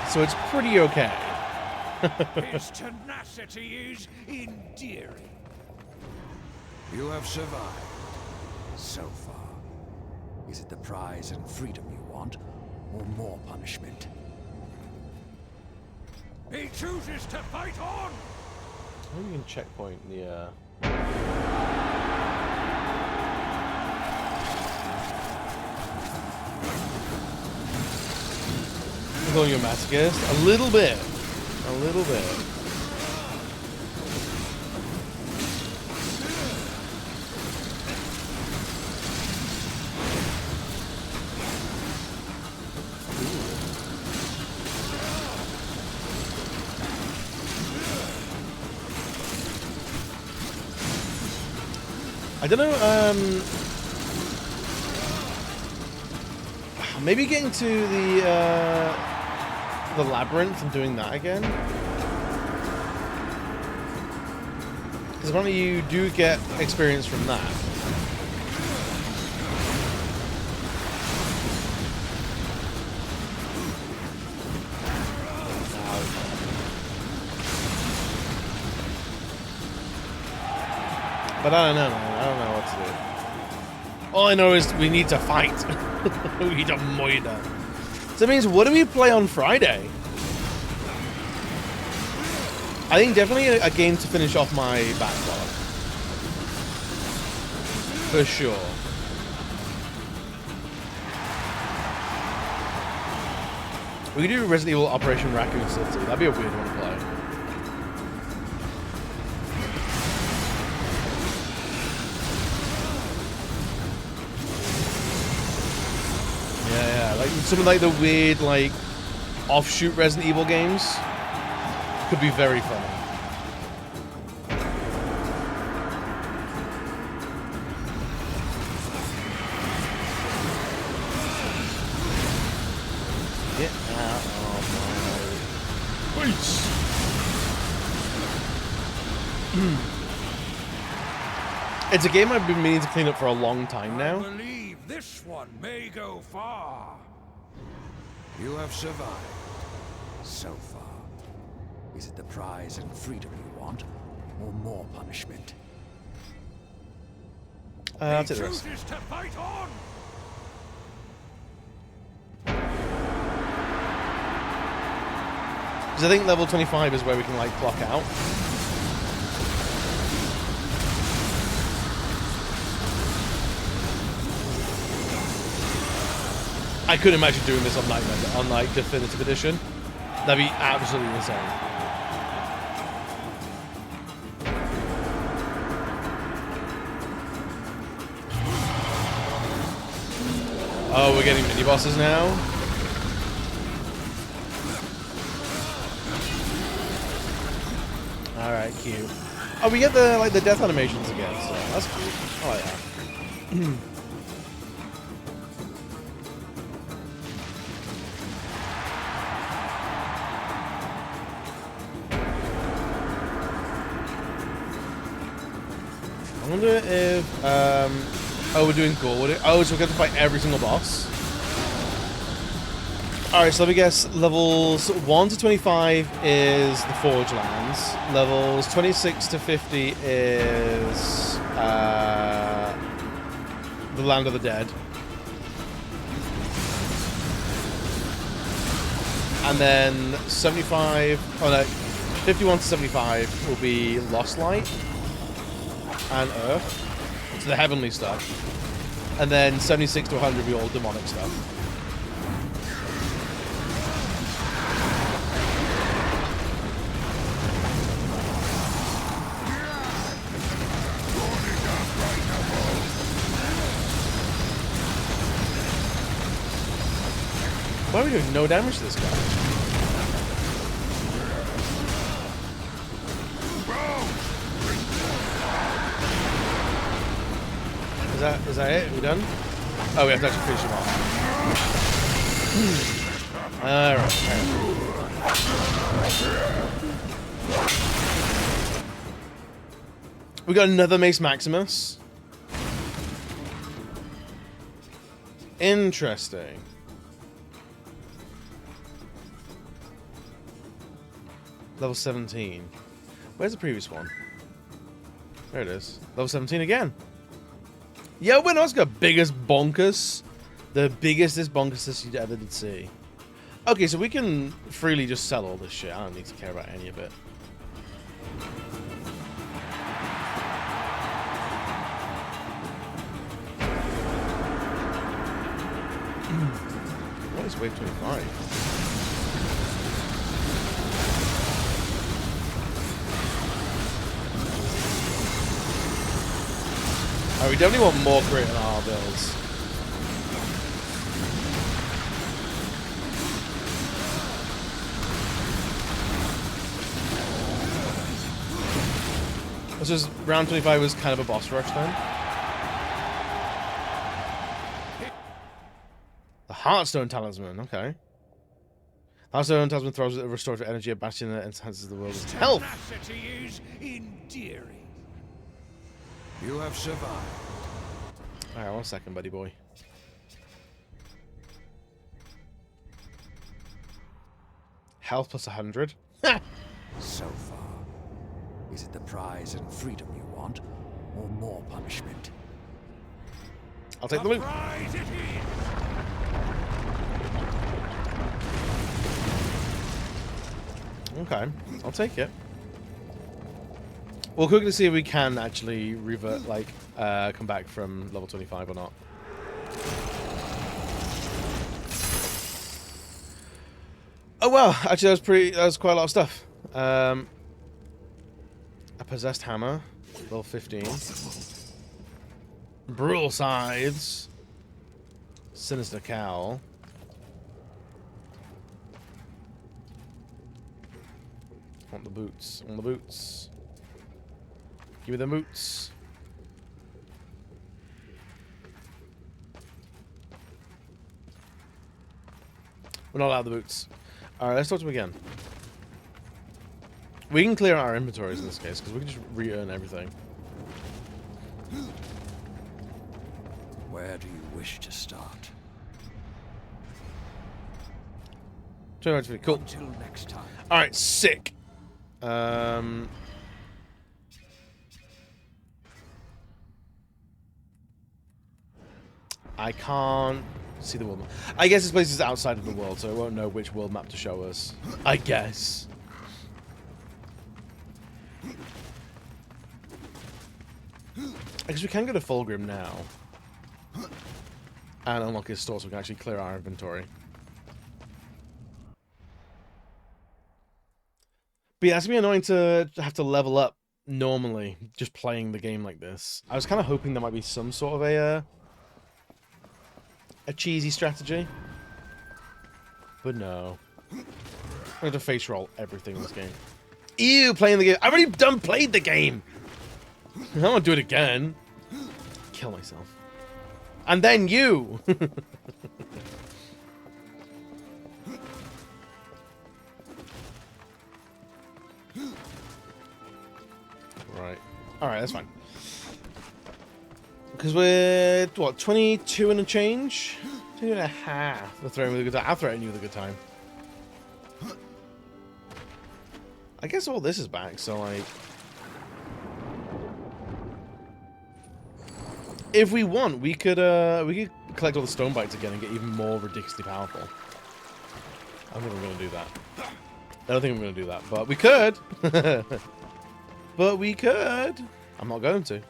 So it's pretty okay. His tenacity is endearing. You have survived. So far. Is it the prize and freedom you want, or more punishment? He chooses to fight on! Maybe we can checkpoint the... I'm calling you a masochist? A little bit. A little bit. I don't know, maybe getting to the labyrinth and doing that again. Because apparently you do get experience from that. But I don't know, man. I don't know what to do. All I know is we need to fight. We need to murder. So that means, what do we play on Friday? I think definitely a game to finish off my backlog. For sure. We could do Resident Evil Operation Raccoon City. That'd be a weird one to play. Yeah, like some of like the weird like offshoot Resident Evil games could be very funny. Get out of my face. It's a game I've been meaning to clean up for a long time now. I believe this one may go far. You have survived so far. Is it the prize and freedom you want, or more punishment? I'll take the rest. Chooses to fight on. Because I think level 25 is where we can like clock out. I couldn't imagine doing this on Nightmare, on like Definitive Edition. That'd be absolutely insane. Oh, we're getting mini bosses now. All right, cute. Oh, we get the like the death animations again, so that's cute. I like that. I wonder if, oh, we're doing gold. Oh, so we have to fight every single boss. Alright, so let me guess. Levels 1 to 25 is the Forge Lands. Levels 26 to 50 is, the Land of the Dead. And then 75, oh no, 51 to 75 will be Lost Light and Earth, so the heavenly stuff, and then 76 to 100 will be all demonic stuff. Why are we doing no damage to this guy? Is that it? Are we done? Oh, we have to actually finish him off. Alright. We got another Mace Maximus. Interesting. Level 17. Where's the previous one? There it is. Level 17 again. Yeah, we're not got biggest bonkers. The biggest bonkers you ever did see. Okay, so we can freely just sell all this shit. I don't need to care about any of it. What is wave 25? Oh, we definitely want more crit in our builds. This is round 25 was kind of a boss rush then. The Heartstone Talisman, okay. Heartstone Talisman throws a restorative energy, a bastion that enhances the world's health. Tenacity is endearing. You have survived. Alright, 1 second, buddy boy. Health plus 100. So far. Is it the prize and freedom you want, or more punishment. I'll take the loot. Surprise it is! Okay, I'll take it. We'll quickly see if we can actually revert, like, come back from level 25 or not. Oh well, actually that was quite a lot of stuff. A possessed hammer, level 15. Brutal scythes. Sinister cowl. Want the boots. Want the boots. Give me the boots. We're not allowed the boots. Alright, let's talk to him again. We can clear our inventories in this case, because we can just re-earn everything. Where do you wish to start? Cool. Until next time. Alright, sick. I can't see the world map. I guess this place is outside of the world, so I won't know which world map to show us. I guess. I guess we can go to Fulgrim now. And unlock his store so we can actually clear our inventory. But yeah, it's gonna be annoying to have to level up normally, just playing the game like this. I was kind of hoping there might be some sort of a cheesy strategy. But no. I'm going to face roll everything in this game. Ew, playing the game. I've already played the game! I don't want to do it again. Kill myself. And then you! Right. Alright, that's fine. Because we're, what, 22 and a change? 22 and a half. We're throwing with a good time. I'll threaten you with a good time. I guess all this is back, so like... If we want, we could collect all the stone bites again and get even more ridiculously powerful. I don't think we're going to do that. I don't think we're going to do that, but we could! But we could! I'm not going to.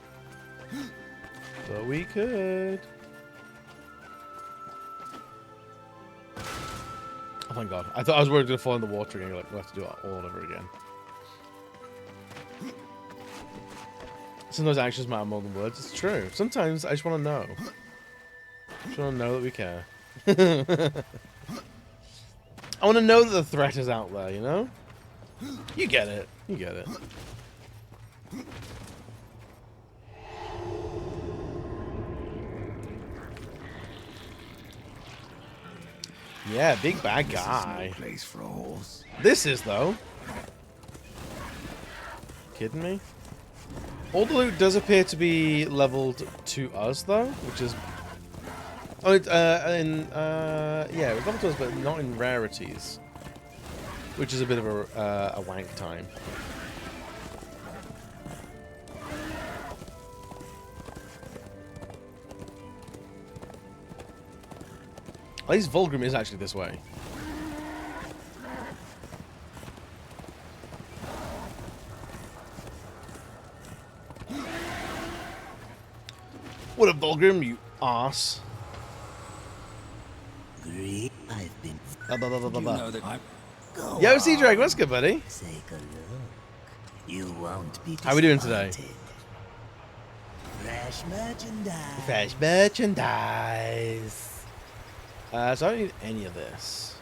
But we could. Oh thank God. I thought I was worried to fall in the water again. Like, we'll have to do it all over again. Sometimes actions matter more than words. It's true. Sometimes I just want to know. I just want to know that we care. I want to know that the threat is out there, you know? You get it. You get it. Yeah, big bad guy. Place for a horse. This is, though. Kidding me? All the loot does appear to be leveled to us, though, which is... Oh, yeah, it was leveled to us, but not in rarities. Which is a bit of a wank time. At least Vulgrim is actually this way. What up, Vulgrim, you ass? Great, I've been. You know that I... Go Yo, on, C-Drag, what's good, buddy? take a look. You won't be How we doing today? disappointed. Fresh merchandise. Fresh merchandise. So I don't need any of this.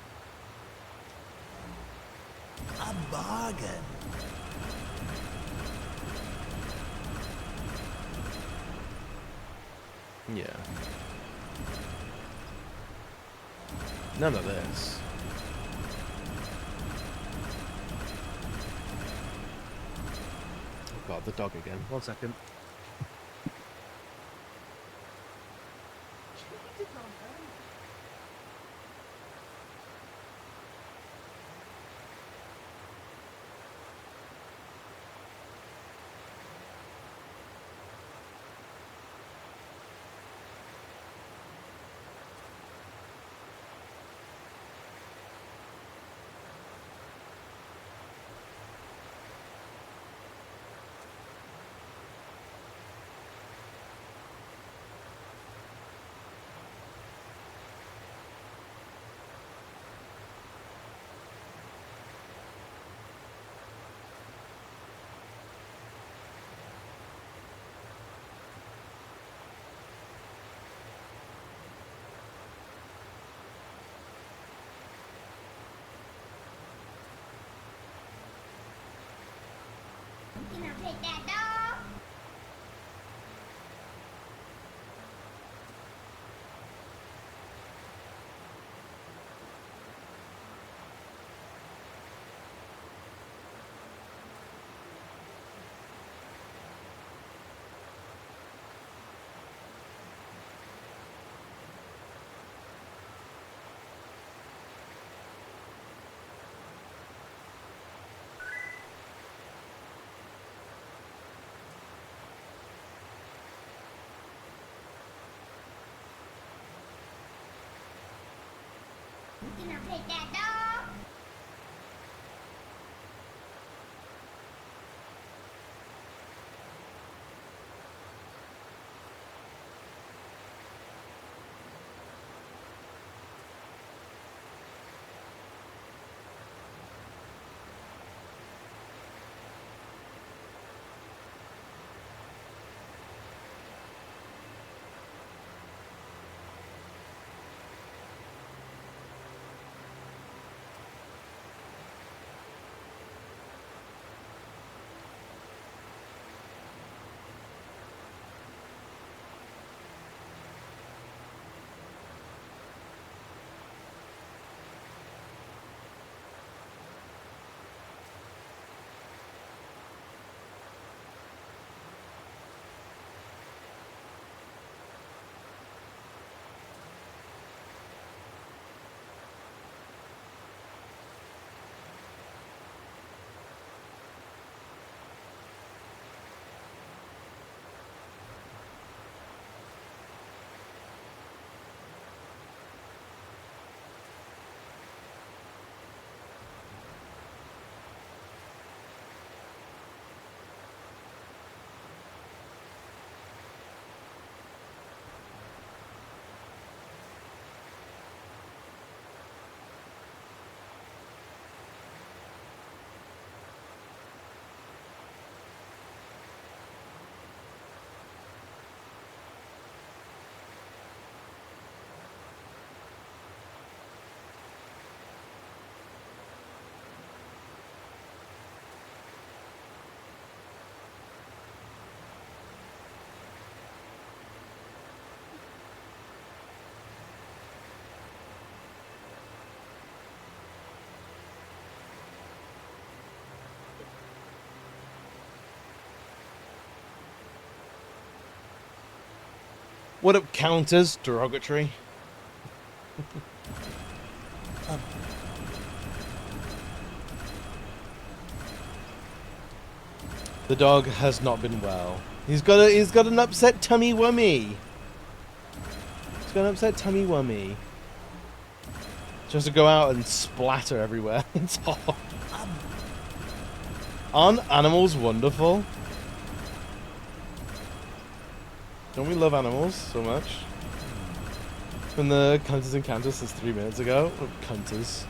A bargain. Yeah. None of this. Oh God, the dog again. 1 second. play that dog. Can I play that dog? What up, counters? Derogatory. The dog has not been well. He's got an upset tummy wummy. He's got an upset tummy wummy. Just to go out and splatter everywhere. It's hot. Aren't animals wonderful? Don't we love animals so much? From the Cunters and Counters since 3 minutes ago. Oh, Cunters.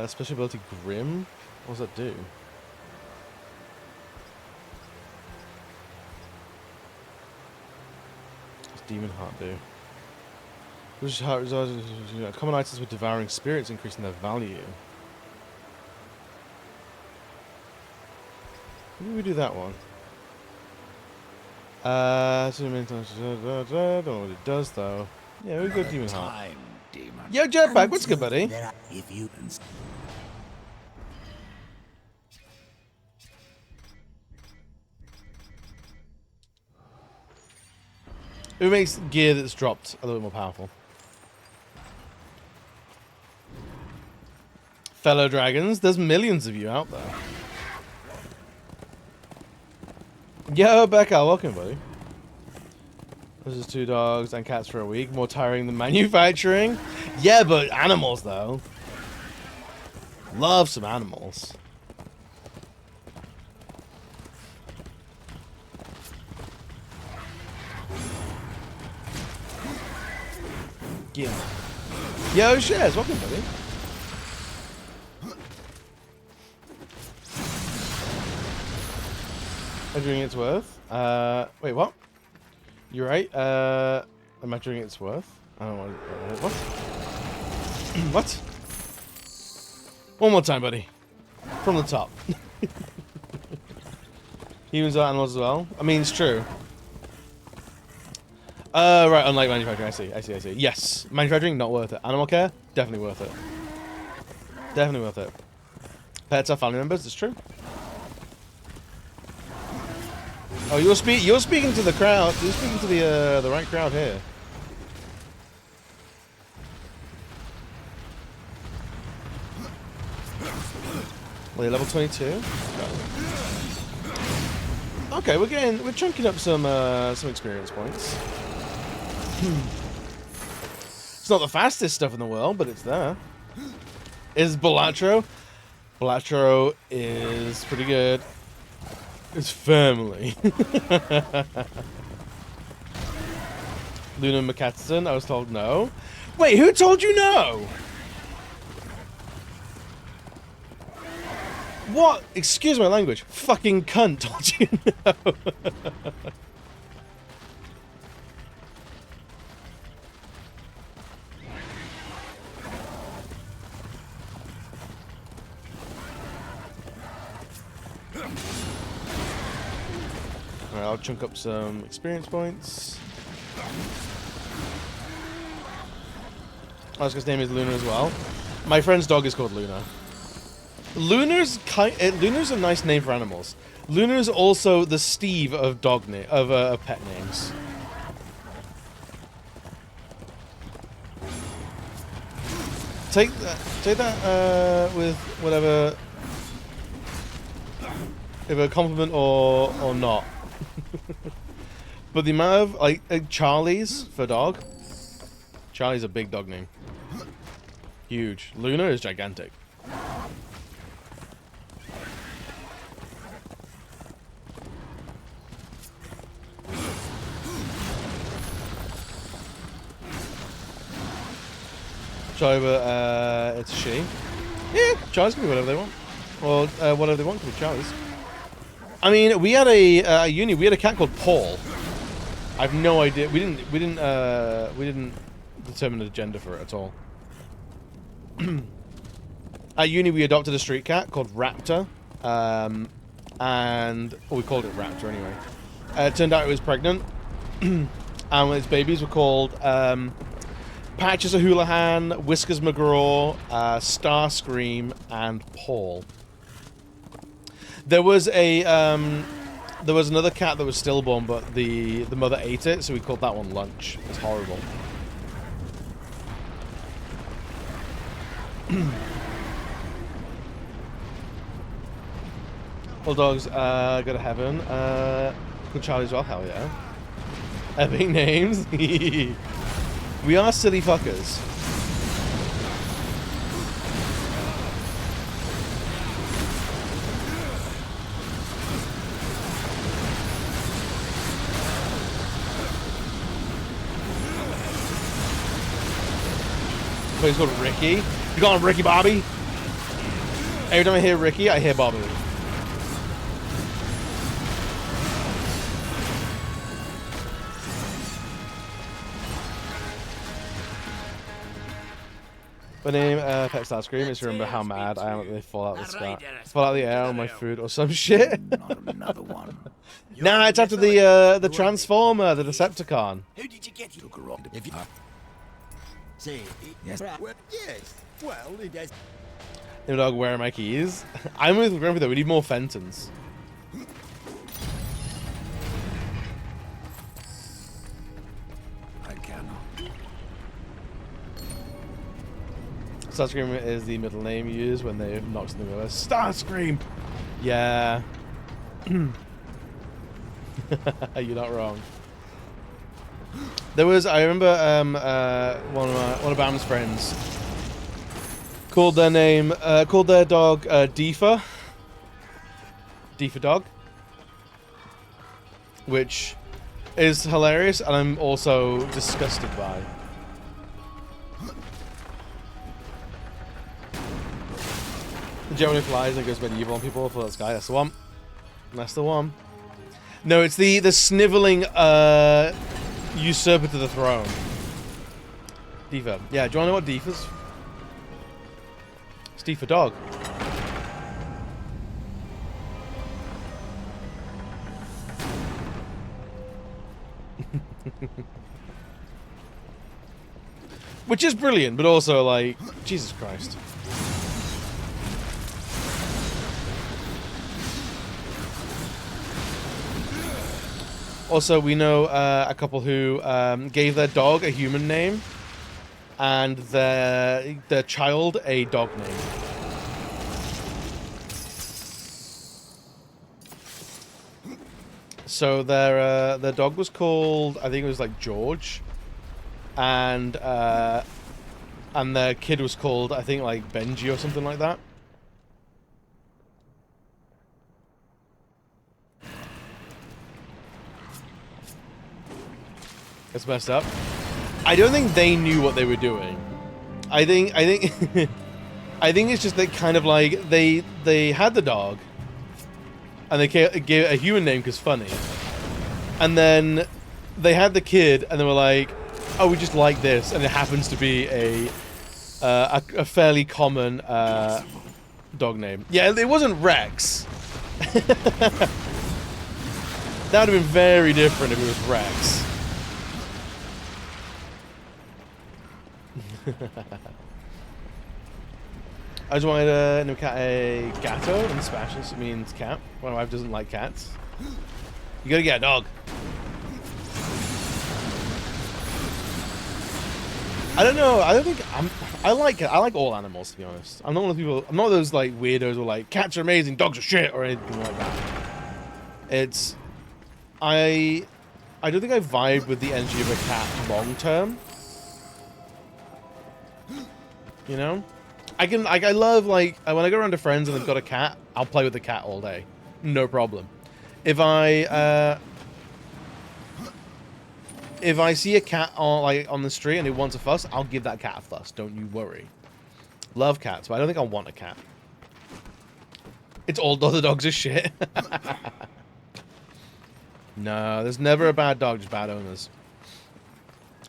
Special ability Grim? What does that do? What's Demon Heart do? Which heart resides in common items with devouring spirits, increasing their value. Maybe we do that one. Don't know what it does though. Yeah, we go Demon Heart. Yo, Jetpack, what's good, buddy? If you Who makes gear that's dropped a little bit more powerful? Fellow dragons, there's millions of you out there. Yo, Becca, welcome, buddy. This is 2 dogs and cats for a week. More tiring than manufacturing. Yeah, but animals, though. Love some animals. Yeah. Yo, Shares, welcome, buddy. Measuring its worth. Wait, what? You're right. Measuring its worth. I don't want. What? What? One more time, buddy. From the top. Humans are animals as well. I mean, it's true. Right, unlike manufacturing, I see. Yes, manufacturing, not worth it. Animal care, definitely worth it. Definitely worth it. Pets are family members, it's true. Oh, you're speaking to the crowd. You're speaking to the right crowd here. Well, you're level 22. Okay, we're chunking up some experience points. It's not the fastest stuff in the world, but it's there. Is Balatro? Balatro is pretty good. It's family. Luna McCatterton, I was told no. Wait, who told you no? What? Excuse my language. Fucking cunt told you no. Alright, I'll chunk up some experience points. Oscar's name is Luna as well. My friend's dog is called Luna. Luna's a nice name for animals. Luna's also the Steve of pet names. Take that with whatever, if a compliment or not. But the amount of like Charlie's for dog. Charlie's a big dog name. Huge. Luna is gigantic. Charlie, but it's she. Yeah, Charlie's can be whatever they want, or whatever they want to be Charlie's. I mean, we had at uni we had a cat called Paul. I've no idea. We didn't determine a gender for it at all. At uni we adopted a street cat called Raptor, and we called it Raptor anyway. It turned out it was pregnant, and its babies were called Patches O'Houlihan, Whiskers McGraw, Starscream, and Paul. There was another cat that was stillborn, but the mother ate it, so we called that one Lunch. It's horrible. All dogs go to heaven. Good Charlie as well. Hell yeah. Epic names. We are silly fuckers. But he's called Ricky. You call him Ricky Bobby? Every time I hear Ricky, I hear Bobby. My name, Pet Starscream, is to remember how mad I am that they fall out of the sky. Fall out of the air on my food or some shit. Another one. Nah, it's after the Transformer, the Decepticon. Who did you get? Took her off. If you say Yes. yes. Well, it has. Hey dog, where are my keys? I'm with Grumpy though. We need more Fentons. I cannot. Starscream is the middle name you use when they've knocked something over. Starscream! Yeah. You're not wrong. There was, I remember, one of Bam's friends called their dog Deefa. Deefa dog. Which is hilarious, and I'm also disgusted by. The generally flies and goes medieval on people for that guy. That's the one. That's the one. No, it's the sniveling usurper to the throne. Deefa. Yeah, do you want to know what Deefa's? It's Deefa dog. Which is brilliant, but also like, Jesus Christ. Also, we know a couple who gave their dog a human name and their child a dog name. So their dog was called, I think it was like George, and their kid was called, I think, like Benji or something like that. It's messed up. I don't think they knew what they were doing. I think I think it's just that kind of like they had the dog and they gave it a human name because funny, and then they had the kid and they were like, oh, we just like this, and it happens to be a fairly common dog name. Yeah, it wasn't Rex. That would have been very different if it was Rex. I just wanted to name a cat a Gato in Spanish. It means cat. My wife doesn't like cats. You gotta get a dog. I don't know. I don't think I like all animals, to be honest. I'm not one of the people. I'm not those like weirdos who are like cats are amazing, dogs are shit, or anything like that. It's I don't think I vibe with the energy of a cat long term. You know, I love like when I go around to friends and they've got a cat, I'll play with the cat all day, no problem. If I see a cat on the street and it wants a fuss, I'll give that cat a fuss. Don't you worry. Love cats, but I don't think I want a cat. It's all other dogs are shit. No, there's never a bad dog, just bad owners.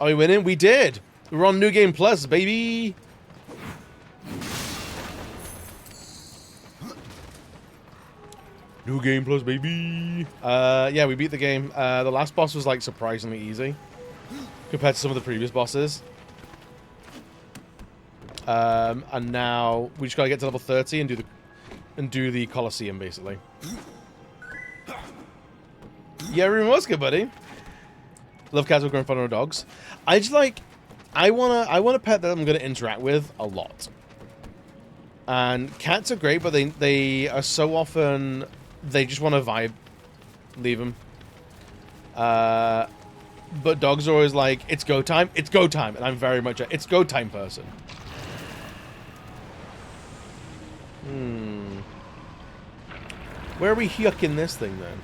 Are we winning? We did. We're on New Game Plus, baby. New Game Plus, baby. Yeah, we beat the game. The last boss was like surprisingly easy compared to some of the previous bosses. And now we just gotta get to level 30 and do the Colosseum basically. Yeah, Rumoska, buddy. Love cats with grown fun on dogs. I just like I want a pet that I'm gonna interact with a lot. And cats are great, but they are so often they just want to vibe. Leave them. But dogs are always like, it's go time, and I'm very much a it's go time person. Where are we yucking this thing then?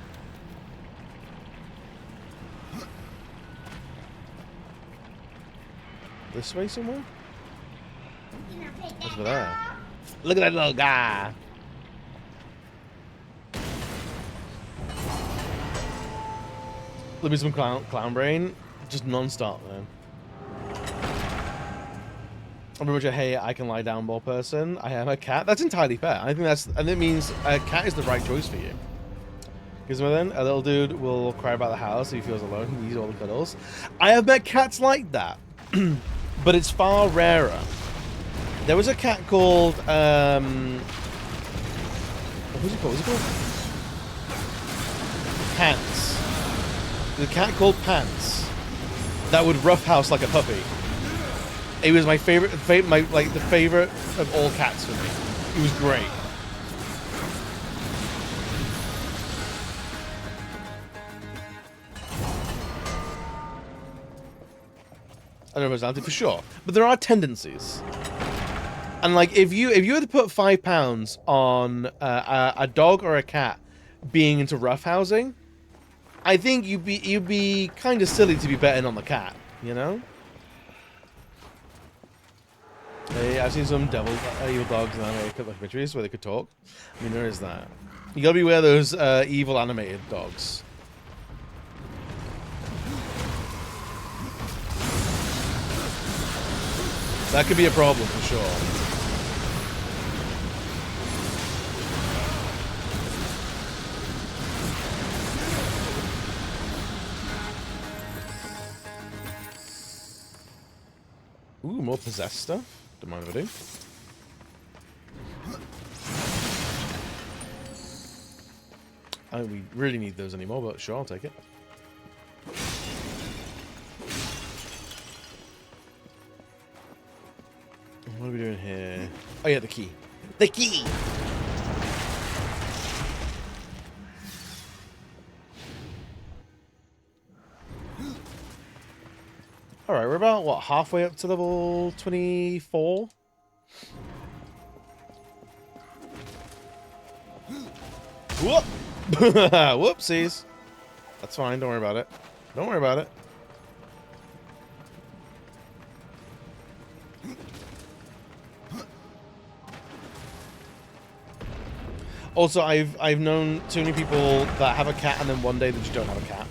This way somewhere? What's over there? Look at that little guy. Let me some clown brain. Just non-stop, man. I'm pretty much a hey, I can lie down more person. I am a cat. That's entirely fair. I think it means a cat is the right choice for you. Because then a little dude will cry about the house if he feels alone. He needs all the cuddles. I have met cats like that, but it's far rarer. There was a cat called what was it called? Was it called Pants? There's a cat called Pants that would roughhouse like a puppy. It was my favorite, like the favorite of all cats for me. It was great. I don't know personality for sure, but there are tendencies. And like, if you were to put £5 on a dog or a cat being into roughhousing, I think you'd be kind of silly to be betting on the cat, you know? Hey, I've seen some evil dogs in anime documentaries where they could talk. I mean, there is that. You gotta beware those evil animated dogs. That could be a problem for sure. more possessed stuff. Don't mind if I do. We really need those anymore, but sure, I'll take it. What are we doing here? Oh yeah, the key. The key! Alright, we're about, what, halfway up to level 24? Whoop! Whoopsies. That's fine, don't worry about it. Don't worry about it. Also, I've known too many people that have a cat and then one day they just don't have a cat.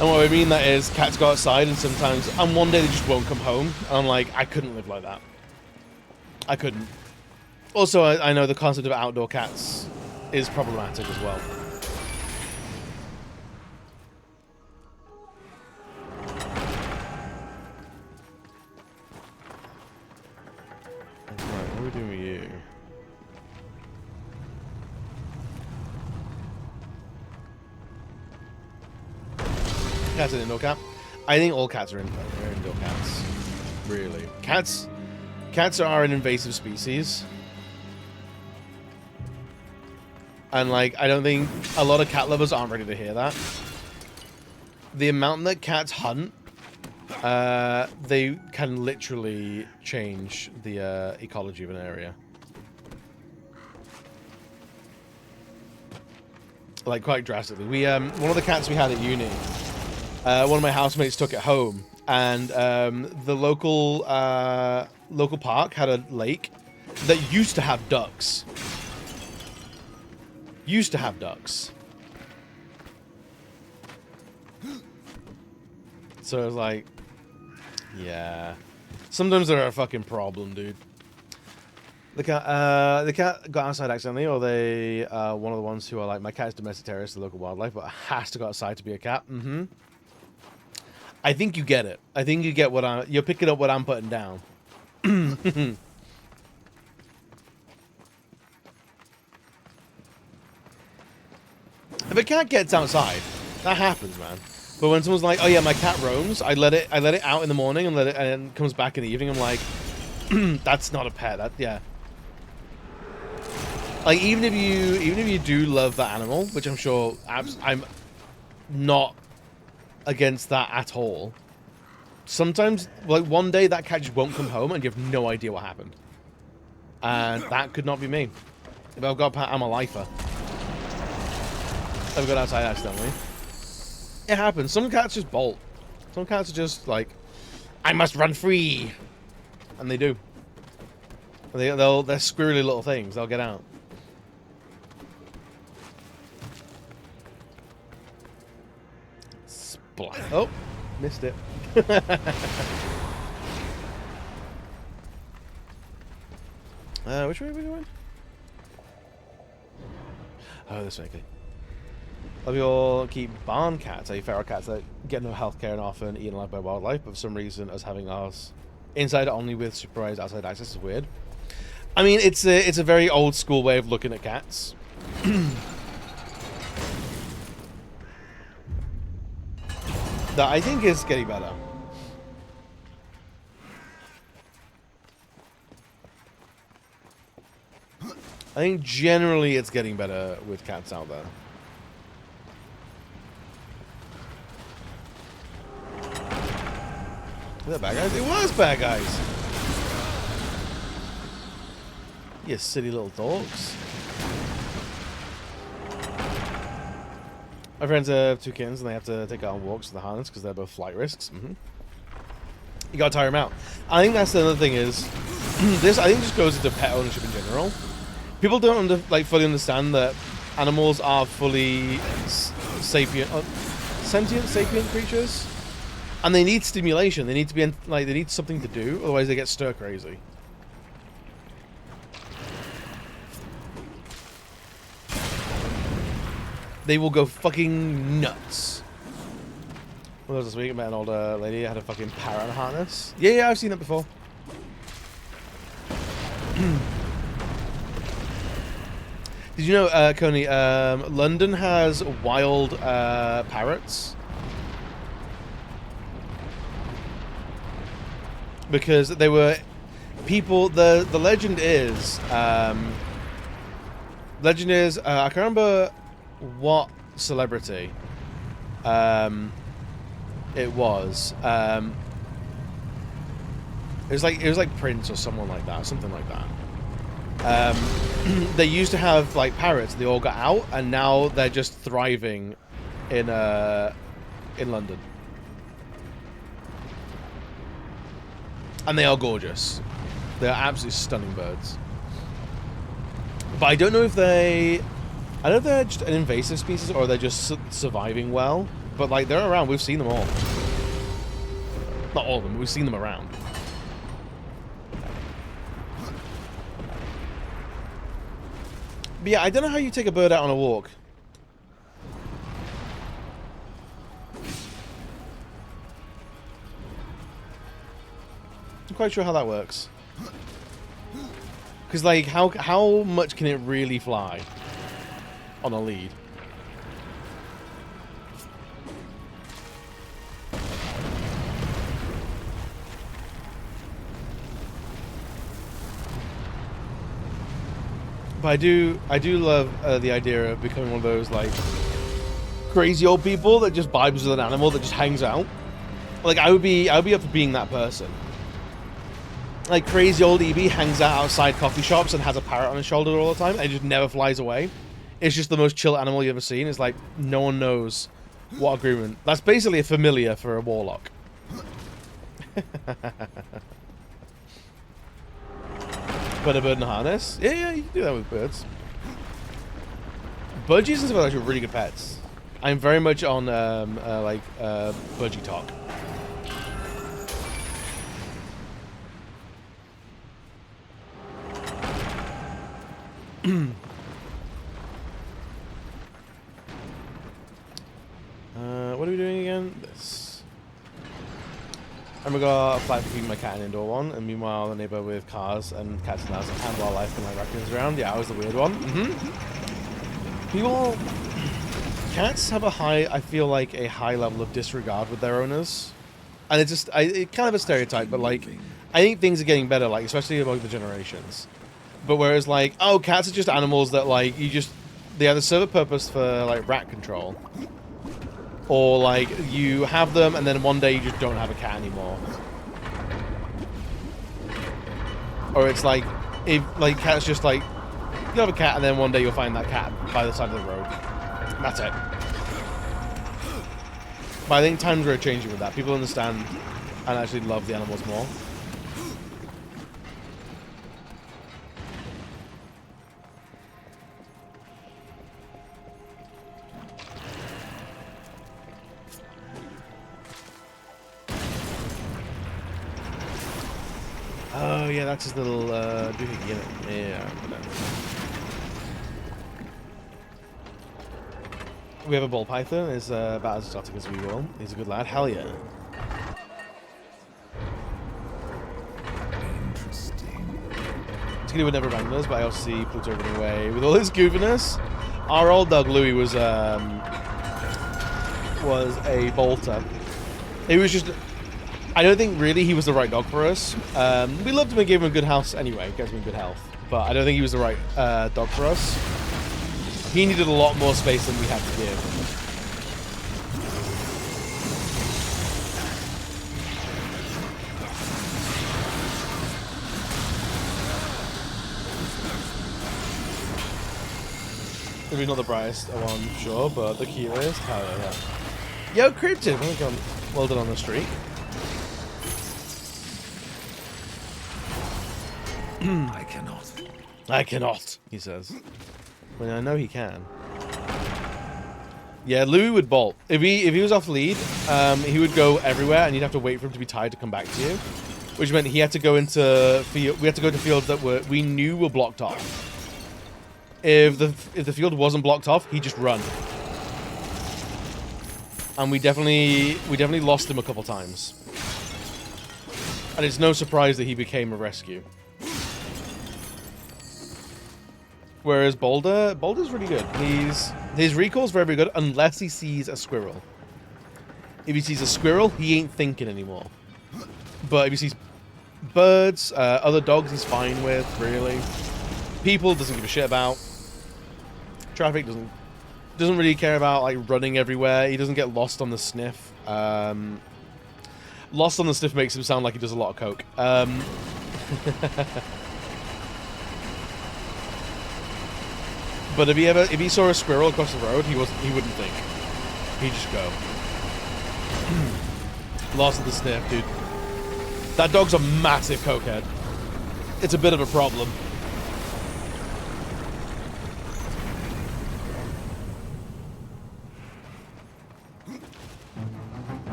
And what I mean that is, cats go outside and sometimes, and one day they just won't come home. And I'm like, I couldn't live like that. I couldn't. Also, I know the concept of outdoor cats is problematic as well. Right, what are we doing with you? Cat's an indoor cat. I think all cats are indoor cats. Really. Cats are an invasive species. And, like, I don't think a lot of cat lovers aren't ready to hear that. The amount that cats hunt, they can literally change the ecology of an area. Like, quite drastically. We, one of the cats we had at uni, one of my housemates took it home, and the local park had a lake that used to have ducks. Used to have ducks. So I was like, yeah. Sometimes they're a fucking problem, dude. The cat got outside accidentally, or they one of the ones who are like, my cat is domestic terrorist to local wildlife, but has to go outside to be a cat. Mm-hmm. I think you get it. I think you get what you're picking up what I'm putting down. If a cat gets outside, that happens, man. But when someone's like, "Oh yeah, my cat roams," I let it out in the morning and comes back in the evening. I'm like, that's not a pet. That yeah. Like even if you do love that animal, which I'm sure I'm not against that at all. Sometimes, like one day that cat just won't come home and you have no idea what happened. And that could not be me. If I've got a pet, I'm a lifer. I've got outside accidentally. It happens. Some cats just bolt. Some cats are just like, I must run free. And they do. They're squirrely little things. They'll get out. Splat. Oh, missed it. Which way are we going? Oh, this way. Okay. Love your keep barn cats, feral cats that get no healthcare and often eaten alive by wildlife, but for some reason us having ours inside only with supervised outside access is weird. I mean, it's a very old school way of looking at cats. That I think is getting better. I think generally it's getting better with cats out there. Were that bad guys? It was bad guys! You silly little dogs. My friends have 2 kittens and they have to take out on walks with the harness because they're both flight risks. Mm-hmm. You gotta tire them out. I think that's the other thing is, this I think just goes into pet ownership in general. People don't fully understand that animals are fully sentient creatures. And they need stimulation. They need to be they need something to do, otherwise they get stir crazy. They will go fucking nuts. Well, this week I met an older lady that had a fucking parrot on a harness. Yeah, I've seen that before. Did you know, Coney, London has wild parrots? Because they were people. The legend is I can't remember what celebrity it was. It was like Prince or someone like that, something like that. They used to have like parrots. They all got out, and now they're just thriving in London. And they are gorgeous. They are absolutely stunning birds. But I don't know if I don't know if they're just an invasive species or they're just surviving well. But like they're around. We've seen them all. Not all of them. But we've seen them around. But yeah, I don't know how you take a bird out on a walk. I'm quite sure how that works. Because, like, how much can it really fly on a lead? But I do love the idea of becoming one of those, like, crazy old people that just vibes with an animal that just hangs out. Like, I would be up for being that person. Like, crazy old EB hangs out outside coffee shops and has a parrot on his shoulder all the time and it just never flies away. It's just the most chill animal you've ever seen. It's like, no one knows what agreement. That's basically a familiar for a warlock. But a bird in a harness? Yeah, you can do that with birds. Budgies and stuff are actually really good pets. I'm very much on, budgie talk. What are we doing again? This. And we got a flight for keeping my cat an indoor one, and meanwhile the neighbor with cars and cats and dogs and wildlife and like raccoons around. Yeah, I was the weird one. People, cats have I feel like a high level of disregard with their owners, and it's just it's kind of a stereotype, but like I think things are getting better, like especially among the generations. But whereas like, oh, cats are just animals that like they either serve a purpose for like rat control, or like you have them and then one day you just don't have a cat anymore. Or it's like if like cats just like you have a cat and then one day you'll find that cat by the side of the road. That's it. But I think times are changing with that. People understand and actually love the animals more. Oh yeah, that's his little doohickey, isn't it? Yeah. We have a ball python. Is about as exotic as we will. He's a good lad. Hell yeah. Interesting. He would never abandon us, but I also see Pluto running away with all his goofiness. Our old dog Louis was a bolter. He was just. I don't think really he was the right dog for us. We loved him and gave him a good house anyway, gave him good health. But I don't think he was the right dog for us. He needed a lot more space than we had to give. Maybe not the brightest one, sure, but the cutest. Hell yeah. Yo, Cryptid, well done on the streak. I cannot, he says. Well, I know he can. Yeah, Louis would bolt. If he was off lead, he would go everywhere, and you'd have to wait for him to be tired to come back to you, which meant he had to go into field. We had to go to fields that we knew were blocked off. If the field wasn't blocked off, he'd just run. and we definitely lost him a couple times. And it's no surprise that he became a rescue. Whereas Boulder's really good. His recall's very, very good unless he sees a squirrel. If he sees a squirrel, he ain't thinking anymore. But if he sees birds, other dogs, he's fine with, really. People, doesn't give a shit about. Traffic, doesn't really care about, like, running everywhere. He doesn't get lost on the sniff. Lost on the sniff makes him sound like he does a lot of coke. But if he saw a squirrel across the road, he wouldn't think. He'd just go. Lost in the sniff, dude. That dog's a massive cokehead. It's a bit of a problem.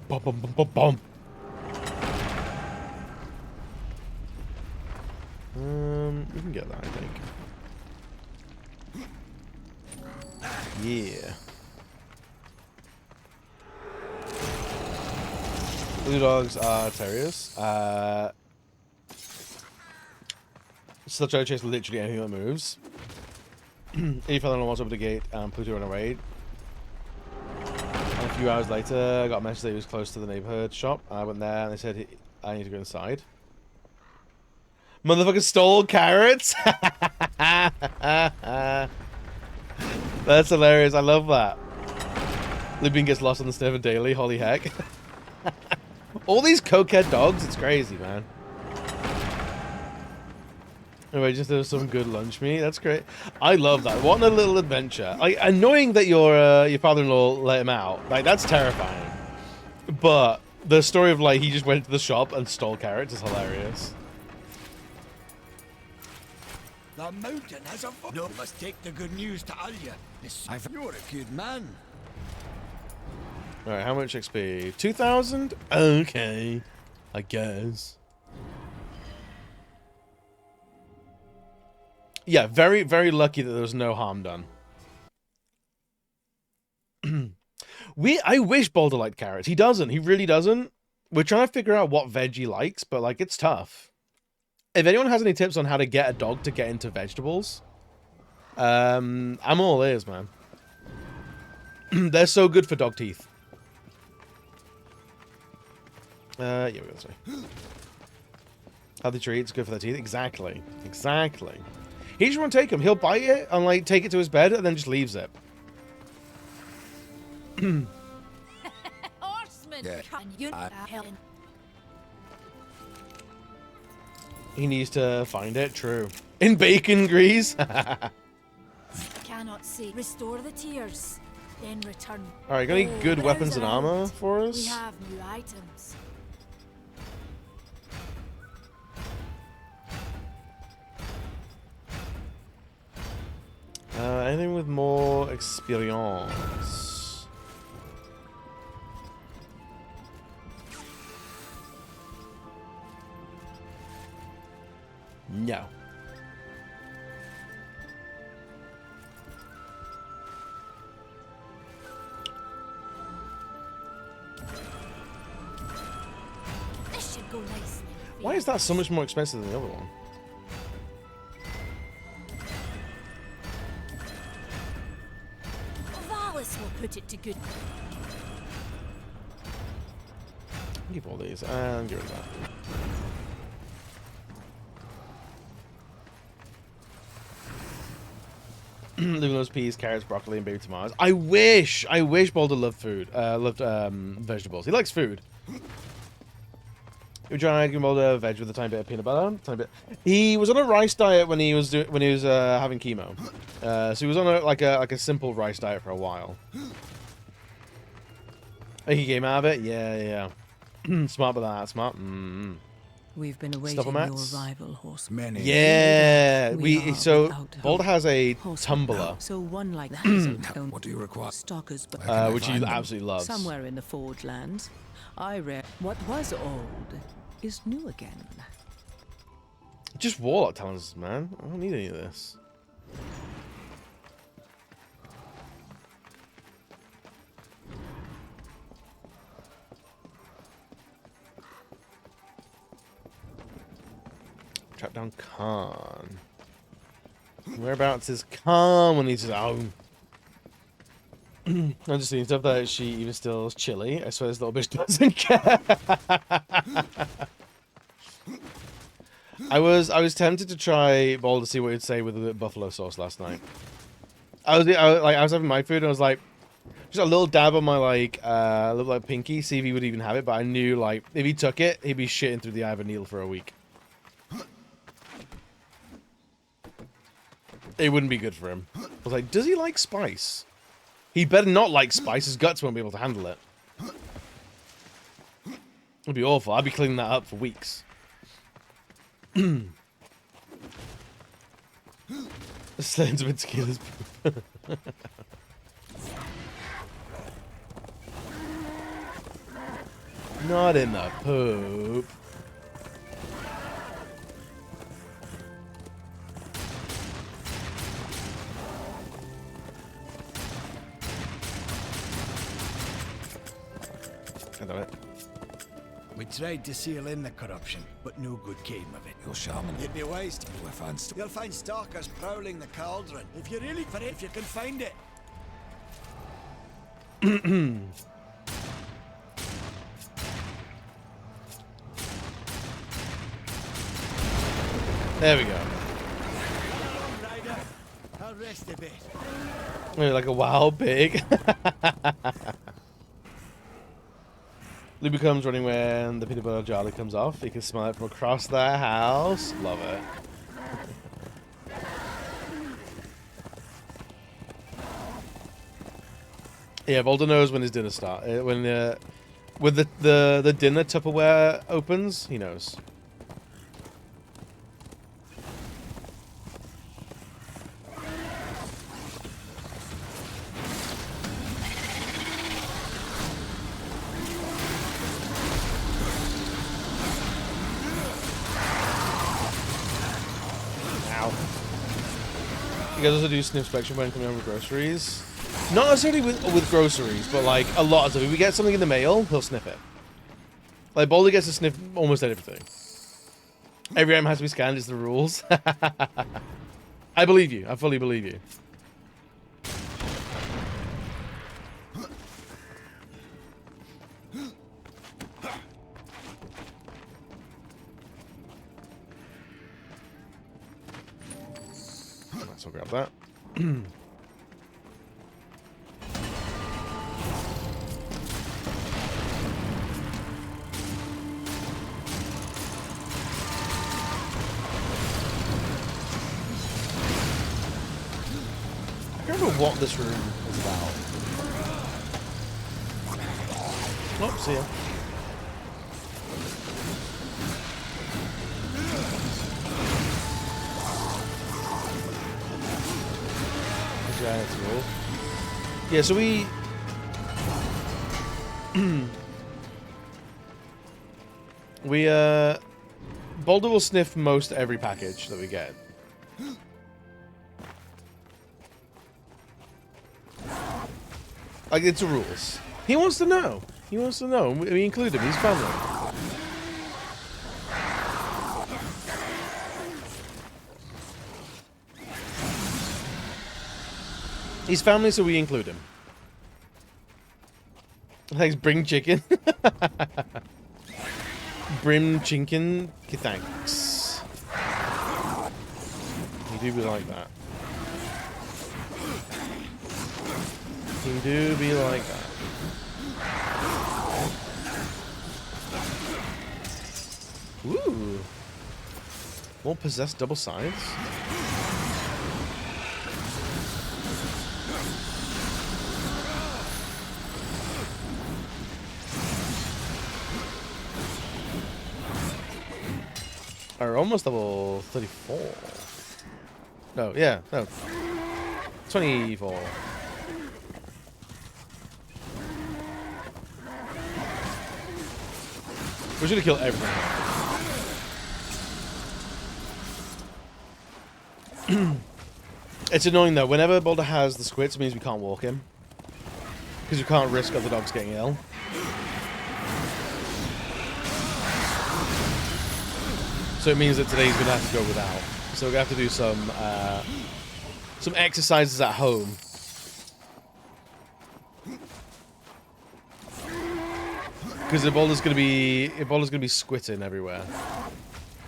Bum, bum, bum, bum, bum. We can get that, I think. Yeah. Blue dogs are terriers. Still try to chase literally anything that moves. He fell on the walls over the gate and Pluto ran away. And a few hours later, I got a message that he was close to the neighborhood shop. I went there and they said I need to go inside. Motherfucker stole carrots? That's hilarious. I love that. Libyan gets lost on the sniff daily. Holy heck. All these cokehead dogs, it's crazy, man. Anyway, just have some good lunch meat. That's great. I love that. What a little adventure. Like, annoying that your father-in-law let him out. Like, that's terrifying. But the story of, like, he just went to the shop and stole carrots is hilarious. The mountain has a foot. No, must take the good news to Alya. You're a good man. Alright, how much XP? 2,000? Okay. I guess. Yeah, very, very lucky that there was no harm done. I wish Boulder liked carrots. He doesn't. He really doesn't. We're trying to figure out what veg he likes, but, like, it's tough. If anyone has any tips on how to get a dog to get into vegetables, I'm all ears, man. They're so good for dog teeth. Yeah, we're gonna say. Healthy treats, good for their teeth. Exactly. Exactly. He just won't take them. He'll bite it and, like, take it to his bed and then just leaves it. Horseman, Yeah. He needs to find it. True. In bacon grease. Cannot see. Restore the tears. Then return. Alright, got any good browse weapons and around. armor for us? We have new items. Anything with more experience? No. This should go nicely. Why is that so much more expensive than the other one? Valis will put it to good. Keep all these and get rid of that. Leaving those peas, carrots, broccoli, and baby tomatoes. I wish Boulder loved food. Loved vegetables. He likes food. You try to give Boulder veg with a tiny bit of peanut butter. Tiny bit. He was on a rice diet when he was having chemo. So he was on a simple rice diet for a while. He came out of it. Yeah. Smart about that. Smart. We've been awaiting Stuff your on mats? arrival, horse. Many. Yeah. So without Boulder has a horse- tumbler, So one like that isn't owned What do you require? stalkers, but which he find them? absolutely loves. somewhere in the Forge lands, I read what was old is new again. Just warlock talents, man. I don't need any of this. Track down Khan. Whereabouts is Khan when he's home? I'm just seeing stuff that she even still is chilly. I swear this little bitch doesn't care. I was tempted to try Ball to see what he'd say with a bit of buffalo sauce last night. I was having my food and I was like, just a little dab on my little pinky, see if he would even have it. But I knew like if he took it, he'd be shitting through the eye of a needle for a week. It wouldn't be good for him. I was like, does he like spice? He better not like spice. His guts won't be able to handle it. It'd be awful. I'd be cleaning that up for weeks. Slains of tequila's poop. Not in the poop. We tried to seal in the corruption, but no good came of it. You'll shaman. You'd be wise to You'll find stalkers prowling the cauldron. If you're really for it, if you can find it. There we go. Rider, I'll rest a bit. Maybe like a wild pig. Luby comes running when the peanut butter jelly comes off. You can smell it from across the house. Love it. Yeah, Volder knows when his dinner starts. When the dinner Tupperware opens, he knows. You guys also do sniff inspection when coming home with groceries? Not necessarily with groceries, but like a lot of stuff. If we get something in the mail, he'll sniff it. Like Boulder gets to sniff almost everything. Every item has to be scanned is the rules. I believe you. I fully believe you. So grab that. I can't remember what this room is about. Oh, see ya. Yeah, so we Boulder will sniff most every package that we get. Like, it's the rules. He wants to know. He wants to know. We include him. He's family. He's family, so we include him. Thanks, Bring Chicken. Brim Chicken. Okay, thanks. You do be like that. You do be like that. Ooh. Won't possess double sides? Are almost level 34. No, yeah, no. 24. We should have killed everything. It's annoying though. Whenever Boulder has the squits, it means we can't walk him. Because we can't risk other dogs getting ill. So it means that today's going to have to go without. So we're going to have to do some exercises at home. Because Ebola's going to be squitting everywhere.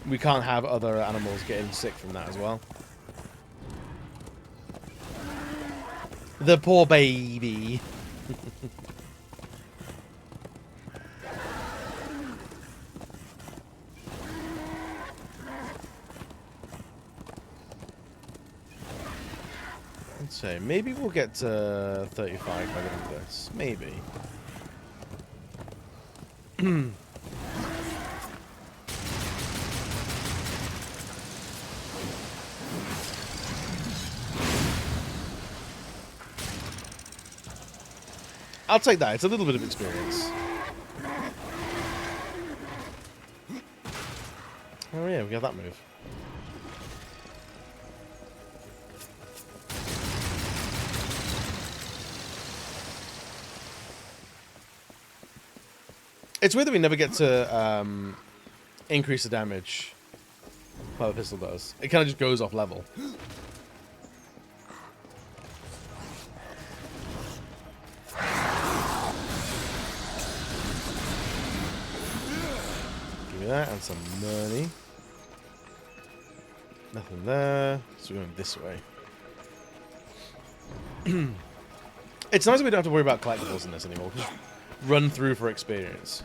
We can't have other animals getting sick from that as well. The poor baby. Let's say maybe we'll get to 35 by the end of this. Maybe. I'll take that. It's a little bit of experience. Oh yeah, we got that move. It's weird that we never get to increase the damage while the pistol does. It kind of just goes off level. Give me that and some money. Nothing there. So we're going this way. It's nice that we don't have to worry about collectibles in this anymore. Just run through for experience.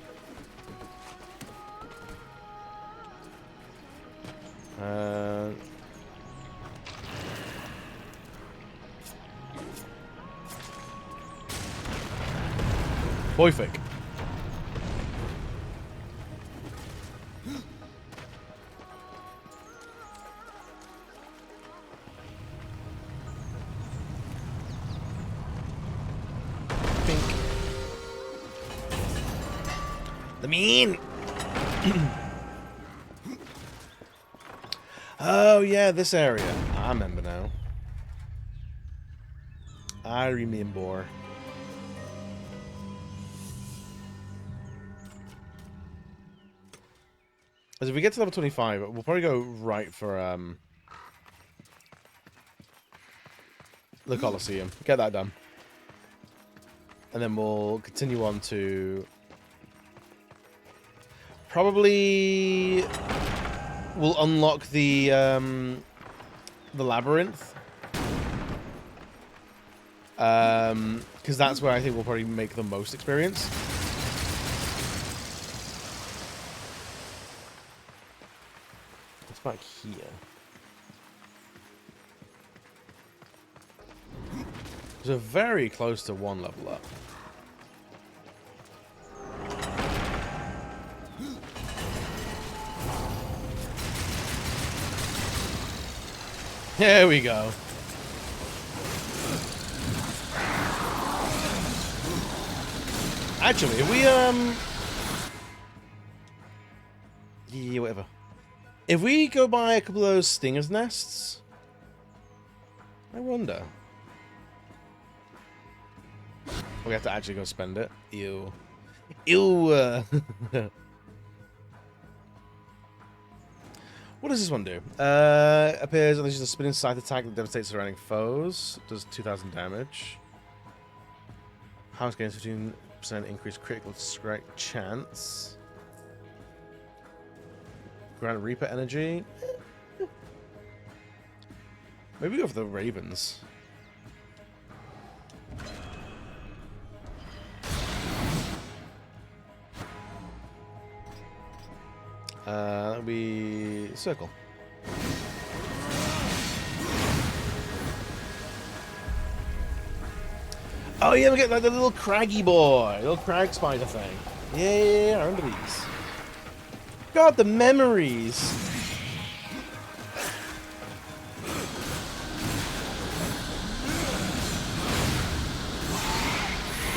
Boyfic. The mean. Oh yeah, this area. I remember now. I remember. As if we get to level 25, we'll probably go right for the Colosseum. Get that done. And then we'll continue on to probably we'll unlock the labyrinth. Because that's where I think we'll probably make the most experience. What's back here? So very close to one level up. There we go. Actually, if we yeah, whatever. If we go by a couple of those stingers nests, I wonder. We have to actually go spend it. Ew. Ew. What does this one do? Appears unleashes a spinning scythe attack that devastates surrounding foes. Does 2,000 damage. House gains 15% increased critical strike chance. Grant Reaper energy. Maybe go for the Ravens. That would be circle. Oh yeah, we get like the little craggy boy, little crag spider thing. Yeah, I remember these. God, the memories.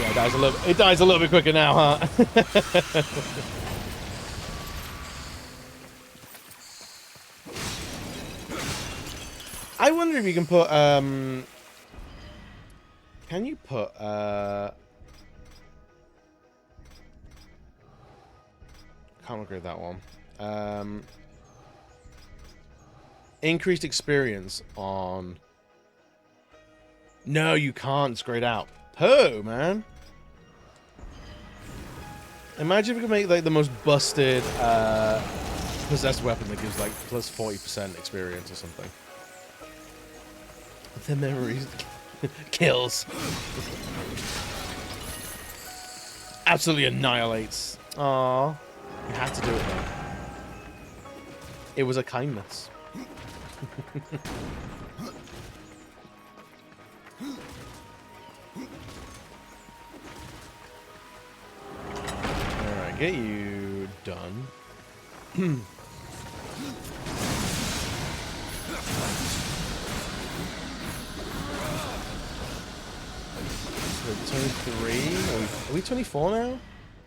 Yeah, it dies a little bit quicker now, huh? I wonder if you can put, can you put, can't upgrade that one. Increased experience on... No, you can't. It's grayed out. Oh, man. Imagine if we could make like the most busted possessed weapon that gives like plus 40% experience or something. The memories kills. Absolutely annihilates. Aww. You had to do it though. It was a kindness. Alright, get you done. We're 23. Are we 24 now?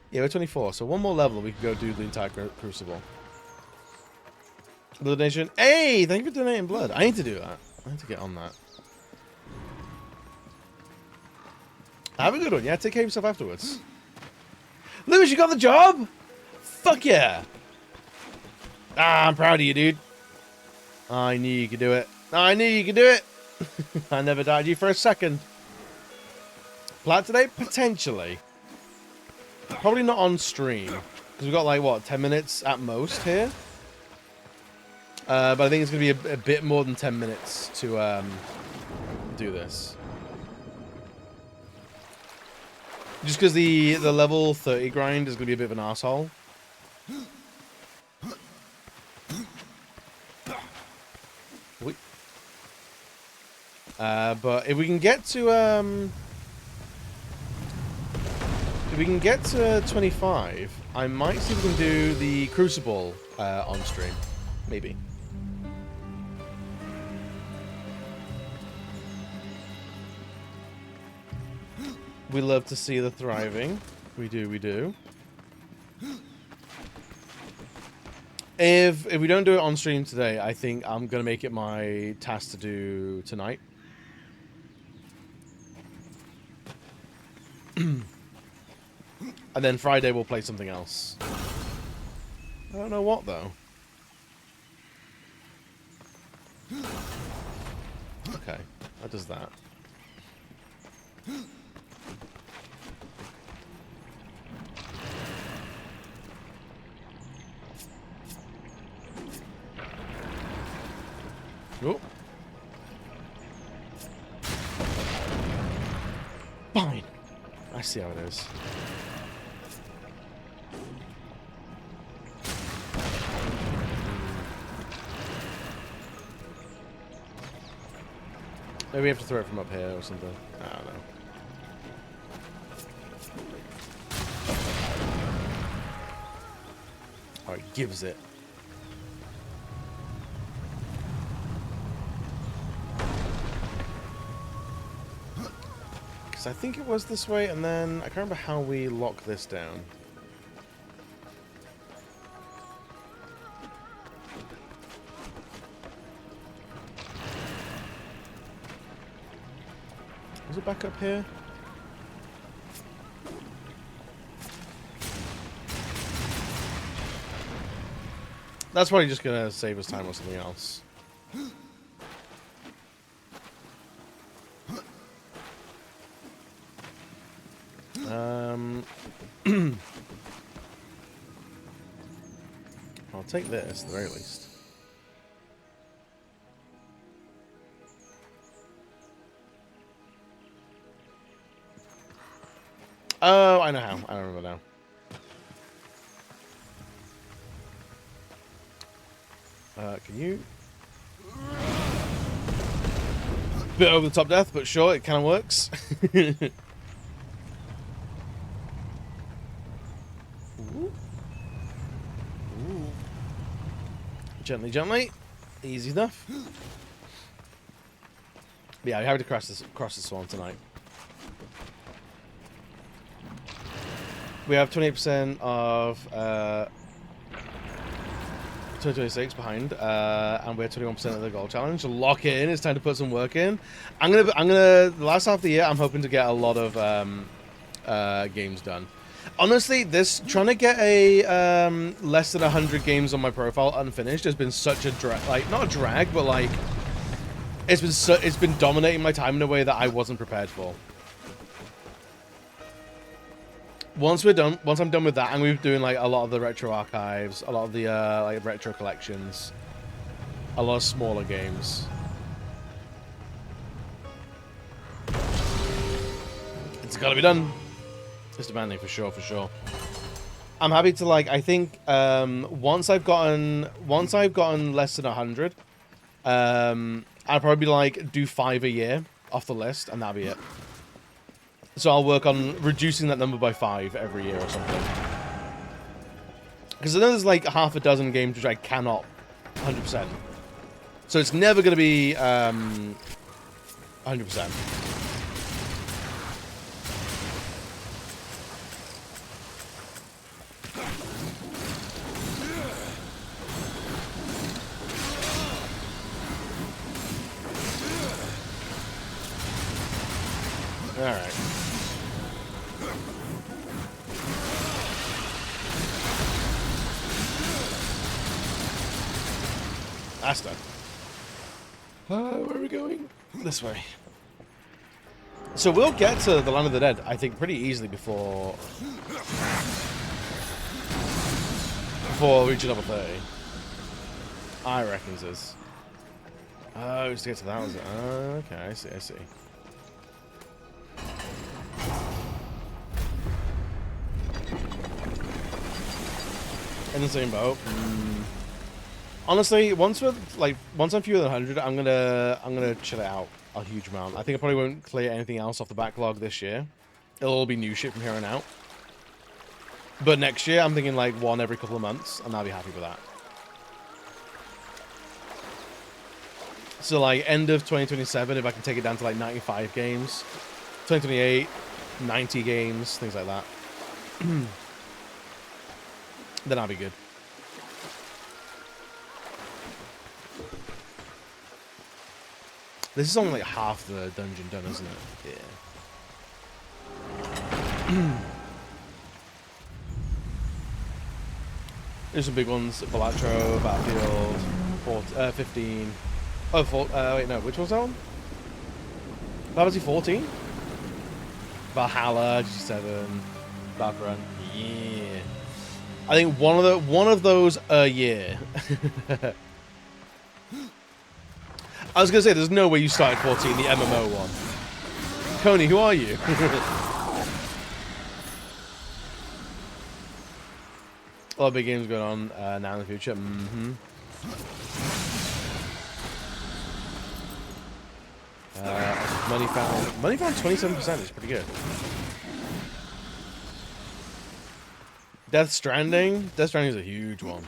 Yeah, we're 24. So one more level, we can go do the entire Crucible. The donation. Hey, thank you for donating blood. I need to do that. I need to get on that. Have a good one. Yeah, take care of yourself afterwards. Lewis, you got the job? Fuck yeah. Ah, I'm proud of you, dude. I knew you could do it. I knew you could do it. I never doubted you for a second. Plat today? Potentially. Probably not on stream. Because we've got like, what, 10 minutes at most here? But I think it's going to be a bit more than 10 minutes to do this. Just because the level 30 grind is going to be a bit of an arsehole. But if we can get to 25, I might see if we can do the Crucible on stream. Maybe. We love to see the thriving. We do, we do. If we don't do it on stream today, I think I'm going to make it my task to do tonight. And then Friday we'll play something else. I don't know what, though. Okay, how does that? Oh. Fine. I see how it is. Maybe we have to throw it from up here or something. I don't know. Oh, it gives it. I think it was this way, and then I can't remember how we lock this down. Was it back up here? That's probably just gonna save us time or something else. I'll take this at the very least. Oh, I know how. I don't remember now. Can you? Bit over the top death, but sure, it kind of works. Gently, gently. Easy enough. But yeah, we have to cross this one tonight. We have 28% of 2026 behind, and we're 21% of the goal challenge. So lock it in. It's time to put some work in. The last half of the year, I'm hoping to get a lot of games done. Honestly, this trying to get a less than 100 games on my profile unfinished has been such a drag. Like, not a drag, but like it's been dominating my time in a way that I wasn't prepared for. Once I'm done with that, I'm going to be doing like a lot of the retro archives, a lot of the like retro collections, a lot of smaller games. It's got to be done. It's demanding for sure, for sure. I'm happy to like. I think once I've gotten less than 100, I'll probably like do 5 a year off the list, and that'll be it. So I'll work on reducing that number by 5 every year or something. Because I know there's like half a dozen games which I cannot 100%. So it's never going to be 100%. All right. That's done. Where are we going? This way. So we'll get to the Land of the Dead, I think, pretty easily before reaching level 30. I reckon it is. Oh, just to get to that, was it? Okay, I see, I see. In the same boat. Honestly, once I'm fewer than 100, I'm gonna chill it out a huge amount. I think I probably won't clear anything else off the backlog this year. It'll all be new shit from here on out. But next year, I'm thinking like one every couple of months, and I'll be happy with that. So like end of 2027, if I can take it down to like 95 games, 2028, 90 games, things like that. Then I'll be good. This is only like half the dungeon done, isn't it? Yeah. There's some big ones. Balatro, Battlefield, 15. Oh, wait, no. Which one's that one? Battlefield 14? Valhalla, G7, Battlefront. Yeah. I think one of those a year. I was gonna say there's no way you started 14, the MMO one. Coney, who are you? A lot of big games going on now in the future. Money found 27% is pretty good. Death Stranding is a huge one.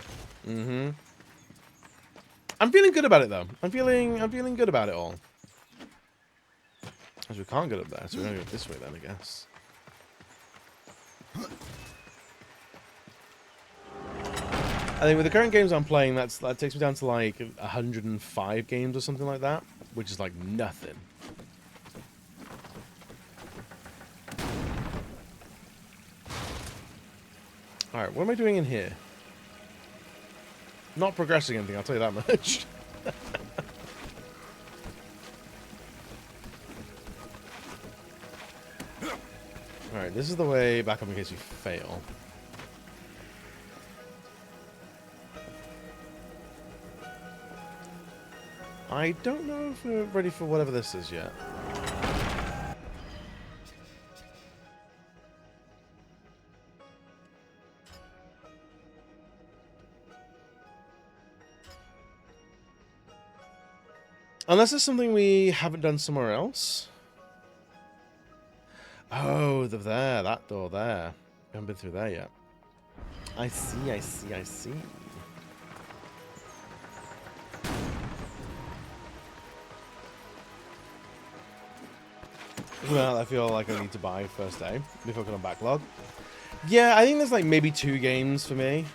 I'm feeling good about it though. I'm feeling good about it all. As we can't get up there, so we're gonna go this way then, I guess. I think with the current games I'm playing, that takes me down to like 105 games or something like that, which is like nothing. All right, what am I doing in here? Not progressing anything, I'll tell you that much. Alright, this is the way back up in case you fail. I don't know if we're ready for whatever this is yet. Unless it's something we haven't done somewhere else. Oh, there, that door there. We haven't been through there yet. I see, I see, I see. Well, I feel like I need to buy first day before I get on backlog. Yeah, I think there's like maybe 2 games for me.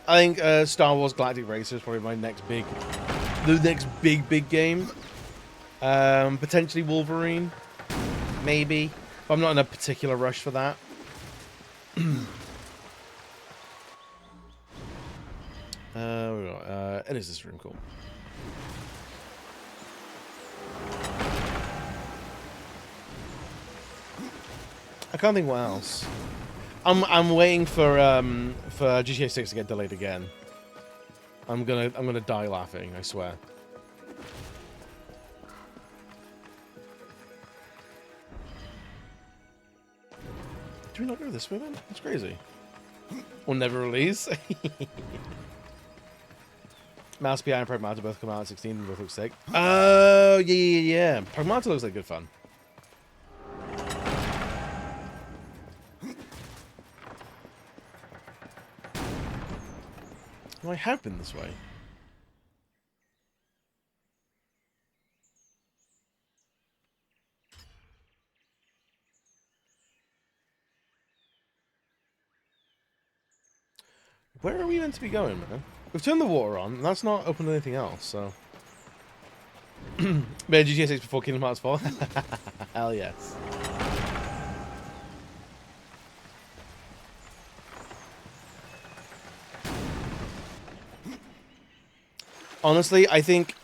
I think Star Wars Galactic Racer is probably my next big game. Potentially Wolverine, maybe. But I'm not in a particular rush for that. It is this room, cool. I can't think what else. I'm waiting for GTA 6 to get delayed again. I'm gonna die laughing, I swear. Do we not go this way then? That's crazy. We'll never release. Mouse PI and Pragmata both come out at 16 and both look sick. Oh, yeah. Pragmata looks like good fun. Well, I have been this way. Where are we meant to be going, man? We've turned the water on, and that's not opened anything else, so... Made GTA 6 before Kingdom Hearts 4? Hell yes. Honestly, I think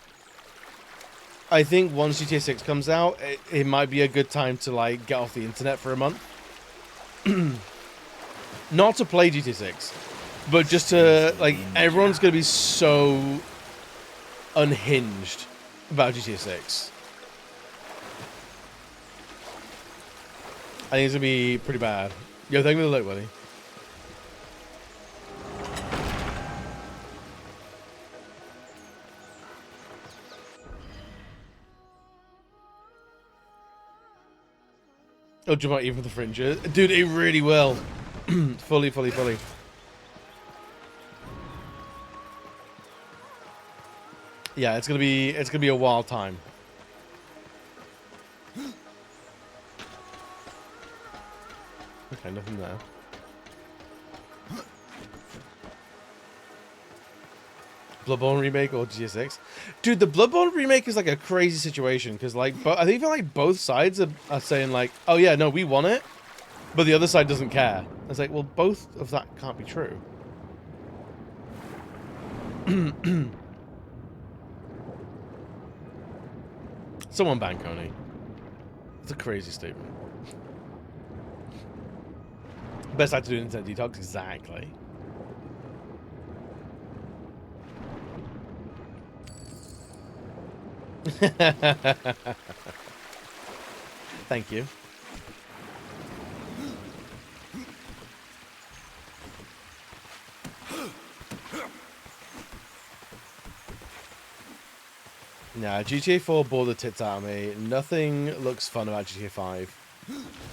once GTA 6 comes out, it might be a good time to, like, get off the internet for a month. Not to play GTA 6. But just to, like, everyone's going to be so unhinged about GTA 6. I think it's going to be pretty bad. Yo, thank you for the look, buddy. Oh, jump out even for the fringes. Dude, it really will. Fully. Yeah, it's gonna be a wild time. Okay, nothing there. Bloodborne remake or GTA 6? Dude, the Bloodborne remake is like a crazy situation because like, I think like both sides are saying like, oh yeah, no, we want it, but the other side doesn't care. It's like, well, both of that can't be true. Someone ban Coney. It's a crazy statement. Best time to do an internet detox, exactly. Thank you. Nah, GTA 4 bored the tits out of me. Nothing looks fun about GTA 5.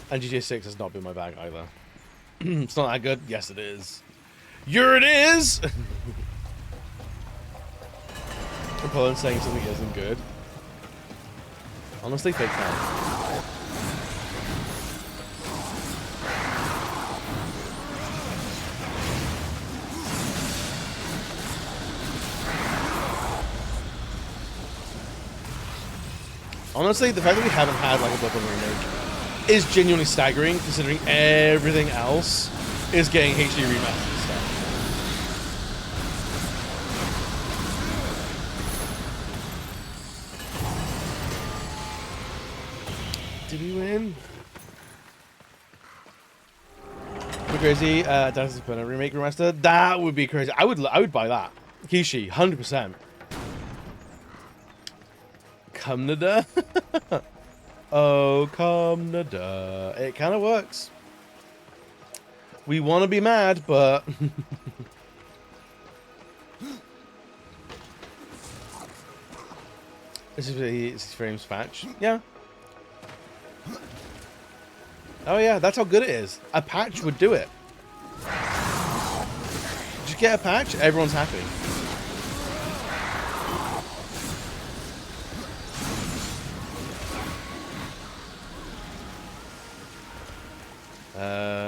And GTA 6 has not been my bag either. It's not that good? Yes, it is. Here it is! Napoleon saying something isn't good. Honestly, fake fan. Honestly, the fact that we haven't had like a Bloodborne remake is genuinely staggering, considering everything else is getting HD remastered and stuff. Did we win? Be crazy. Darksiders II remake remaster. That would be crazy. I would buy that. Kishi, 100%. Canada. Oh, Canada. It kind of works. We want to be mad, but this is the frames patch. Yeah. Oh yeah, that's how good it is. A patch would do it. Did you get a patch? Everyone's happy.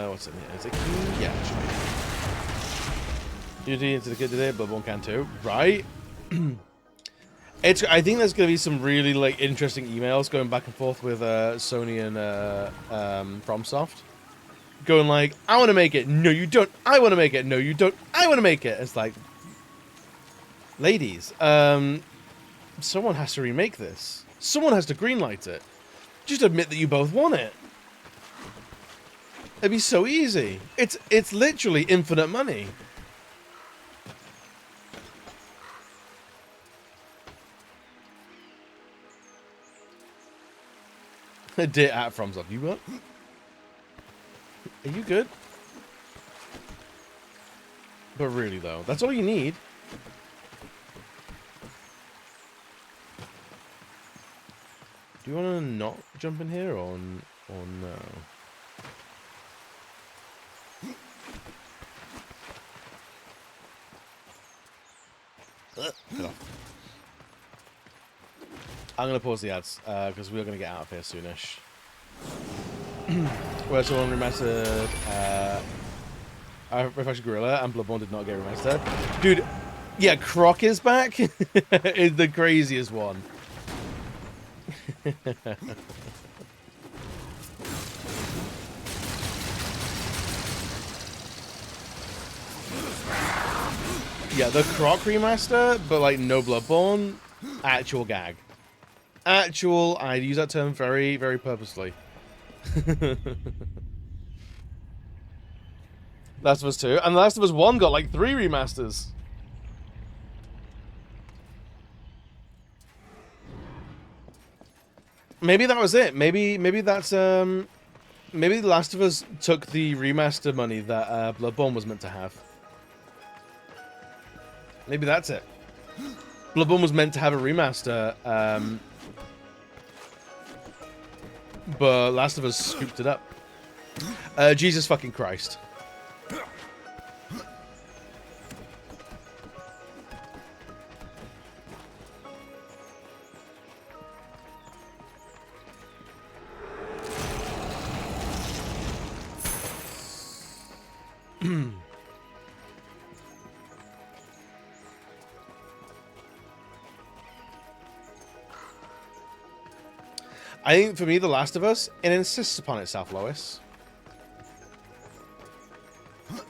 What's it? Is it key? Yeah, it should be. Unity into the kid today, Bloodborne can too. Right? I think there's going to be some really like interesting emails going back and forth with Sony and FromSoft, going like, "I want to make it. No, you don't. I want to make it. No, you don't. I want to make it." It's like, ladies, someone has to remake this. Someone has to greenlight it. Just admit that you both want it. It'd be so easy. It's literally infinite money. Dear at FromSoft, you what? Are you good? But really though, that's all you need. Do you want to not jump in here or no? I'm going to pause the ads, because we're going to get out of here soonish. Where's the one remastered? Refresh Gorilla and Bloodborne did not get remastered. Dude, yeah, Croc is back. Is the craziest one. Yeah, the Croc remaster, but like no Bloodborne, actual gag. Actual, I use that term very, very purposely. Last of Us 2, and Last of Us 1 got like 3 remasters. Maybe that was it. Maybe that's maybe The Last of Us took the remaster money that Bloodborne was meant to have. Maybe that's it. Bloodborne was meant to have a remaster, but Last of Us scooped it up. Jesus fucking Christ. I think for me, The Last of Us, it insists upon itself, Lois.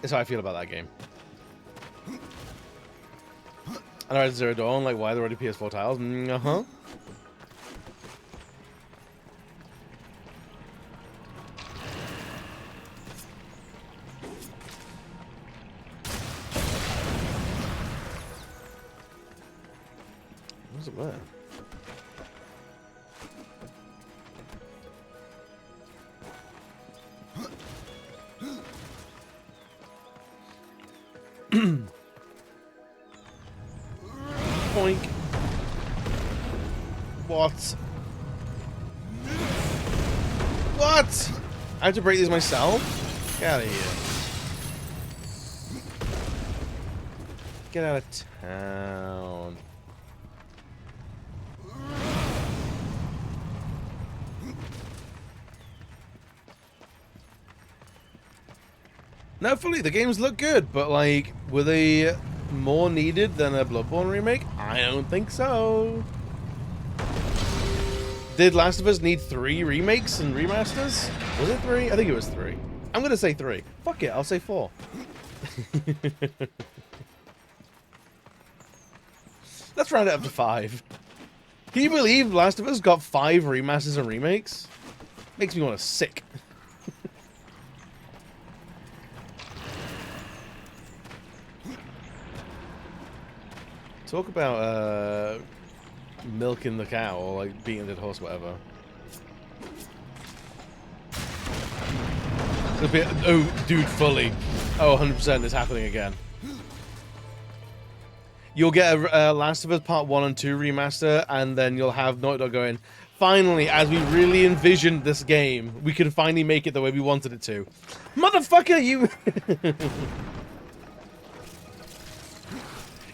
That's how I feel about that game. And Horizon Zero Dawn, like, why are there already PS4 titles? Uh-huh. What's it there? Boink. What? What? I have to break these myself? Get out of here. Get out of town. No, fully, the games look good, but like, were they more needed than a Bloodborne remake? I don't think so. Did Last of Us need 3 remakes and remasters? Was it 3? I think it was 3. I'm gonna say 3. Fuck it, I'll say 4. Let's round it up to 5. Can you believe Last of Us got 5 remasters and remakes? Makes me want to sick. Talk about milking the cow or like beating the horse, whatever. A bit, oh, dude, fully. Oh, 100% is happening again. You'll get a Last of Us Part 1 and 2 remaster, and then you'll have Naughty Dog going, finally, as we really envisioned this game, we could finally make it the way we wanted it to. Motherfucker, you...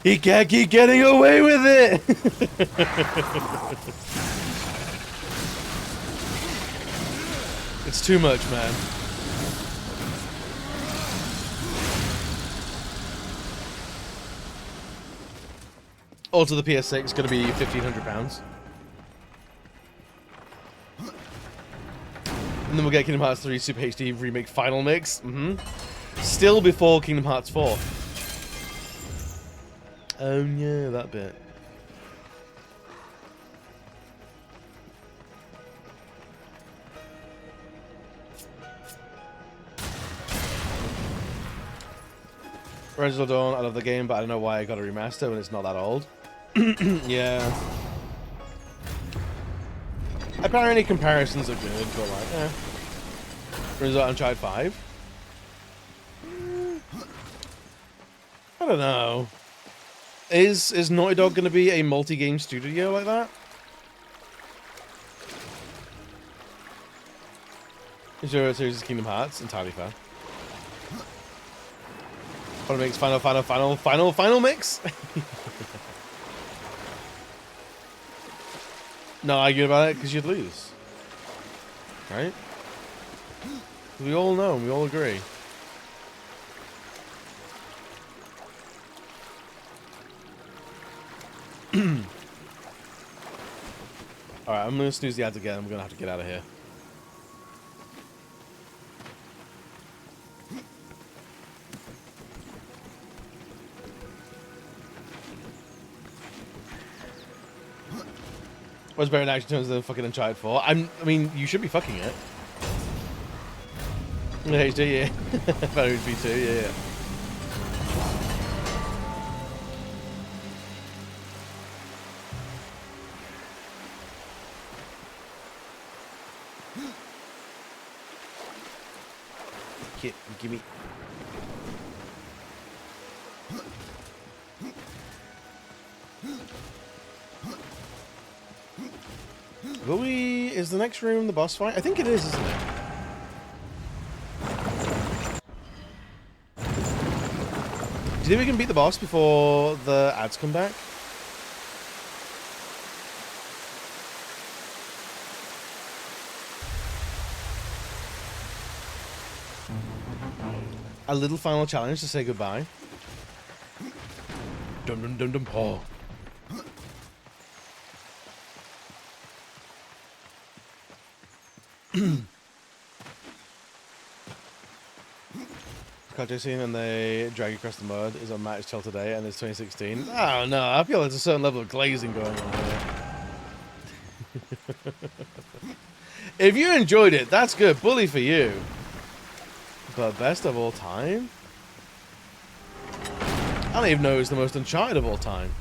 He can't keep getting away with it! It's too much, man. Also, the PS6 is going to be £1,500. And then we'll get Kingdom Hearts 3 Super HD Remake Final Mix. Still before Kingdom Hearts 4. Oh yeah, that bit. Horizon Dawn, I love the game, but I don't know why I got a remaster when it's not that old. Yeah. Apparently comparisons are good, but like, eh. Result Uncharted 5? I don't know. Is Naughty Dog going to be a multi-game studio like that? Is your series of Kingdom Hearts? Entirely fair. Final mix, final mix? No arguing about it because you'd lose. Right? We all know and we all agree. Alright, I'm gonna snooze the ads again. I'm gonna have to get out of here. What's better in action terms than fucking Uncharted 4? I mean, you should be fucking it. In HD, yeah. Better would be too, yeah. Give me. Will we? Is the next room the boss fight? I think it is, isn't it? Do you think we can beat the boss before the ads come back? A little final challenge to say goodbye. Dum dum dum dum paw. Cartoon scene and they drag you across the mud is on Match till today and it's 2016. Oh no, I feel there's a certain level of glazing going on here. If you enjoyed it, that's good. Bully for you. But best of all time? I don't even know it's the most Uncharted of all time.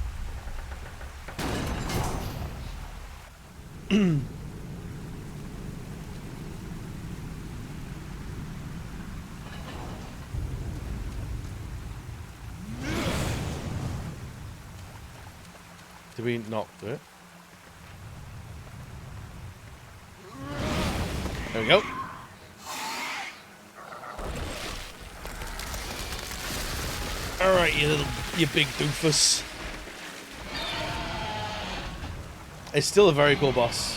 Did we not do it? There we go. Alright, you big doofus. It's still a very cool boss.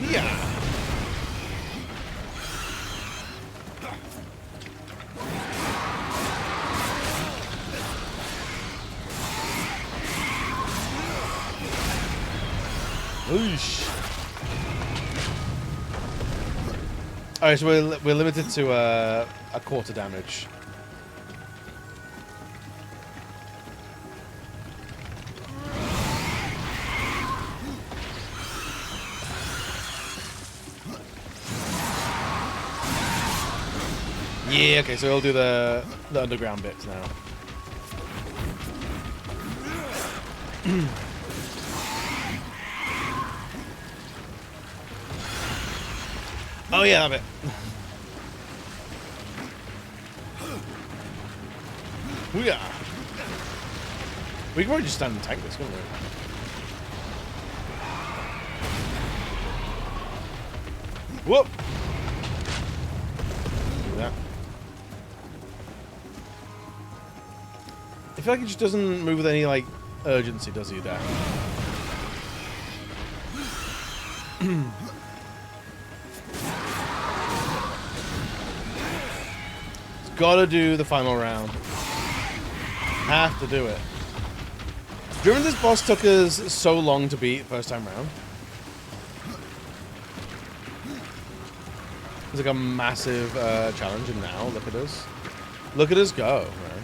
Yeah. Oosh. Alright, so we're limited to a quarter damage. Yeah, okay, so we'll do the underground bits now. Oh yeah, that bit. Yeah. We can probably just stand and tank this, couldn't we? Whoop! Do that. I feel like it just doesn't move with any, like, urgency, does he, there? gotta do the final round. Have to do it. Do you remember this boss took us so long to beat first time round? It's like a massive challenge, and now look at us. Look at us go, man.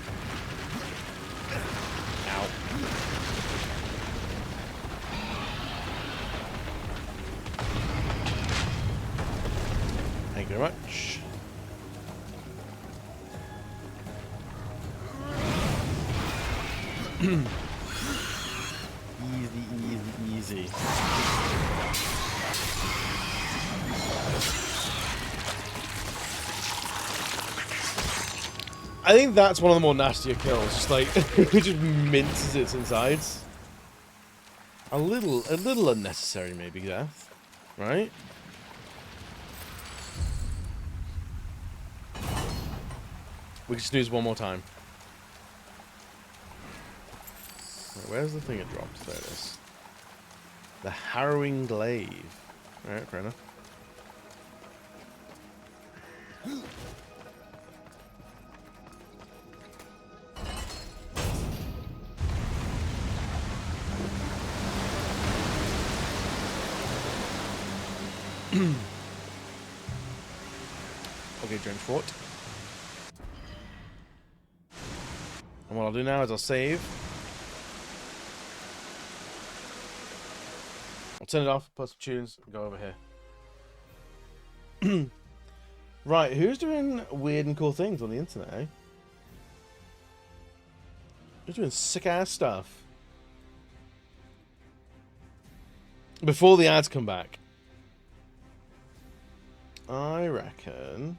Ow. Thank you very much. Easy. I think that's one of the more nastier kills. Just like it just minces its insides. A little unnecessary, maybe, death, right? We can snooze one more time. Where's the thing it dropped? There it is. The Harrowing Glaive. Alright, fair enough. Okay, Drench Fort. And what I'll do now is I'll save. I'll turn it off, put some tunes, and go over here. Right, who's doing weird and cool things on the internet, eh? Who's doing sick-ass stuff? Before the ads come back. I reckon...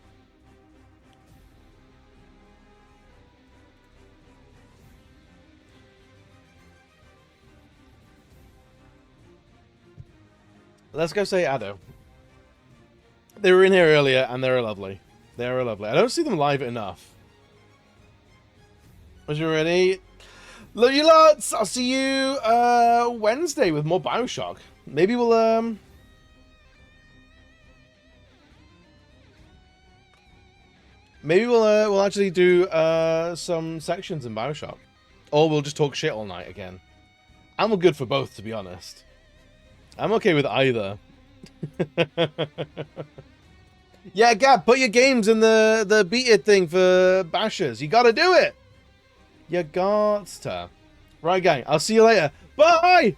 Let's go say Addo. They were in here earlier, and they were lovely. They were lovely. I don't see them live enough. Was you ready? Love you lots! I'll see you Wednesday with more Bioshock. Maybe we'll we'll actually do some sections in Bioshock. Or we'll just talk shit all night again. I'm good for both, to be honest. I'm okay with either. Yeah, Gab, put your games in the beat it thing for bashers. You gotta do it. You got to. Right, gang. I'll see you later. Bye!